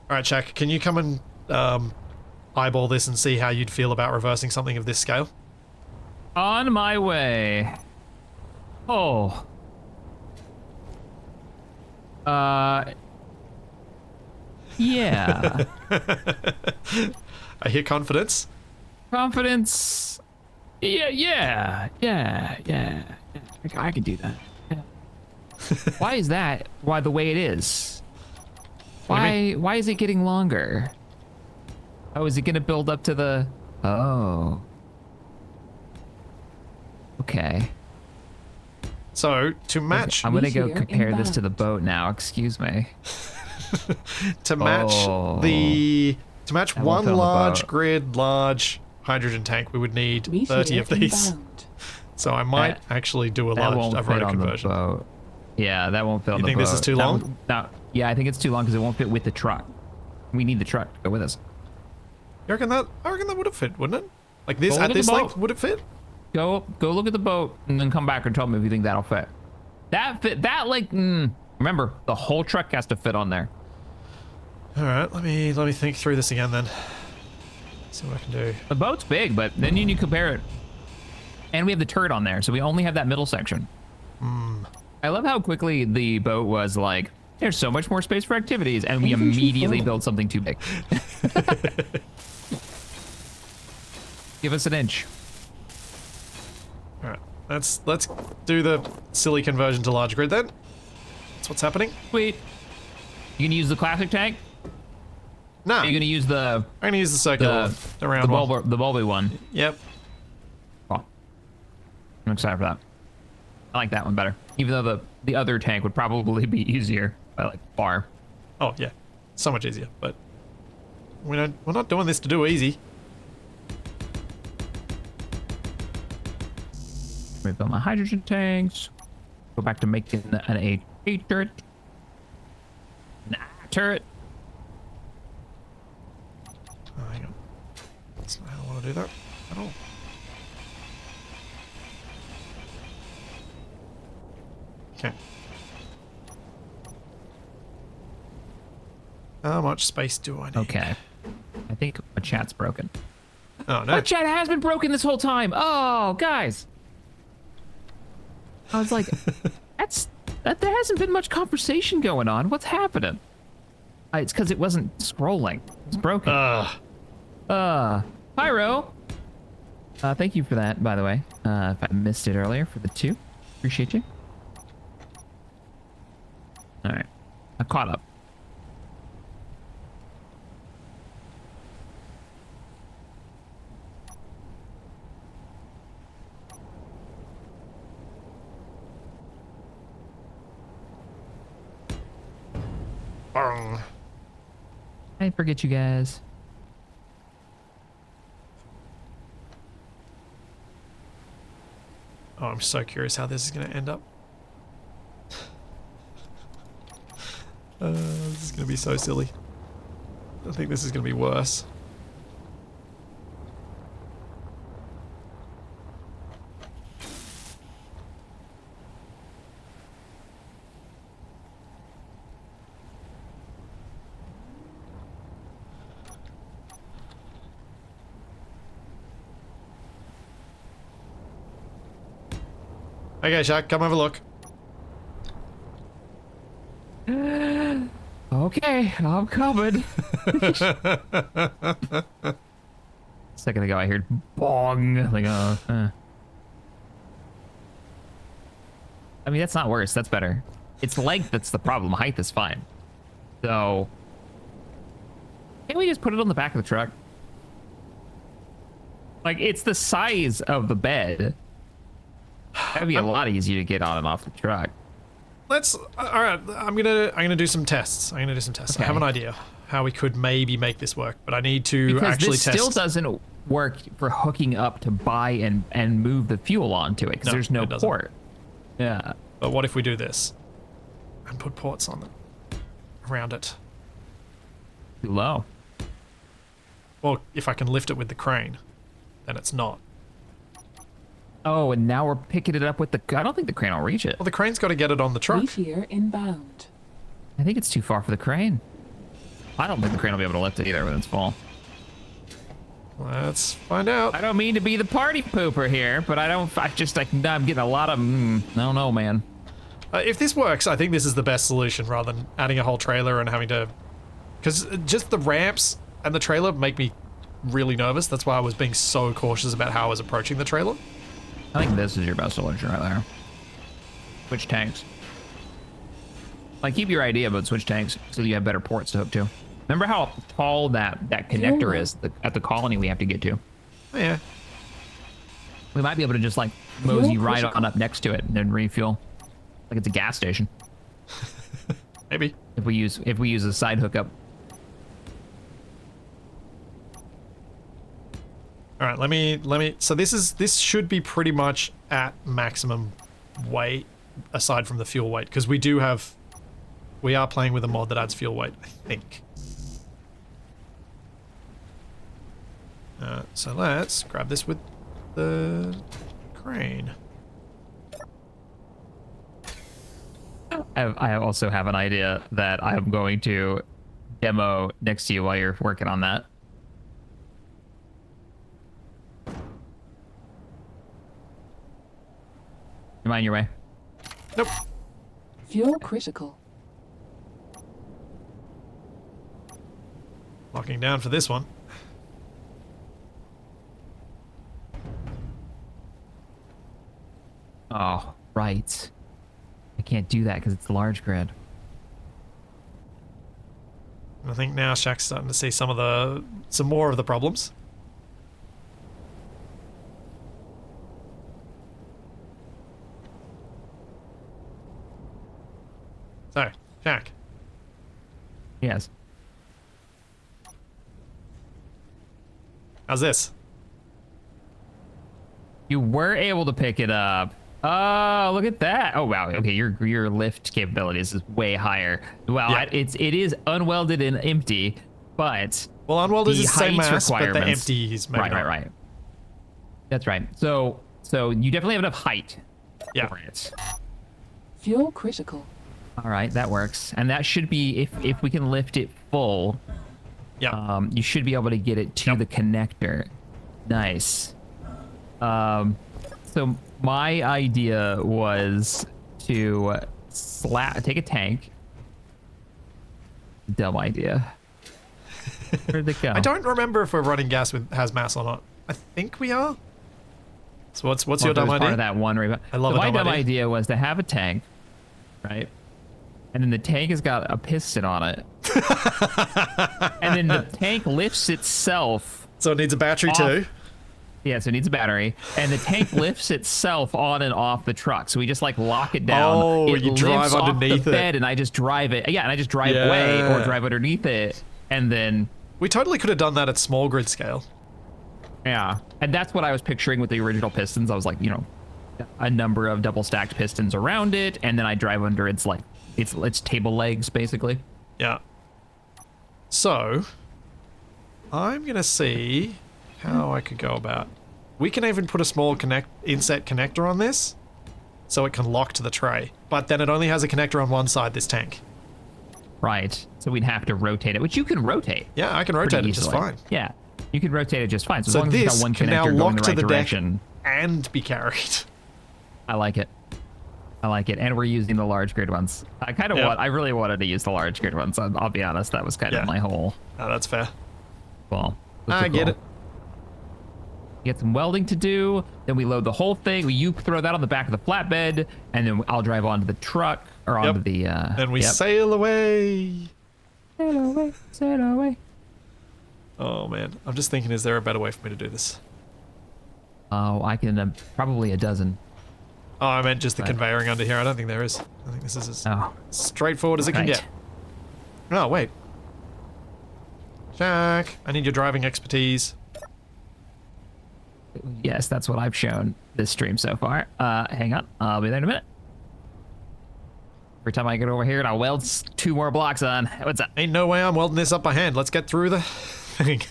All right, Shaq, can you come and eyeball this and see how you'd feel about reversing something of this scale? On my way. Oh. Yeah. I hear confidence. Confidence. Yeah. I can do that. Yeah. Why is that? Why the way it is? What do you Why is it getting longer? Oh, is it gonna build up to the? Oh. Okay. So to match I'm gonna go Here compare this to the inbound. boat now. Excuse me. to match Oh. to match That won't one fit on the large boat. grid large hydrogen tank, we would need Meteor 30 of these. inbound. So I might That- actually do a That large won't a fit rotor on conversion. the boat. Yeah, that won't fit on You the think boat. this is too That long? would- no, yeah, I think it's too long because it won't fit with the truck. We need the truck to go with us. You reckon that? I reckon that would have fit, wouldn't it? Like this Go look at at this the length, boat. would it fit? Go look at the boat and then come back and tell me if you think that'll fit. That fit. That like. Remember, the whole truck has to fit on there. All right, let me think through this again then. See what I can do. The boat's big, but then you need to compare it. And we have the turret on there, so we only have that middle section. I love how quickly the boat was like, there's so much more space for activities, and we Infantry immediately full. built something too big. Give us an inch. All right, let's do the silly conversion to large grid then. That's what's happening. Sweet. You gonna use the classic tank? Nah, Are you gonna use the I'm gonna use the circular, the round one. bulby one? Yep. Oh, I'm excited for that. I like that one better, even though the other tank would probably be easier by like far. Oh yeah, so much easier. But we're not doing this to do easy. Refill my hydrogen tanks. Go back to making an A turret. An A turret. Oh, hang on. That's not how I want to do that at all. Okay. How much space do I need? Okay. I think my chat's broken. Oh no. My chat has been broken this whole time. Oh, guys. I was like, there hasn't been much conversation going on. What's happening? It's because it wasn't scrolling. It's broken. Pyro. Thank you for that, by the way. If I missed it earlier for the 2. Appreciate you. All right. I caught up. Bong. I forget you guys. Oh, I'm so curious how this is going to end up. This is going to be so silly. I think this is going to be worse. Okay, Shaq, come have a look. Okay, I'm coming. A second ago, I heard bong. Like, I mean, that's not worse. That's better. It's length that's the problem. Height is fine. So, can't we just put it on the back of the truck? Like, it's the size of the bed. That'd be a lot easier to get on and off the truck. Let's. All right. I'm gonna do some tests. I have an idea how we could maybe make this work, but I need to Because actually this test. still doesn't work for hooking up to buy and move the fuel onto it because there's no it doesn't. port. Yeah. But what if we do this and put ports on them around it? Too low. Well, if I can lift it with the crane, then it's not. Oh, and now we're picking it up with the... I don't think the crane will reach it. Well, the crane's got to get it on the truck. Meteor inbound. I think it's too far for the crane. I don't think the crane will be able to lift it either when it's full. Let's find out. I don't mean to be the party pooper here, but I'm getting a lot of... I don't know, man. If this works, I think this is the best solution rather than adding a whole trailer and having to... Because just the ramps and the trailer make me really nervous. That's why I was being so cautious about how I was approaching the trailer. I think this is your best solution right there. Switch tanks. Like, keep your idea, but switch tanks so you have better ports to hook to. Remember how tall that connector is at the colony we have to get to? Oh, yeah. We might be able to just, like, mosey right on up next to it and then refuel. Like it's a gas station. Maybe. If we use a side hookup. All right, let me. So this should be pretty much at maximum weight, aside from the fuel weight, because we are playing with a mod that adds fuel weight, I think. So let's grab this with the crane. I also have an idea that I'm going to demo next to you while you're working on that. You mind your way? Nope. Fuel critical. Locking down for this one. Oh, right. I can't do that because it's the large grid. I think now Shaq's starting to see some more of the problems. So, Shaq. Yes. How's this? You were able to pick it up. Oh, look at that. Oh, wow. Okay, your lift capabilities is way higher. Wow, Yeah. it is unwelded and empty, but Well, unwelded is the same height mass, but the requirements- empty is maybe not. right. That's right. So you definitely have enough height Yeah. for it. Fuel critical. All right, that works. And that should be, if we can lift it full, Yeah. you should be able to get it to the connector. Nice. So my idea was to take a tank. Dumb idea. Where'd it go? I don't remember if we're running gas with has mass or not. I think we are. So what's your dumb Part idea? of that one. I love so a my dumb dumb idea. idea was to have a tank, right? And then the tank has got a piston on it. And then the tank lifts itself. So it needs a battery off- too. Yeah, so it needs a battery. And the tank lifts itself on and off the truck. So we just like lock it down. Oh, it you drive lifts off underneath the it. bed and I just drive it. Yeah, and I just drive away or Yeah. drive underneath it. And then, We totally could have done that at small grid scale. yeah. And that's what I was picturing with the original pistons. I was like, a number of double stacked pistons around it. And then I drive under its table legs, basically. Yeah. So, I'm gonna see how I could go about. We can even put a small inset connector on this, so it can lock to the tray. But then it only has a connector on one side. This tank. Right. So we'd have to rotate it, which you can rotate. Yeah, I can pretty rotate it just easily. fine. Yeah, you can rotate it just fine. So, as So long as it's this got one can now connector going lock the to right the direction. deck and be carried. I like it. And we're using the large grid ones. I really wanted to use the large grid ones. I'll be honest. That was kind of my whole. Oh, that's fair. Well, I get it. Get some welding to do. Then we load the whole thing. You throw that on the back of the flatbed, and then I'll drive onto the truck or onto the. And we sail away. Sail away, sail away. Oh man, I'm just thinking, is there a better way for me to do this? Oh, I can probably a dozen. Oh, I meant just the Right. conveying under here. I don't think there is. I think this is as Oh, straightforward as it can right. get. Oh, wait. Jack, I need your driving expertise. Yes, that's what I've shown this stream so far. Hang on, I'll be there in a minute. Every time I get over here and I'll weld 2 more blocks on. What's up? Ain't no way I'm welding this up by hand. Let's get through the thing.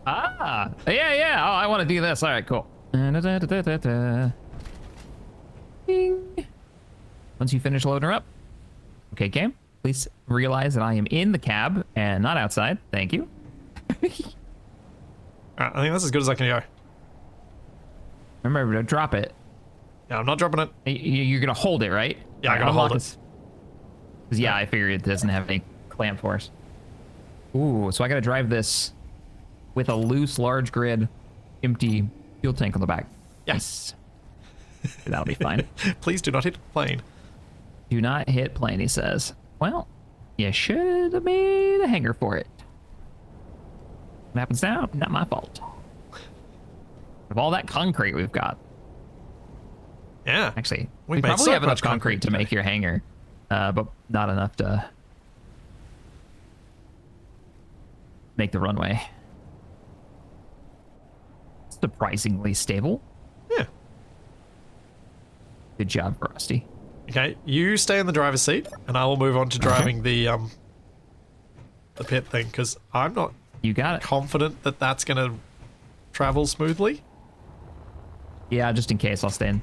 Ah, yeah. Oh, I want to do this. All right, cool. Da-da-da-da-da-da. Ding. Once you finish loading her up. Okay, game. Please realize that I am in the cab and not outside. Thank you. Alright, I think that's as good as I can go. Remember to drop it. Yeah, I'm not dropping it. You're gonna hold it, right? Yeah, I gotta hold it. Because yeah, I figured it doesn't have any clamp force. Ooh, so I gotta drive this with a loose, large grid, empty fuel tank on the back. Yes. That'll be fine. Please do not hit the plane. Do not hit plane, he says. Well, you should have made a hangar for it. What happens now? Not my fault. Of all that concrete we've got. Yeah. Actually, We've we made probably so have enough much concrete concrete to today. make your hangar, but not enough to make the runway. Surprisingly stable. Yeah. Good job, Rusty. Okay, you stay in the driver's seat, and I will move on to driving the pit thing, because I'm not You got it. confident that that's going to travel smoothly. Yeah, just in case, I'll stay in.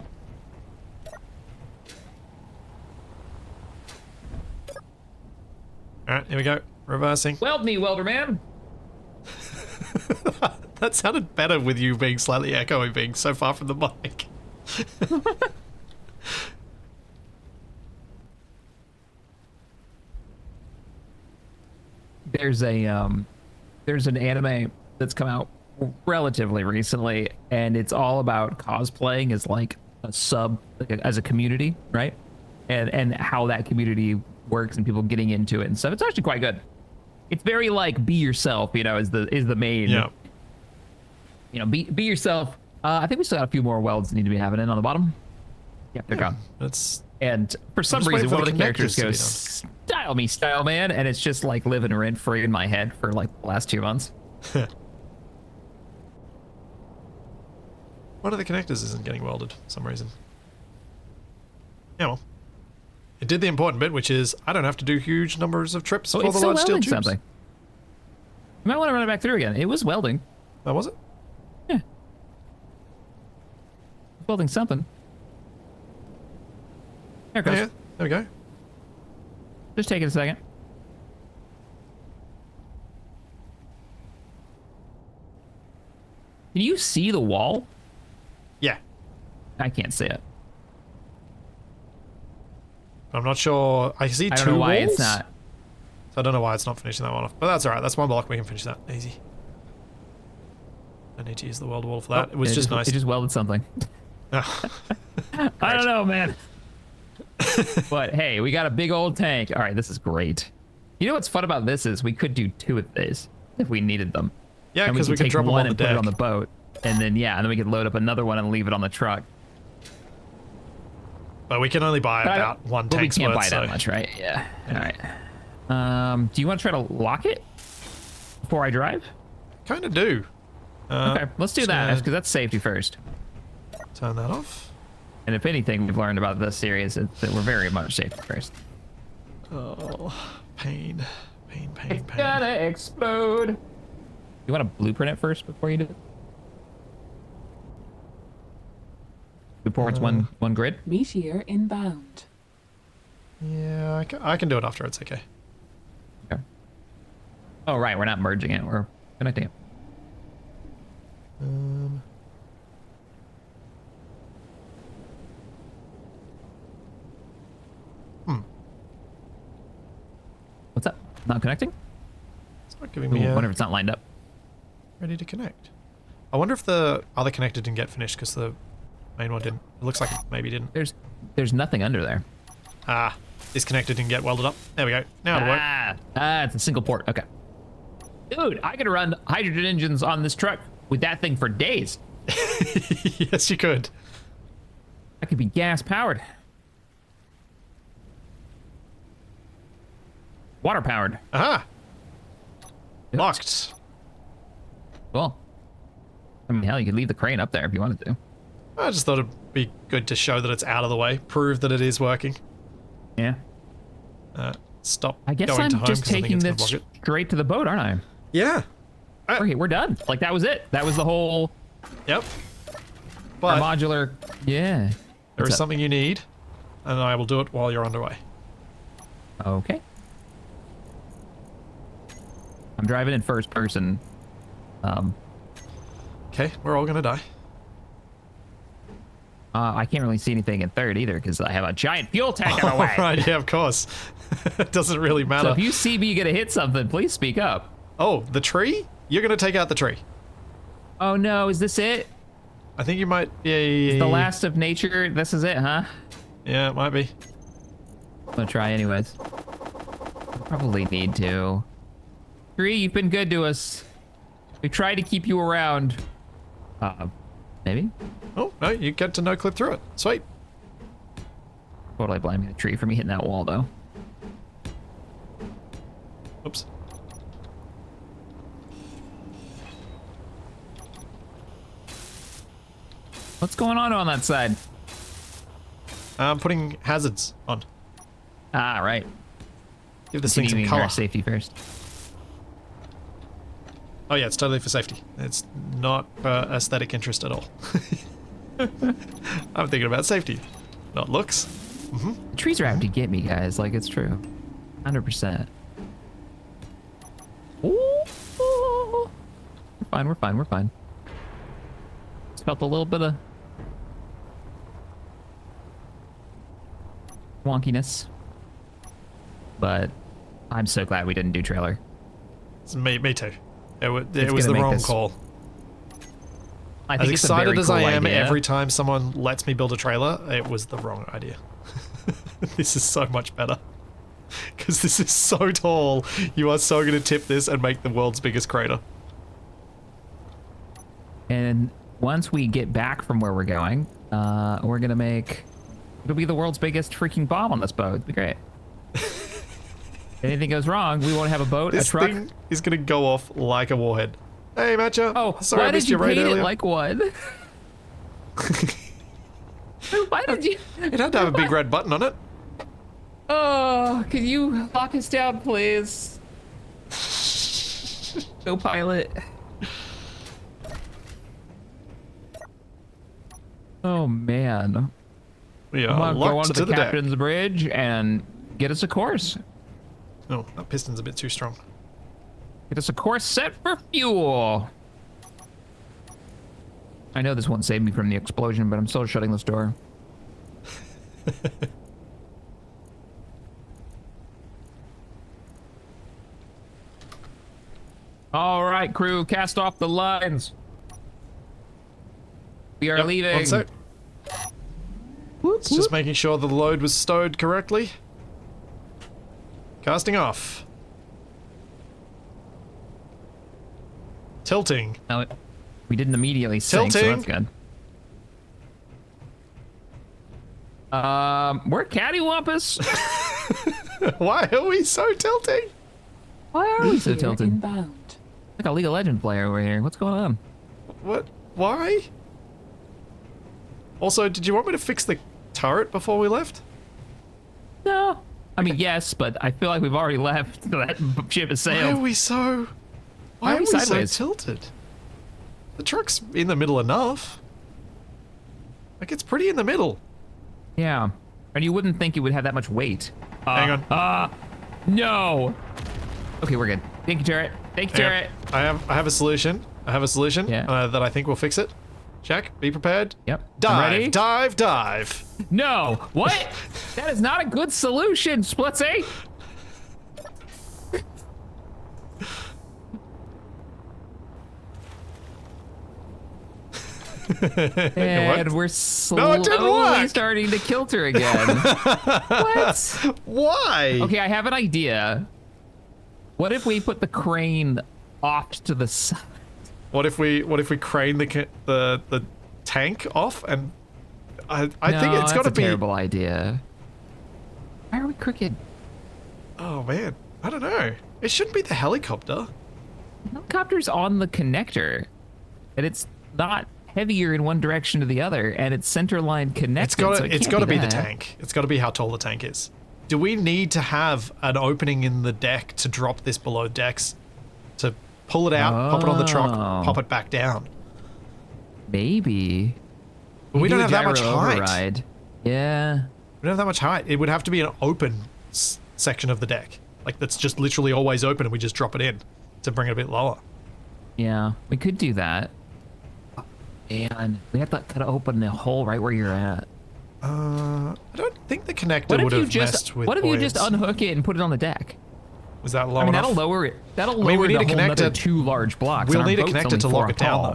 Alright, here we go. Reversing. Weld me, welder man. That sounded better with you being slightly echoey, being so far from the mic. There's an anime that's come out relatively recently, and it's all about cosplaying as like a as a community, right? And how that community works and people getting into it and stuff. It's actually quite good. It's very like be yourself, is the main. Yeah. Be yourself. I think we still got a few more welds that need to be happening on the bottom. Yep, they're gone. That's And for some just waiting reason, for one of the the characters connectors to be goes, "Style me, style man," and it's just like living rent free in my head for like the last 2 months. one of the connectors isn't getting welded for some reason. Yeah, well. It did the important bit, which is I don't have to do huge numbers of trips for It's the still large steel welding tubes. something. You might want to run it back through again. It was welding. Oh, was it? Yeah. Welding something. There it Oh, goes. yeah, there we go. Just take it a second. Can you see the wall? Yeah. I can't see it. I'm not sure. I see I don't two know why walls. it's not. So I don't know why it's not finishing that one off. But that's alright. That's one block. We can finish that. Easy. I need to use the weld wall for that. It was just nice. It just welded something. Oh. I don't know, man. But hey, we got a big old tank. All right, this is great. You know what's fun about this is we could do 2 of these if we needed them. Yeah, And because we could can take drop them one on the and put deck. it on the boat, and then then we could load up another one and leave it on the truck. But we can only buy But about one but we tank's can't worth. buy that so- much, right? Yeah. All right. Do you want to try to lock it before I drive? Kind of do. Okay, let's do just that gonna because that's safety first. Turn that off. And if anything we've learned about this series is that we're very much safety first. Oh, pain. Pain, pain, It's pain. gonna explode. You want to blueprint it first before you do it? Before it's one grid? Meteor inbound. Yeah, I can do it after. It's okay. Okay. Oh, right. We're not merging it. We're connecting it. What's up? Not connecting? It's not giving Ooh, me a wonder if it's not lined up. ready to connect. I wonder if the other connector didn't get finished because the main one didn't. It looks like it maybe didn't. There's nothing under there. Ah, this connector didn't get welded up. There we go. Now it'll work. It's a single port. Okay. Dude, I could run hydrogen engines on this truck with that thing for days. Yes, you could. That could be gas powered. Water powered. Aha! Yep. Locked. Cool. I mean, hell, you could leave the crane up there if you wanted to. I just thought it'd be good to show that it's out of the way, prove that it is working. Yeah. Stop. I guess going I'm to home just 'cause I think taking it's gonna this block it. straight to the boat, aren't I? Yeah. Okay, we're done. Like, that was it. That was the whole Yep. our But modular. Yeah. there What's is up? something you need, and I will do it while you're underway. Okay. I'm driving in first person. Okay, we're all gonna die. I can't really see anything in third either because I have a giant fuel tank in the way. Right, yeah, of course. It doesn't really So matter. if you see me gonna hit something, please speak up. Oh, the tree? You're gonna take out the tree. Oh no, is this it? I think you might. Yeah. The last of nature. This is it, huh? Yeah, it might be. I'm gonna try anyways. Probably need to. Tree, you've been good to us. We tried to keep you around. Maybe? Oh no, you get to no clip through it. Sweet. Totally blaming the tree for me hitting that wall, though. Oops. What's going on that side? I'm putting hazards on. Ah, right. Give this thing some Continuing color. our safety first. Oh yeah, it's totally for safety. It's not for aesthetic interest at all. I'm thinking about safety, not looks. The trees are out to get me, guys. Like, it's true. 100%. Ooh. We're fine. Just felt a little bit of wonkiness. But I'm so glad we didn't do trailer. It's me too. It was It's the gonna make wrong this- call. I As think it's a excited very as cool I am idea. every time someone lets me build a trailer, it was the wrong idea. This is so much better. Because this is so tall, you are so going to tip this and make the world's biggest crater. And once we get back from where we're going, we're gonna make. It'll be the world's biggest freaking bomb on this boat. It'll be great. If anything goes wrong, we won't have a boat, This a truck. thing is going to go off like a warhead. Hey, Matcha. Oh, sorry why I missed did you your raid paint earlier. it like one? Why did you? It had to have a big red button on it. Oh, can you lock us down, please? Go pilot. Oh man. We Come are on, go locked onto to the the deck. captain's bridge and get us a course. Oh, that piston's a bit too strong. Get us a course set for fuel. I know this won't save me from the explosion, but I'm still shutting this door. All right, crew, cast off the lines. We are Yep, leaving. one sec. Whoop, It's just whoop. making sure the load was stowed correctly. Casting off. Tilting. No, we didn't immediately sink, so Tilting. that's good. We're cattywampus. Why are we so tilting? Why are we so Meteor tilted? inbound. Like a League of Legends player over here. What's going on? What? Why? Also, did you want me to fix the turret before we left? No. I mean, yes, but I feel like we've already left. That ship has Why are sailed. we so... Why are we so sideways? tilted? The truck's in the middle enough. Like, it's pretty in the middle. Yeah. And you wouldn't think it would have that much weight. Hang on. No. Okay, we're good. Thank you, turret. Thank you, turret. I have a solution. I have a solution Yeah. that I think will fix it. Jack, be prepared. Yep. I'm Dive, ready. dive, dive. No. What? That is not a good solution, Splitsy. And we're No, it didn't slowly work. starting to kilter again. What? Why? Okay, I have an idea. What if we put the crane off to the side? What if we crane the tank off and I think it's got to be... a terrible idea. Why are we crooked? Oh, man. I don't know. It shouldn't be the helicopter. The helicopter's on the connector, and it's not heavier in one direction to the other, and it's center line connected. It's got to be the tank. It's got to be how tall the tank is. Do we need to have an opening in the deck to drop this below decks, to pull it out, pop it on the truck, pop it back down? Maybe. But we don't have that much gyro height. override. Yeah. We don't have that much height. It would have to be an open section of the deck. Like, that's just literally always open and we just drop it in to bring it a bit lower. Yeah, we could do that. And we have to kind of open the hole right where you're at. I don't think the connector would have messed with What if you buoyance. just unhook it and put it on the deck? Was that low I mean, enough? that'll lower it. That'll we lower need the a whole connector. another 2 large blocks. We'll and our need a boat's connector only to 4 lock it down, tall.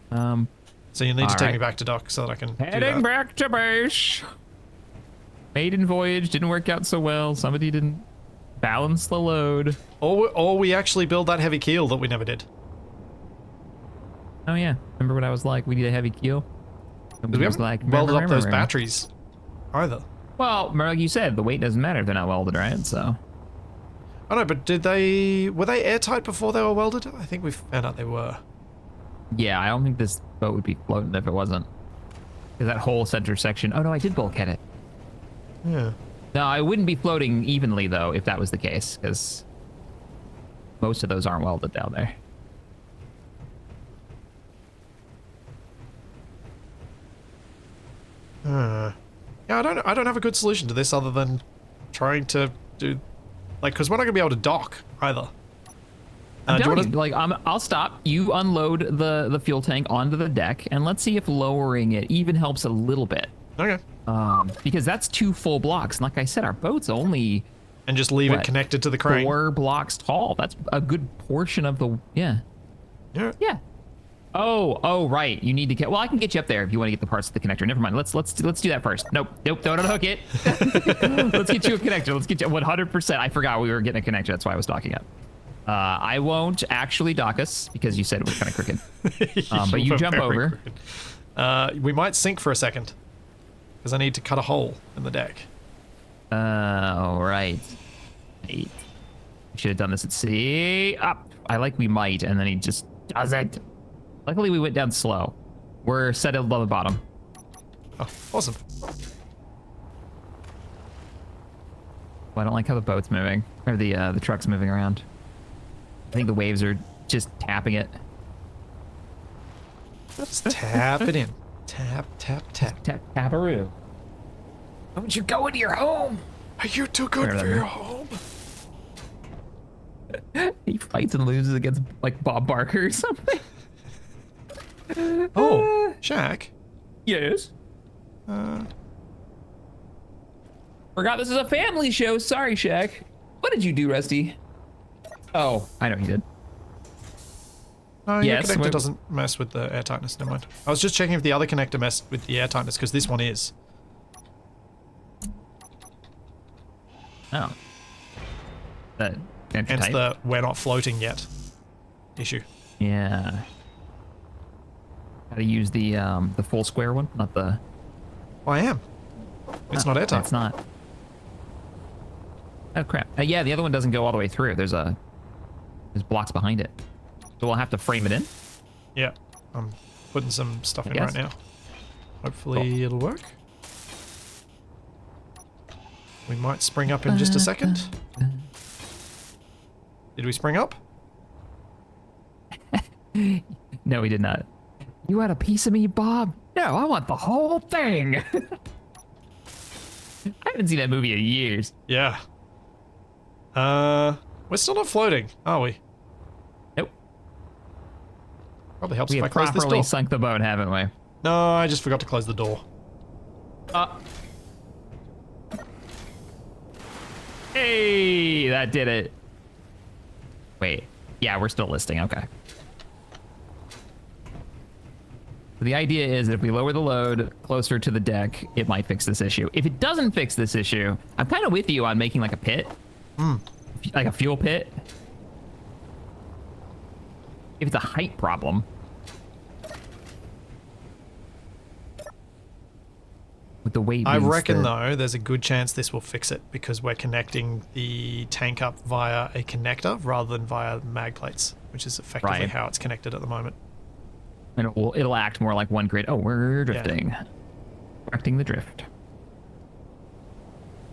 though. So you need to take alright. me back to dock so that I can do Heading that. back to base. Maiden voyage didn't work out so well. Somebody didn't balance the load. Or we actually build that heavy keel that we never did. Oh yeah, remember what I was like? We need a heavy keel. Because we haven't welded up those batteries either. Well, like you said, the weight doesn't matter if they're not welded, right? So. I know, but were they airtight before they were welded? I think we found out they were. Yeah, I don't think this boat would be floating if it wasn't. Because that whole center section. Oh no, I did bulkhead it. Yeah. No, I wouldn't be floating evenly though if that was the case, because most of those aren't welded down there. Yeah, I don't have a good solution to this other than trying to do, like, because we're not gonna be able to dock either. I'm do you telling wanna- you, like, I'll stop. You unload the fuel tank onto the deck, and let's see if lowering it even helps a little bit. Okay. Because that's 2 full blocks. And like I said, our boat's only And just leave it What? connected to the crane. 4 blocks tall. That's a good portion of the yeah. Yeah. Yeah. Oh, right. You need to get. Well, I can get you up there if you want to get the parts of the connector. Never mind. Let's do that first. Nope. Don't unhook it. Let's get you a connector. Let's get you 100%. I forgot we were getting a connector. That's why I was docking up. I won't actually dock us because you said it was kind of crooked. But you We're jump very over. crooked. We might sink for a second because I need to cut a hole in the deck. Oh, right. We should have done this at sea. Up. I like we might, and then he just doesn't. Luckily, we went down slow. We're settled on the bottom. Oh, awesome. Well, I don't like how the boat's moving, or the truck's moving around. I think the waves are just tapping it. Just tap it in. Tap, tap, tap. Taparoo. Don't you go into your home? Are you too good Fair for enough. your home? He fights and loses against like Bob Barker or something. Oh, Shaq. Yes. Forgot this is a family show. Sorry, Shaq. What did you do, Rusty? Oh, I know he did. No, Yes, your connector we're- doesn't mess with the air tightness. Never mind. I was just checking if the other connector messed with the air tightness because this one is. Oh. That connector Hence type? the we're not floating yet issue. Yeah. Gotta use the full square one, not the. Well, I am. It's not airtight. It's not. Oh crap! Yeah, the other one doesn't go all the way through. There's blocks behind it, so we'll have to frame it in. Yeah, I'm putting some stuff in guess. right now. Hopefully it'll work. We might spring up in just a second. Did we spring up? No, we did not. You had a piece of me, Bob? No, I want the whole thing. I haven't seen that movie in years. Yeah. We're still not floating, are we? Nope. Probably helps We if I have close this properly door. sunk the boat, haven't we? No, I just forgot to close the door. Hey, that did it. Wait. Yeah, we're still listing. Okay. So the idea is that if we lower the load closer to the deck, it might fix this issue. If it doesn't fix this issue, I'm kind of with you on making like a pit. Like a fuel pit. If it's a height problem. with the weight. I boost reckon, that- though, there's a good chance this will fix it because we're connecting the tank up via a connector rather than via mag plates, which is effectively Right. how it's connected at the moment. And it'll act more like one grid. Oh, we're drifting. Correcting the drift.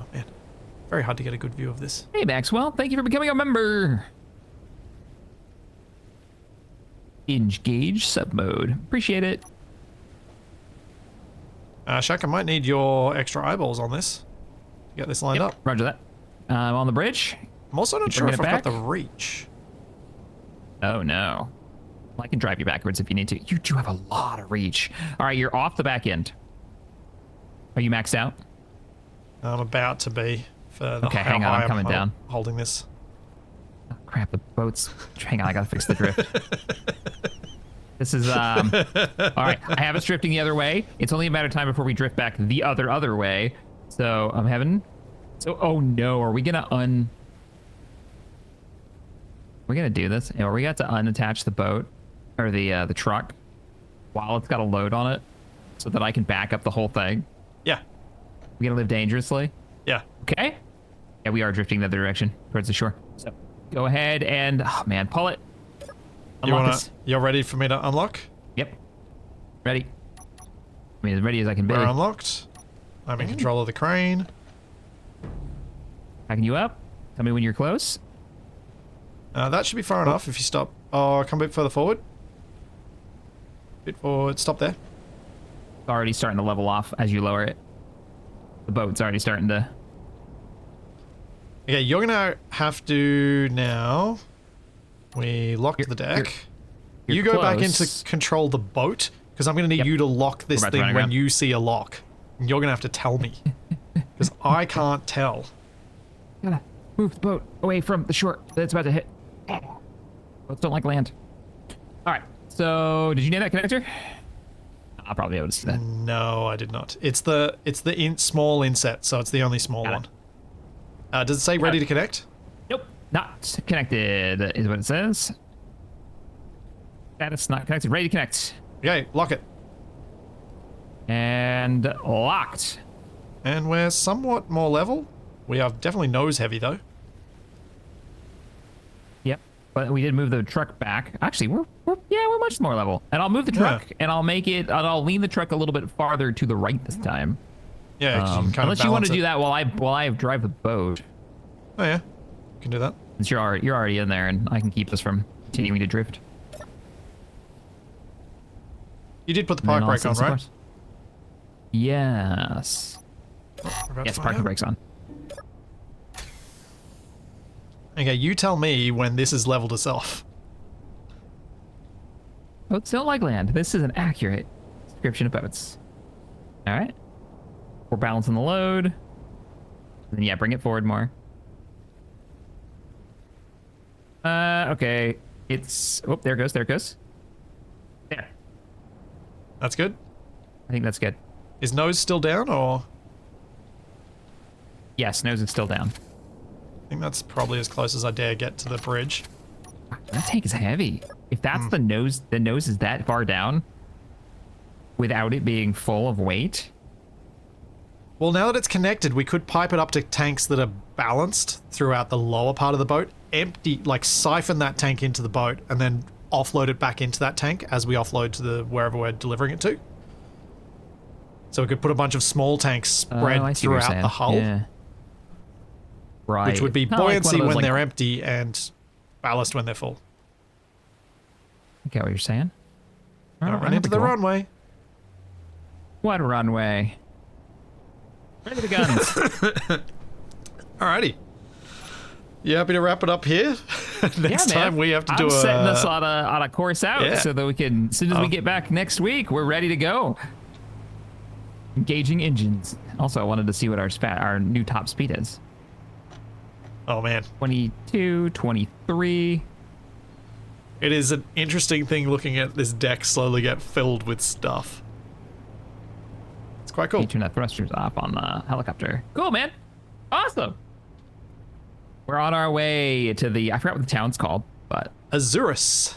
Oh man, very hard to get a good view of this. Hey, Maxwell. Thank you for becoming a member. Engage sub mode. Appreciate it. Shaq, I might need your extra eyeballs on this. Get this lined up. Roger that. I'm on the bridge. I'm also not You sure if bringing I've it got back? the reach. Oh, no. Well, I can drive you backwards if you need to. You do have a lot of reach. All right, you're off the back end. Are you maxed out? I'm about to be. For the Okay, how hang on, I'm high coming down. Holding this. Oh, crap, the boat's... Hang on, I gotta fix the drift. This is, all right, I have us drifting the other way. It's only a matter of time before we drift back the other way. So, I'm having... So, oh no, are we gonna We're gonna do this? Or we got to unattach the boat, or the truck, while it's got a load on it, so that I can back up the whole thing. Yeah. We gotta live dangerously. Yeah. Okay. Yeah, we are drifting the other direction towards the shore. So go ahead and, oh man, pull it. Unlock this. You're ready for me to unlock? Yep. Ready. I mean, as ready as I can be. We're unlocked. I'm in control of the crane. Backing you up. Tell me when you're close. That should be far enough if you stop. Oh, come a bit further forward. Bit forward. Stop there. It's already starting to level off as you lower it. The boat's already starting to... Okay, you're gonna have to now. We locked the deck. you're You go back close. into control the boat because I'm gonna need Yep. you to lock this We're about to thing run when around. you see a lock. And you're gonna have to tell me because I can't tell. Gotta move the boat away from the shore that it's about to hit. Boats don't like land. All right. So, did you need that connector? I'll probably be able to see that. No, I did not. It's the small inset, so it's the only small Got it. one. Does it say ready to connect? Nope. Not connected is what it says. Status not connected. Ready to connect. Okay, lock it. And locked. And we're somewhat more level. We are definitely nose heavy though. Yep. But we did move the truck back. Actually, we're much more level. And I'll move the truck and I'll lean the truck a little bit farther to the right this time. Yeah, 'cause you can kind of Unless you want to balance do it. that while I drive the boat. Oh yeah, you can do that. Since you're already in there and I can keep us from continuing to drift. You did put the And then park I'll brake set on, the right? course. Yes. We're about to Yes, find parking out. brake's on. Okay, you tell me when this is leveled us off. Boats don't like land. This is an accurate description of boats. All right. We're balancing the load. And then, yeah, bring it forward more. Okay. It's... Oh, there it goes. There it goes. There. That's good. I think that's good. Is nose still down, or Yes, nose is still down. I think that's probably as close as I dare get to the bridge. That tank is heavy. If that's the nose is that far down without it being full of weight. Well, now that it's connected, we could pipe it up to tanks that are balanced throughout the lower part of the boat. Empty, like siphon that tank into the boat and then offload it back into that tank as we offload to the wherever we're delivering it to. So we could put a bunch of small tanks spread I see what you're throughout saying. the hull, Yeah. Right. which would be Kinda like one of buoyancy those, when like- they're empty and ballast when they're full. I get what you're saying. Don't Alright, run into the cool. runway. What runway? Ready the guns. Alrighty. You happy to wrap it up here? Next Yeah, man. time we have to I'm do setting a... us on a course out Yeah. so that we can, as soon as we get back next week, we're ready to go. Engaging engines. Also, I wanted to see what our new top speed is. Oh man. 22, 23. It is an interesting thing looking at this deck slowly get filled with stuff. It's quite cool. You turn the thrusters off on the helicopter. Cool, man. Awesome. We're on our way to I forgot what the town's called, but Azurus.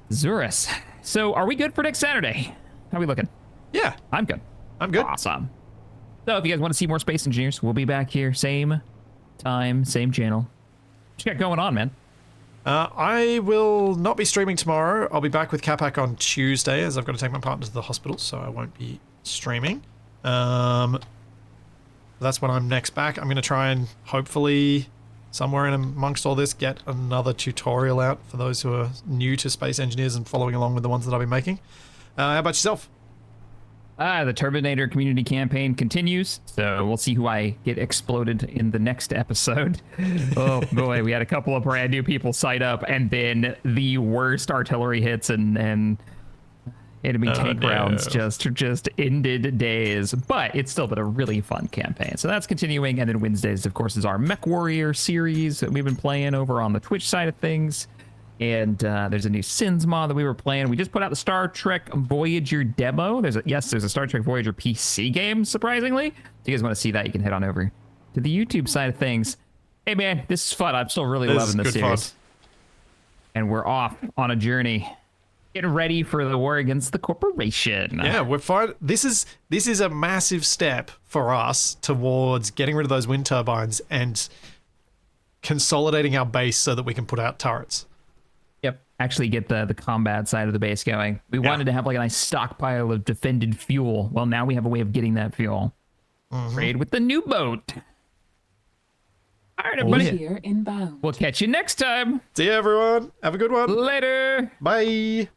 Zurus. So are we good for next Saturday? How are we looking? Yeah, I'm good. I'm good. Awesome. So if you guys want to see more Space Engineers, we'll be back here, same time, same channel. What you got going on, man? I will not be streaming tomorrow. I'll be back with Capac on Tuesday, as I've got to take my partner to the hospital, so I won't be streaming. That's when I'm next back. I'm going to try and hopefully, somewhere in amongst all this, get another tutorial out for those who are new to Space Engineers and following along with the ones that I've been making. How about yourself? The Terminator community campaign continues, so we'll see who I get exploded in the next episode. Oh boy, we had a couple of brand new people sign up, and then the worst artillery hits and enemy tank rounds just ended days. But it's still been a really fun campaign, so that's continuing. And then Wednesdays, of course, is our Mech Warrior series that we've been playing over on the Twitch side of things. And there's a new Sins mod that we were playing. We just put out the Star Trek Voyager demo. There's a Star Trek Voyager PC game, surprisingly. If you guys want to see that, you can head on over to the YouTube side of things. Hey, man, this is fun. I'm still really loving this series. And we're off on a journey, getting ready for the war against the corporation. Yeah, we're fine. This is a massive step for us towards getting rid of those wind turbines and consolidating our base so that we can put out turrets. Yep, actually get the combat side of the base going. We wanted to have like a nice stockpile of defended fuel. Well, now we have a way of getting that fuel. Trade with the new boat. All right, everybody. Here inbound. We'll catch you next time. See you, everyone. Have a good one. Later. Bye.